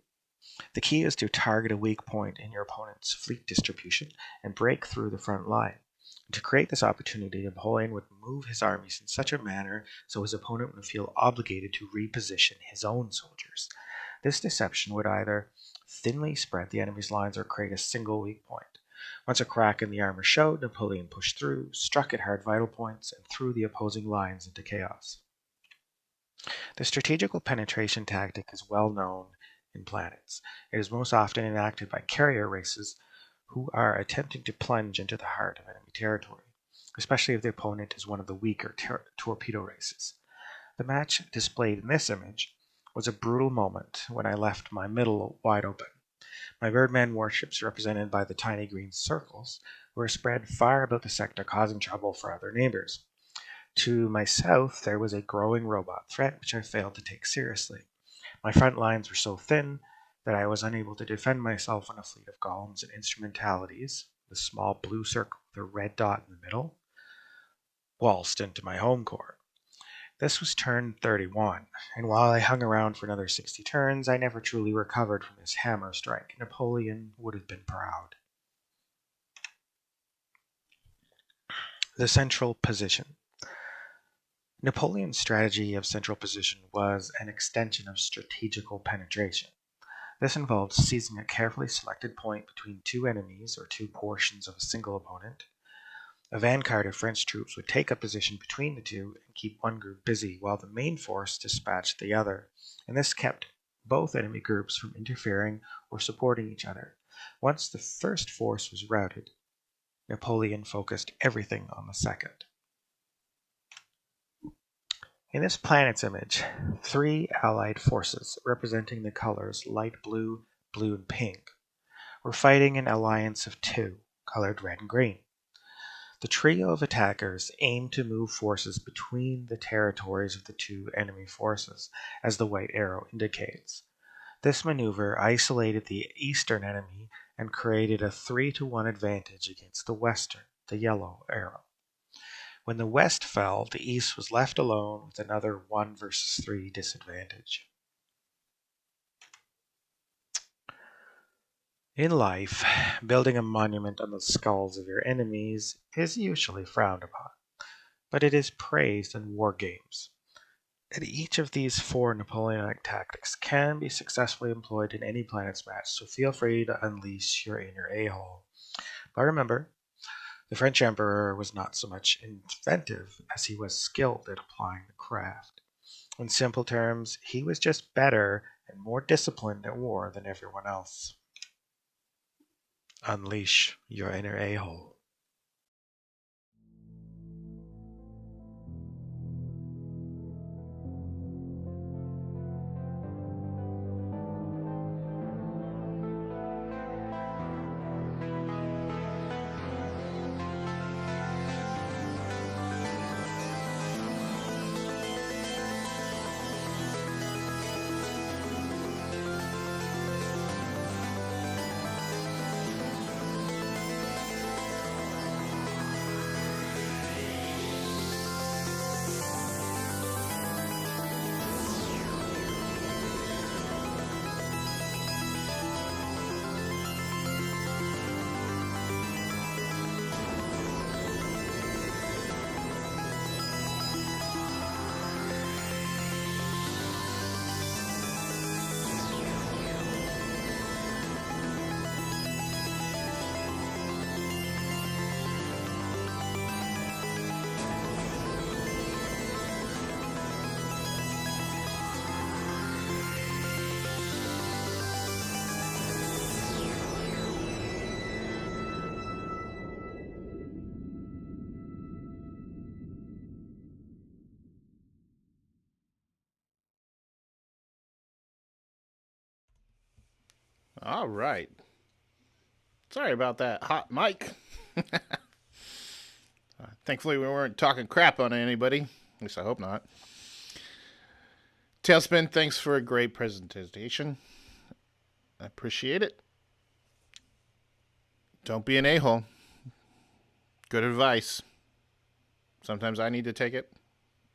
The key is to target a weak point in your opponent's fleet distribution and break through the front line. To create this opportunity, Napoleon would move his armies in such a manner so his opponent would feel obligated to reposition his own soldiers. This deception would either thinly spread the enemy's lines or create a single weak point. Once a crack in the armor showed, Napoleon pushed through, struck at hard vital points, and threw the opposing lines into chaos. The strategical penetration tactic is well known in Planets. It is most often enacted by carrier races who are attempting to plunge into the heart of enemy territory, especially if the opponent is one of the weaker torpedo races. The match displayed in this image was a brutal moment when I left my middle wide open. My Birdman warships, represented by the tiny green circles, were spread far about the sector, causing trouble for other neighbors. To my south, there was a growing robot threat, which I failed to take seriously. My front lines were so thin that I was unable to defend myself on a fleet of golems and instrumentalities, the small blue circle with a red dot in the middle, waltzed into my home corps. This was turn 31, and while I hung around for another 60 turns, I never truly recovered from this hammer strike. Napoleon would have been proud. The central position. Napoleon's strategy of central position was an extension of strategical penetration. This involved seizing a carefully selected point between two enemies or two portions of a single opponent. A vanguard of French troops would take a position between the two and keep one group busy while the main force dispatched the other, and this kept both enemy groups from interfering or supporting each other. Once the first force was routed, Napoleon focused everything on the second. In this planet's image, 3 allied forces representing the colors light blue, blue, and pink were fighting an alliance of 2, colored red and green. The trio of attackers aimed to move forces between the territories of the 2 enemy forces, as the white arrow indicates. This maneuver isolated the eastern enemy and created a 3-to-1 advantage against the western, the yellow arrow. When the west fell, the east was left alone with another 1 versus 3 disadvantage. In life, building a monument on the skulls of your enemies is usually frowned upon, but it is praised in war games. And each of these 4 Napoleonic tactics can be successfully employed in any Planets match, so feel free to unleash your inner a-hole. But remember, the French Emperor was not so much inventive as he was skilled at applying the craft. In simple terms, he was just better and more disciplined at war than everyone else. Unleash your inner a-hole. All right. Sorry about that hot mic. Thankfully, we weren't talking crap on anybody. At least I hope not. Talespin, thanks for a great presentation. I appreciate it. Don't be an a-hole. Good advice. Sometimes I need to take it.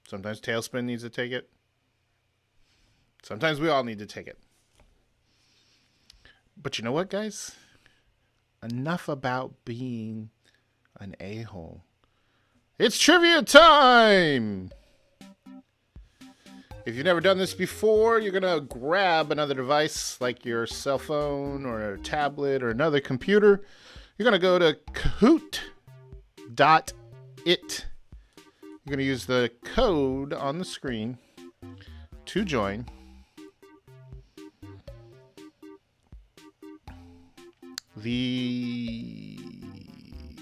Sometimes Talespin needs to take it. Sometimes we all need to take it. But you know what, guys? Enough about being an a-hole. It's trivia time! If you've never done this before, you're going to grab another device like your cell phone or a tablet or another computer. You're going to go to kahoot.it. You're going to use the code on the screen to join. The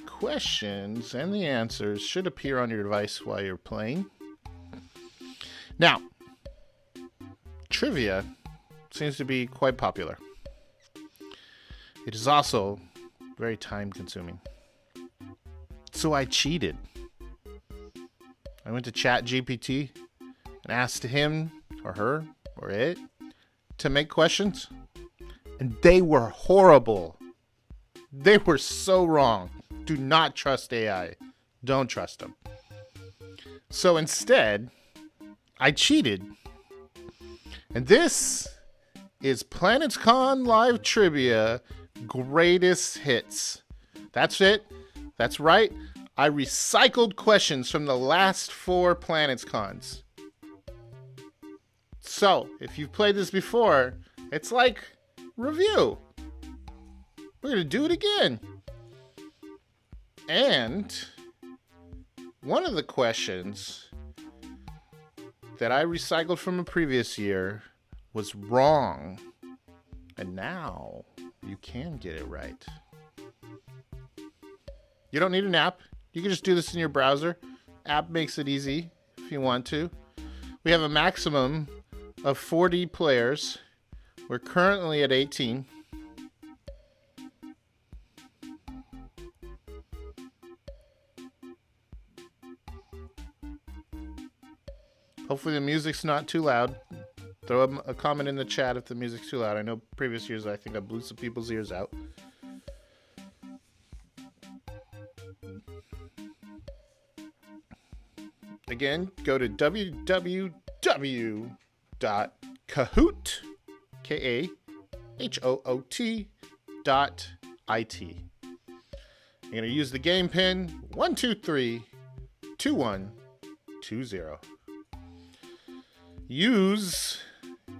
questions and the answers should appear on your device while you're playing. Now, trivia seems to be quite popular. It is also very time consuming. So I cheated. I went to ChatGPT and asked him or her or it to make questions. And they were horrible. They were so wrong. Do not trust AI. Don't trust them. So instead, I cheated. And this is PlanetsCon Live Trivia Greatest Hits. That's it. That's right. I recycled questions from the last 4 PlanetsCons. So, if you've played this before, it's like review. We're going to do it again. And one of the questions that I recycled from a previous year was wrong. And now you can get it right. You don't need an app. You can just do this in your browser. App makes it easy if you want to. We have a maximum of 40 players. We're currently at 18. Hopefully the music's not too loud. Throw a comment in the chat if the music's too loud. I know previous years I think I blew some people's ears out. Again, go to www.kahoot.it. You're going to use the game pin 1232120. Use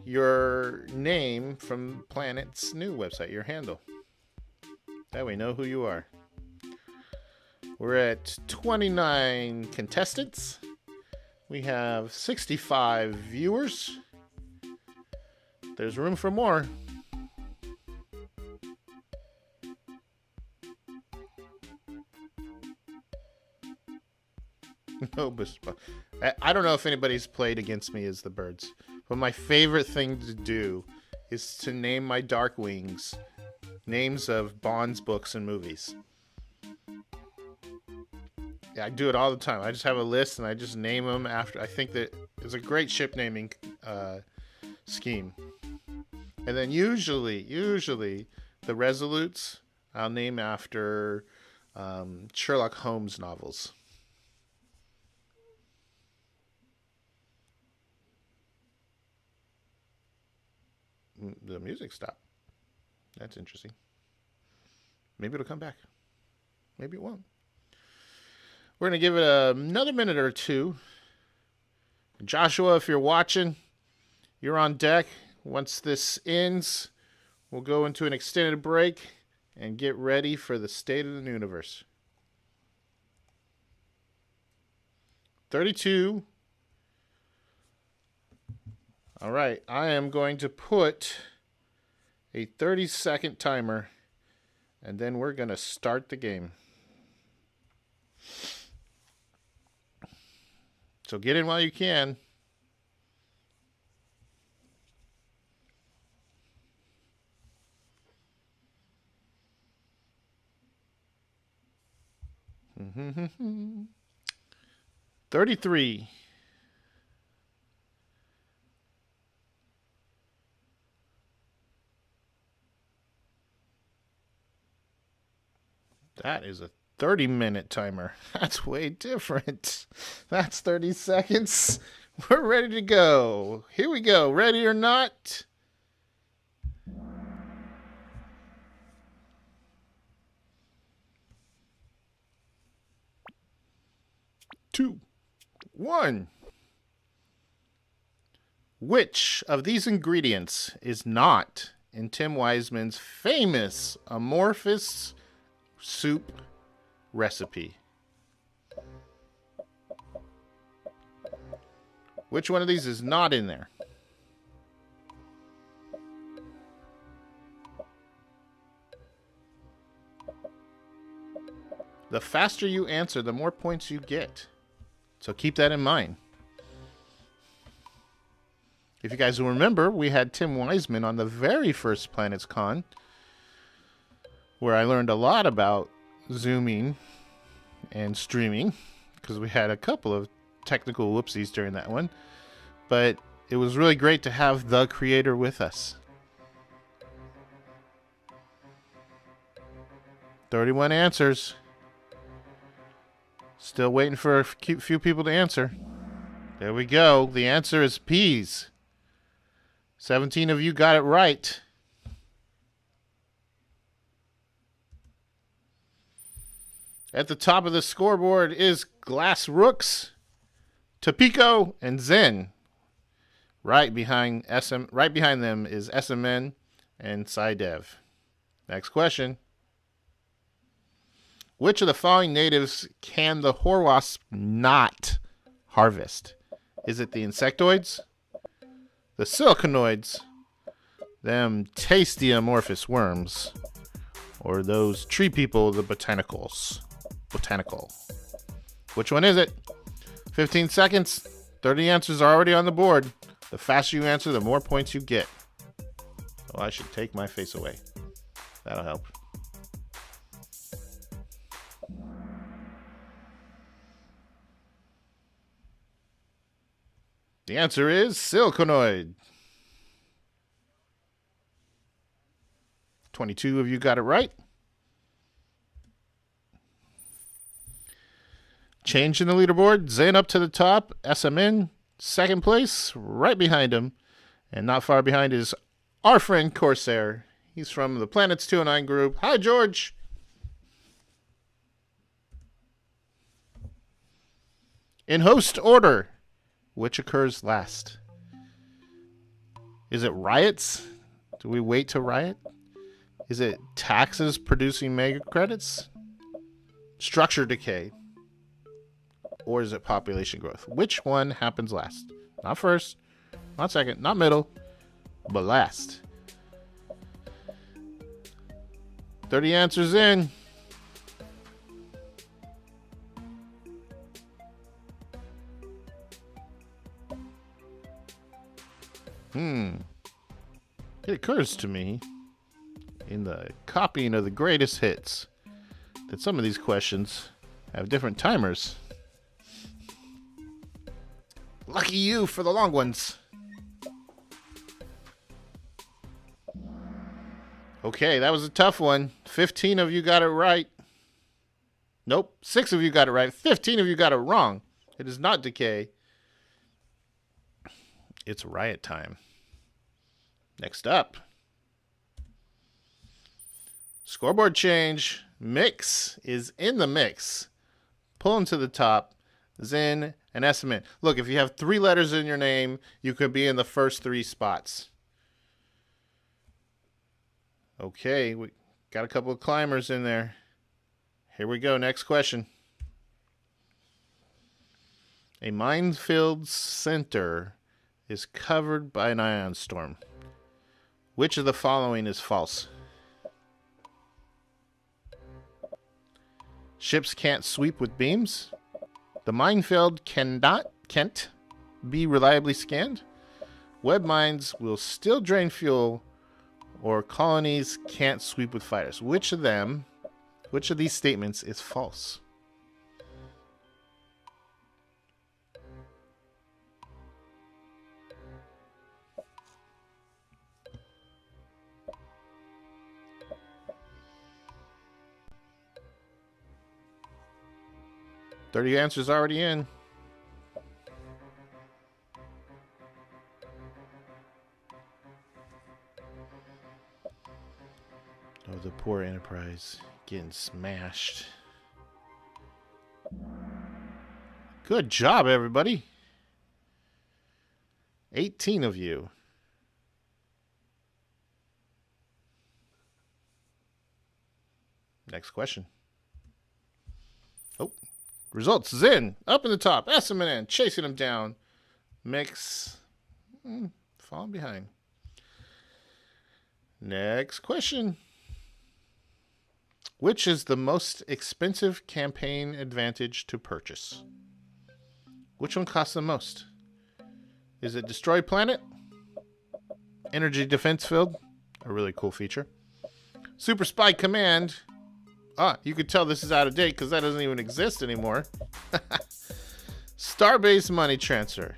your name from Planet's new website, your handle. That way we know who you are. We're at 29 contestants. We have 65 viewers. There's room for more. No, I don't know if anybody's played against me as the birds, but my favorite thing to do is to name my Dark Wings names of Bond's books and movies. Yeah, I do it all the time. I just have a list and I just name them after. I think that it's a great ship naming scheme. And then usually the Resolutes I'll name after Sherlock Holmes novels. The music stopped. That's interesting. Maybe it'll come back. Maybe it won't. We're going to give it another minute or two. Joshua, if you're watching, you're on deck. Once this ends, we'll go into an extended break and get ready for the State of the Nuniverse. 32. All right, I am going to put a 30-second timer, and then we're going to start the game. So get in while you can. Mm-hmm. 33. That is a 30-minute timer. That's way different. That's 30 seconds. We're ready to go. Here we go. Ready or not? Two, one. Which of these ingredients is not in Tim Wiseman's famous amorphous soup recipe? Which one of these is not in there? The faster you answer, the more points you get. So keep that in mind. If you guys will remember, we had Tim Wiseman on the very first PlanetsCon, where I learned a lot about zooming and streaming, because we had a couple of technical whoopsies during that one. But it was really great to have the creator with us. 31 answers. Still waiting for a few people to answer. There we go. The answer is peas. 17 of you got it right. At the top of the scoreboard is Glass Rooks, Topico, and Zen. Right behind them is SMN and Psydev. Next question. Which of the following natives can the Horwasp not harvest? Is it the insectoids, the siliconoids, them tasty amorphous worms, or those tree people, the botanicals? Botanical. Which one is it? 15 seconds. 30 answers are already on the board. The faster you answer, the more points you get. Oh, I should take my face away. That'll help. The answer is siliconoid. 22 of you got it right. Change in the leaderboard. Zane up to the top. SMN, second place, right behind him. And not far behind is our friend Corsair. He's from the Planets.nu group. Hi, George. In host order, which occurs last? Is it riots? Do we wait to riot? Is it taxes producing mega credits? Structure decay? Or is it population growth? Which one happens last? Not first, not second, not middle, but last. 30 answers in. It occurs to me in the copying of the greatest hits that some of these questions have different timers. Lucky you for the long ones. Okay, that was a tough one. 15 of you got it right. Nope, 6 of you got it right. 15 of you got it wrong. It is not decay. It's riot time. Next up. Scoreboard change. Mix is in the mix. Pulling to the top. Zen and Estimate. Look, if you have 3 letters in your name, you could be in the first 3 spots. Okay, we got a couple of climbers in there. Here we go. Next question. A minefield center is covered by an ion storm. Which of the following is false? Ships can't sweep with beams. The minefield can't be reliably scanned. Web mines will still drain fuel, or colonies can't sweep with fighters. Which of these statements is false? $30 answers already in. Oh, the poor Enterprise getting smashed. Good job, everybody. 18 of you. Next question. Oh, results. Zen up in the top. SMN chasing him down. Mix falling behind. Next question. Which is the most expensive campaign advantage to purchase? Which one costs the most? Is it Destroy Planet? Energy Defense Field? A really cool feature. Super Spy Command. You could tell this is out of date because that doesn't even exist anymore. Starbase Money Transfer.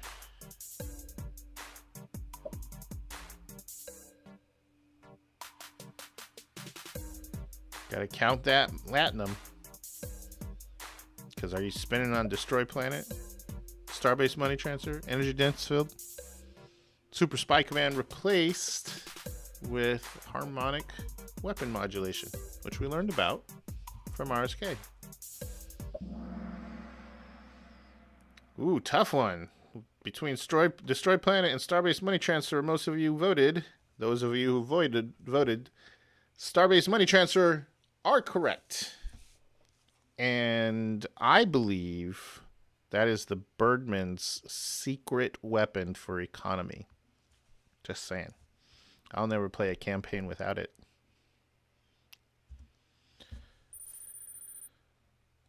Gotta count that latinum. Because are you spending on Destroy Planet? Starbase money transfer, energy dense field. Super spy command replaced with harmonic weapon modulation, which we learned about from RSK. Ooh, tough one. Between Destroy Planet and Starbase Money Transfer, most of you voted. Those of you who voted Starbase Money Transfer are correct. And I believe that is the Birdmen's secret weapon for economy. Just saying. I'll never play a campaign without it.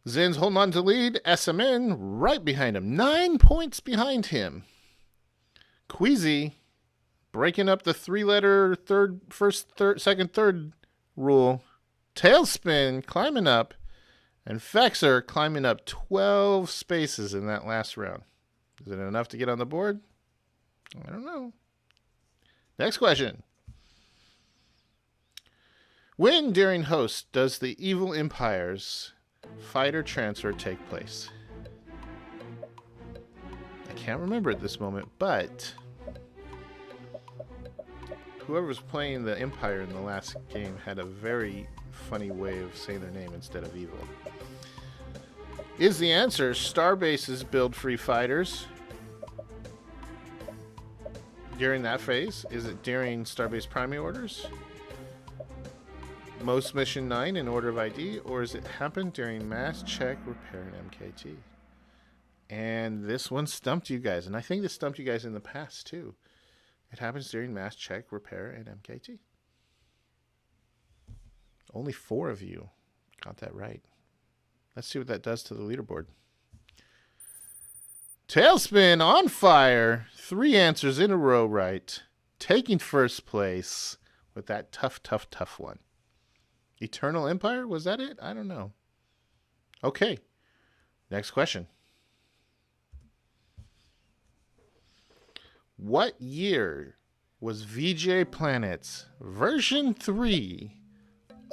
Zin's holding on to lead. SMN right behind him. 9 points behind him. Queasy breaking up the three-letter second, third rule. Talespin climbing up. And Fexer climbing up 12 spaces in that last round. Is it enough to get on the board? I don't know. Next question. When during host does the Evil Empire's fighter transfer take place? I can't remember at this moment, but whoever was playing the Empire in the last game had a very funny way of saying their name instead of evil. Is the answer Starbase's build free fighters during that phase? Is it during Starbase primary orders? Most mission 9 in order of ID, or does it happen during mass check, repair, and MKT? And this one stumped you guys, and I think this stumped you guys in the past too. It happens during mass check, repair, and MKT. Only 4 of you got that right. Let's see what that does to the leaderboard. Talespin on fire. 3 answers in a row right. Taking first place with that tough one. Eternal Empire? Was that it? I don't know. Okay. Next question. What year was VJ Planets version 3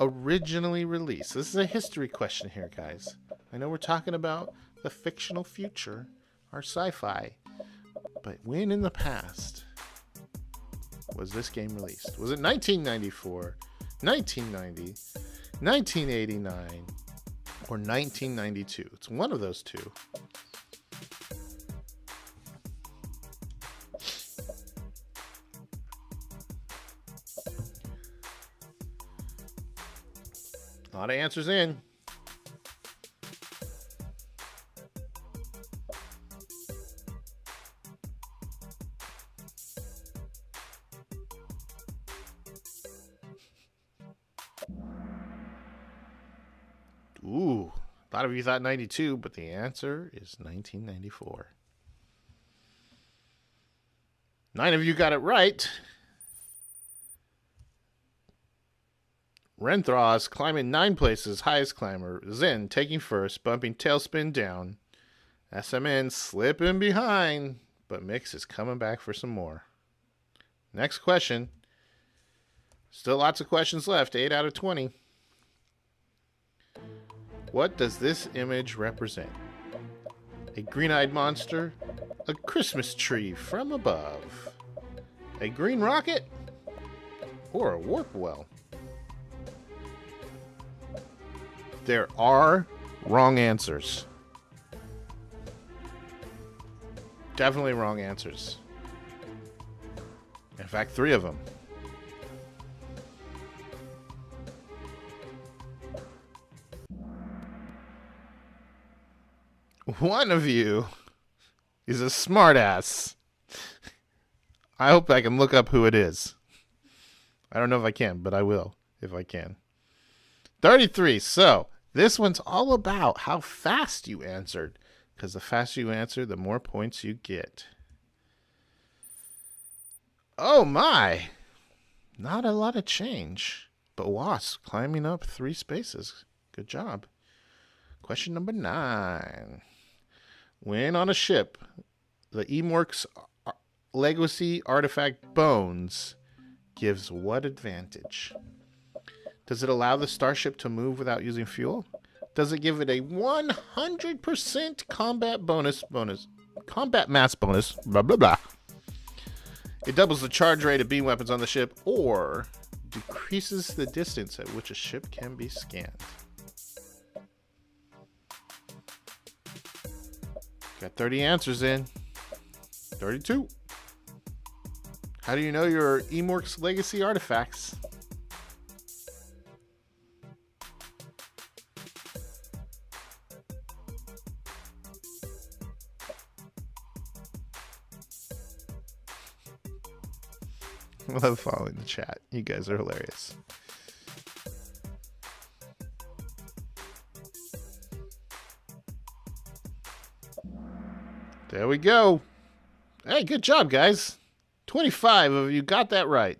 originally released? This is a history question here, guys. I know we're talking about the fictional future, our sci-fi, but when in the past was this game released? Was it 1994, 1990, 1989, or 1992? It's one of those two. A lot of answers in. Ooh, a lot of you thought 92, but the answer is 1994. 9 of you got it right. Renthros climbing 9 places, highest climber. Zen taking first, bumping Talespin down. SMN slipping behind, but Mix is coming back for some more. Next question. Still lots of questions left, 8 out of 20. What does this image represent? A green-eyed monster? A Christmas tree from above? A green rocket? Or a warp well? There are wrong answers. Definitely wrong answers. In fact, 3 of them. One of you is a smartass. I hope I can look up who it is. I don't know if I can, but I will if I can. 33. So, this one's all about how fast you answered. Because the faster you answer, the more points you get. Oh my! Not a lot of change. But Wasp climbing up 3 spaces. Good job. Question number 9. When on a ship, the Emork's legacy artifact Bones gives what advantage? Does it allow the starship to move without using fuel? Does it give it a 100% combat bonus combat mass bonus, blah, blah, blah. It doubles the charge rate of beam weapons on the ship or decreases the distance at which a ship can be scanned. Got 30 answers in. 32. How do you know your Emork's legacy artifacts? I love following the chat. You guys are hilarious. There we go. Hey, good job, guys. 25 of you got that right.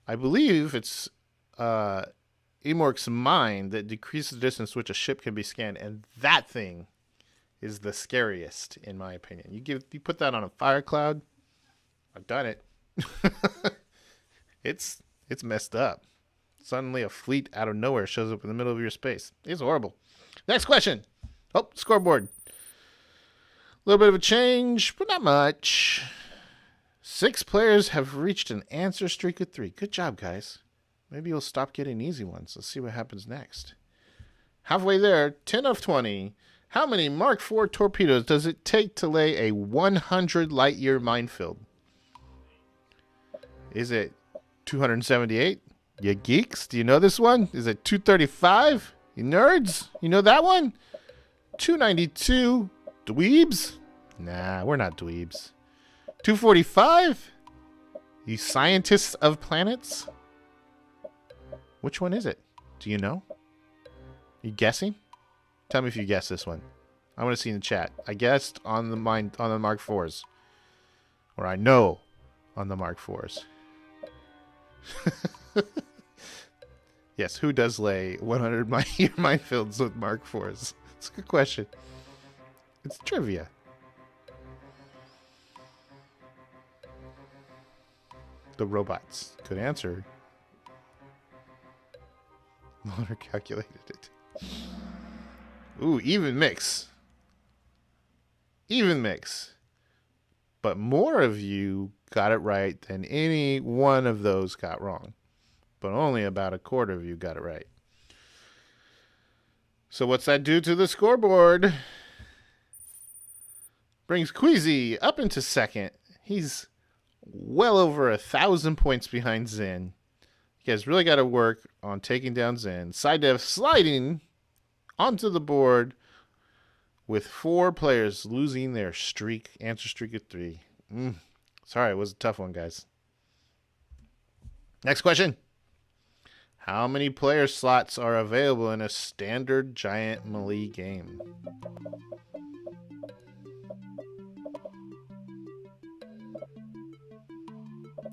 I believe it's Emork's mind that decreases the distance which a ship can be scanned, and that thing is the scariest, in my opinion. You put that on a fire cloud. I've done it. It's messed up. Suddenly a fleet out of nowhere shows up in the middle of your space. It's horrible. Next question. Oh, scoreboard. A little bit of a change, but not much. 6 players have reached an answer streak of 3. Good job, guys. Maybe you'll stop getting easy ones. Let's see what happens next. Halfway there, 10 of 20. How many Mark IV torpedoes does it take to lay a 100 light-year minefield? Is it 278? You geeks? Do you know this one? Is it 235? You nerds? You know that one? 292? Dweebs? Nah, we're not dweebs. 245? You scientists of planets? Which one is it? Do you know? You guessing? Tell me if you guess this one. I want to see in the chat. I guessed on the Mark IVs. Or I know on the Mark IVs. Yes, who does lay 100 minefields with Mark IVs? It's a good question. It's trivia. The robots. Good answer. Loader calculated it. Ooh, even mix. Even mix. But more of you got it right than any one of those got wrong. But only about a quarter of you got it right. So what's that do to the scoreboard? Brings Queasy up into second. He's well over 1,000 points behind Zen. You guys really got to work on taking down Zen. Sidev sliding onto the board with 4 players losing their answer streak of 3. Sorry, it was a tough one, guys. Next question. How many player slots are available in a standard giant melee game?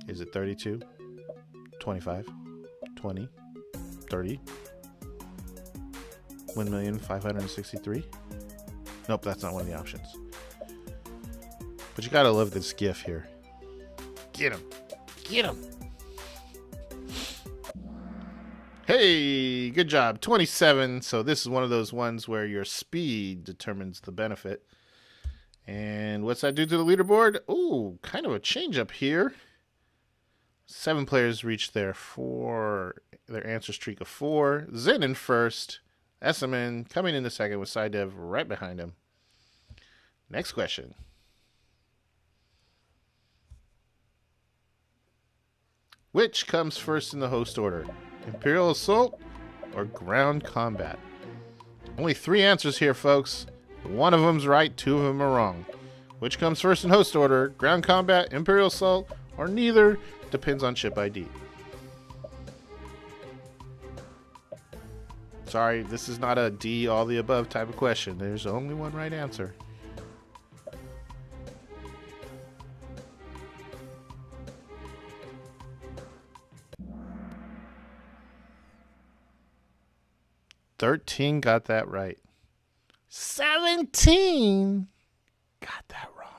Is it 32, 25, 20, 30, 1,563,000? Nope, that's not one of the options. But you gotta love this GIF here. Get him. Get him. Hey, good job. 27. So this is one of those ones where your speed determines the benefit. And what's that do to the leaderboard? Ooh, kind of a change up here. 7 players reached their answer streak of 4. Zen in first. Esseman coming in second with Sidev right behind him. Next question. Which comes first in the host order? Imperial Assault or Ground Combat? Only 3 answers here, folks. One of them's right, 2 of them are wrong. Which comes first in host order? Ground Combat, Imperial Assault, or neither? Depends on ship ID. Sorry, this is not a D, all the above type of question. There's only one right answer. "13" got that right. 17 got that wrong.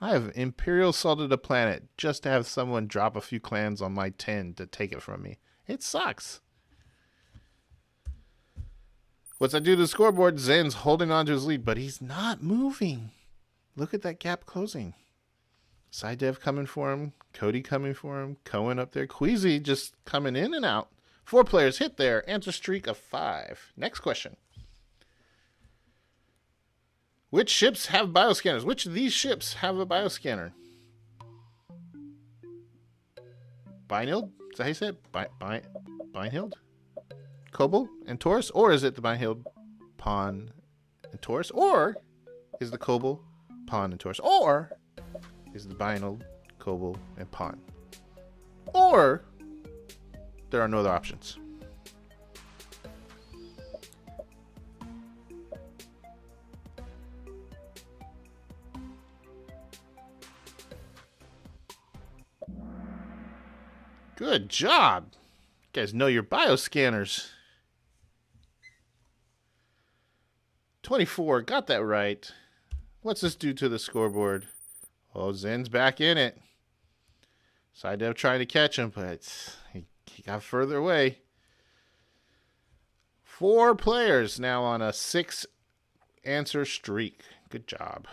I have Imperial assaulted a planet just to have someone drop a few clans on my 10 to take it from me. It sucks. What's that do to the scoreboard? Zen's holding on to his lead, but he's not moving. Look at that gap closing. Side Dev coming for him. Cody coming for him. Cohen up there. Queasy just coming in and out. 4 players hit there. Answer streak of 5. Next question. Which ships have bioscanners? Which of these ships have a bioscanner? Binehild? Is that how you say it? Binehild? Kobo and Taurus? Or is it the Binehild, Pawn, and Taurus? Or is the Kobo, Pawn, and Taurus? Or is the Binehild, Kobo, and Pawn? Or there are no other options. Good job. You guys know your bioscanners. 24. Got that right. What's this do to the scoreboard? Oh, Zen's back in it. Side Dev trying to catch him, but he got further away. 4 players now on a 6 answer streak. Good job.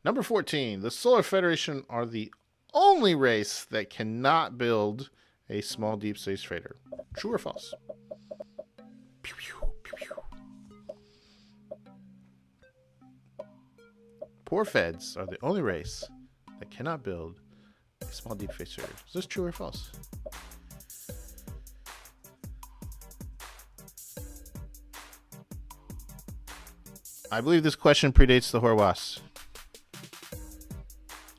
Number 14. The Solar Federation are the only race that cannot build a small deep space freighter. True or false? Pew, pew, pew, pew. Poor Feds are the only race that cannot build a small deep space freighter. Is this true or false? I believe this question predates the Horwaths.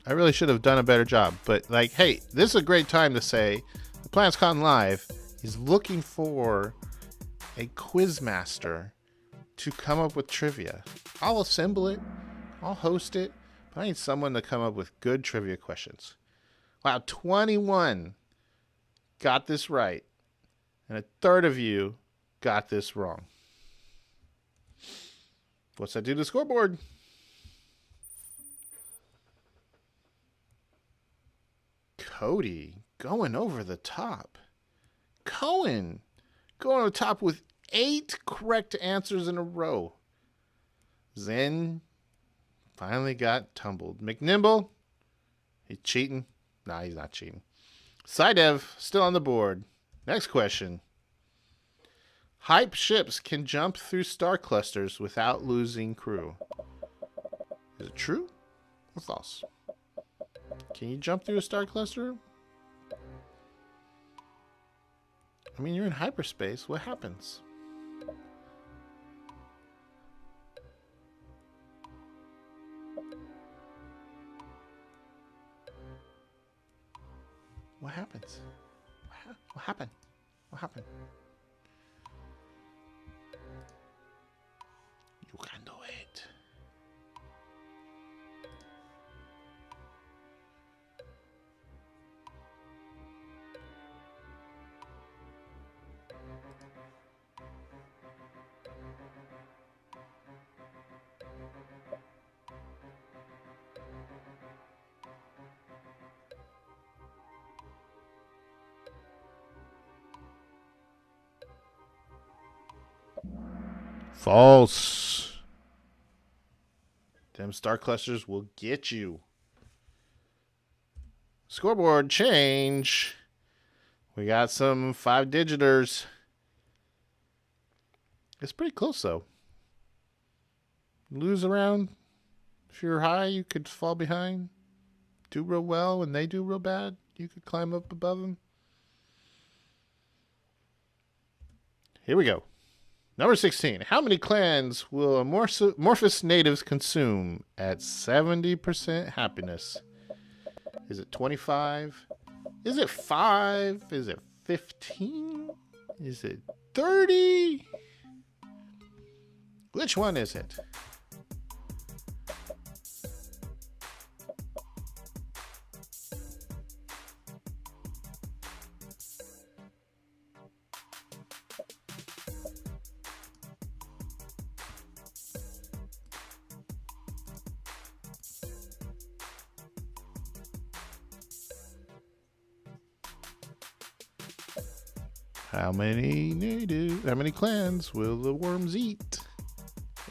I really should have done a better job, but like, hey, this is a great time to say the PlanetsCon Live is looking for a quizmaster to come up with trivia. I'll assemble it, I'll host it, but I need someone to come up with good trivia questions. Wow, 21 got this right, and a third of you got this wrong. What's that do to the scoreboard? Cody going over the top. Cohen going over the top with 8 correct answers in a row. Zen finally got tumbled. McNimble, he's cheating. Nah, he's not cheating. Sidev still on the board. Next question. Hype ships can jump through star clusters without losing crew. Is it true or false? Can you jump through a star cluster? I mean, you're in hyperspace. What happens? What happens? What happened? What happened? You can do it. False. Them star clusters will get you. Scoreboard change. We got some 5-digiters. It's pretty close, though. Lose around. If you're high, you could fall behind. Do real well when they do real bad. You could climb up above them. Here we go. Number 16. How many clans will amorphous natives consume at 70% happiness? Is it 25? Is it 5? Is it 15? Is it 30? Which one is it? How many clans will the worms eat?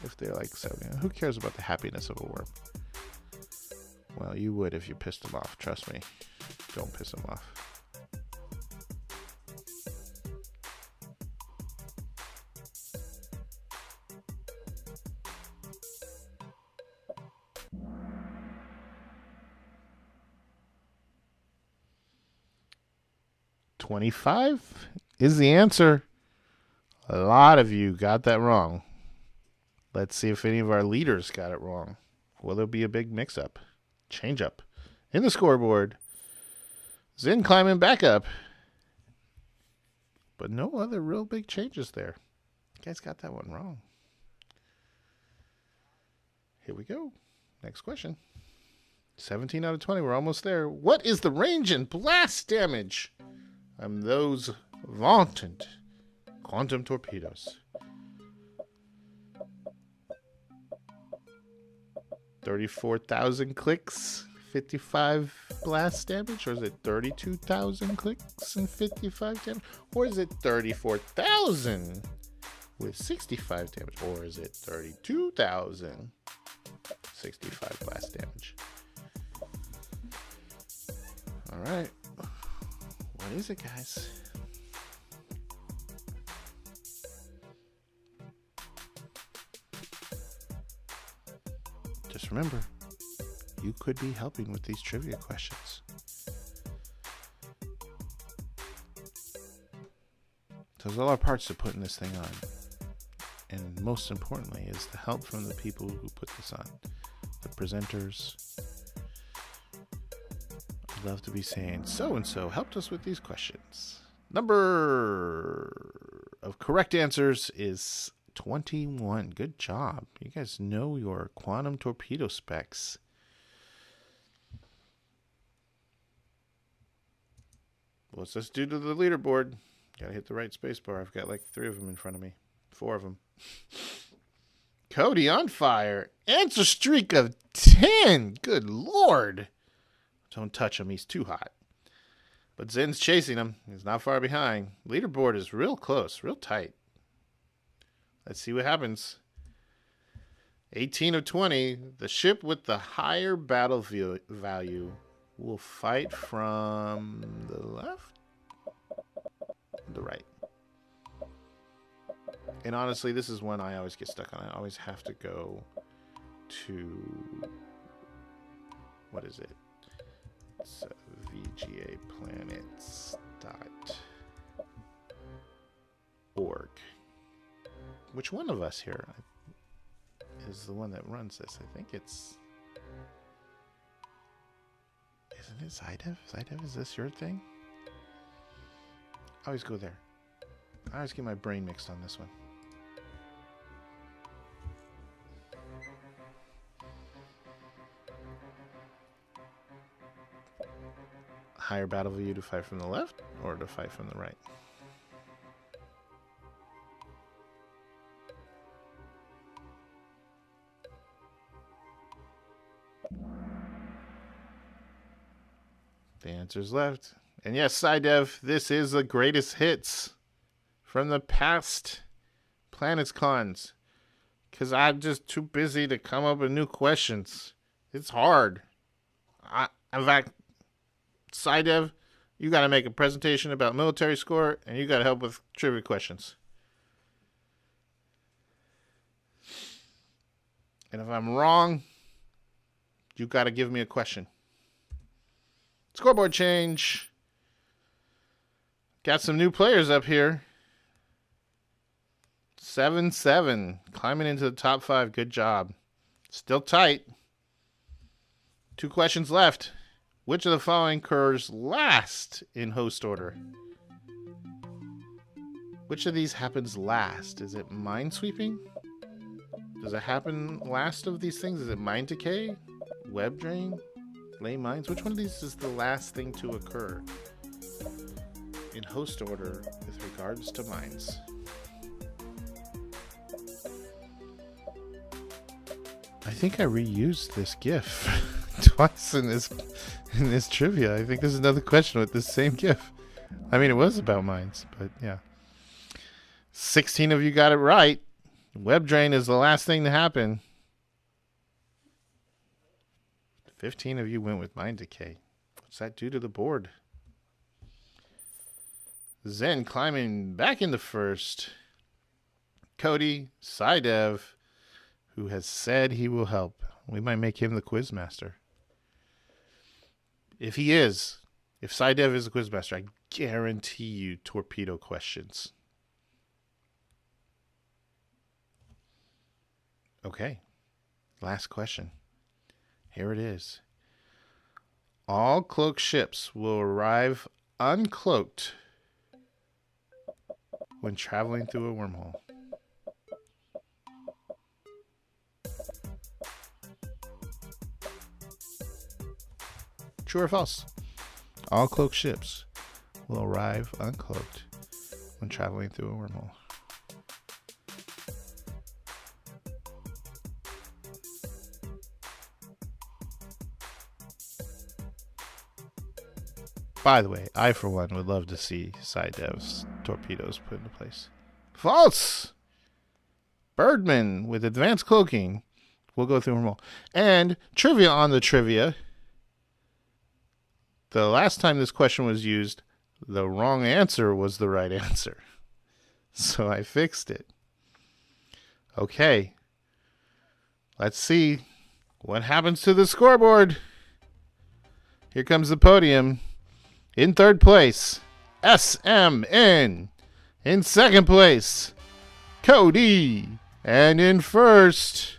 If they're like 70. Who cares about the happiness of a worm? Well, you would if you pissed them off. Trust me. Don't piss them off. $25 is the answer. A lot of you got that wrong. Let's see if any of our leaders got it wrong. Will there be a big mix-up? Change-up in the scoreboard. Zin climbing back up. But no other real big changes there. You guys got that one wrong. Here we go. Next question. 17 out of 20. We're almost there. What is the range and blast damage on those vaunted quantum torpedoes? 34,000 clicks, 55 blast damage? Or is it 32,000 clicks and 55 damage? Or is it 34,000 with 65 damage? Or is it 32,000, 65 blast damage? All right. What is it, guys? Just remember, you could be helping with these trivia questions. So there's a lot of parts to putting this thing on. And most importantly is the help from the people who put this on. The presenters. I'd love to be saying, so-and-so helped us with these questions. Number of correct answers is 21. Good job. You guys know your quantum torpedo specs. What's this do to the leaderboard? Gotta hit the right space bar. I've got like 3 of them in front of me. 4 of them. Cody on fire. Answer streak of 10. Good Lord. Don't touch him. He's too hot. But Zin's chasing him. He's not far behind. Leaderboard is real close. Real tight. Let's see what happens. 18 of 20. The ship with the higher battle value will fight from the left? The right. And honestly, this is one I always get stuck on. I always have to go to... What is it? It's VGA Planets.org. Which one of us here is the one that runs this? I think it's... Isn't it Zydev? Zydev, is this your thing? I always go there. I always get my brain mixed on this one. Higher battle value to fight from the left or to fight from the right? The answer's left. And yes, Cydev, this is the greatest hits from the past PlanetsCons. Because I'm just too busy to come up with new questions. It's hard. In fact, Cydev, you got to make a presentation about military score, and you got to help with trivia questions. And if I'm wrong, you got to give me a question. Scoreboard change. Got some new players up here. 7-7. Climbing into the top 5. Good job. Still tight. 2 questions left. Which of the following occurs last in host order? Which of these happens last? Is it minesweeping? Does it happen last of these things? Is it mine decay? Web drain? Lay mines? Which one of these is the last thing to occur in host order with regards to mines? I think I reused this GIF twice in this trivia. I think there's another question with this same GIF. I mean, it was about mines, but yeah. 16 of you got it right. Web drain is the last thing to happen. 15 of you went with Mind Decay. What's that do to the board? Zen climbing back into first. Cody, Psydev, who has said he will help. We might make him the quizmaster. If Psydev is the quizmaster, I guarantee you torpedo questions. Okay. Last question. Here it is. All cloaked ships will arrive uncloaked when traveling through a wormhole. True or false? All cloaked ships will arrive uncloaked when traveling through a wormhole. By the way, I for one would love to see Psydev's torpedoes put into place. False! Birdmen with advanced cloaking will go through a wormhole. And trivia on the trivia. The last time this question was used, the wrong answer was the right answer. So I fixed it. Okay. Let's see what happens to the scoreboard. Here comes the podium. In third place, SMN. In second place, Cody. And in first,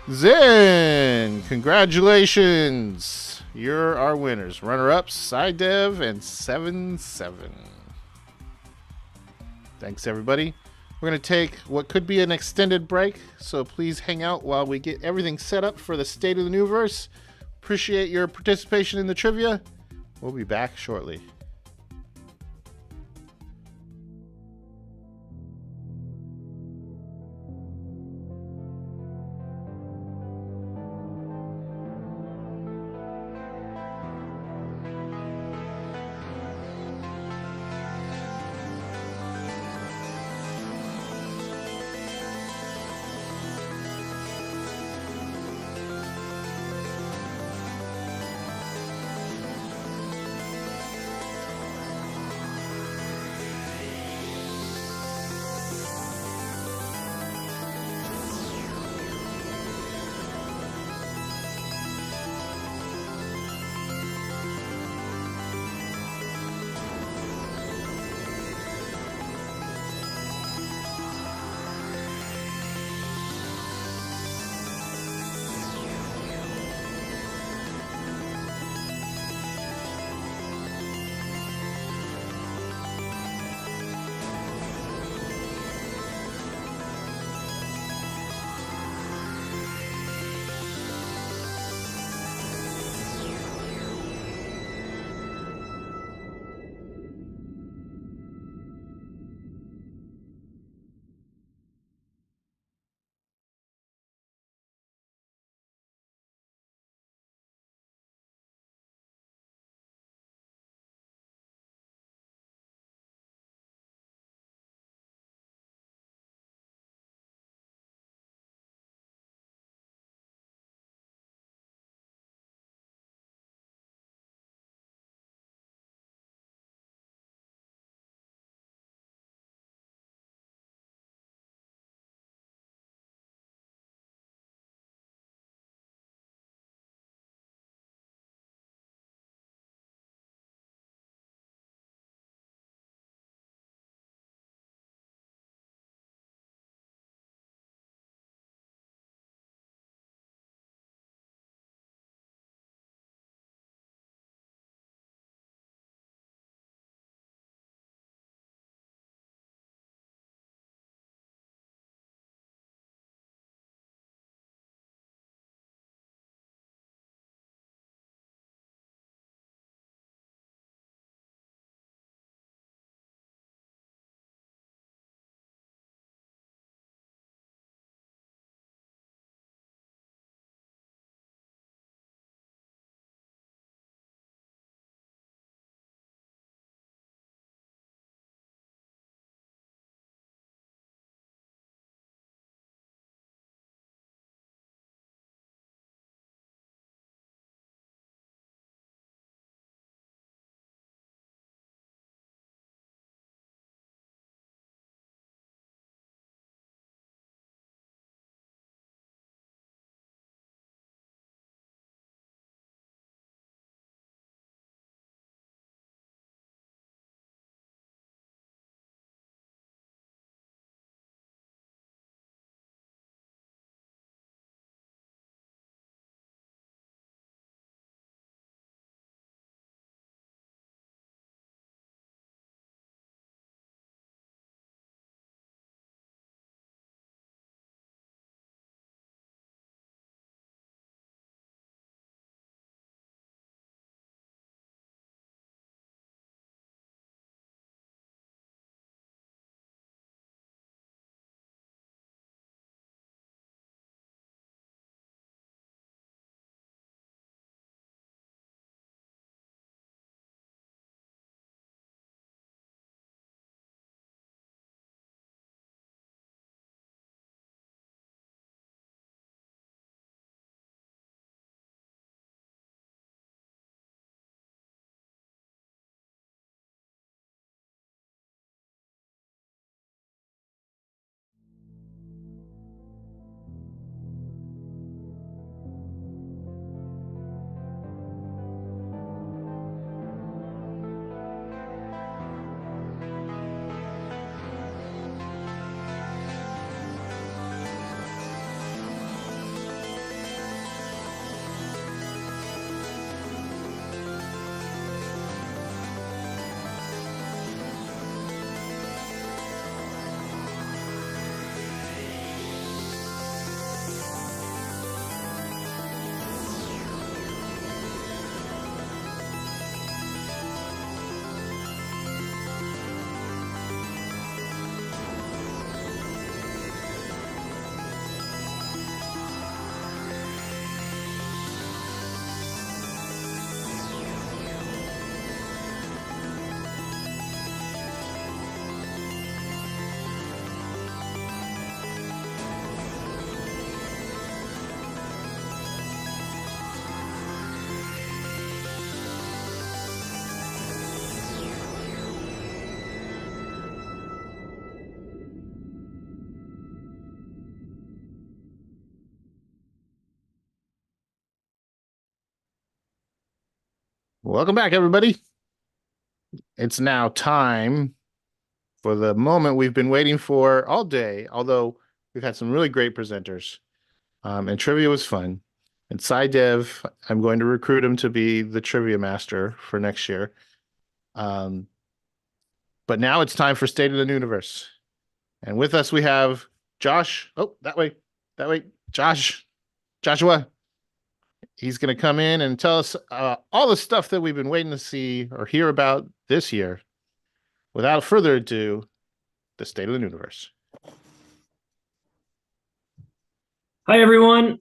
Zen. Congratulations. You're our winners. Runner-ups, Psydev and 7-7. Thanks, everybody. We're going to take what could be an extended break, so please hang out while we get everything set up for the State of the Nuniverse. Appreciate your participation in the trivia. We'll be back shortly. Welcome back, everybody. It's now time for the moment we've been waiting for all day, although we've had some really great presenters. And trivia was fun. And SciDev, I'm going to recruit him to be the trivia master for next year. But now it's time for State of the Nuniverse. And with us we have Josh. Oh, that way. Joshua. He's going to come in and tell us all the stuff that we've been waiting to see or hear about this year. Without further ado, the State of the Nuniverse. Hi, everyone.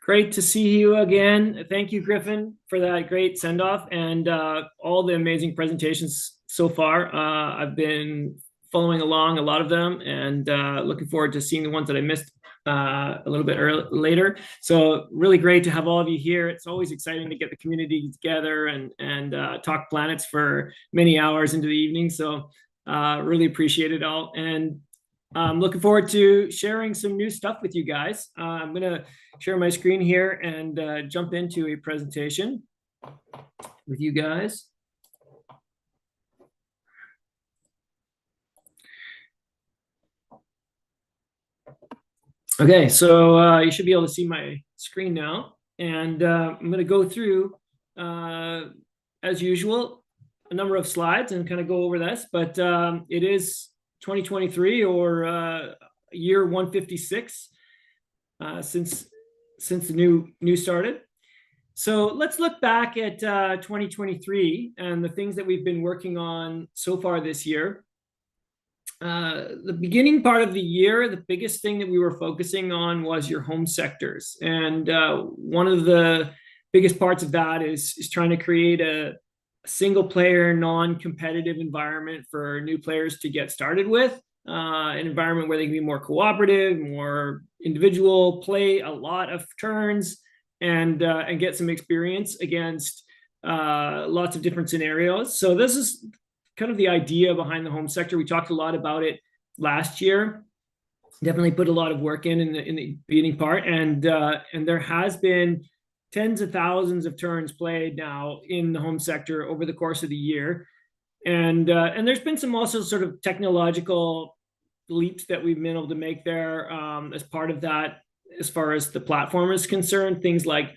Great to see you again. Thank you, Griffin, for that great send-off and all the amazing presentations so far. I've been following along a lot of them and looking forward to seeing the ones that I missed a little bit later. So really great to have all of you here. It's always exciting to get the community together and talk planets for many hours into the evening. So really appreciate it all. And I'm looking forward to sharing some new stuff with you guys. I'm going to share my screen here and jump into a presentation with you guys. Okay, so you should be able to see my screen now. And I'm going to go through, as usual, a number of slides and kind of go over this. But it is 2023 or year 156 since the new started. So let's look back at 2023 and the things that we've been working on so far this year. The beginning part of the year, the biggest thing that we were focusing on was your home sectors. And one of the biggest parts of that is trying to create a single player, non-competitive environment for new players to get started with, an environment where they can be more cooperative, more individual, play a lot of turns and get some experience against lots of different scenarios. So this is kind of the idea behind the home sector. We talked a lot about it last year. Definitely put a lot of work in the beginning part, and there has been tens of thousands of turns played now in the home sector over the course of the year, and there's been some also sort of technological leaps that we've been able to make there as part of that. As far as the platform is concerned, things like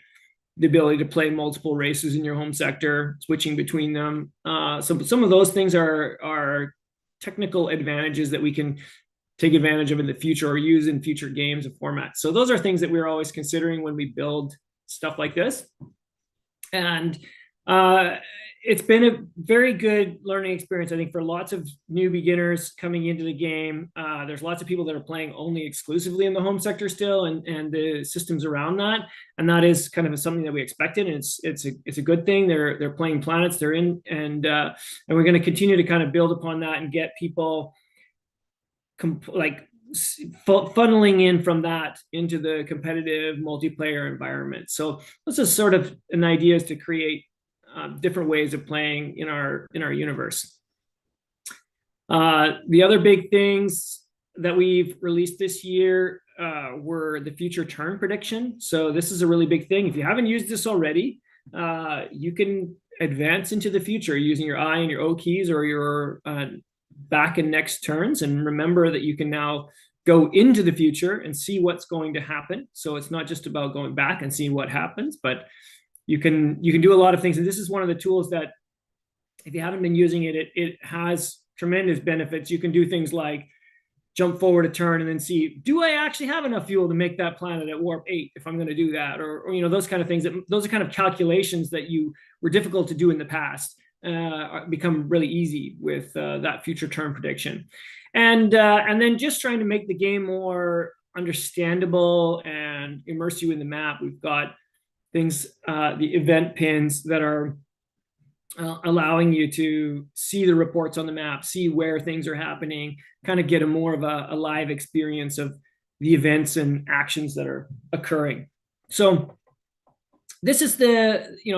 the ability to play multiple races in your home sector, switching between them. Some of those things are technical advantages that we can take advantage of in the future or use in future games and formats. So those are things that we're always considering when we build stuff like this. And it's been a very good learning experience, I think, for lots of new beginners coming into the game. There's lots of people that are playing only exclusively in the home sector still, and the systems around that. And that is kind of something that we expected, and it's a good thing. They're playing planets, they're in, and we're going to continue to kind of build upon that and get people funneling in from that into the competitive multiplayer environment. So this is sort of an idea, is to create different ways of playing in our universe. The other big things that we've released this year were the future turn prediction. So this is a really big thing. If you haven't used this already, you can advance into the future using your I and your O keys or your back and next turns. And remember that you can now go into the future and see what's going to happen. So it's not just about going back and seeing what happens, but you can do a lot of things. And this is one of the tools that, if you haven't been using it, it has tremendous benefits. You can do things like jump forward a turn and then see, do I actually have enough fuel to make that planet at warp 8 if I'm going to do that? Or those kind of things. Those are kind of calculations that were difficult to do in the past, become really easy with that future turn prediction. And then just trying to make the game more understandable and immerse you in the map. We've got things, the event pins that are allowing you to see the reports on the map, see where things are happening, kind of get a more of a live experience of the events and actions that are occurring. So this is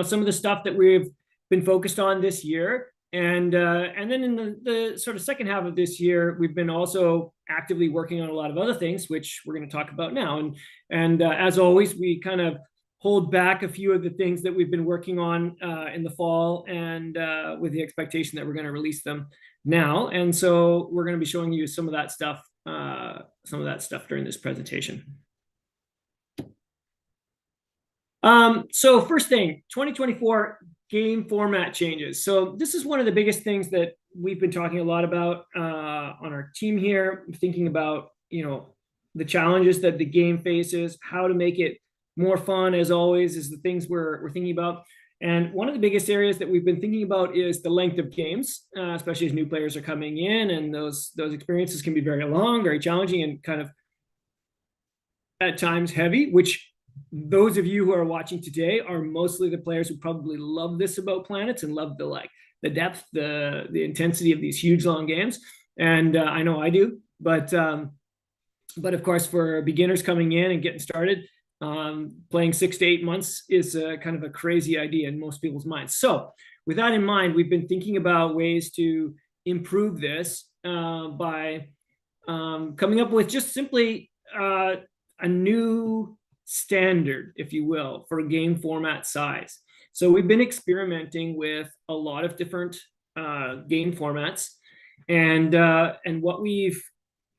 some of the stuff that we've been focused on this year. And then in the sort of second half of this year, we've been also actively working on a lot of other things, which we're going to talk about now. And as always, we kind of hold back a few of the things that we've been working on in the fall, and with the expectation that we're going to release them now. And so we're going to be showing you some of that stuff during this presentation. So first thing, 2024 game format changes. So this is one of the biggest things that we've been talking a lot about on our team here, thinking about, the challenges that the game faces, how to make it more fun, as always, is the things we're thinking about. And one of the biggest areas that we've been thinking about is the length of games, especially as new players are coming in, and those experiences can be very long, very challenging, and kind of at times heavy, which those of you who are watching today are mostly the players who probably love this about Planets and love the depth, the intensity of these huge long games. And I know I do, but of course, for beginners coming in and getting started, playing 6 to 8 months is kind of a crazy idea in most people's minds. So with that in mind, we've been thinking about ways to improve this by coming up with just simply a new standard, if you will, for game format size. So we've been experimenting with a lot of different game formats, and what we've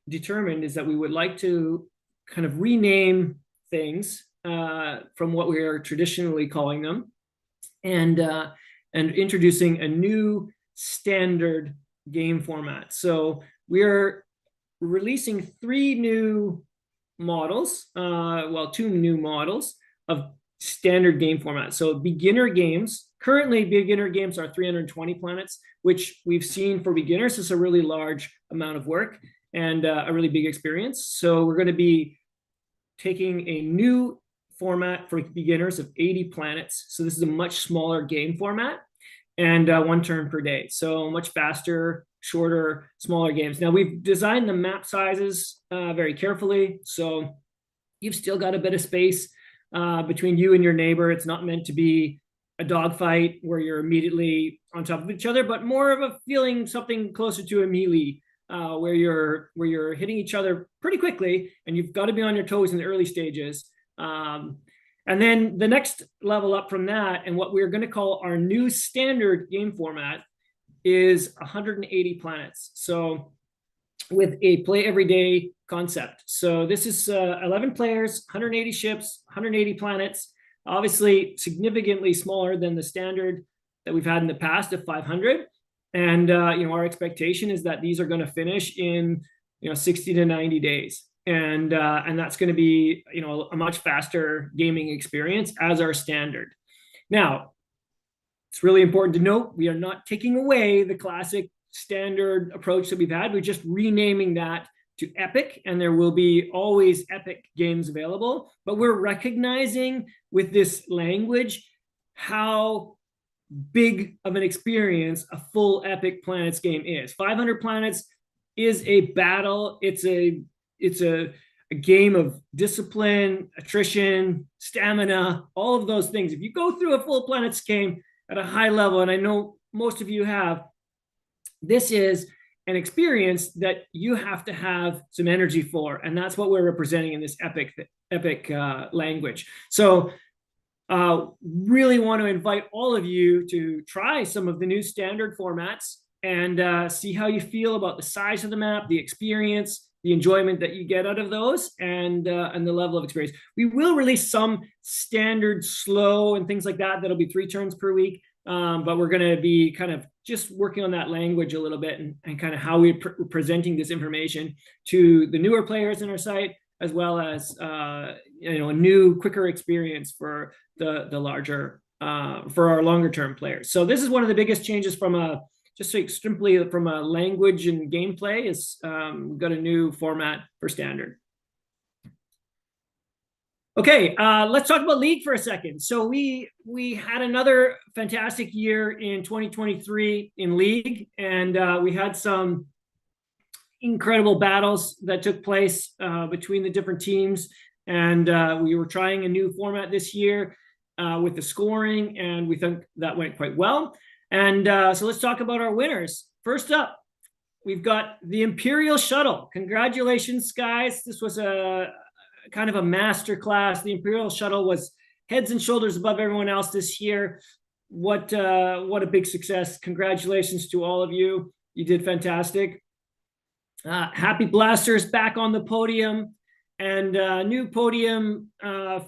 determined is that we would like to kind of rename things from what we are traditionally calling them, and introducing a new standard game format. So we're releasing 3 new models, 2 new models of standard game format. So beginner games, currently beginner games are 320 planets, which we've seen for beginners is a really large amount of work and a really big experience. So we're going to be taking a new format for beginners of 80 planets. So this is a much smaller game format, and 1 turn per day. So much faster, shorter, smaller games. Now we've designed the map sizes very carefully. So you've still got a bit of space between you and your neighbor. It's not meant to be a dogfight where you're immediately on top of each other, but more of a feeling something closer to a melee, where you're hitting each other pretty quickly, and you've got to be on your toes in the early stages. And then the next level up from that, and what we're going to call our new standard game format, is 180 planets. So with a play every day concept. So this is 11 players, 180 ships, 180 planets, obviously significantly smaller than the standard that we've had in the past of 500. And our expectation is that these are going to finish in 60 to 90 days. And that's going to be a much faster gaming experience as our standard. Now, it's really important to note we are not taking away the classic standard approach that we've had. We're just renaming that to Epic, and there will be always Epic games available. But we're recognizing with this language how big of an experience a full Epic Planets game is. 500 planets is a battle. It's a game of discipline, attrition, stamina, all of those things. If you go through a full Planets game at a high level, and I know most of you have, this is an experience that you have to have some energy for, and that's what we're representing in this epic language. So really want to invite all of you to try some of the new standard formats and see how you feel about the size of the map, the experience, the enjoyment that you get out of those, and the level of experience. We will release some standard slow and things like that. That'll be 3 turns per week. But we're going to be kind of just working on that language a little bit, and kind of how we're presenting this information to the newer players in our site, as well as a new, quicker experience for the larger, for our longer term players. So this is one of the biggest changes from simply from a language and gameplay is we've got a new format for standard. Okay, let's talk about League for a second. So we had another fantastic year in 2023 in League, and we had some incredible battles that took place between the different teams, and we were trying a new format this year with the scoring, and we think that went quite well. And so let's talk about our winners. First up, we've got the Imperial Shuttle. Congratulations, guys. This was a kind of a master class. The Imperial Shuttle was heads and shoulders above everyone else this year. What a big success. Congratulations to all of you. You did fantastic. Happy Blasters back on the podium, and new podium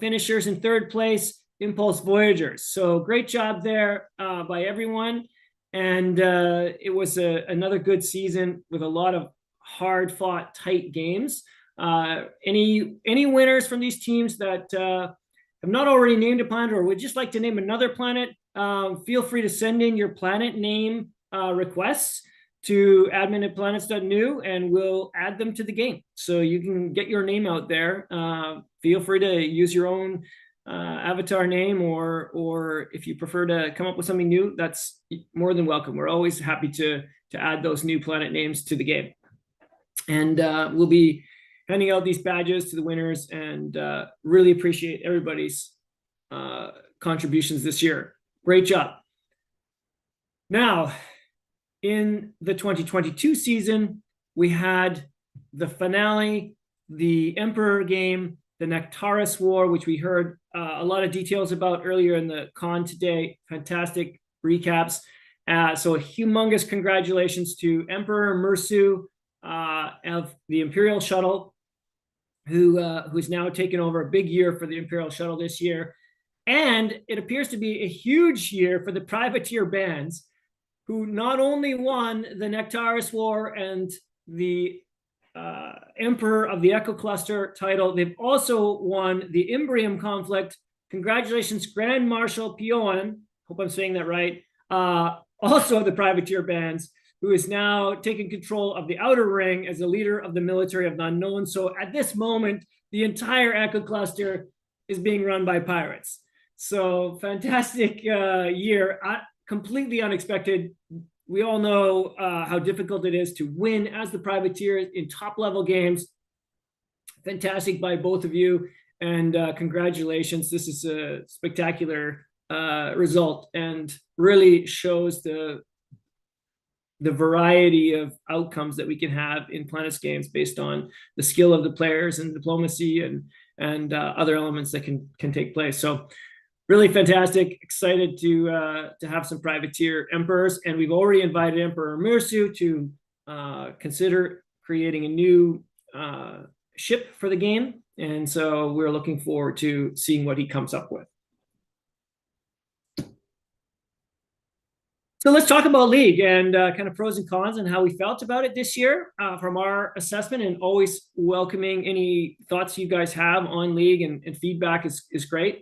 finishers in third place, Impulse Voyagers. So great job there by everyone. And it was another good season with a lot of hard fought, tight games. Any winners from these teams that have not already named a planet or would just like to name another planet, feel free to send in your planet name requests to admin@planets.nu, and we'll add them to the game. So you can get your name out there. Feel free to use your own avatar name, or if you prefer to come up with something new, that's more than welcome. We're always happy to add those new planet names to the game. And we'll be handing out these badges to the winners, and really appreciate everybody's contributions this year. Great job. Now, in the 2022 season, we had the finale, the Emperor game, the Nectaris War, which we heard a lot of details about earlier in the con today. Fantastic recaps. So a humongous congratulations to Emperor Mursu of the Imperial Shuttle, who's now taken over a big year for the Imperial Shuttle this year. And it appears to be a huge year for the privateer bands, who not only won the Nectaris War and the Emperor of the Echo Cluster title, they've also won the Imbrium conflict. Congratulations, Grand Marshal Pioan, hope I'm saying that right, also of the privateer bands, who is now taking control of the Outer Ring as the leader of the military of the unknown. So at this moment, the entire Echo Cluster is being run by pirates. So fantastic year, completely unexpected. We all know how difficult it is to win as the privateer in top level games. Fantastic by both of you, and congratulations. This is a spectacular result, and really shows the variety of outcomes that we can have in Planets games based on the skill of the players and diplomacy and other elements that can take place. So really fantastic. Excited to have some privateer emperors, and we've already invited Emperor Mursu to consider creating a new ship for the game, and so we're looking forward to seeing what he comes up with. So let's talk about League and kind of pros and cons and how we felt about it this year from our assessment, and always welcoming any thoughts you guys have on League, and feedback is great.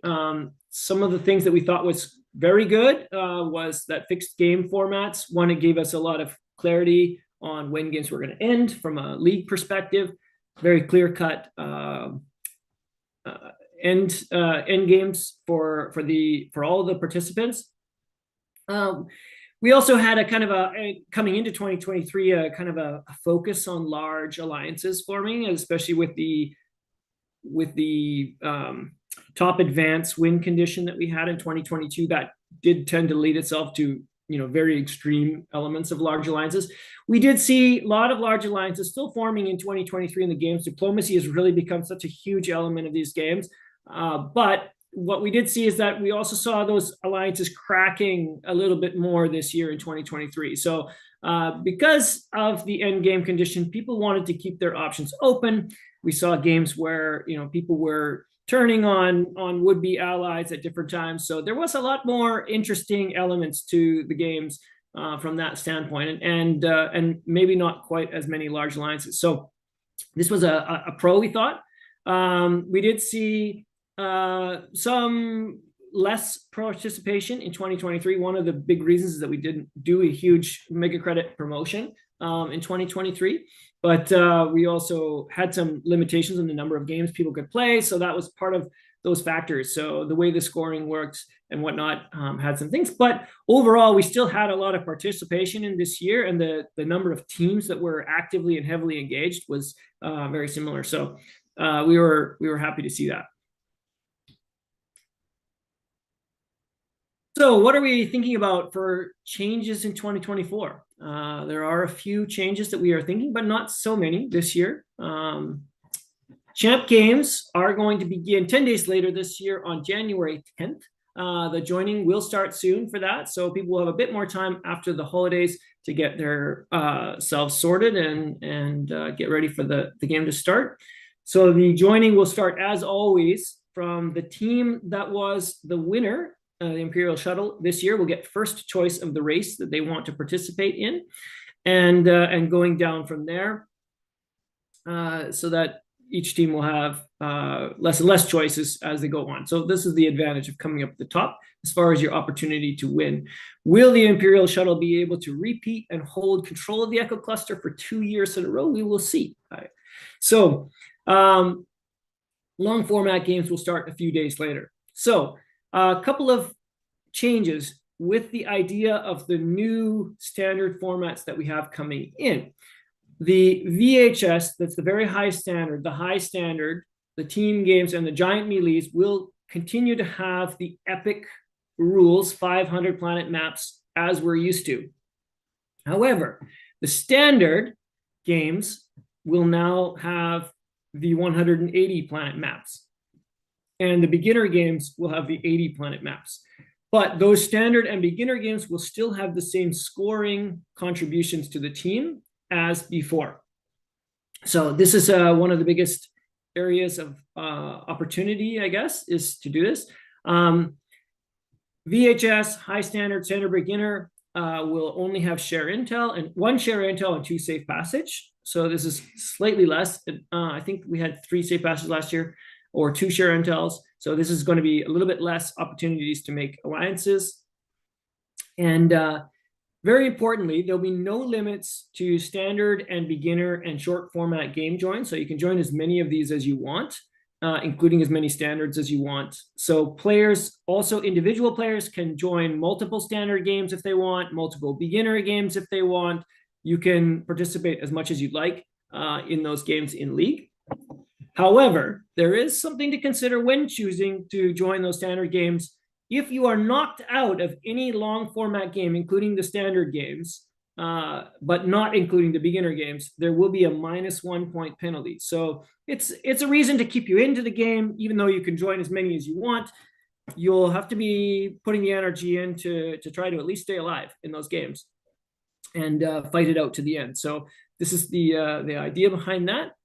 Some of the things that we thought was very good was that fixed game formats. One, it gave us a lot of clarity on when games were going to end from a League perspective, very clear-cut end games for all of the participants. We also had a kind of coming into 2023, a kind of a focus on large alliances forming, especially with the top advance win condition that we had in 2022. That did tend to lead itself to, very extreme elements of large alliances. We did see a lot of large alliances still forming in 2023 in the games. Diplomacy has really become such a huge element of these games. But what we did see is that we also saw those alliances cracking a little bit more this year in 2023. So because of the end game condition, people wanted to keep their options open. We saw games where people were turning on would-be allies at different times. So there was a lot more interesting elements to the games from that standpoint, and maybe not quite as many large alliances. So this was a pro, we thought. We did see some less participation in 2023. One of the big reasons is that we didn't do a huge mega credit promotion in 2023, but we also had some limitations on the number of games people could play. So that was part of those factors. So the way the scoring works and whatnot had some things, but overall we still had a lot of participation in this year, and the number of teams that were actively and heavily engaged was very similar. So we were happy to see that. So what are we thinking about for changes in 2024? There are a few changes that we are thinking, but not so many this year. Champ Games are going to begin 10 days later this year on January 10th. The joining will start soon for that, so people will have a bit more time after the holidays to get their selves sorted and get ready for the game to start. So the joining will start, as always, from the team that was the winner, the Imperial Shuttle this year will get first choice of the race that they want to participate in, and going down from there, so that each team will have less and less choices as they go on. So this is the advantage of coming up at the top as far as your opportunity to win. Will the Imperial Shuttle be able to repeat and hold control of the Echo Cluster for 2 years in a row? We will see. So long format games will start a few days later. So a couple of changes with the idea of the new standard formats that we have coming in. The VHS, that's the very high standard, the high standard, the team games, and the giant melees will continue to have the epic rules, 500 planet maps, as we're used to. However, the standard games will now have the 180 planet maps, and the beginner games will have the 80 planet maps. But those standard and beginner games will still have the same scoring contributions to the team as before. So this is one of the biggest areas of opportunity, I guess, is to do this. VHS, high standard, standard beginner will only have share intel, and 1 share intel and 2 safe passage. So this is slightly less. I think we had 3 safe passages last year, or 2 share intels. So this is going to be a little bit less opportunities to make alliances. And very importantly, there'll be no limits to standard and beginner and short format game joins. So you can join as many of these as you want, including as many standards as you want. So players, also individual players, can join multiple standard games if they want, multiple beginner games if they want. You can participate as much as you'd like in those games in League. However, there is something to consider when choosing to join those standard games. If you are knocked out of any long format game, including the standard games, but not including the beginner games, there will be a -1 point penalty. So it's a reason to keep you into the game, even though you can join as many as you want. You'll have to be putting the energy in to try to at least stay alive in those games and fight it out to the end. So this is the idea behind that.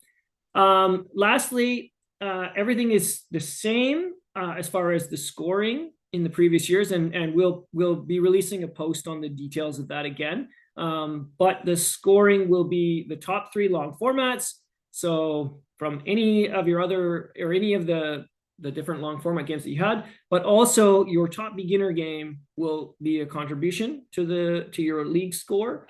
Lastly, everything is the same as far as the scoring in the previous years, and we'll be releasing a post on the details of that again. But the scoring will be the top 3 long formats. So from any of your other, or any of the different long format games that you had, but also your top beginner game will be a contribution to your League score,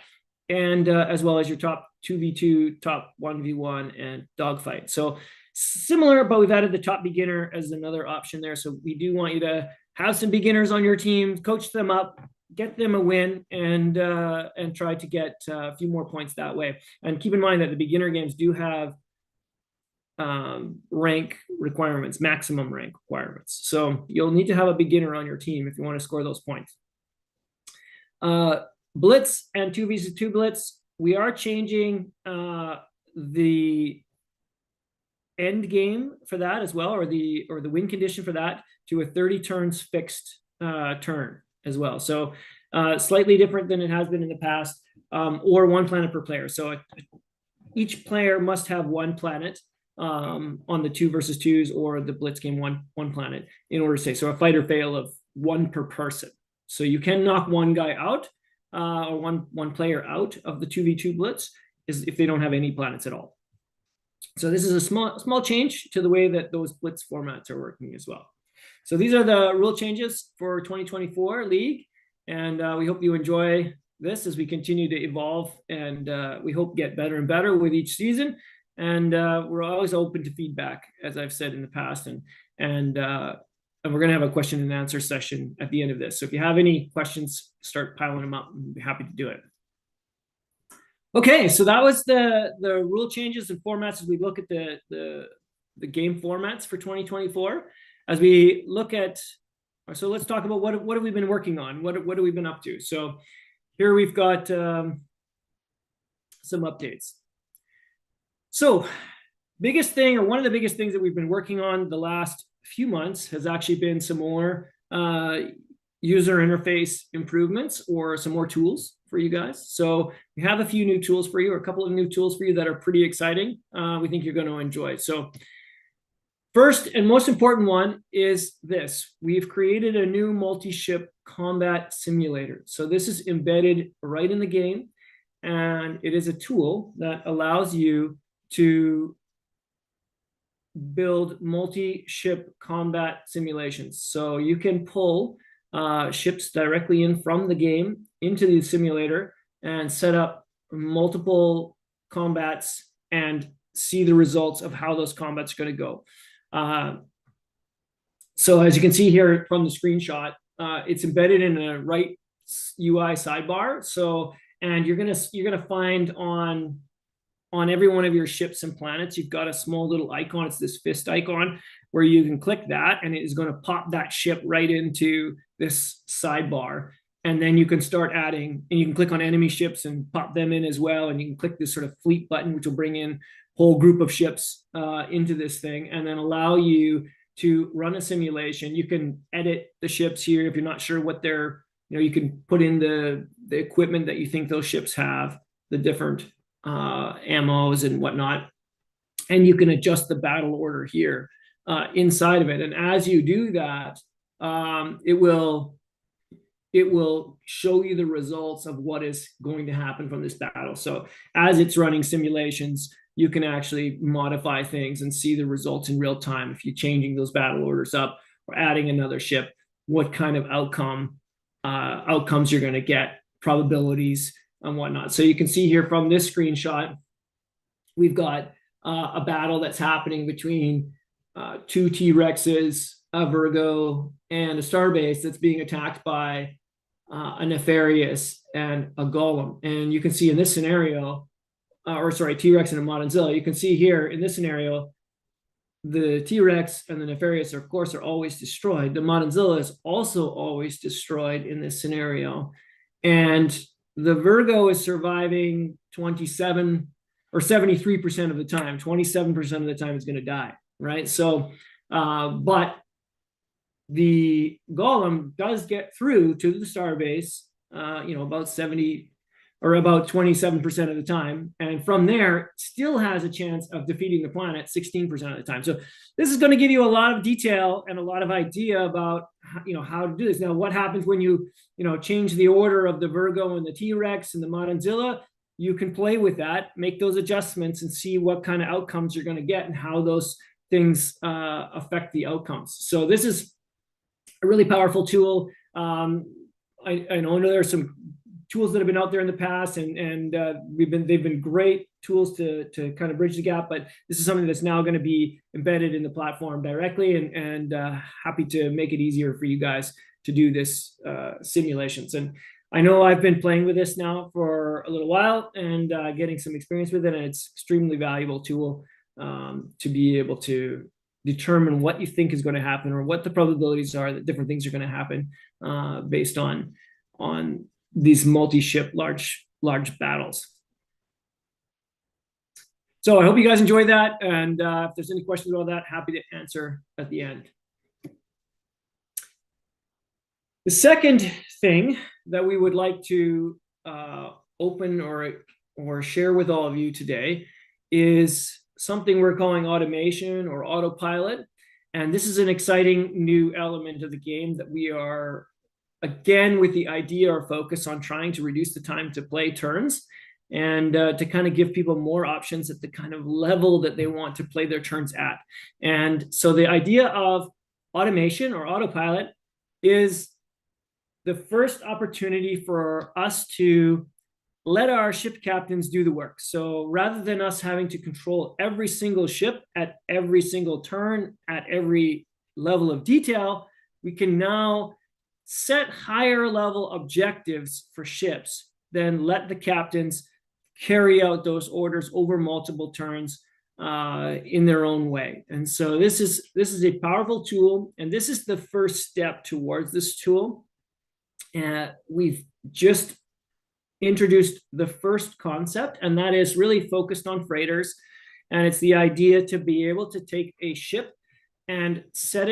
and as well as your top 2v2, top 1v1, and dogfight. So similar, but we've added the top beginner as another option there. So we do want you to have some beginners on your team, coach them up, get them a win, and try to get a few more points that way. And keep in mind that the beginner games do have rank requirements, maximum rank requirements. So you'll need to have a beginner on your team if you want to score those points. Blitz and 2v2 Blitz, we are changing the end game for that as well, or the win condition for that, to a 30 turns fixed turn as well. So slightly different than it has been in the past, or 1 planet per player. So each player must have 1 planet on the 2 versus 2s or the Blitz game, one planet, in order to say, so a fight or fail of 1 per person. So you can knock 1 guy out, or one player out of the 2v2 Blitz, is if they don't have any planets at all. So this is a small change to the way that those Blitz formats are working as well. So these are the rule changes for 2024 League, and we hope you enjoy this as we continue to evolve, and we hope get better and better with each season. And we're always open to feedback, as I've said in the past, and we're going to have a question and answer session at the end of this. So if you have any questions, start piling them up, and we'll be happy to do it. Okay, so that was the rule changes and formats as we look at the game formats for 2024. As we look at, so let's talk about what have we been working on? What have we been up to? So here we've got some updates. So biggest thing, or one of the biggest things that we've been working on the last few months, has actually been some more user interface improvements, or some more tools for you guys. So we have a few new tools for you, or a couple of new tools for you that are pretty exciting. We think you're going to enjoy. So first and most important one is this. We've created a new multi-ship combat simulator. So this is embedded right in the game, and it is a tool that allows you to build multi-ship combat simulations. So you can pull ships directly in from the game into the simulator and set up multiple combats and see the results of how those combats are going to go. So as you can see here from the screenshot, it's embedded in a right UI sidebar. So, and you're gonna find on every one of your ships and planets, you've got a small little icon. It's this fist icon where you can click that, and it is going to pop that ship right into this sidebar. And then you can start adding, and you can click on enemy ships and pop them in as well. And you can click this sort of fleet button, which will bring in a whole group of ships into this thing, and then allow you to run a simulation. You can edit the ships here if you're not sure what they're, you can put in the equipment that you think those ships have, the different ammos and whatnot, and you can adjust the battle order here inside of it. And as you do that, it will show you the results of what is going to happen from this battle. So as it's running simulations, you can actually modify things and see the results in real time. If you're changing those battle orders up or adding another ship, what kind of outcomes you're going to get, probabilities and whatnot. So you can see here from this screenshot, we've got a battle that's happening between two T-Rexes, a Virgo, and a Starbase that's being attacked by a Nefarious and a Golem. And you can see in this scenario, T-Rex and a Modanzilla, you can see here in this scenario, the T-Rex and the Nefarious, of course, are always destroyed. The Modanzilla is also always destroyed in this scenario. And the Virgo is surviving 27 or 73% of the time. 27% of the time it's going to die, right? So, but the Golem does get through to the Starbase, about 70 or about 27% of the time. And from there, still has a chance of defeating the planet 16% of the time. So this is going to give you a lot of detail and a lot of idea about, how to do this. Now, what happens when you, change the order of the Virgo and the T-Rex and the Modanzilla? You can play with that, make those adjustments, and see what kind of outcomes you're going to get and how those things affect the outcomes. So this is a really powerful tool. I know there are some tools that have been out there in the past, and they've been great tools to kind of bridge the gap, but this is something that's now going to be embedded in the platform directly, and happy to make it easier for you guys to do this simulations. And I know I've been playing with this now for a little while and getting some experience with it, and it's extremely valuable tool to be able to determine what you think is going to happen, or what the probabilities are that different things are going to happen based on these multi-ship large battles. So I hope you guys enjoyed that, and if there's any questions about that, happy to answer at the end. The second thing that we would like to open or share with all of you today is something we're calling automation or autopilot. And this is an exciting new element of the game that we are, again, with the idea or focus on trying to reduce the time to play turns, and to kind of give people more options at the kind of level that they want to play their turns at. And so the idea of automation or autopilot is the first opportunity for us to let our ship captains do the work. So rather than us having to control every single ship at every single turn, at every level of detail, we can now set higher level objectives for ships, then let the captains carry out those orders over multiple turns in their own way. And so this is a powerful tool, and this is the first step towards this tool. We've just introduced the first concept, and that is really focused on freighters. And it's the idea to be able to take a ship and set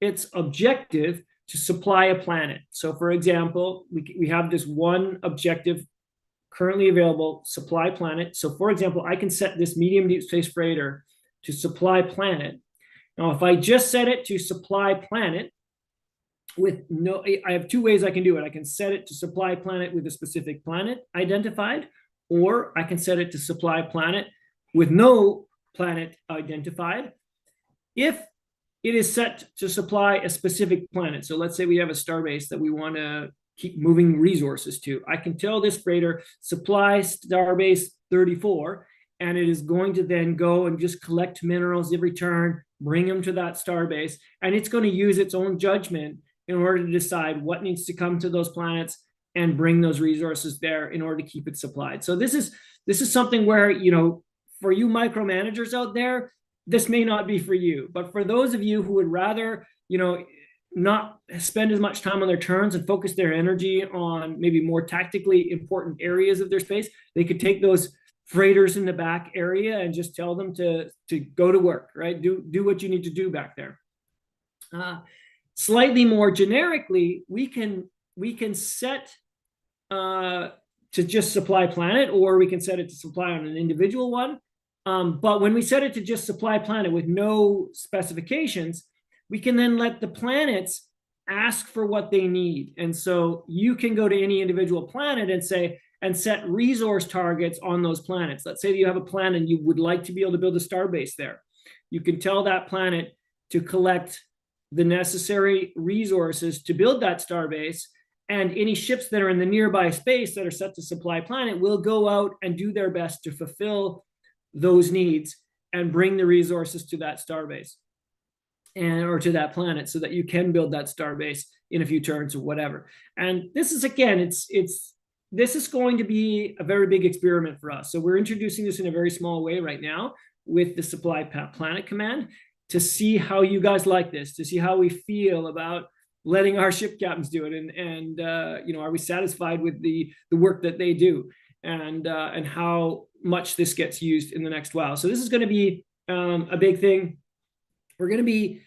its objective to supply a planet. So for example, we have this one objective currently available, supply planet. So for example, I can set this medium deep space freighter to supply planet. Now, if I just set it to supply planet I have two ways I can do it. I can set it to supply planet with a specific planet identified, or I can set it to supply planet with no planet identified. If it is set to supply a specific planet, so let's say we have a starbase that we want to keep moving resources to, I can tell this freighter supply starbase 34, and it is going to then go and just collect minerals every turn, bring them to that starbase, and it's going to use its own judgment in order to decide what needs to come to those planets and bring those resources there in order to keep it supplied. So this is something where, for you micromanagers out there, this may not be for you, but for those of you who would rather, not spend as much time on their turns and focus their energy on maybe more tactically important areas of their space, they could take those freighters in the back area and just tell them to go to work, right? Do what you need to do back there. Slightly more generically, we can set to just supply planet, or we can set it to supply on an individual one. But when we set it to just supply planet with no specifications, we can then let the planets ask for what they need. And so you can go to any individual planet and set resource targets on those planets. Let's say that you have a planet and you would like to be able to build a starbase there. You can tell that planet to collect the necessary resources to build that starbase, and any ships that are in the nearby space that are set to supply planet will go out and do their best to fulfill those needs and bring the resources to that starbase or to that planet, so that you can build that starbase in a few turns or whatever. And this is, again, this is going to be a very big experiment for us. So we're introducing this in a very small way right now with the supply planet command, to see how you guys like this, to see how we feel about letting our ship captains do it, and are we satisfied with the work that they do, and how much this gets used in the next while. So this is going to be a big thing. We're going to be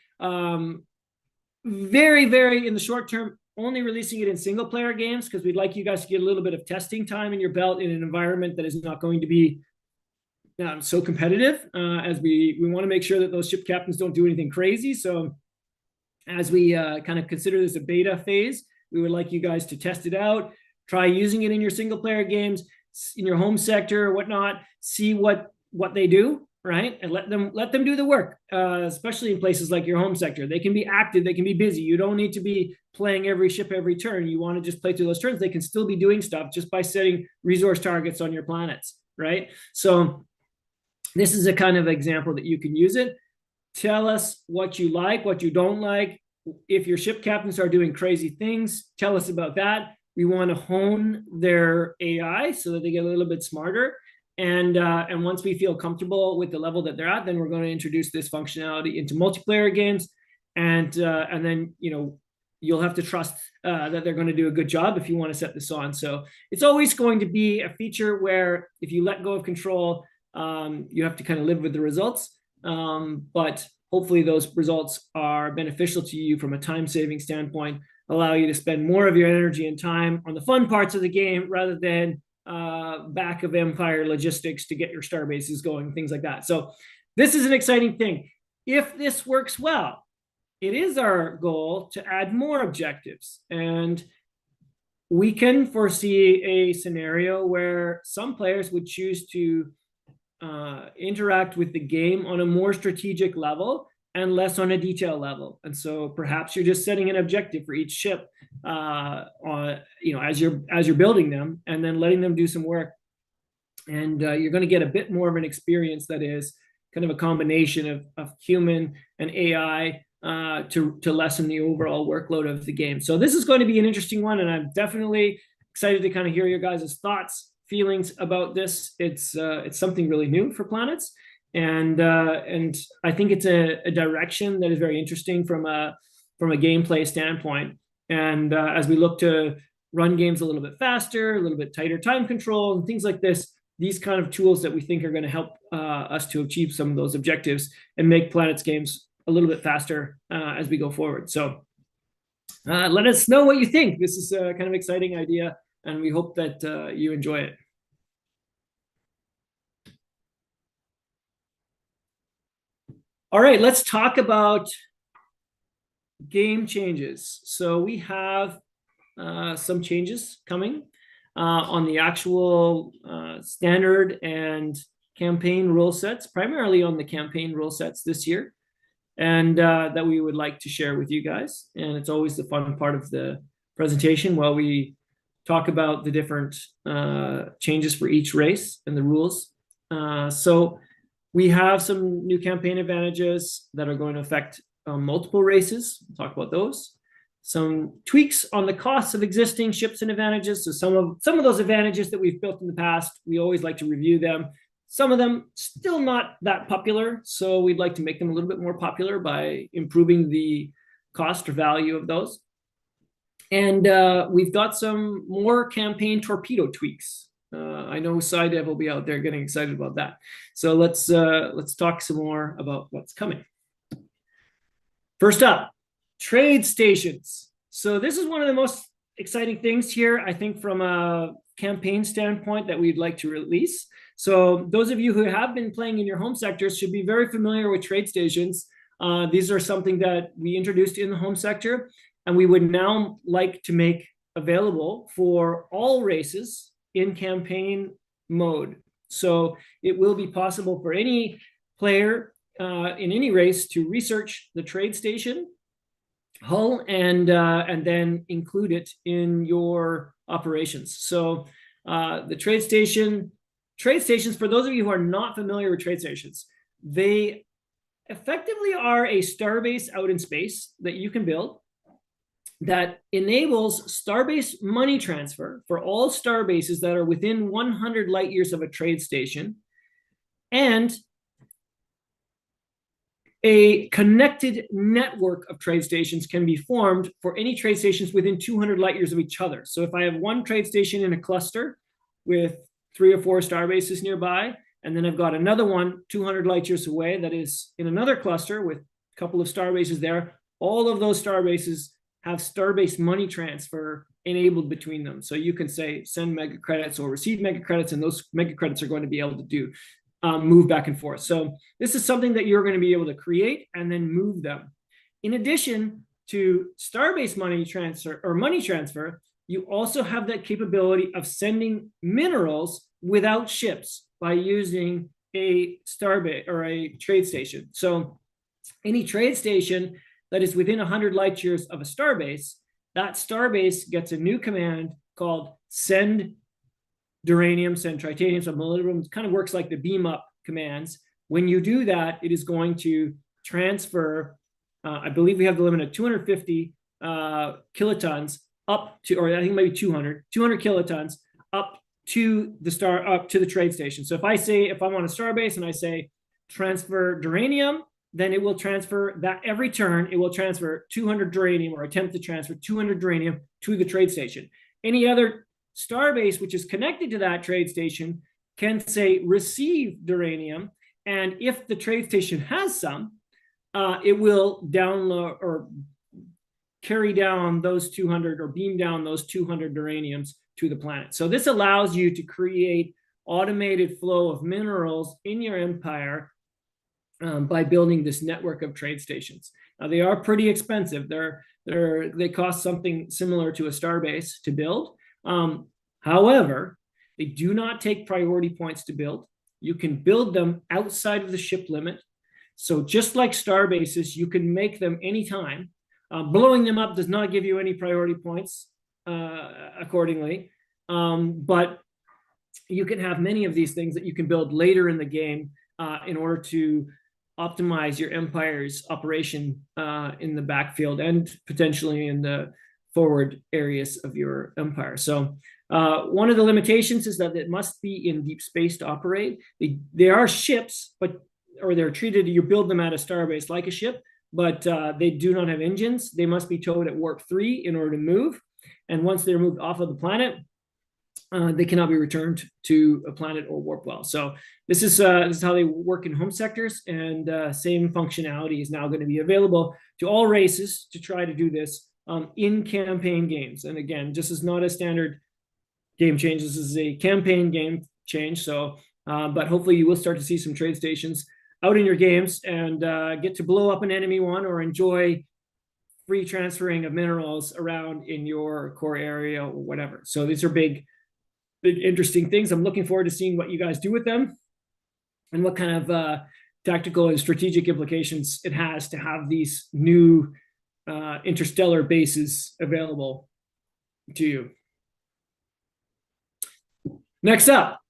very, very in the short term only releasing it in single player games, because we'd like you guys to get a little bit of testing time in your belt in an environment that is not going to be so competitive, as we want to make sure that those ship captains don't do anything crazy. So as we kind of consider this a beta phase, we would like you guys to test it out, try using it in your single player games, in your home sector or whatnot, see what they do, right? And let them do the work, especially in places like your home sector. They can be active, they can be busy. You don't need to be playing every ship every turn. You want to just play through those turns. They can still be doing stuff just by setting resource targets on your planets, right? So this is a kind of example that you can use it. Tell us what you like, what you don't like. If your ship captains are doing crazy things, tell us about that. We want to hone their AI so that they get a little bit smarter. And once we feel comfortable with the level that they're at, then we're going to introduce this functionality into multiplayer games. And then, you'll have to trust that they're going to do a good job if you want to set this on. So it's always going to be a feature where if you let go of control, you have to kind of live with the results. But hopefully those results are beneficial to you from a time-saving standpoint, allow you to spend more of your energy and time on the fun parts of the game rather than back of empire logistics to get your star bases going, things like that. So this is an exciting thing. If this works well, it is our goal to add more objectives. And we can foresee a scenario where some players would choose to interact with the game on a more strategic level and less on a detail level. And so perhaps you're just setting an objective for each ship as you're building them, and then letting them do some work. And you're going to get a bit more of an experience that is kind of a combination of human and AI to lessen the overall workload of the game. So this is going to be an interesting one, and I'm definitely excited to kind of hear your guys' thoughts, feelings about this. It's something really new for Planets, and I think it's a direction that is very interesting from a gameplay standpoint. And as we look to run games a little bit faster, a little bit tighter time control, and things like this, these kind of tools that we think are going to help us to achieve some of those objectives and make Planets games a little bit faster as we go forward. So let us know what you think. This is a kind of exciting idea, and we hope that you enjoy it. All right, let's talk about game changes. So we have some changes coming on the actual standard and campaign rule sets, primarily on the campaign rule sets this year, and that we would like to share with you guys. And it's always the fun part of the presentation while we talk about the different changes for each race and the rules. So we have some new campaign advantages that are going to affect multiple races. We'll talk about those. Some tweaks on the costs of existing ships and advantages. So some of those advantages that we've built in the past, we always like to review them. Some of them still not that popular, so we'd like to make them a little bit more popular by improving the cost or value of those. And we've got some more campaign torpedo tweaks. I know Side Dev will be out there getting excited about that. So let's talk some more about what's coming. First up, trade stations. So this is one of the most exciting things here, I think, from a campaign standpoint that we'd like to release. So those of you who have been playing in your home sectors should be very familiar with trade stations. These are something that we introduced in the home sector, and we would now like to make available for all races in campaign mode. So it will be possible for any player in any race to research the trade station hull and then include it in your operations. So the trade stations, for those of you who are not familiar with trade stations, they effectively are a starbase out in space that you can build that enables starbase money transfer for all starbases that are within 100 light years of a trade station, and a connected network of trade stations can be formed for any trade stations within 200 light years of each other. So if I have one trade station in a cluster with 3 or 4 starbases nearby, and then I've got another one 200 light years away that is in another cluster with a couple of starbases there, all of those starbases have starbase money transfer enabled between them. So you can say send mega credits or receive mega credits, and those mega credits are going to be able to do move back and forth. So this is something that you're going to be able to create and then move them. In addition to starbase money transfer, you also have that capability of sending minerals without ships by using a starbase or a trade station. So any trade station that is within 100 light years of a starbase, that starbase gets a new command called send duranium, send tritanium, send molybdenum. It kind of works like the beam up commands. When you do that, it is going to transfer, I believe we have the limit of 250 kilotons up to, or I think maybe 200 kilotons up to the trade station. So if I'm on a starbase and I say transfer duranium, then it will transfer that every turn, it will transfer 200 duranium or attempt to transfer 200 duranium to the trade station. Any other starbase which is connected to that trade station can say receive duranium, and if the trade station has some, it will download or carry down those 200 or beam down those 200 duraniums to the planet. So this allows you to create automated flow of minerals in your empire by building this network of trade stations. Now they are pretty expensive. They cost something similar to a starbase to build. However, they do not take priority points to build. You can build them outside of the ship limit. So just like starbases, you can make them anytime. Blowing them up does not give you any priority points accordingly. But you can have many of these things that you can build later in the game in order to optimize your empire's operation in the backfield and potentially in the forward areas of your empire. So one of the limitations is that it must be in deep space to operate. They are ships, or they're treated, you build them at a starbase like a ship, but they do not have engines. They must be towed at warp 3 in order to move. And once they're moved off of the planet, they cannot be returned to a planet or warp well. So this is how they work in home sectors, and same functionality is now going to be available to all races to try to do this in campaign games. And again, this is not a standard game change. This is a campaign game change. So, but hopefully you will start to see some trade stations out in your games and get to blow up an enemy one or enjoy free transferring of minerals around in your core area or whatever. So these are big interesting things. I'm looking forward to seeing what you guys do with them and what kind of tactical and strategic implications it has to have these new interstellar bases available to you. Next up,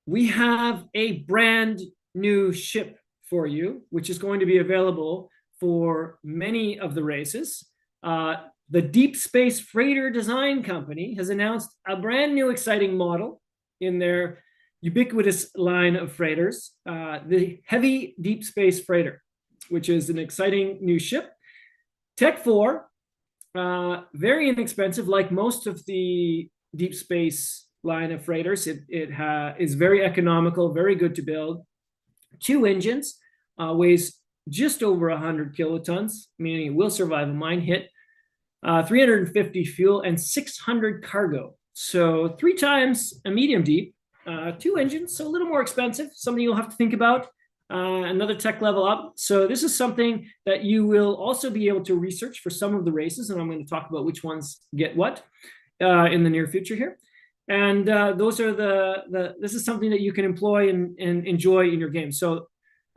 we have a brand new ship for you, which is going to be available for many of the races. The Deep Space Freighter Design Company has announced a brand new exciting model in their ubiquitous line of freighters, the Heavy Deep Space Freighter, which is an exciting new ship. Tech 4, very inexpensive, like most of the deep space line of freighters. It is very economical, very good to build. 2 engines, weighs just over 100 kilotons, meaning it will survive a mine hit. 350 fuel and 600 cargo. So 3 times a medium deep, 2 engines, so a little more expensive, something you'll have to think about, another tech level up. So this is something that you will also be able to research for some of the races, and I'm going to talk about which ones get what in the near future here. And those are this is something that you can employ and enjoy in your game. So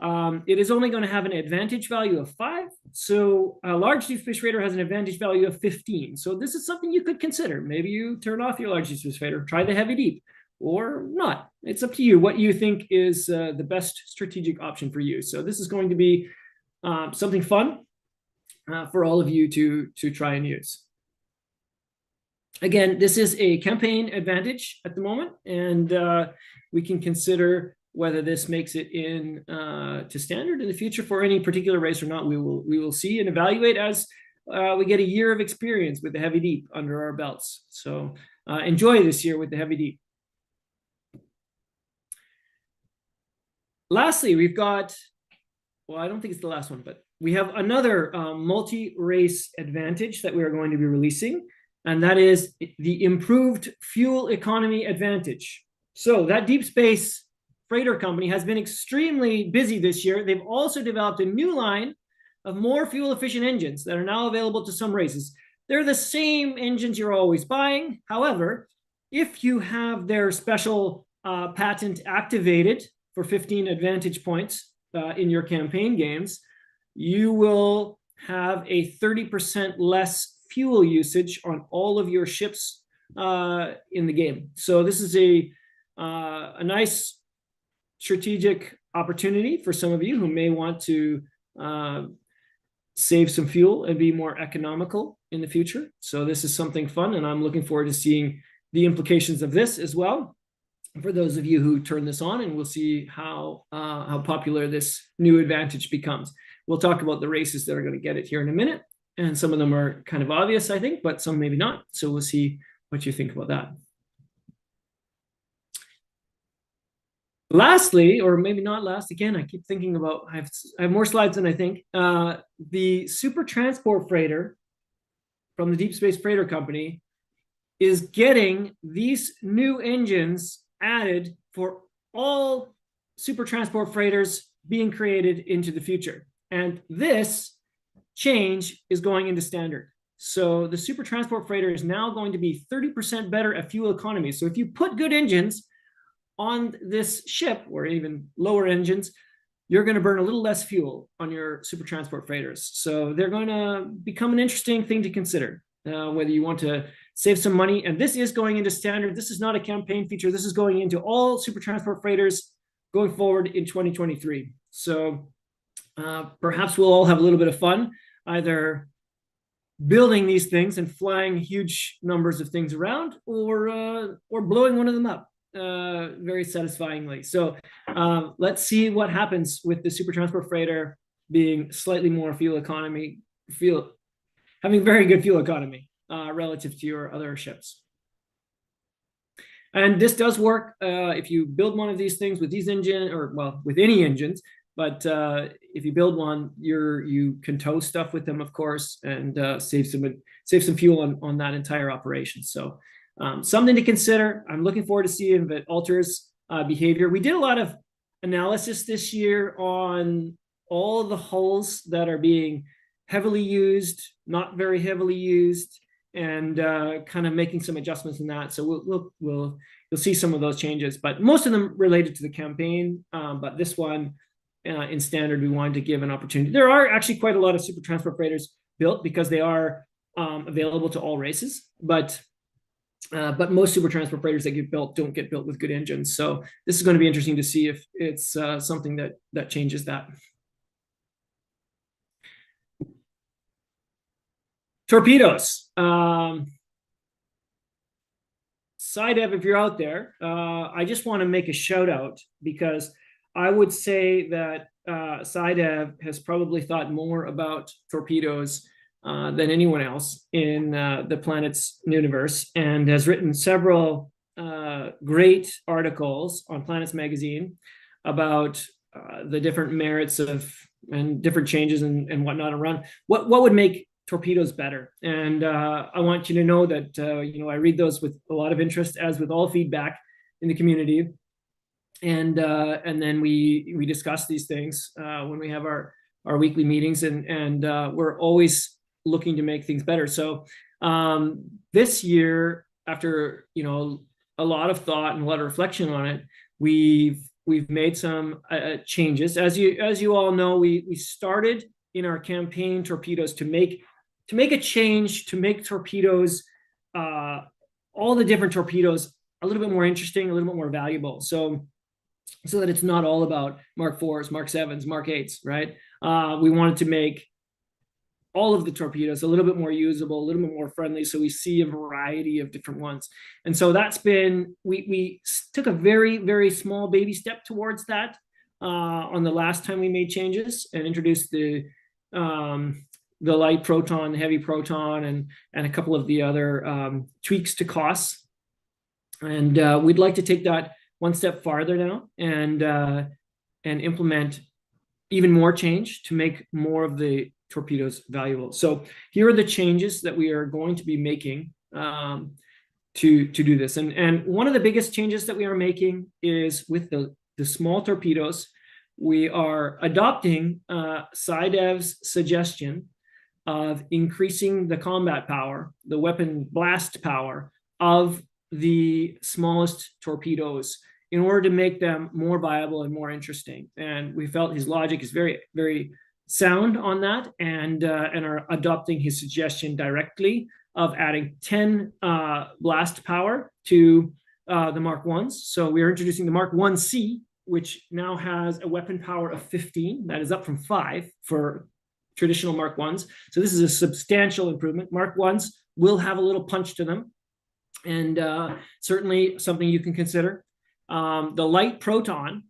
it is only going to have an advantage value of 5. So a large deep space freighter has an advantage value of 15. So this is something you could consider. Maybe you turn off your large deep space freighter, try the heavy deep, or not. It's up to you what you think is the best strategic option for you. So this is going to be something fun for all of you to try and use. Again, this is a campaign advantage at the moment, and we can consider whether this makes it in to standard in the future for any particular race or not. We will see and evaluate as we get a year of experience with the heavy deep under our belts. So enjoy this year with the heavy deep. Lastly, we've got, well, I don't think it's the last one, but we have another multi-race advantage that we are going to be releasing, and that is the improved fuel economy advantage. So that deep space freighter company has been extremely busy this year. They've also developed a new line of more fuel efficient engines that are now available to some races. They're the same engines you're always buying. However, if you have their special patent activated for 15 advantage points in your campaign games, you will have a 30% less fuel usage on all of your ships in the game. So this is a nice strategic opportunity for some of you who may want to save some fuel and be more economical in the future. So this is something fun, and I'm looking forward to seeing the implications of this as well for those of you who turn this on, and we'll see how popular this new advantage becomes. We'll talk about the races that are going to get it here in a minute, and some of them are kind of obvious, I think, but some maybe not. So we'll see what you think about that. Lastly, or maybe not last, again, I keep thinking about, I have more slides than I think. The Super Transport Freighter from the Deep Space Freighter Company is getting these new engines added for all Super Transport Freighters being created into the future. And this change is going into standard. So the Super Transport Freighter is now going to be 30% better at fuel economy. So if you put good engines on this ship, or even lower engines, you're going to burn a little less fuel on your Super Transport Freighters. So they're going to become an interesting thing to consider, whether you want to save some money. And this is going into standard. This is not a campaign feature. This is going into all Super Transport Freighters going forward in 2023. So perhaps we'll all have a little bit of fun, either building these things and flying huge numbers of things around, or blowing one of them up very satisfyingly. So let's see what happens with the Super Transport Freighter being slightly more fuel economy, having very good fuel economy relative to your other ships. And this does work if you build one of these things with these engine, or well, with any engines. But if you build one, you can tow stuff with them, of course, and save some fuel on that entire operation. So something to consider. I'm looking forward to seeing if it alters behavior. We did a lot of analysis this year on all the hulls that are being heavily used, not very heavily used, and kind of making some adjustments in that. So you'll see some of those changes, but most of them related to the campaign. But this one in standard, we wanted to give an opportunity. There are actually quite a lot of super transport freighters built because they are available to all races, but most super transport freighters that get built don't get built with good engines. So this is going to be interesting to see if it's something that changes that. Torpedoes. SciDev, if you're out there, I just want to make a shout out because I would say that SciDev has probably thought more about torpedoes than anyone else in the Planets Nuniverse, and has written several great articles on Planets magazine about the different merits of and different changes and whatnot around what would make torpedoes better. And I want you to know that I read those with a lot of interest, as with all feedback in the community. And then we discuss these things when we have our weekly meetings, and we're always looking to make things better. So this year, after a lot of thought and a lot of reflection on it, we've made some changes. As you all know, we started in our campaign torpedoes to make a change, to make torpedoes, all the different torpedoes, a little bit more interesting, a little bit more valuable. So that it's not all about Mark 4s, Mark 7s, Mark 8s, right? We wanted to make all of the torpedoes a little bit more usable, a little bit more friendly, so we see a variety of different ones. And so that's been, we took a very, very small baby step towards that on the last time we made changes and introduced the light proton, heavy proton, and a couple of the other tweaks to costs. And we'd like to take that one step farther now and implement even more change to make more of the torpedoes valuable. So here are the changes that we are going to be making to do this. And one of the biggest changes that we are making is with the small torpedoes. We are adopting SciDev's suggestion of increasing the combat power, the weapon blast power of the smallest torpedoes in order to make them more viable and more interesting. And we felt his logic is very, very sound on that, and are adopting his suggestion directly of adding 10 blast power to the Mark 1s. So we are introducing the Mark 1C, which now has a weapon power of 15. That is up from 5 for traditional Mark 1s. So this is a substantial improvement. Mark 1s will have a little punch to them, and certainly something you can consider. The light proton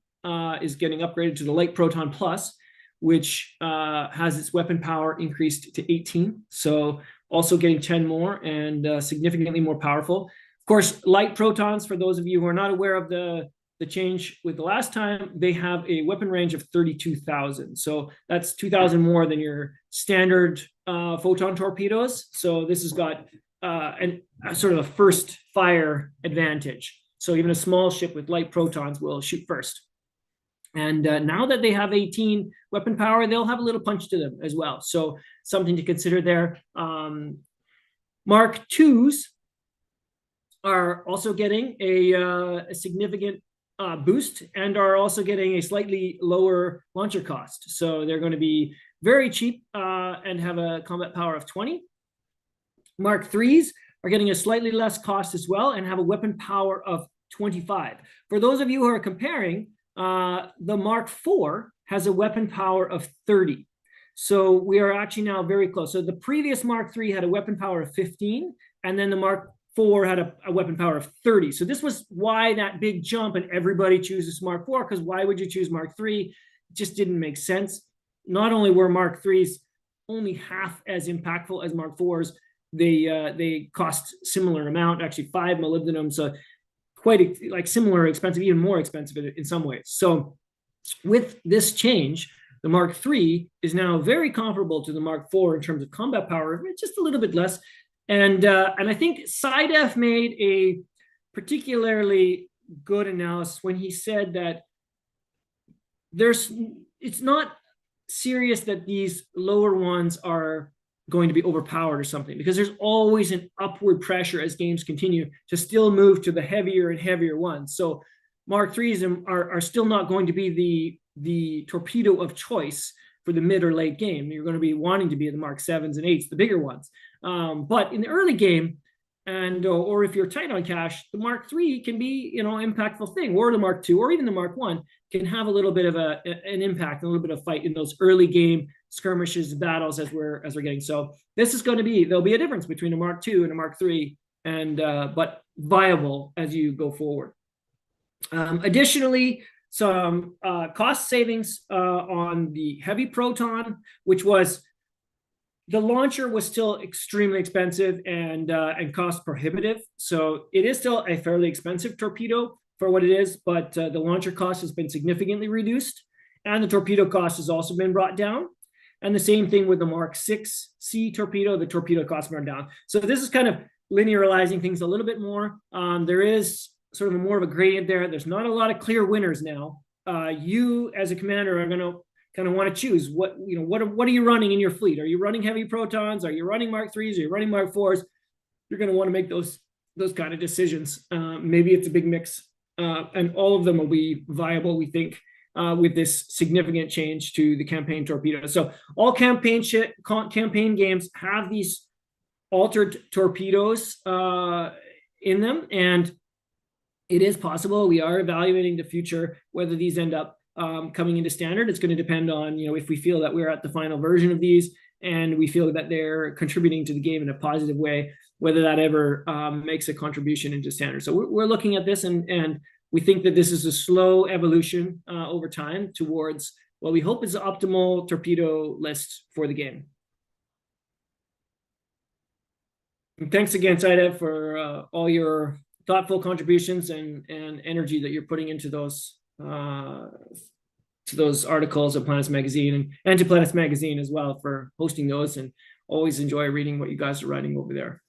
is getting upgraded to the light proton plus, which has its weapon power increased to 18. So also getting 10 more and significantly more powerful. Of course, light protons, for those of you who are not aware of the change with the last time, they have a weapon range of 32,000. So that's 2,000 more than your standard photon torpedoes. So this has got a sort of a first fire advantage. So even a small ship with light protons will shoot first. And now that they have 18 weapon power, they'll have a little punch to them as well. So something to consider there. Mark 2s are also getting a significant boost, and are also getting a slightly lower launcher cost. So they're going to be very cheap and have a combat power of 20. Mark 3s are getting a slightly less cost as well and have a weapon power of 25. For those of you who are comparing, the Mark 4 has a weapon power of 30. So we are actually now very close. So the previous Mark 3 had a weapon power of 15, and then the Mark 4 had a weapon power of 30. So this was why that big jump, and everybody chooses Mark 4, because why would you choose Mark 3? It just didn't make sense. Not only were Mark 3s only half as impactful as Mark 4s, they cost similar amount, actually 5 molybdenum. So quite like similar expensive, even more expensive in some ways. So with this change, the Mark III is now very comparable to the Mark IV in terms of combat power, just a little bit less. And I think Sidef made a particularly good analysis when he said that it's not serious that these lower ones are going to be overpowered or something, because there's always an upward pressure as games continue to still move to the heavier and heavier ones. So Mark IIIs are still not going to be the torpedo of choice for the mid or late game. You're going to be wanting to be the Mark 7s and 8s, the bigger ones. But in the early game, or if you're tight on cash, the Mark III can be, impactful thing, or the Mark II, or even the Mark I can have a little bit of an impact, a little bit of fight in those early game skirmishes, battles as we're getting. So this is going to be, there'll be a difference between a Mark II and a Mark III, and but viable as you go forward. Additionally, some cost savings on the heavy proton, which was, the launcher was still extremely expensive and cost prohibitive. So it is still a fairly expensive torpedo for what it is, but the launcher cost has been significantly reduced, and the torpedo cost has also been brought down. And the same thing with the Mark 6C torpedo, the torpedo cost brought down. So this is kind of linearizing things a little bit more. There is sort of more of a gradient there. There's not a lot of clear winners now. You as a commander are going to kind of want to choose what are you running in your fleet? Are you running heavy protons? Are you running Mark IIIs? Are you running Mark IVs? You're going to want to make those kind of decisions. Maybe it's a big mix, and all of them will be viable, we think, with this significant change to the campaign torpedo. So all campaign games have these altered torpedoes in them, and it is possible. We are evaluating the future, whether these end up coming into standard. It's going to depend on, if we feel that we're at the final version of these and we feel that they're contributing to the game in a positive way, whether that ever makes a contribution into standard. So we're looking at this, and we think that this is a slow evolution over time towards what we hope is the optimal torpedo list for the game. And thanks again, Saida, for all your thoughtful contributions and energy that you're putting into those articles at Planets Magazine, and to Planets Magazine as well for hosting those, and always enjoy reading what you guys are writing over there.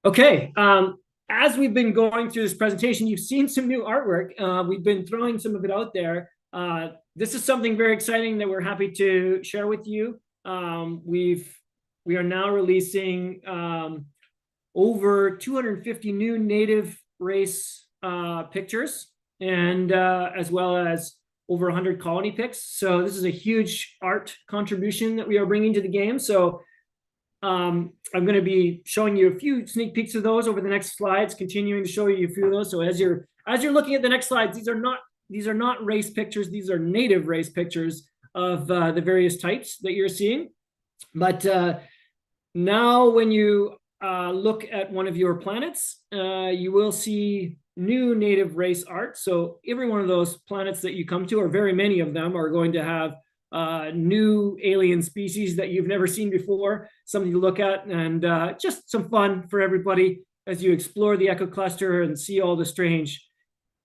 Okay, as we've been going through this presentation, you've seen some new artwork. We've been throwing some of it out there. This is something very exciting that we're happy to share with you. We are now releasing over 250 new native race pictures, and as well as over 100 colony pics. So this is a huge art contribution that we are bringing to the game. So I'm going to be showing you a few sneak peeks of those over the next slides, continuing to show you a few of those. So as you're looking at the next slides, these are not race pictures. These are native race pictures of the various types that you're seeing. But now when you look at one of your planets, you will see new native race art. So every one of those planets that you come to, or very many of them, are going to have new alien species that you've never seen before, something to look at, and just some fun for everybody as you explore the Echo Cluster and see all the strange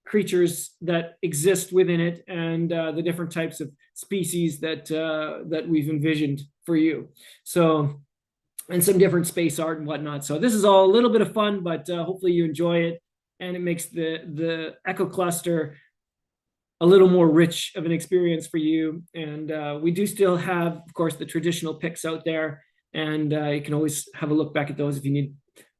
creatures that exist within it, and the different types of species that we've envisioned for you. So, and some different space art and whatnot. So this is all a little bit of fun, but hopefully you enjoy it, and it makes the Echo Cluster a little more rich of an experience for you. And we do still have, of course, the traditional picks out there, and you can always have a look back at those if you need,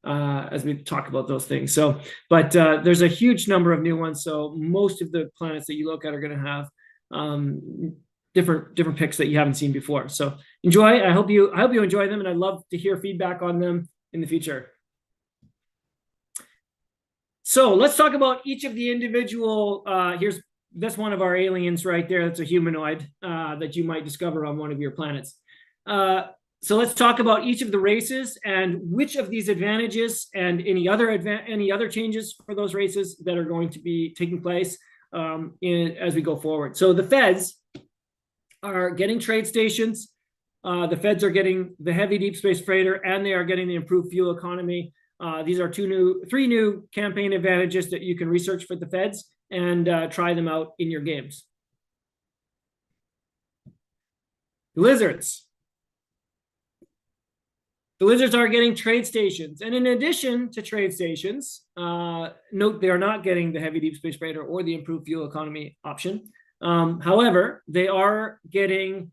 as we talk about those things. So, but there's a huge number of new ones. So most of the planets that you look at are going to have different picks that you haven't seen before. So enjoy. I hope you enjoy them, and I'd love to hear feedback on them in the future. So let's talk about each of the individual. That's one of our aliens right there. That's a humanoid that you might discover on one of your planets. So let's talk about each of the races and which of these advantages and any other changes for those races that are going to be taking place as we go forward. So the Feds are getting trade stations The Feds are getting the heavy deep space freighter, and they are getting the improved fuel economy. These are three new campaign advantages that you can research for the Feds and try them out in your games. The Lizards. The Lizards are getting trade stations. And in addition to trade stations, note they are not getting the heavy deep space freighter or the improved fuel economy option. However, they are getting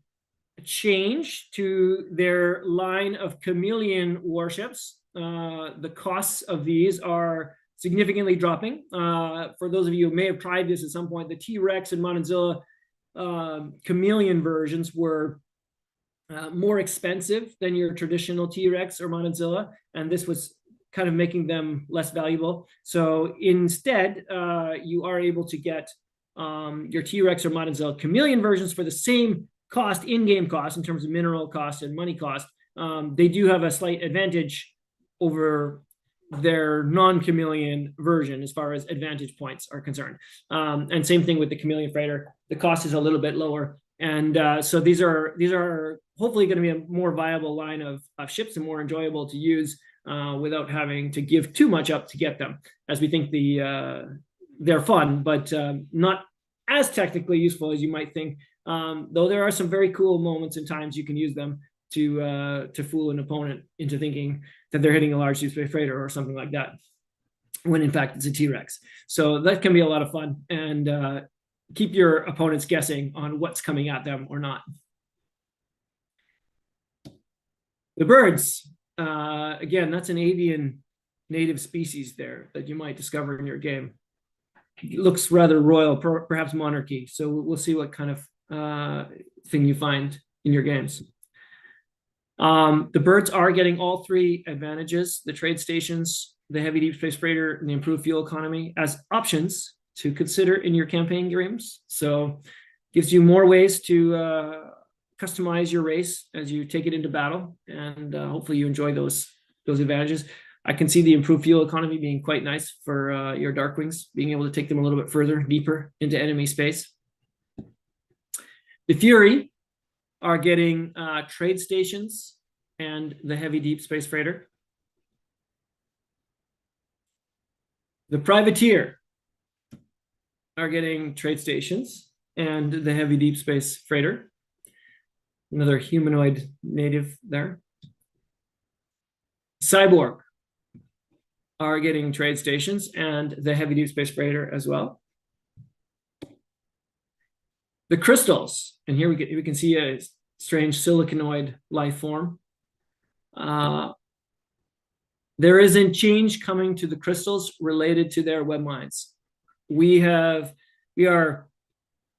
a change to their line of chameleon warships. The costs of these are significantly dropping. For those of you who may have tried this at some point, the T-Rex and Montezilla chameleon versions were more expensive than your traditional T-Rex or Montezilla, and this was kind of making them less valuable. So instead, you are able to get your T-Rex or Montezilla chameleon versions for the same cost, in-game cost, in terms of mineral cost and money cost. They do have a slight advantage over their non-chameleon version as far as advantage points are concerned. And same thing with the chameleon freighter. The cost is a little bit lower. And so these are hopefully going to be a more viable line of ships and more enjoyable to use without having to give too much up to get them, as we think they're fun, but not as technically useful as you might think. Though there are some very cool moments and times you can use them to fool an opponent into thinking that they're hitting a large deep space freighter or something like that, when in fact it's a T-Rex. So that can be a lot of fun, and keep your opponents guessing on what's coming at them or not. The birds, again, that's an avian native species there that you might discover in your game. It looks rather royal, perhaps monarchy. So we'll see what kind of thing you find in your games. The birds are getting all three advantages: the trade stations, the heavy deep space freighter, and the improved fuel economy as options to consider in your campaign games. So gives you more ways to customize your race as you take it into battle, and hopefully you enjoy those advantages. I can see the improved fuel economy being quite nice for your Darkwings, being able to take them a little bit further, deeper into enemy space. The Fury are getting trade stations and the heavy deep space freighter. The Privateer are getting trade stations and the heavy deep space freighter. Another humanoid native there. Cyborg are getting trade stations and the heavy deep space freighter as well. The Crystals, and here we can see a strange silicanoid life form. There is a change coming to the Crystals related to their web mines. We are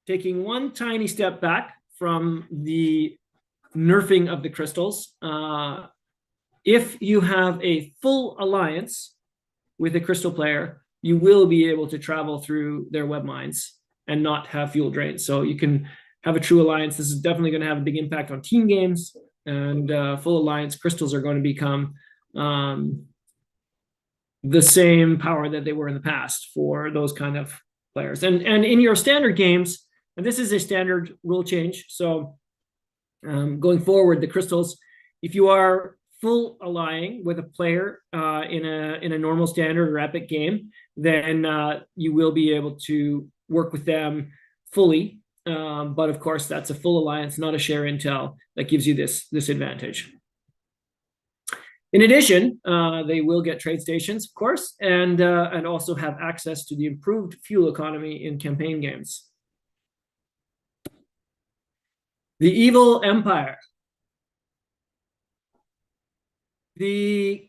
taking one tiny step back from the nerfing of the Crystals. If you have a full alliance with a Crystal player, you will be able to travel through their web mines and not have fuel drains. So you can have a true alliance. This is definitely going to have a big impact on team games, and full alliance Crystals are going to become the same power that they were in the past for those kind of players. And in your standard games, and this is a standard rule change, so going forward, the Crystals, if you are full allying with a player in a normal standard or epic game, then you will be able to work with them fully. But of course, that's a full alliance, not a share intel, that gives you this advantage. In addition, they will get trade stations, of course, and also have access to the improved fuel economy in campaign games. The Evil Empire. The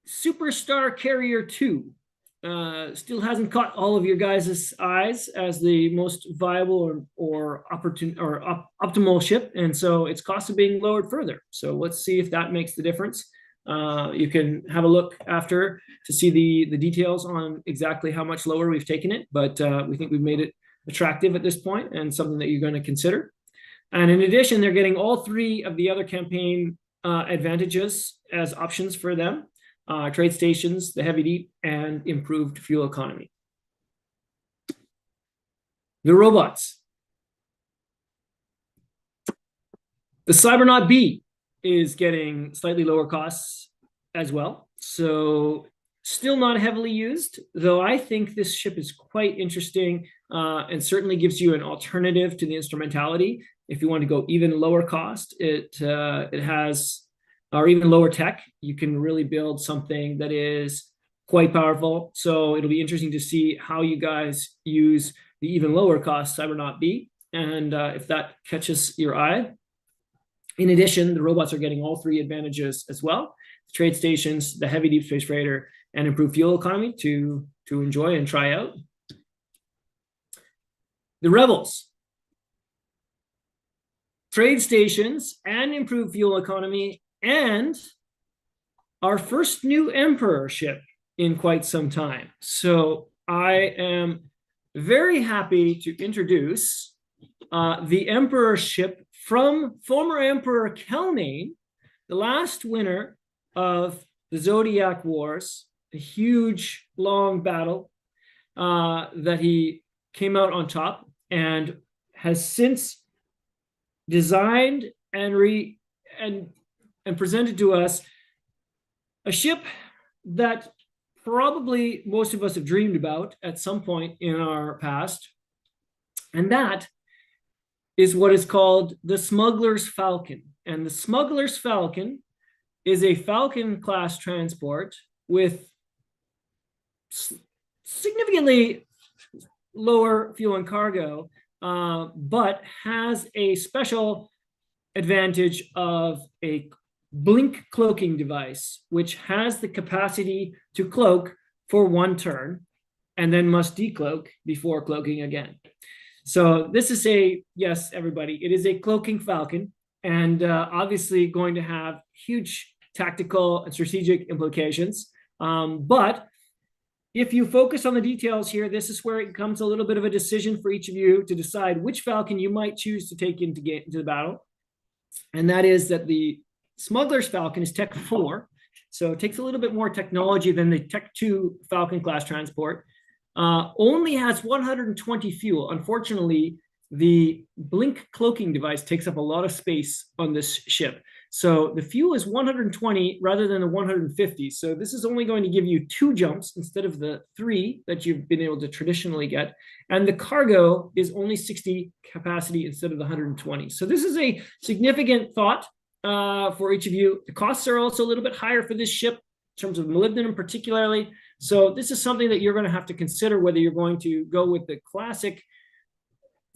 Superstar Carrier 2 still hasn't caught all of your guys' eyes as the most viable or optimal ship, and so its costs are being lowered further. So let's see if that makes the difference. You can have a look after to see the details on exactly how much lower we've taken it, but we think we've made it attractive at this point and something that you're going to consider. And in addition, they're getting all three of the other campaign advantages as options for them: trade stations, the heavy deep, and improved fuel economy. The robots. The Cybernaut B is getting slightly lower costs as well. So still not heavily used, though I think this ship is quite interesting and certainly gives you an alternative to the instrumentality. If you want to go even lower cost, it has, or even lower tech, you can really build something that is quite powerful. So it'll be interesting to see how you guys use the even lower cost Cybernaut B, and if that catches your eye. In addition, the robots are getting all three advantages as well: the trade stations, the heavy deep space freighter, and improved fuel economy to enjoy and try out. The Rebels, trade stations and improved fuel economy, and our first new Emperor ship in quite some time. So I am very happy to introduce the Emperor ship from former Emperor Kelmain, the last winner of the Zodiac Wars, a huge, long battle that he came out on top, and has since designed and presented to us a ship that probably most of us have dreamed about at some point in our past, and that is what is called the Smuggler's Falcon. And the Smuggler's Falcon is a Falcon class transport with significantly lower fuel and cargo, but has a special advantage of a blink cloaking device, which has the capacity to cloak for one turn and then must decloak before cloaking again. So this is yes, everybody, it is a cloaking Falcon, and obviously going to have huge tactical and strategic implications. But if you focus on the details here, this is where it becomes a little bit of a decision for each of you to decide which Falcon you might choose to take into the battle. And that is that the Smuggler's Falcon is Tech 4, so it takes a little bit more technology than the Tech 2 Falcon class transport. Only has 120 fuel. Unfortunately, the blink cloaking device takes up a lot of space on this ship. So the fuel is 120 rather than the 150. So this is only going to give you 2 jumps instead of the 3 that you've been able to traditionally get. And the cargo is only 60 capacity instead of the 120. So this is a significant thought for each of you. The costs are also a little bit higher for this ship in terms of molybdenum particularly. So this is something that you're going to have to consider, whether you're going to go with the classic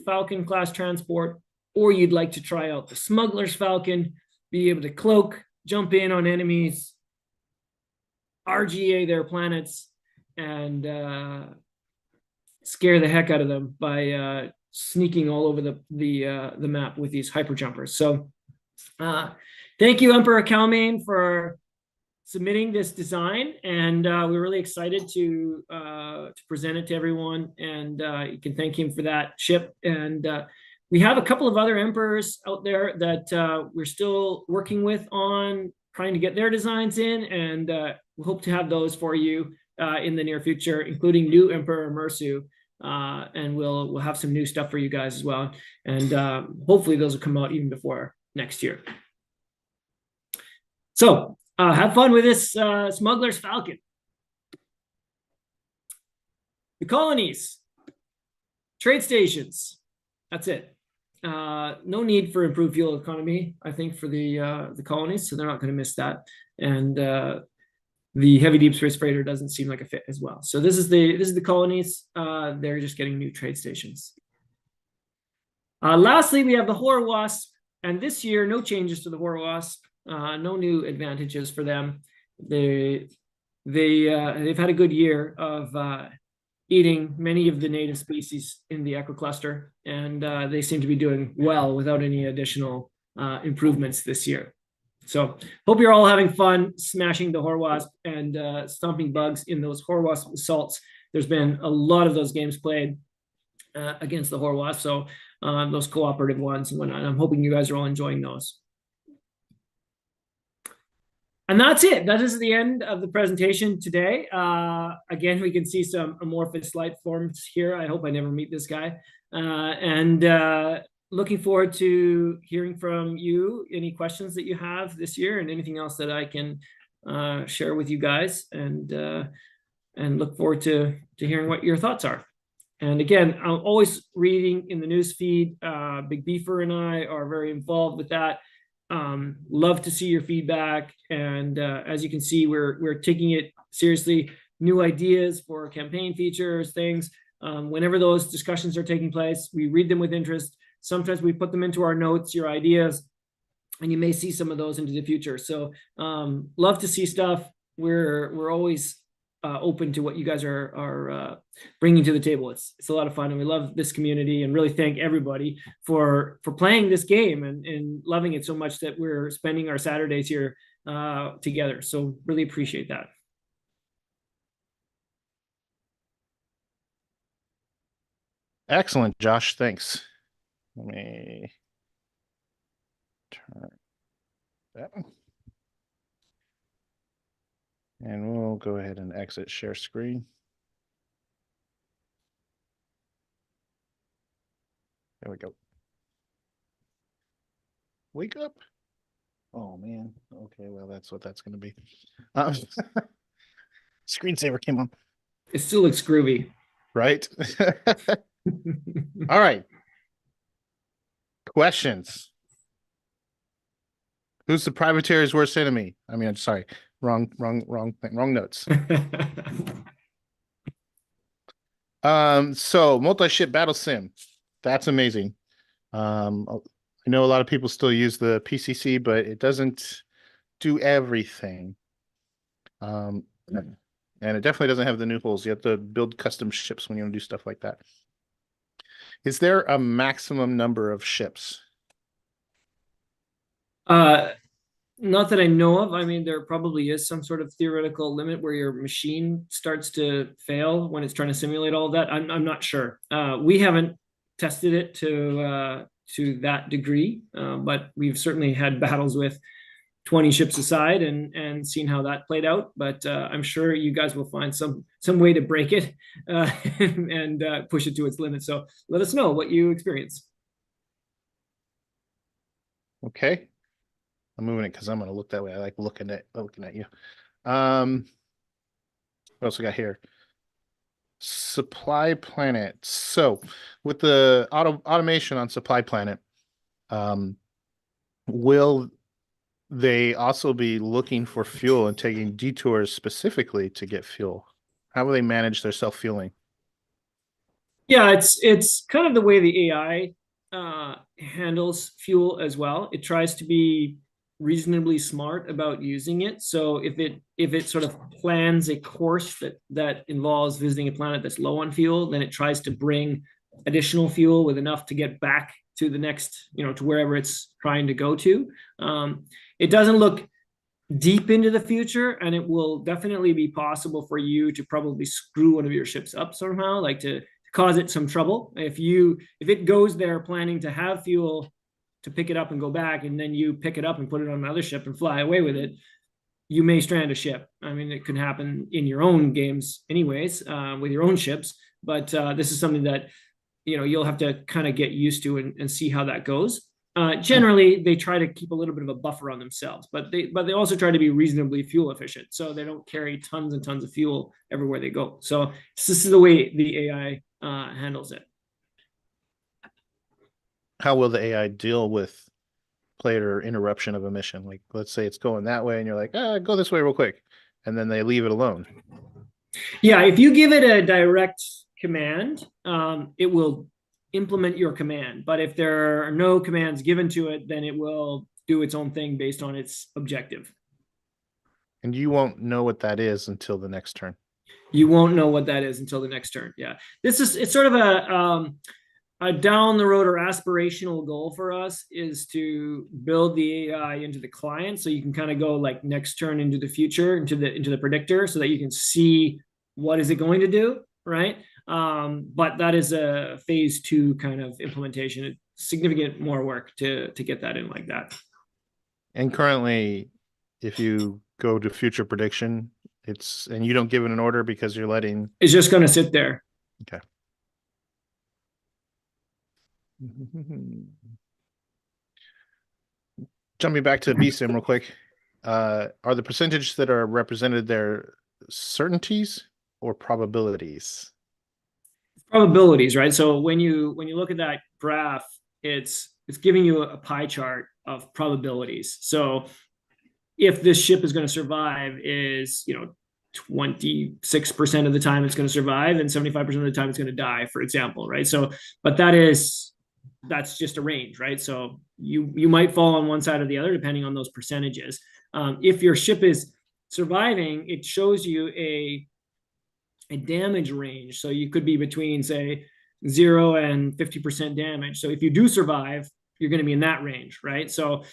Falcon class transport, or you'd like to try out the Smuggler's Falcon, be able to cloak, jump in on enemies, RGA their planets, and scare the heck out of them by sneaking all over the map with these hyper jumpers. So thank you, Emperor Kelmain, for submitting this design, and we're really excited to present it to everyone, and you can thank him for that ship. And we have a couple of other Emperors out there that we're still working with on trying to get their designs in, and we hope to have those for you in the near future, including new Emperor Mursu, and we'll have some new stuff for you guys as well, and hopefully those will come out even before next year. So have fun with this Smuggler's Falcon. The colonies, trade stations, that's it. No need for improved fuel economy, I think, for the colonies, so they're not going to miss that. And the heavy deep space freighter doesn't seem like a fit as well. So this is the colonies. They're just getting new trade stations. Lastly, we have the Horror Wasp, and this year no changes to the Horror Wasp. No new advantages for them. They've had a good year of eating many of the native species in the Echo Cluster, and they seem to be doing well without any additional improvements this year. So hope you're all having fun smashing the Horror Wasp and stomping bugs in those Horror Wasp assaults. There's been a lot of those games played against the Horror Wasp, so those cooperative ones and whatnot. I'm hoping you guys are all enjoying those. And that's it. That is the end of the presentation today. Again, we can see some amorphous light forms here. I hope I never meet this guy. And looking forward to hearing from you, any questions that you have this year and anything else that I can share with you guys, and look forward to hearing what your thoughts are. And again, I'm always reading in the news feed. Big Beefer and I are very involved with that. Love to see your feedback. And as you can see, we're taking it seriously. New ideas for campaign features, things. Whenever those discussions are taking place, we read them with interest. Sometimes we put them into our notes, your ideas, and you may see some of those into the future. So love to see stuff. We're always open to what you guys are bringing to the table. It's a lot of fun, and we love this community, and really thank everybody for playing this game and loving it so much that we're spending our Saturdays here together. So really appreciate that. Excellent, Josh. Thanks. Let me turn that one. And we'll go ahead and exit share screen. There we go. Wake up. Oh, man. Okay, well, that's what that's going to be. Screensaver came on. It still looks groovy. Right? All right. Questions. Who's the privateer's worst enemy? I mean, I'm sorry. Wrong notes. So multi-ship battle sim. That's amazing. I know a lot of people still use the PCC, but it doesn't do everything. And it definitely doesn't have the new holes. You have to build custom ships when you want to do stuff like that. Is there a maximum number of ships? Not that I know of. I mean, there probably is some sort of theoretical limit where your machine starts to fail when it's trying to simulate all of that. I'm not sure. We haven't tested it to that degree, but we've certainly had battles with 20 ships aside and seen how that played out. But I'm sure you guys will find some way to break it and push it to its limit. So let us know what you experience. Okay. I'm moving it because I'm going to look that way. I like looking at you. What else we got here? Supply Planet. So with the automation on Supply Planet, will they also be looking for fuel and taking detours specifically to get fuel? How will they manage their self-fueling? Yeah, it's kind of the way the AI handles fuel as well. It tries to be reasonably smart about using it. So if it sort of plans a course that involves visiting a planet that's low on fuel, then it tries to bring additional fuel with enough to get back to the next, to wherever it's trying to go to. It doesn't look deep into the future, and it will definitely be possible for you to probably screw one of your ships up somehow, like to cause it some trouble. If it goes there planning to have fuel to pick it up and go back, and then you pick it up and put it on another ship and fly away with it, you may strand a ship. I mean, it could happen in your own games anyways, with your own ships, but this is something that you'll have to kind of get used to and see how that goes. Generally, they try to keep a little bit of a buffer on themselves, but they also try to be reasonably fuel efficient, so they don't carry tons and tons of fuel everywhere they go. So this is the way the AI handles it. How will the AI deal with player interruption of a mission? Like, let's say it's going that way and you're like, go this way real quick, and then they leave it alone. Yeah, if you give it a direct command, it will implement your command. But if there are no commands given to it, then it will do its own thing based on its objective. And you won't know what that is until the next turn. You won't know what that is until the next turn. Yeah, it's sort of a down the road or aspirational goal for us is to build the AI into the client, so you can kind of go like next turn into the future, into the predictor, so that you can see what is it going to do, right? But that is a phase 2 kind of implementation. It's significant more work to get that in like that. And currently, if you go to future prediction, and you don't give it an order because you're letting... It's just going to sit there. Okay. Jumping back to BSIM real quick. Are the percentage that are represented there certainties or probabilities? Probabilities, right? So when you look at that graph, it's giving you a pie chart of probabilities. So if this ship is going to survive is, 26% of the time it's going to survive and 75% of the time it's going to die, for example, right? So, but that's just a range, right? So you might fall on one side or the other depending on those percentages. If your ship is surviving, it shows you a damage range. So you could be between, say, 0 and 50% damage. So if you do survive, you're going to be in that range, right? So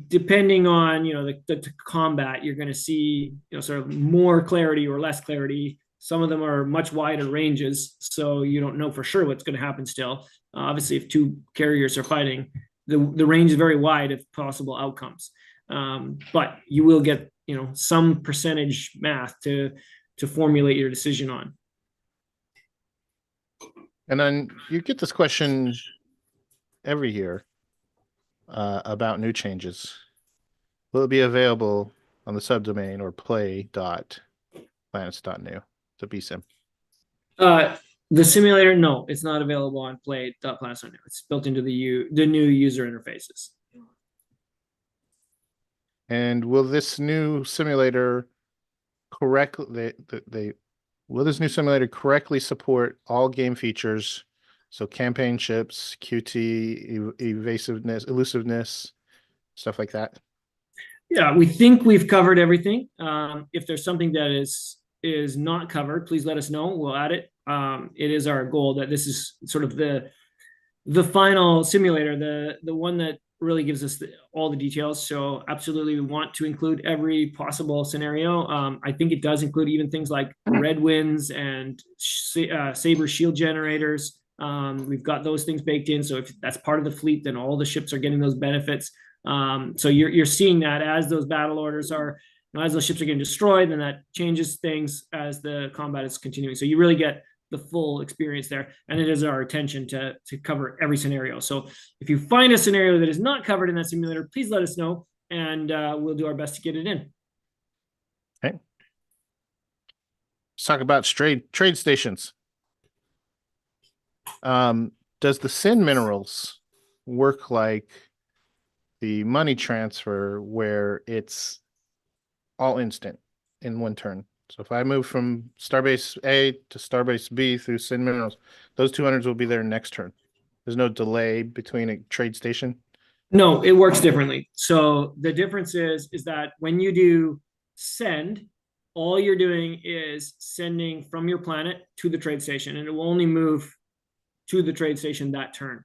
depending on the combat, you're going to see sort of more clarity or less clarity. Some of them are much wider ranges, so you don't know for sure what's going to happen still. Obviously, if two carriers are fighting, the range is very wide of possible outcomes. But you will get some percentage math to formulate your decision on. And then you get this question every year about new changes. Will it be available on the subdomain or play.planets.nu? The BSIM. The simulator, no, it's not available on play.planets.nu. It's built into the new user interfaces. And will this new simulator correctly support all game features? So campaign ships, QT, evasiveness, elusiveness, stuff like that. Yeah, we think we've covered everything. If there's something that is not covered, please let us know. We'll add it. It is our goal that this is sort of the final simulator, the one that really gives us all the details. So absolutely, we want to include every possible scenario. I think it does include even things like red winds and saber shield generators. We've got those things baked in. So if that's part of the fleet, then all the ships are getting those benefits. So you're seeing that as those battle orders are, as those ships are getting destroyed, then that changes things as the combat is continuing. So you really get the full experience there, and it is our intention to cover every scenario. So if you find a scenario that is not covered in that simulator, please let us know, and we'll do our best to get it in. Okay. Let's talk about trade stations. Does the Sin minerals work like the money transfer where it's all instant in one turn? So if I move from Starbase A to Starbase B through Sin Minerals, those 200s will be there next turn. There's no delay between a trade station? No, it works differently. So the difference is that when you do send, all you're doing is sending from your planet to the trade station, and it will only move to the trade station that turn.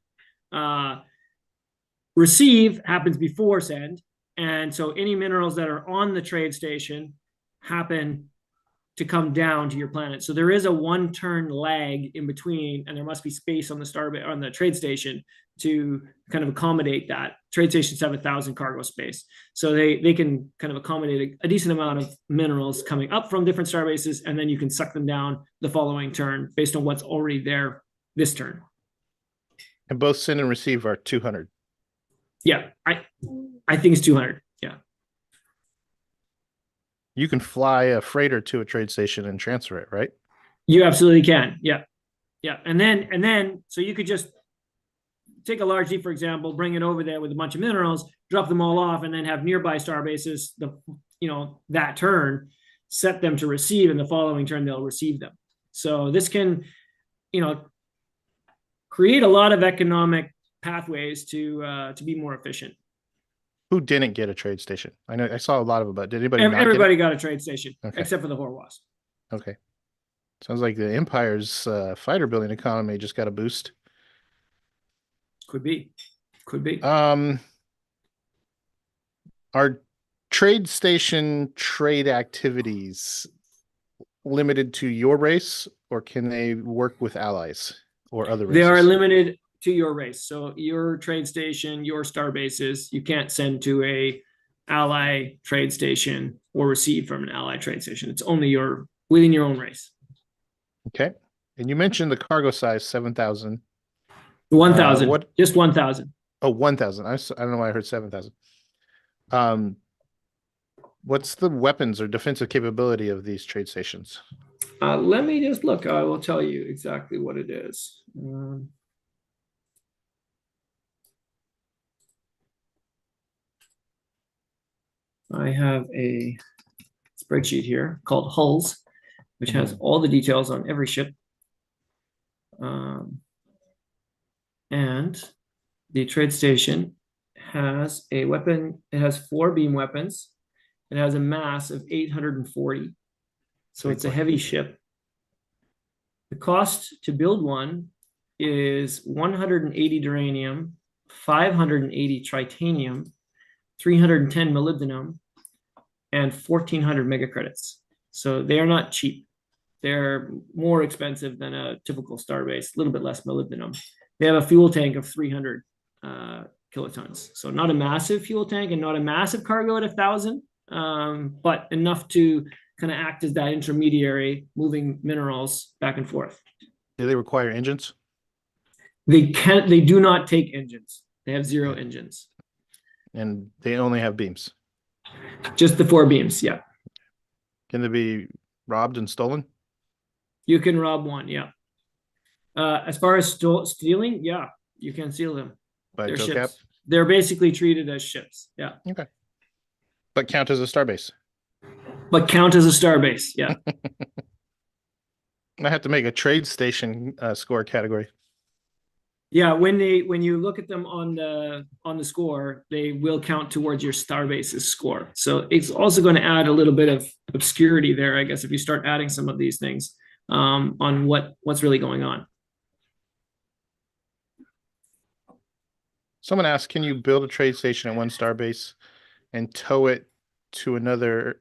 Receive happens before send, and so any minerals that are on the trade station happen to come down to your planet. So there is a 1 turn lag in between, and there must be space on the trade station to kind of accommodate that. Trade stations have 1,000 cargo space, so they can kind of accommodate a decent amount of minerals coming up from different star bases, and then you can suck them down the following turn based on what's already there this turn. And both send and receive are 200. Yeah, I think it's 200. Yeah. You can fly a freighter to a trade station and transfer it, right? You absolutely can. Yeah. Yeah. And then, so you could just take a large Jeep, for example, bring it over there with a bunch of minerals, drop them all off, and then have nearby star bases, that turn, set them to receive, and the following turn they'll receive them. So this can, create a lot of economic pathways to be more efficient. Who didn't get a trade station? I know I saw a lot of them, but did anybody? Everybody got a trade station, okay, except for the Horwas. Okay. Sounds like the Empire's fighter building economy just got a boost. Could be. Are trade station trade activities limited to your race, or can they work with allies or other races? They are limited to your race. So your trade station, your star bases, you can't send to a ally trade station or receive from an ally trade station. It's only within your own race. Okay. And you mentioned the cargo size, 7,000. 1,000. What? Just 1,000. Oh, 1,000. I don't know why I heard 7,000. What's the weapons or defensive capability of these trade stations? Let me just look. I will tell you exactly what it is. I have a spreadsheet here called Hulls, which has all the details on every ship. And the trade station has a weapon. It has 4 beam weapons. It has a mass of 840. So it's a heavy ship. The cost to build one is 180 duranium, 580 tritanium, 310 molybdenum, and 1,400 megacredits. So they are not cheap. They're more expensive than a typical starbase, a little bit less molybdenum. They have a fuel tank of 300 kilotons. So not a massive fuel tank and not a massive cargo at 1,000, but enough to kind of act as that intermediary, moving minerals back and forth. Do they require engines? They do not take engines. They have 0 engines. And they only have beams? Just the 4 beams, yeah. Can they be robbed and stolen? You can rob one, yeah. As far as stealing, yeah, you can steal them. By They're tow ships. cap? They're basically treated as ships, yeah. Okay. But count as a starbase? But count as a starbase, yeah. I have to make a trade station score category. Yeah, when you look at them on the score, they will count towards your starbase's score. So it's also going to add a little bit of obscurity there, I guess, if you start adding some of these things on what's really going on. Someone asked, can you build a trade station at one starbase and tow it to another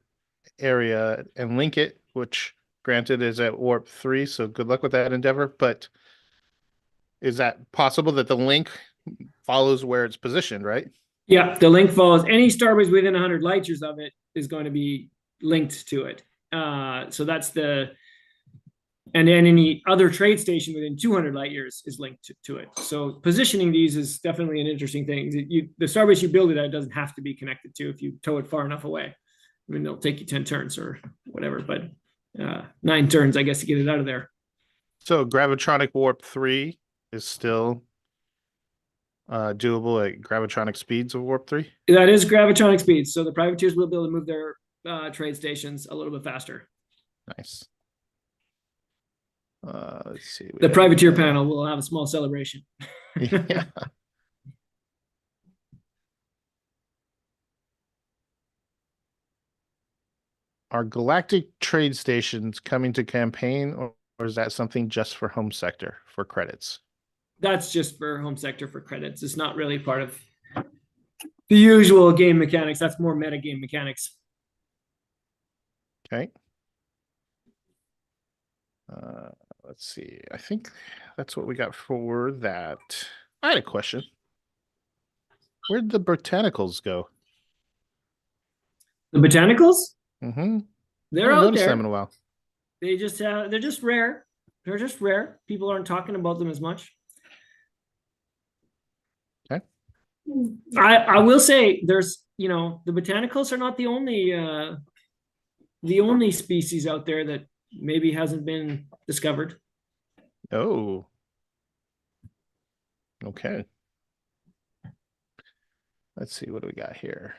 area and link it, which granted is at warp 3, so good luck with that endeavor, but is that possible that the link follows where it's positioned, right? Yeah, the link follows any starbase within 100 light years of it is going to be linked to it. So that's and then any other trade station within 200 light years is linked to it. So positioning these is definitely an interesting thing. The starbase you build it at doesn't have to be connected to if you tow it far enough away. I mean, it'll take you 10 turns or whatever, but 9 turns, I guess, to get it out of there. So gravitronic warp 3 is still doable at gravitronic speeds of warp 3? That is gravitronic speeds. So the privateers will be able to move their trade stations a little bit faster. Nice. Let's see. The privateer panel will have a small celebration. Yeah. Are galactic trade stations coming to campaign, or is that something just for home sector for credits? That's just for home sector for credits. It's not really part of the usual game mechanics. That's more meta game mechanics. Okay. Let's see. I think that's what we got for that. I had a question. Where'd the botanicals go? The botanicals? Mm-hmm. They're out there. Them in a while. They're just rare. They're just rare. People aren't talking about them as much. Okay. I will say there's, the botanicals are not the only species out there that maybe hasn't been discovered. Oh. Okay. Let's see, what do we got here?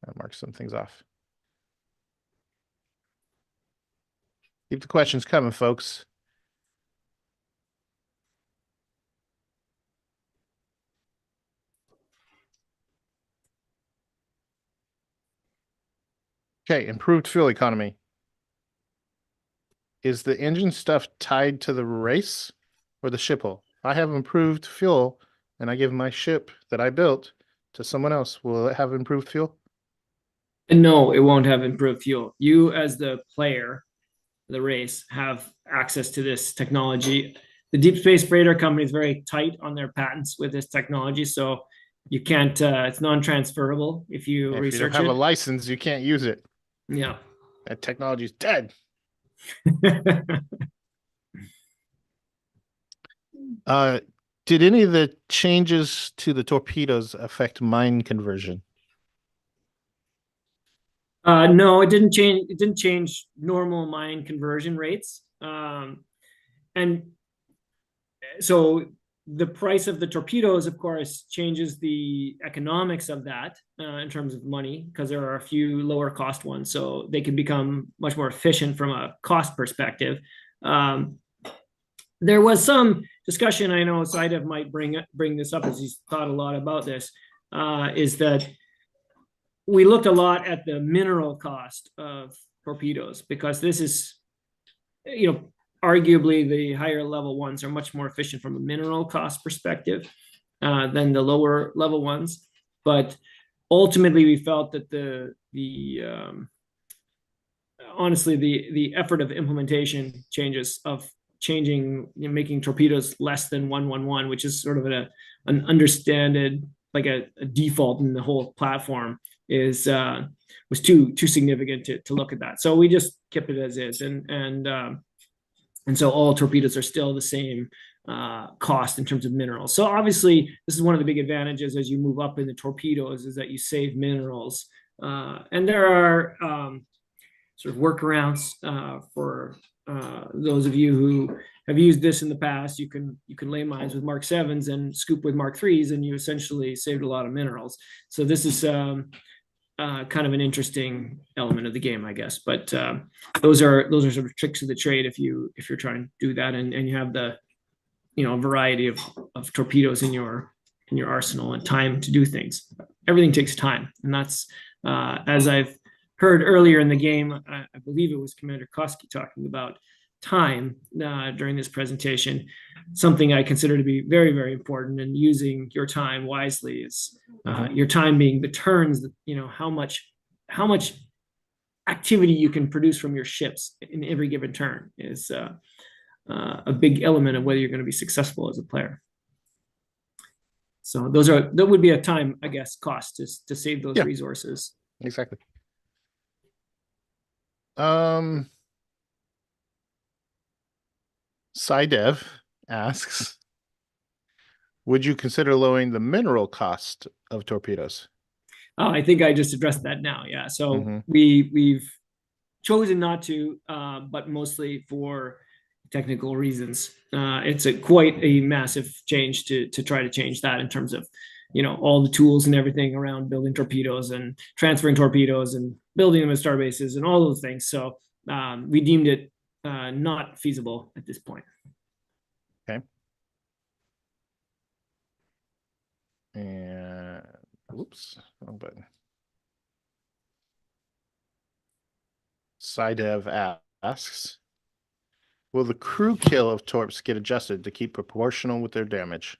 I'll mark some things off. Keep the questions coming, folks. Okay, improved fuel economy. Is the engine stuff tied to the race or the ship hull? If I have improved fuel and I give my ship that I built to someone else, will it have improved fuel? No, it won't have improved fuel. You, as the player, the race, have access to this technology. The Deep Space Freighter Company is very tight on their patents with this technology, so you can't. It's non-transferable if you research it. If you don't have a license, you can't use it. Yeah, that technology is dead. Did any of the changes to the torpedoes affect mine conversion? No, it didn't change. It didn't change normal mine conversion rates. And so the price of the torpedoes, of course, changes the economics of that in terms of money, because there are a few lower cost ones, so they can become much more efficient from a cost perspective. There was some discussion, I know Saidev might bring this up as he's thought a lot about this, is that we looked a lot at the mineral cost of torpedoes, because this is, arguably the higher level ones are much more efficient from a mineral cost perspective than the lower level ones. But ultimately, we felt that honestly, the effort of implementation changes of making torpedoes less than 111, which is sort of an understood, like a default in the whole platform, was too significant to look at that. So we just kept it as is, and so all torpedoes are still the same cost in terms of minerals. So obviously, this is one of the big advantages as you move up in the torpedoes, is that you save minerals. And there are sort of workarounds for those of you who have used this in the past. You can lay mines with Mark 7s and scoop with Mark 3s, and you essentially saved a lot of minerals. So this is kind of an interesting element of the game, I guess. But those are sort of tricks of the trade if you're trying to do that, and you have the variety of torpedoes in your arsenal and time to do things. Everything takes time, and that's as I've heard earlier in the game, I believe it was Commander Koski talking about time during this presentation. Something I consider to be very, very important, and using your time wisely is your time being the turns, how much activity you can produce from your ships in every given turn is a big element of whether you're going to be successful as a player. So that would be a time, I guess, cost to save those resources. Exactly. Saidev asks, would you consider lowering the mineral cost of torpedoes? Oh, I think I just addressed that now. Yeah. So we've chosen not to, but mostly for technical reasons. It's quite a massive change to try to change that in terms of all the tools and everything around building torpedoes and transferring torpedoes and building them as star bases and all those things. So we deemed it not feasible at this point. Okay. And oops, wrong button. Saidev asks, will the crew kill of torps get adjusted to keep proportional with their damage?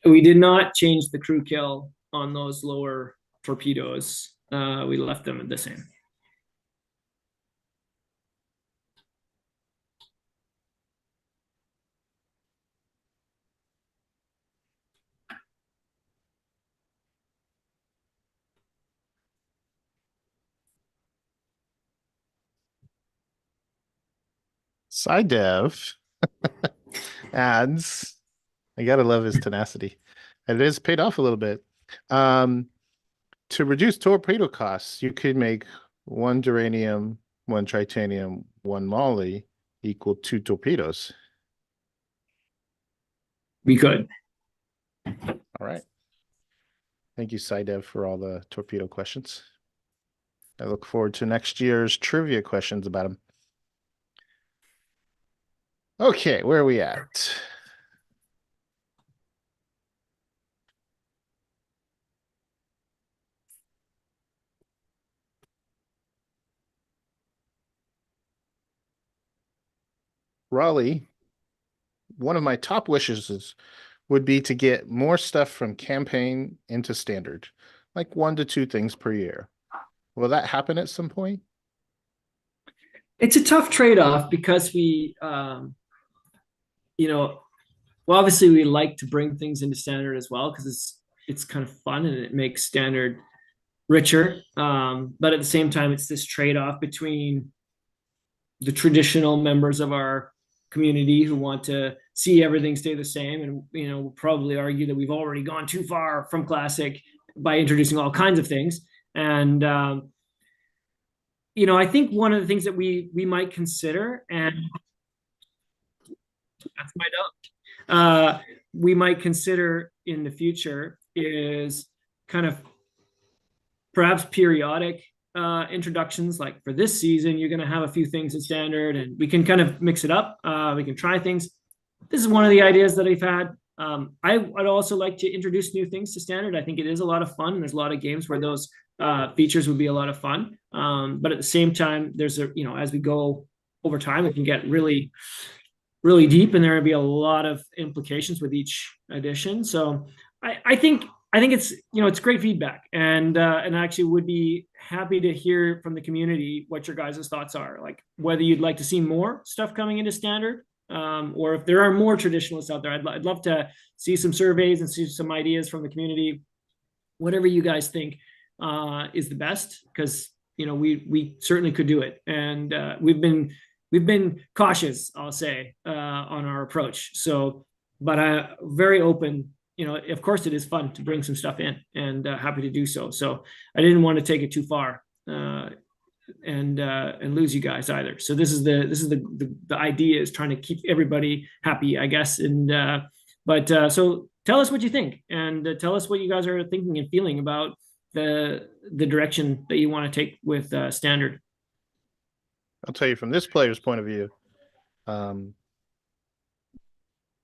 We did not change the crew kill on those lower torpedoes. We left them the same. Saidev adds, I gotta love his tenacity, and it has paid off a little bit. To reduce torpedo costs, you could make 1 duranium, 1 tritanium, 1 moly equal 2 torpedoes. We could. All right. Thank you, Saidev, for all the torpedo questions. I look forward to next year's trivia questions about them. Okay, where are we at? Raleigh, one of my top wishes would be to get more stuff from campaign into standard, like 1 to 2 things per year. Will that happen at some point? It's a tough trade-off because we, obviously we like to bring things into standard as well, because it's kind of fun and it makes standard richer. But at the same time, it's this trade-off between the traditional members of our community who want to see everything stay the same. And, we'll probably argue that we've already gone too far from Classic by introducing all kinds of things. And, I think one of the things that we might consider, and that's my dog, we might consider in the future is kind of perhaps periodic introductions. Like for this season, you're going to have a few things in Standard, and we can kind of mix it up. We can try things. This is one of the ideas that I've had. I would also like to introduce new things to Standard. I think it is a lot of fun. And there's a lot of games where those features would be a lot of fun. But at the same time, there's as we go over time, it can get really, really deep, and there will be a lot of implications with each edition. So I think it's it's great feedback, and I actually would be happy to hear from the community what your guys' thoughts are, like whether you'd like to see more stuff coming into Standard, or if there are more traditionalists out there. I'd love to see some surveys and see some ideas from the community, whatever you guys think is the best, because we certainly could do it, and we've been cautious, I'll say, on our approach. So, but very open. Of course, it is fun to bring some stuff in, and happy to do so. So I didn't want to take it too far and lose you guys either. So this is the idea, is trying to keep everybody happy, I guess. And so tell us what you think, and tell us what you guys are thinking and feeling about the direction that you want to take with Standard. I'll tell you from this player's point of view.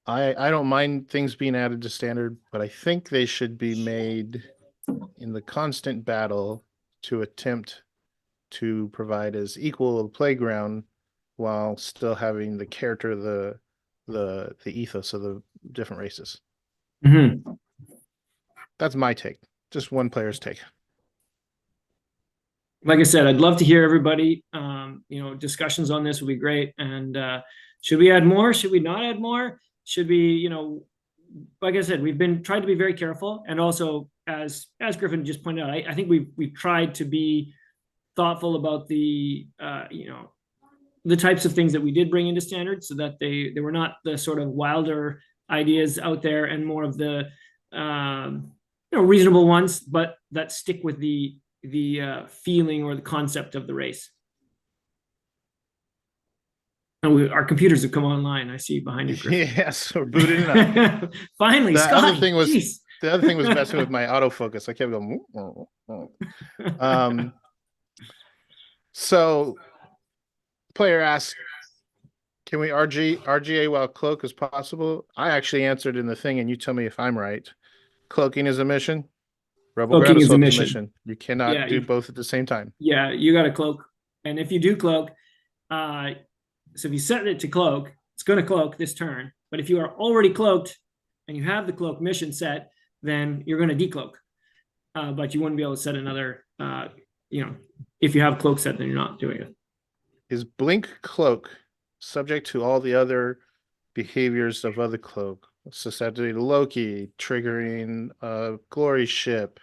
I don't mind things being added to Standard, but I think they should be made in the constant battle to attempt to provide as equal a playground while still having the character, the ethos of the different races. Mm-hmm. That's my take. Just one player's take. Like I said, I'd love to hear everybody. Discussions on this would be great. And should we add more? Should we not add more? Should we, like I said, we've been trying to be very careful. And also, as Griffin just pointed out, I think we've tried to be thoughtful about the types of things that we did bring into Standard, so that they were not the sort of wilder ideas out there, and more of the reasonable ones, but that stick with the feeling or the concept of the race. And our computers have come online. I see behind you, Griffin. Yes, we're booted up. Finally, the Scott. The other thing was messing with my autofocus. I kept going. So, player asks, "Can we RGA while cloak is possible?" I actually answered in the thing, and you tell me if I'm right. Cloaking is a mission. Rebel Cloaking is a mission. You cannot do both at the same time. Yeah, you got to cloak, and if you do cloak, so if you set it to cloak, it's going to cloak this turn. But if you are already cloaked and you have the cloak mission set, then you're going to decloak. But you wouldn't be able to set another. If you have cloak set, then you're not doing it. Is blink cloak subject to all the other behaviors of other cloak? Susceptibility to Loki, triggering glory ship,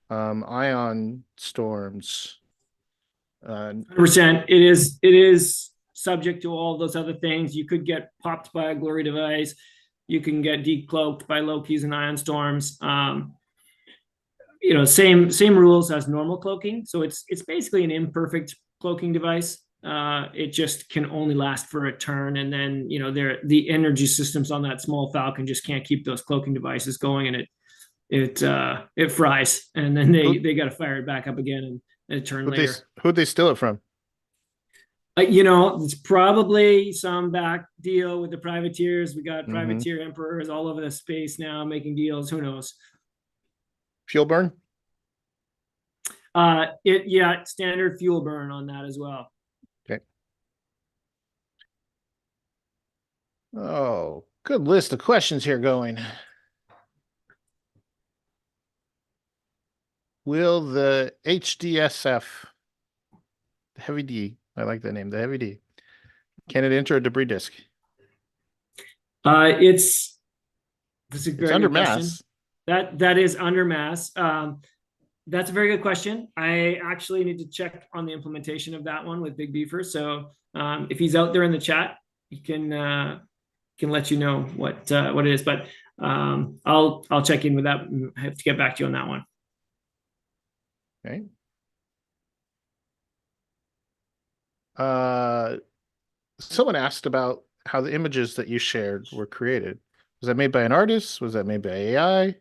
ion storms. 100%. It is subject to all those other things. You could get popped by a glory device. You can get decloaked by Lokis and ion storms. Same rules as normal cloaking. So it's basically an imperfect cloaking device. It just can only last for a turn, and then the energy systems on that small Falcon just can't keep those cloaking devices going, and it fries, and then they got to fire it back up again and a turn later. Who'd they steal it from? It's probably some back deal with the privateers. We got privateer emperors all over the space now making deals. Who knows? Fuel burn? Standard fuel burn on that as well. Okay. Oh, good list of questions here going. Will the HDSF, the Heavy D, I like that name, the Heavy D, can it enter a debris disk? It's under mass. That is under mass. That's a very good question. I actually need to check on the implementation of that one with Big Beaver. So if he's out there in the chat, he can can let you know what it is. But I'll check in with that. I have to get back to you on that one. Okay. Someone asked about how the images that you shared were created. Was that made by an artist? Was that made by AI?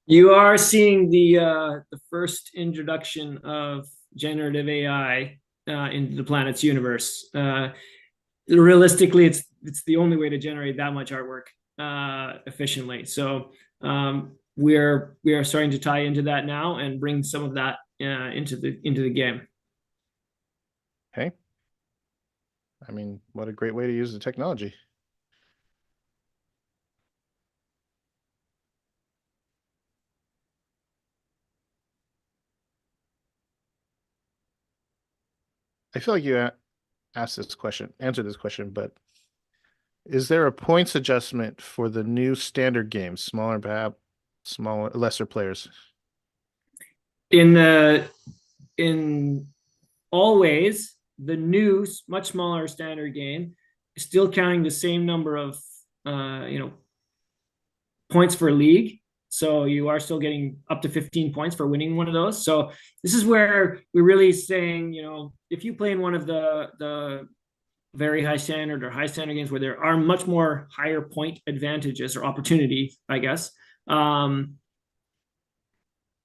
You are seeing the first introduction of generative AI into the Planets universe. Realistically, it's the only way to generate that much artwork efficiently. So we are starting to tie into that now and bring some of that into the game. Okay. I mean, what a great way to use the technology. I feel like you answered this question, but is there a points adjustment for the new standard games, perhaps lesser players? In always the new much smaller standard game is still counting the same number of points for league. So you are still getting up to 15 points for winning one of those. So this is where we're really saying, if you play in one of the very high standard or high standard games where there are much more higher point advantages or opportunity, I guess,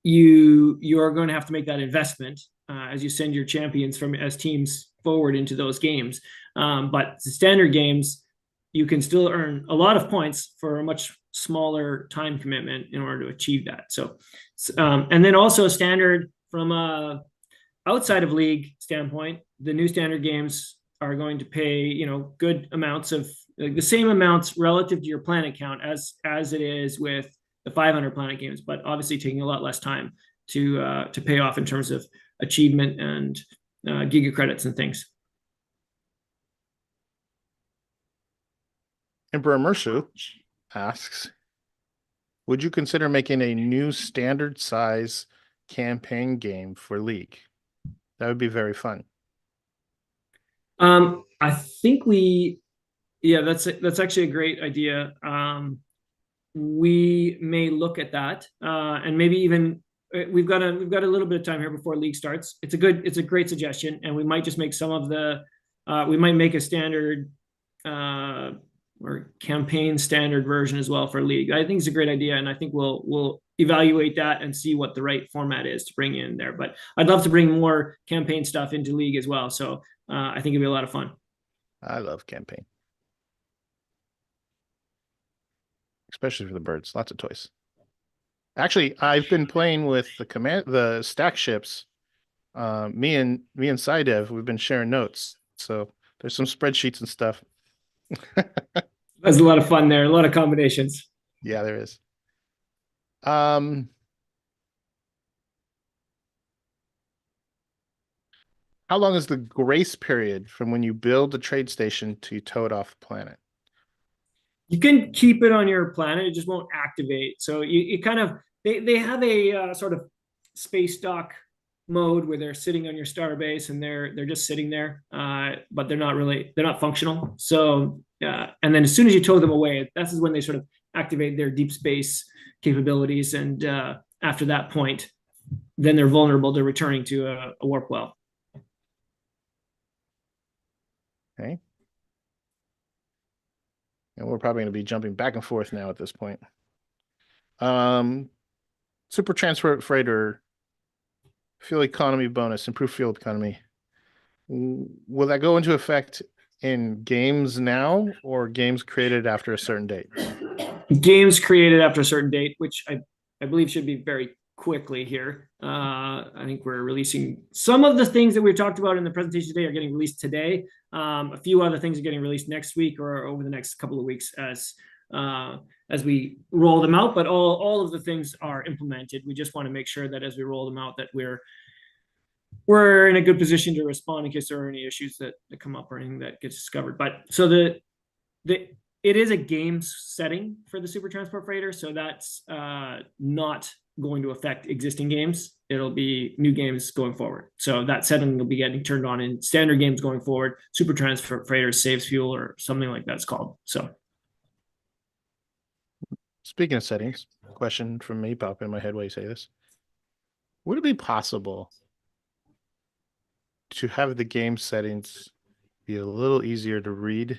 you are going to have to make that investment as you send your champions as teams forward into those games. But the standard games, you can still earn a lot of points for a much smaller time commitment in order to achieve that. So, and then also standard from a outside of league standpoint, the new standard games are going to pay, good amounts of the same amounts relative to your planet count as it is with the 500 planet games, but obviously taking a lot less time to pay off in terms of achievement and giga credits and things. Emperor Mursu asks, would you consider making a new standard size campaign game for League? That would be very fun. I think that's actually a great idea. We may look at that, and maybe even we've got a little bit of time here before League starts. It's a great suggestion, and we might just make some of the we might make a standard or campaign standard version as well for League. I think it's a great idea, and I think we'll evaluate that and see what the right format is to bring in there. But I'd love to bring more campaign stuff into League as well. So I think it'd be a lot of fun. I love campaign, especially for the birds. Lots of toys. Actually, I've been playing with the stack ships. Me and Sidev, we've been sharing notes. So there's some spreadsheets and stuff. There's a lot of fun there. A lot of combinations. Yeah, there is. How long is the grace period from when you build a trade station to you tow it off the planet? You can keep it on your planet. It just won't activate. So you kind of, they have a sort of space dock mode where they're sitting on your starbase and they're just sitting there, but they're not functional. So, and then as soon as you tow them away, that's when they sort of activate their deep space capabilities. And after that point, then they're vulnerable to returning to a warp well. Okay. And we're probably going to be jumping back and forth now at this point. Super Transport Freighter, fuel economy bonus, improved fuel economy. Will that go into effect in games now or games created after a certain date? Games created after a certain date, which I believe should be very quickly here. I think we're releasing some of the things that we've talked about in the presentation today are getting released today. A few other things are getting released next week or over the next couple of weeks as we roll them out. But all of the things are implemented. We just want to make sure that as we roll them out, that we're in a good position to respond in case there are any issues that come up or anything that gets discovered. But so it is a games setting for the Super Transport Freighter, so that's not going to affect existing games. It'll be new games going forward. So that setting will be getting turned on in standard games going forward. Super Transfer saves fuel or something like that's called. So speaking of settings, question from me pop in my head while you say this. Would it be possible to have the game settings be a little easier to read?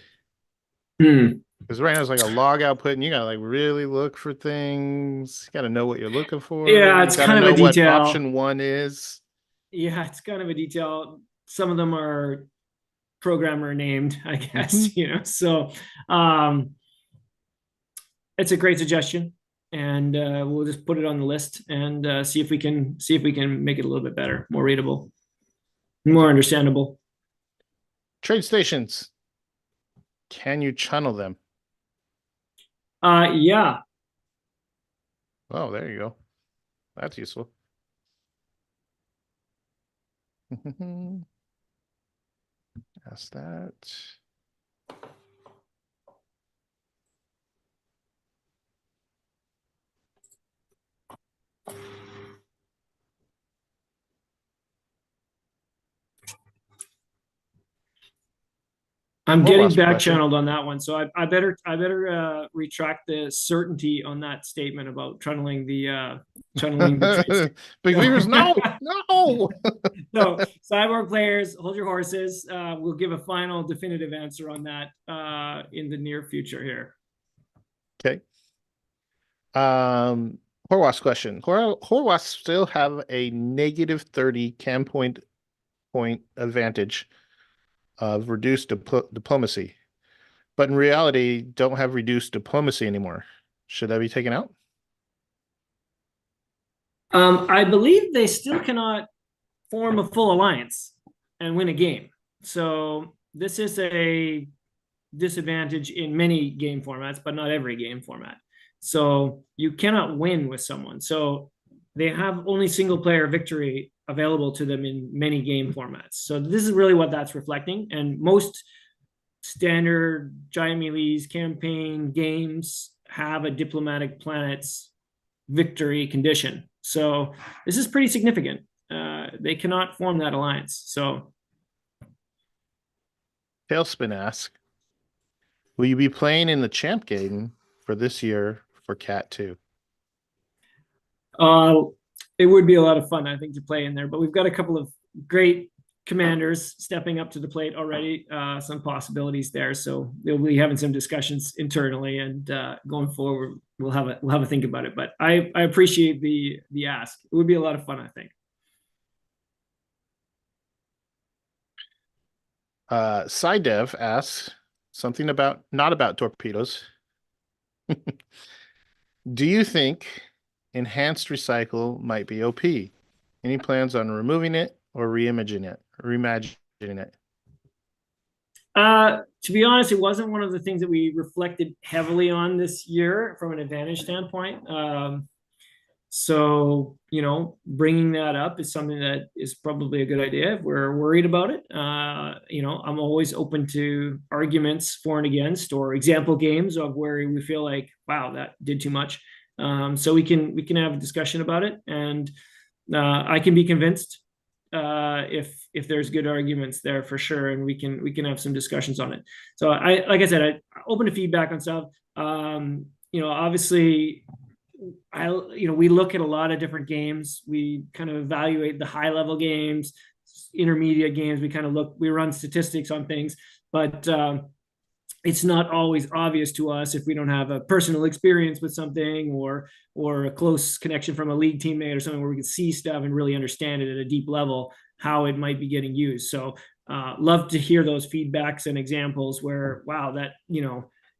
Because right now it's like a log output, and you gotta like really look for things. You gotta know what you're looking for. Yeah, it's you gotta kind know of a what detail. option 1 is. Yeah, it's kind of a detail. Some of them are programmer named, I guess, So it's a great suggestion, and we'll just put it on the list and see if we can make it a little bit better, more readable, more understandable. Trade stations. Can you channel them? Yeah. Oh, there you go. That's useful. Ask that. I'm getting back channeled on that one, so I better retract the certainty on that statement about channeling the Big Beavers, no. So Cyborg players, hold your horses. We'll give a final definitive answer on that in the near future here. Okay. Horwath question. Horwath still have a negative 30 cam point advantage of reduced diplomacy, but in reality don't have reduced diplomacy anymore. Should that be taken out? I believe they still cannot form a full alliance and win a game. So this is a disadvantage in many game formats, but not every game format. So you cannot win with someone. So they have only single player victory available to them in many game formats. So this is really what that's reflecting. And most standard Giant Melee's campaign games have a diplomatic planets victory condition. So this is pretty significant. They cannot form that alliance. So Talespin asks, will you be playing in the champ game for this year for Cat 2? It would be a lot of fun, I think, to play in there, but we've got a couple of great commanders stepping up to the plate already, some possibilities there. So we'll be having some discussions internally, and going forward, we'll have a think about it. But I appreciate the ask. It would be a lot of fun, I think. Dev asks something not about torpedoes. Do you think enhanced recycle might be OP? Any plans on removing it or reimagining it? To be honest, it wasn't one of the things that we reflected heavily on this year from an advantage standpoint. So, bringing that up is something that is probably a good idea if we're worried about it. I'm always open to arguments for and against, or example games of where we feel like, wow, that did too much. So we can have a discussion about it, and I can be convinced if there's good arguments there for sure, and we can have some discussions on it. So like I said, I open to feedback on stuff. Obviously, we look at a lot of different games. We kind of evaluate the high level games, intermediate games. We run statistics on things, but it's not always obvious to us if we don't have a personal experience with something or a close connection from a league teammate or something where we can see stuff and really understand it at a deep level, how it might be getting used. So love to hear those feedbacks and examples where, wow,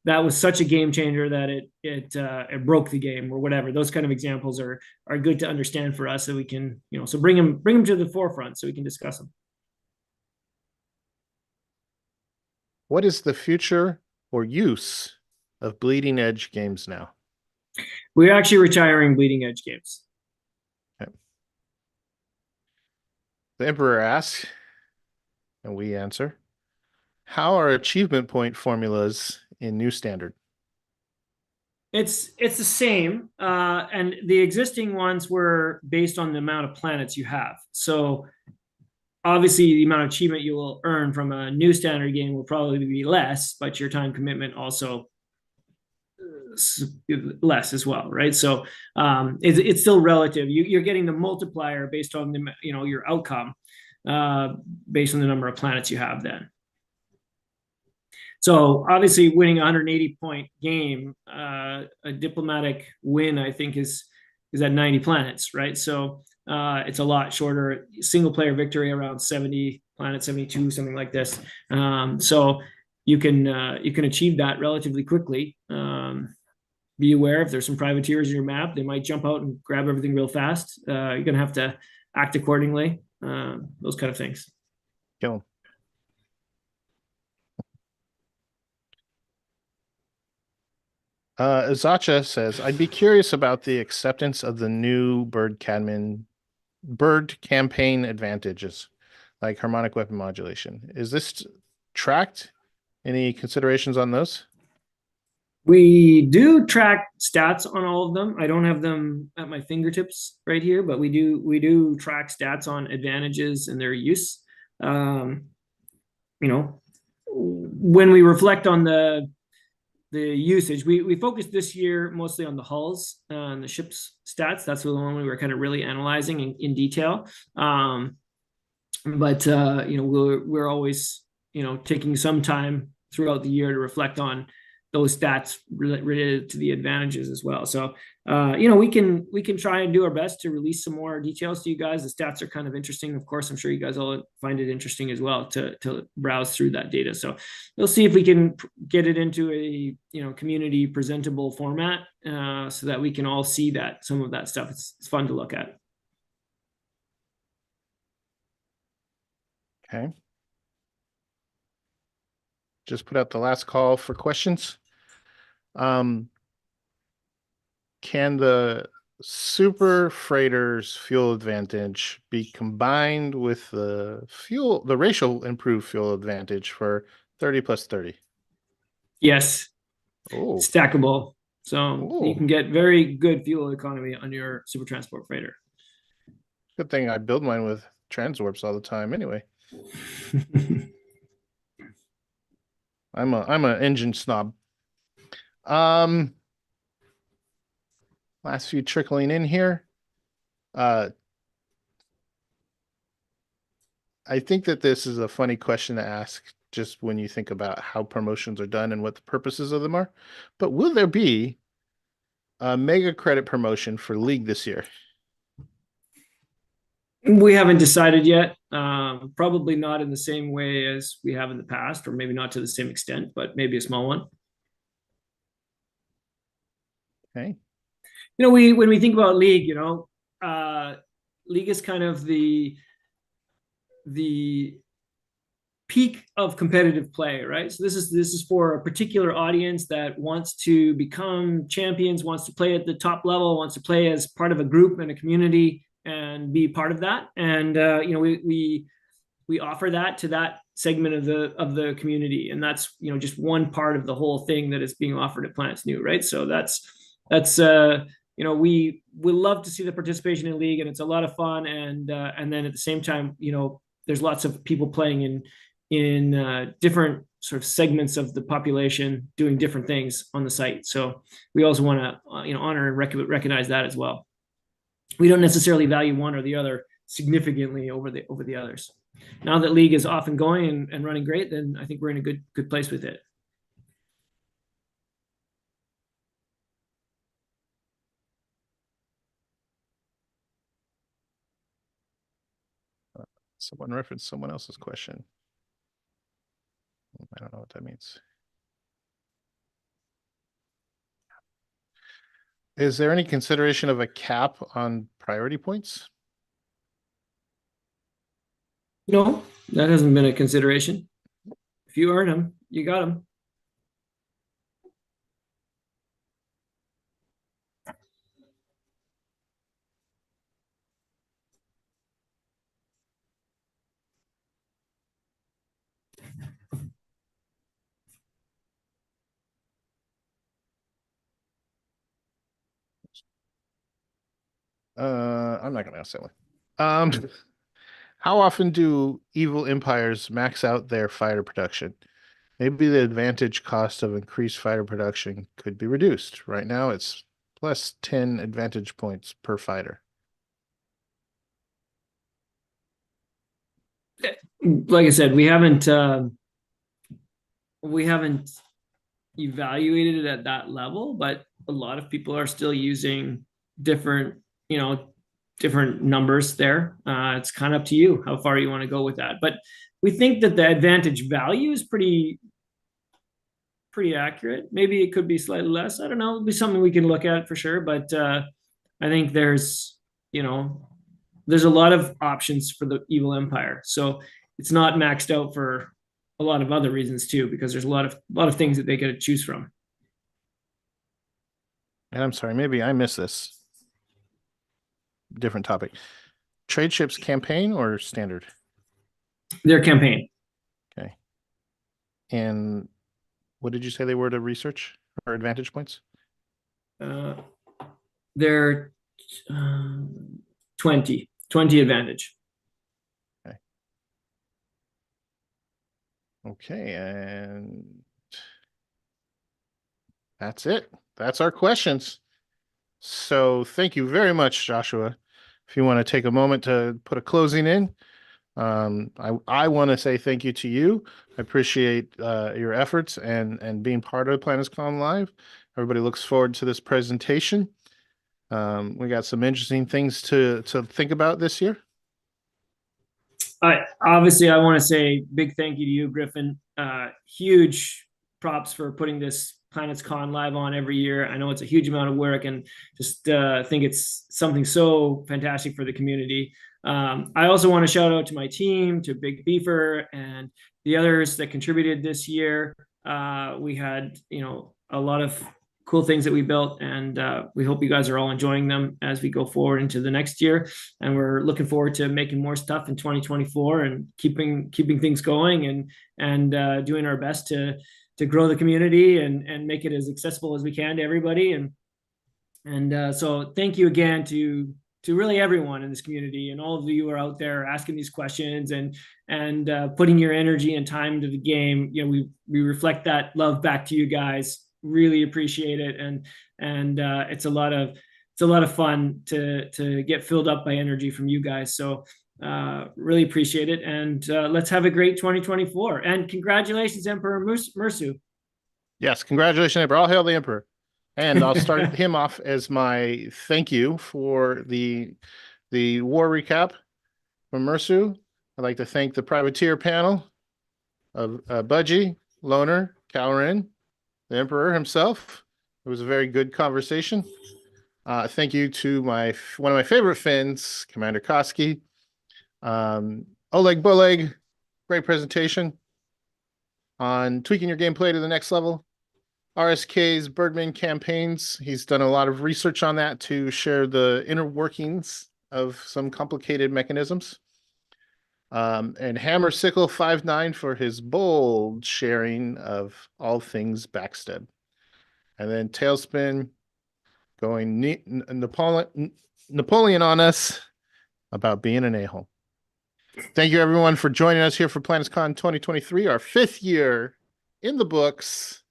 that was such a game changer that it broke the game or whatever. Those kind of examples are good to understand for us, so we can, so bring them to the forefront so we can discuss them. What is the future or use of bleeding edge games now? We're actually retiring bleeding edge games. Okay. The Emperor asks, and we answer, how are achievement point formulas in new standard? It's the same, and the existing ones were based on the amount of planets you have. So obviously, the amount of achievement you will earn from a new standard game will probably be less, but your time commitment also less as well, right? So it's still relative. You're getting the multiplier based on the your outcome, based on the number of planets you have then. So obviously, winning a 180-point game, a diplomatic win, I think is at 90 planets, right? So it's a lot shorter. Single player victory around 70 planets, 72, something like this. So you can achieve that relatively quickly. Be aware if there's some privateers in your map, they might jump out and grab everything real fast. You're gonna have to act accordingly. Those kind of things. Kill 'em. Zacha says, I'd be curious about the acceptance of the new bird campaign advantages, like harmonic weapon modulation. Is this tracked? Any considerations on those? We do track stats on all of them. I don't have them at my fingertips right here, but we do track stats on advantages and their use. When we reflect on the usage, we focused this year mostly on the hulls and the ship's stats. That's the one we were kind of really analyzing in detail. But we're always taking some time throughout the year to reflect on those stats related to the advantages as well. So we can try and do our best to release some more details to you guys. The stats are kind of interesting. Of course, I'm sure you guys all find it interesting as well to browse through that data. So we'll see if we can get it into a community presentable format, so that we can all see that some of that stuff. It's fun to look at. Okay. Just put out the last call for questions. Can the super freighters fuel advantage be combined with the racial improved fuel advantage for 30 plus 30? Yes. Oh. Stackable. So you can get very good fuel economy on your super transport freighter. Good thing I build mine with transwarps all the time anyway. I'm an engine snob. Last few trickling in here. I think that this is a funny question to ask just when you think about how promotions are done and what the purposes of them are. But will there be a mega credit promotion for League this year? We haven't decided yet. Probably not in the same way as we have in the past, or maybe not to the same extent, but maybe a small one. Okay. When we think about League, League is kind of the peak of competitive play, right? So this is for a particular audience that wants to become champions, wants to play at the top level, wants to play as part of a group and a community and be part of that. And we offer that to that segment of the community, and that's just one part of the whole thing that is being offered at Planets.nu, right? So that's we love to see the participation in League, and it's a lot of fun. And then at the same time, there's lots of people playing in different sort of segments of the population doing different things on the site. So we also want to honor and recognize that as well. We don't necessarily value one or the other significantly over the others. Now that League is off and going and running great, then I think we're in a good place with it. Someone referenced someone else's question. I don't know what that means. Is there any consideration of a cap on priority points? No, that hasn't been a consideration. If you earn them, you got them. I'm not going to ask that one. How often do evil empires max out their fighter production? Maybe the advantage cost of increased fighter production could be reduced. Right now, it's plus 10 advantage points per fighter. Like I said, we haven't evaluated it at that level, but a lot of people are still using different, different numbers there. It's kind of up to you how far you want to go with that. But we think that the advantage value is pretty accurate. Maybe it could be slightly less. I don't know. It'll be something we can look at for sure. But I think there's a lot of options for the evil empire. So it's not maxed out for a lot of other reasons too, because there's a lot of things that they get to choose from. And I'm sorry, maybe I missed this. Different topic. Trade ships campaign or standard? Their campaign. Okay. And what did you say they were to research or advantage points? They're 20 advantage. Okay, and that's it. That's our questions. So thank you very much, Joshua. If you want to take a moment to put a closing in, I want to say thank you to you. I appreciate your efforts and being part of PlanetsCon Live. Everybody looks forward to this presentation. We got some interesting things to think about this year. I want to say big thank you to you, Griffin. Huge props for putting this PlanetsCon Live on every year. I know it's a huge amount of work, and just think it's something so fantastic for the community. I also want to shout out to my team, to Big Beefer and the others that contributed this year. We had, a lot of cool things that we built, and we hope you guys are all enjoying them as we go forward into the next year. And we're looking forward to making more stuff in 2024 and keeping things going and doing our best to grow the community and make it as accessible as we can to everybody. And so thank you again to really everyone in this community, and all of you who are out there asking these questions and putting your energy and time into the game. We reflect that love back to you guys. Really appreciate it, and it's a lot of fun to get filled up by energy from you guys. So really appreciate it, and let's have a great 2024. And congratulations, Emperor Mursu. Yes, congratulations, Emperor. All hail the Emperor. And I'll start him off as my thank you for the war recap from Mursu. I'd like to thank the privateer panel of Budgie, Loner, Calrin, the Emperor himself. It was a very good conversation. Thank you to one of my favorite Finns, Commander Koski. Olegboleg, great presentation on tweaking your gameplay to the next level. RSK's Birdmen campaigns. He's done a lot of research on that to share the inner workings of some complicated mechanisms. And Hammer Sickle 59 for his bold sharing of all things Backstab. And then Talespin going Napoleon on us about being an a-hole. Thank you, everyone, for joining us here for PlanetsCon 2023, our 5th year in the books.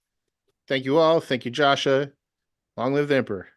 Thank you all. Thank you, Joshua. Long live the Emperor.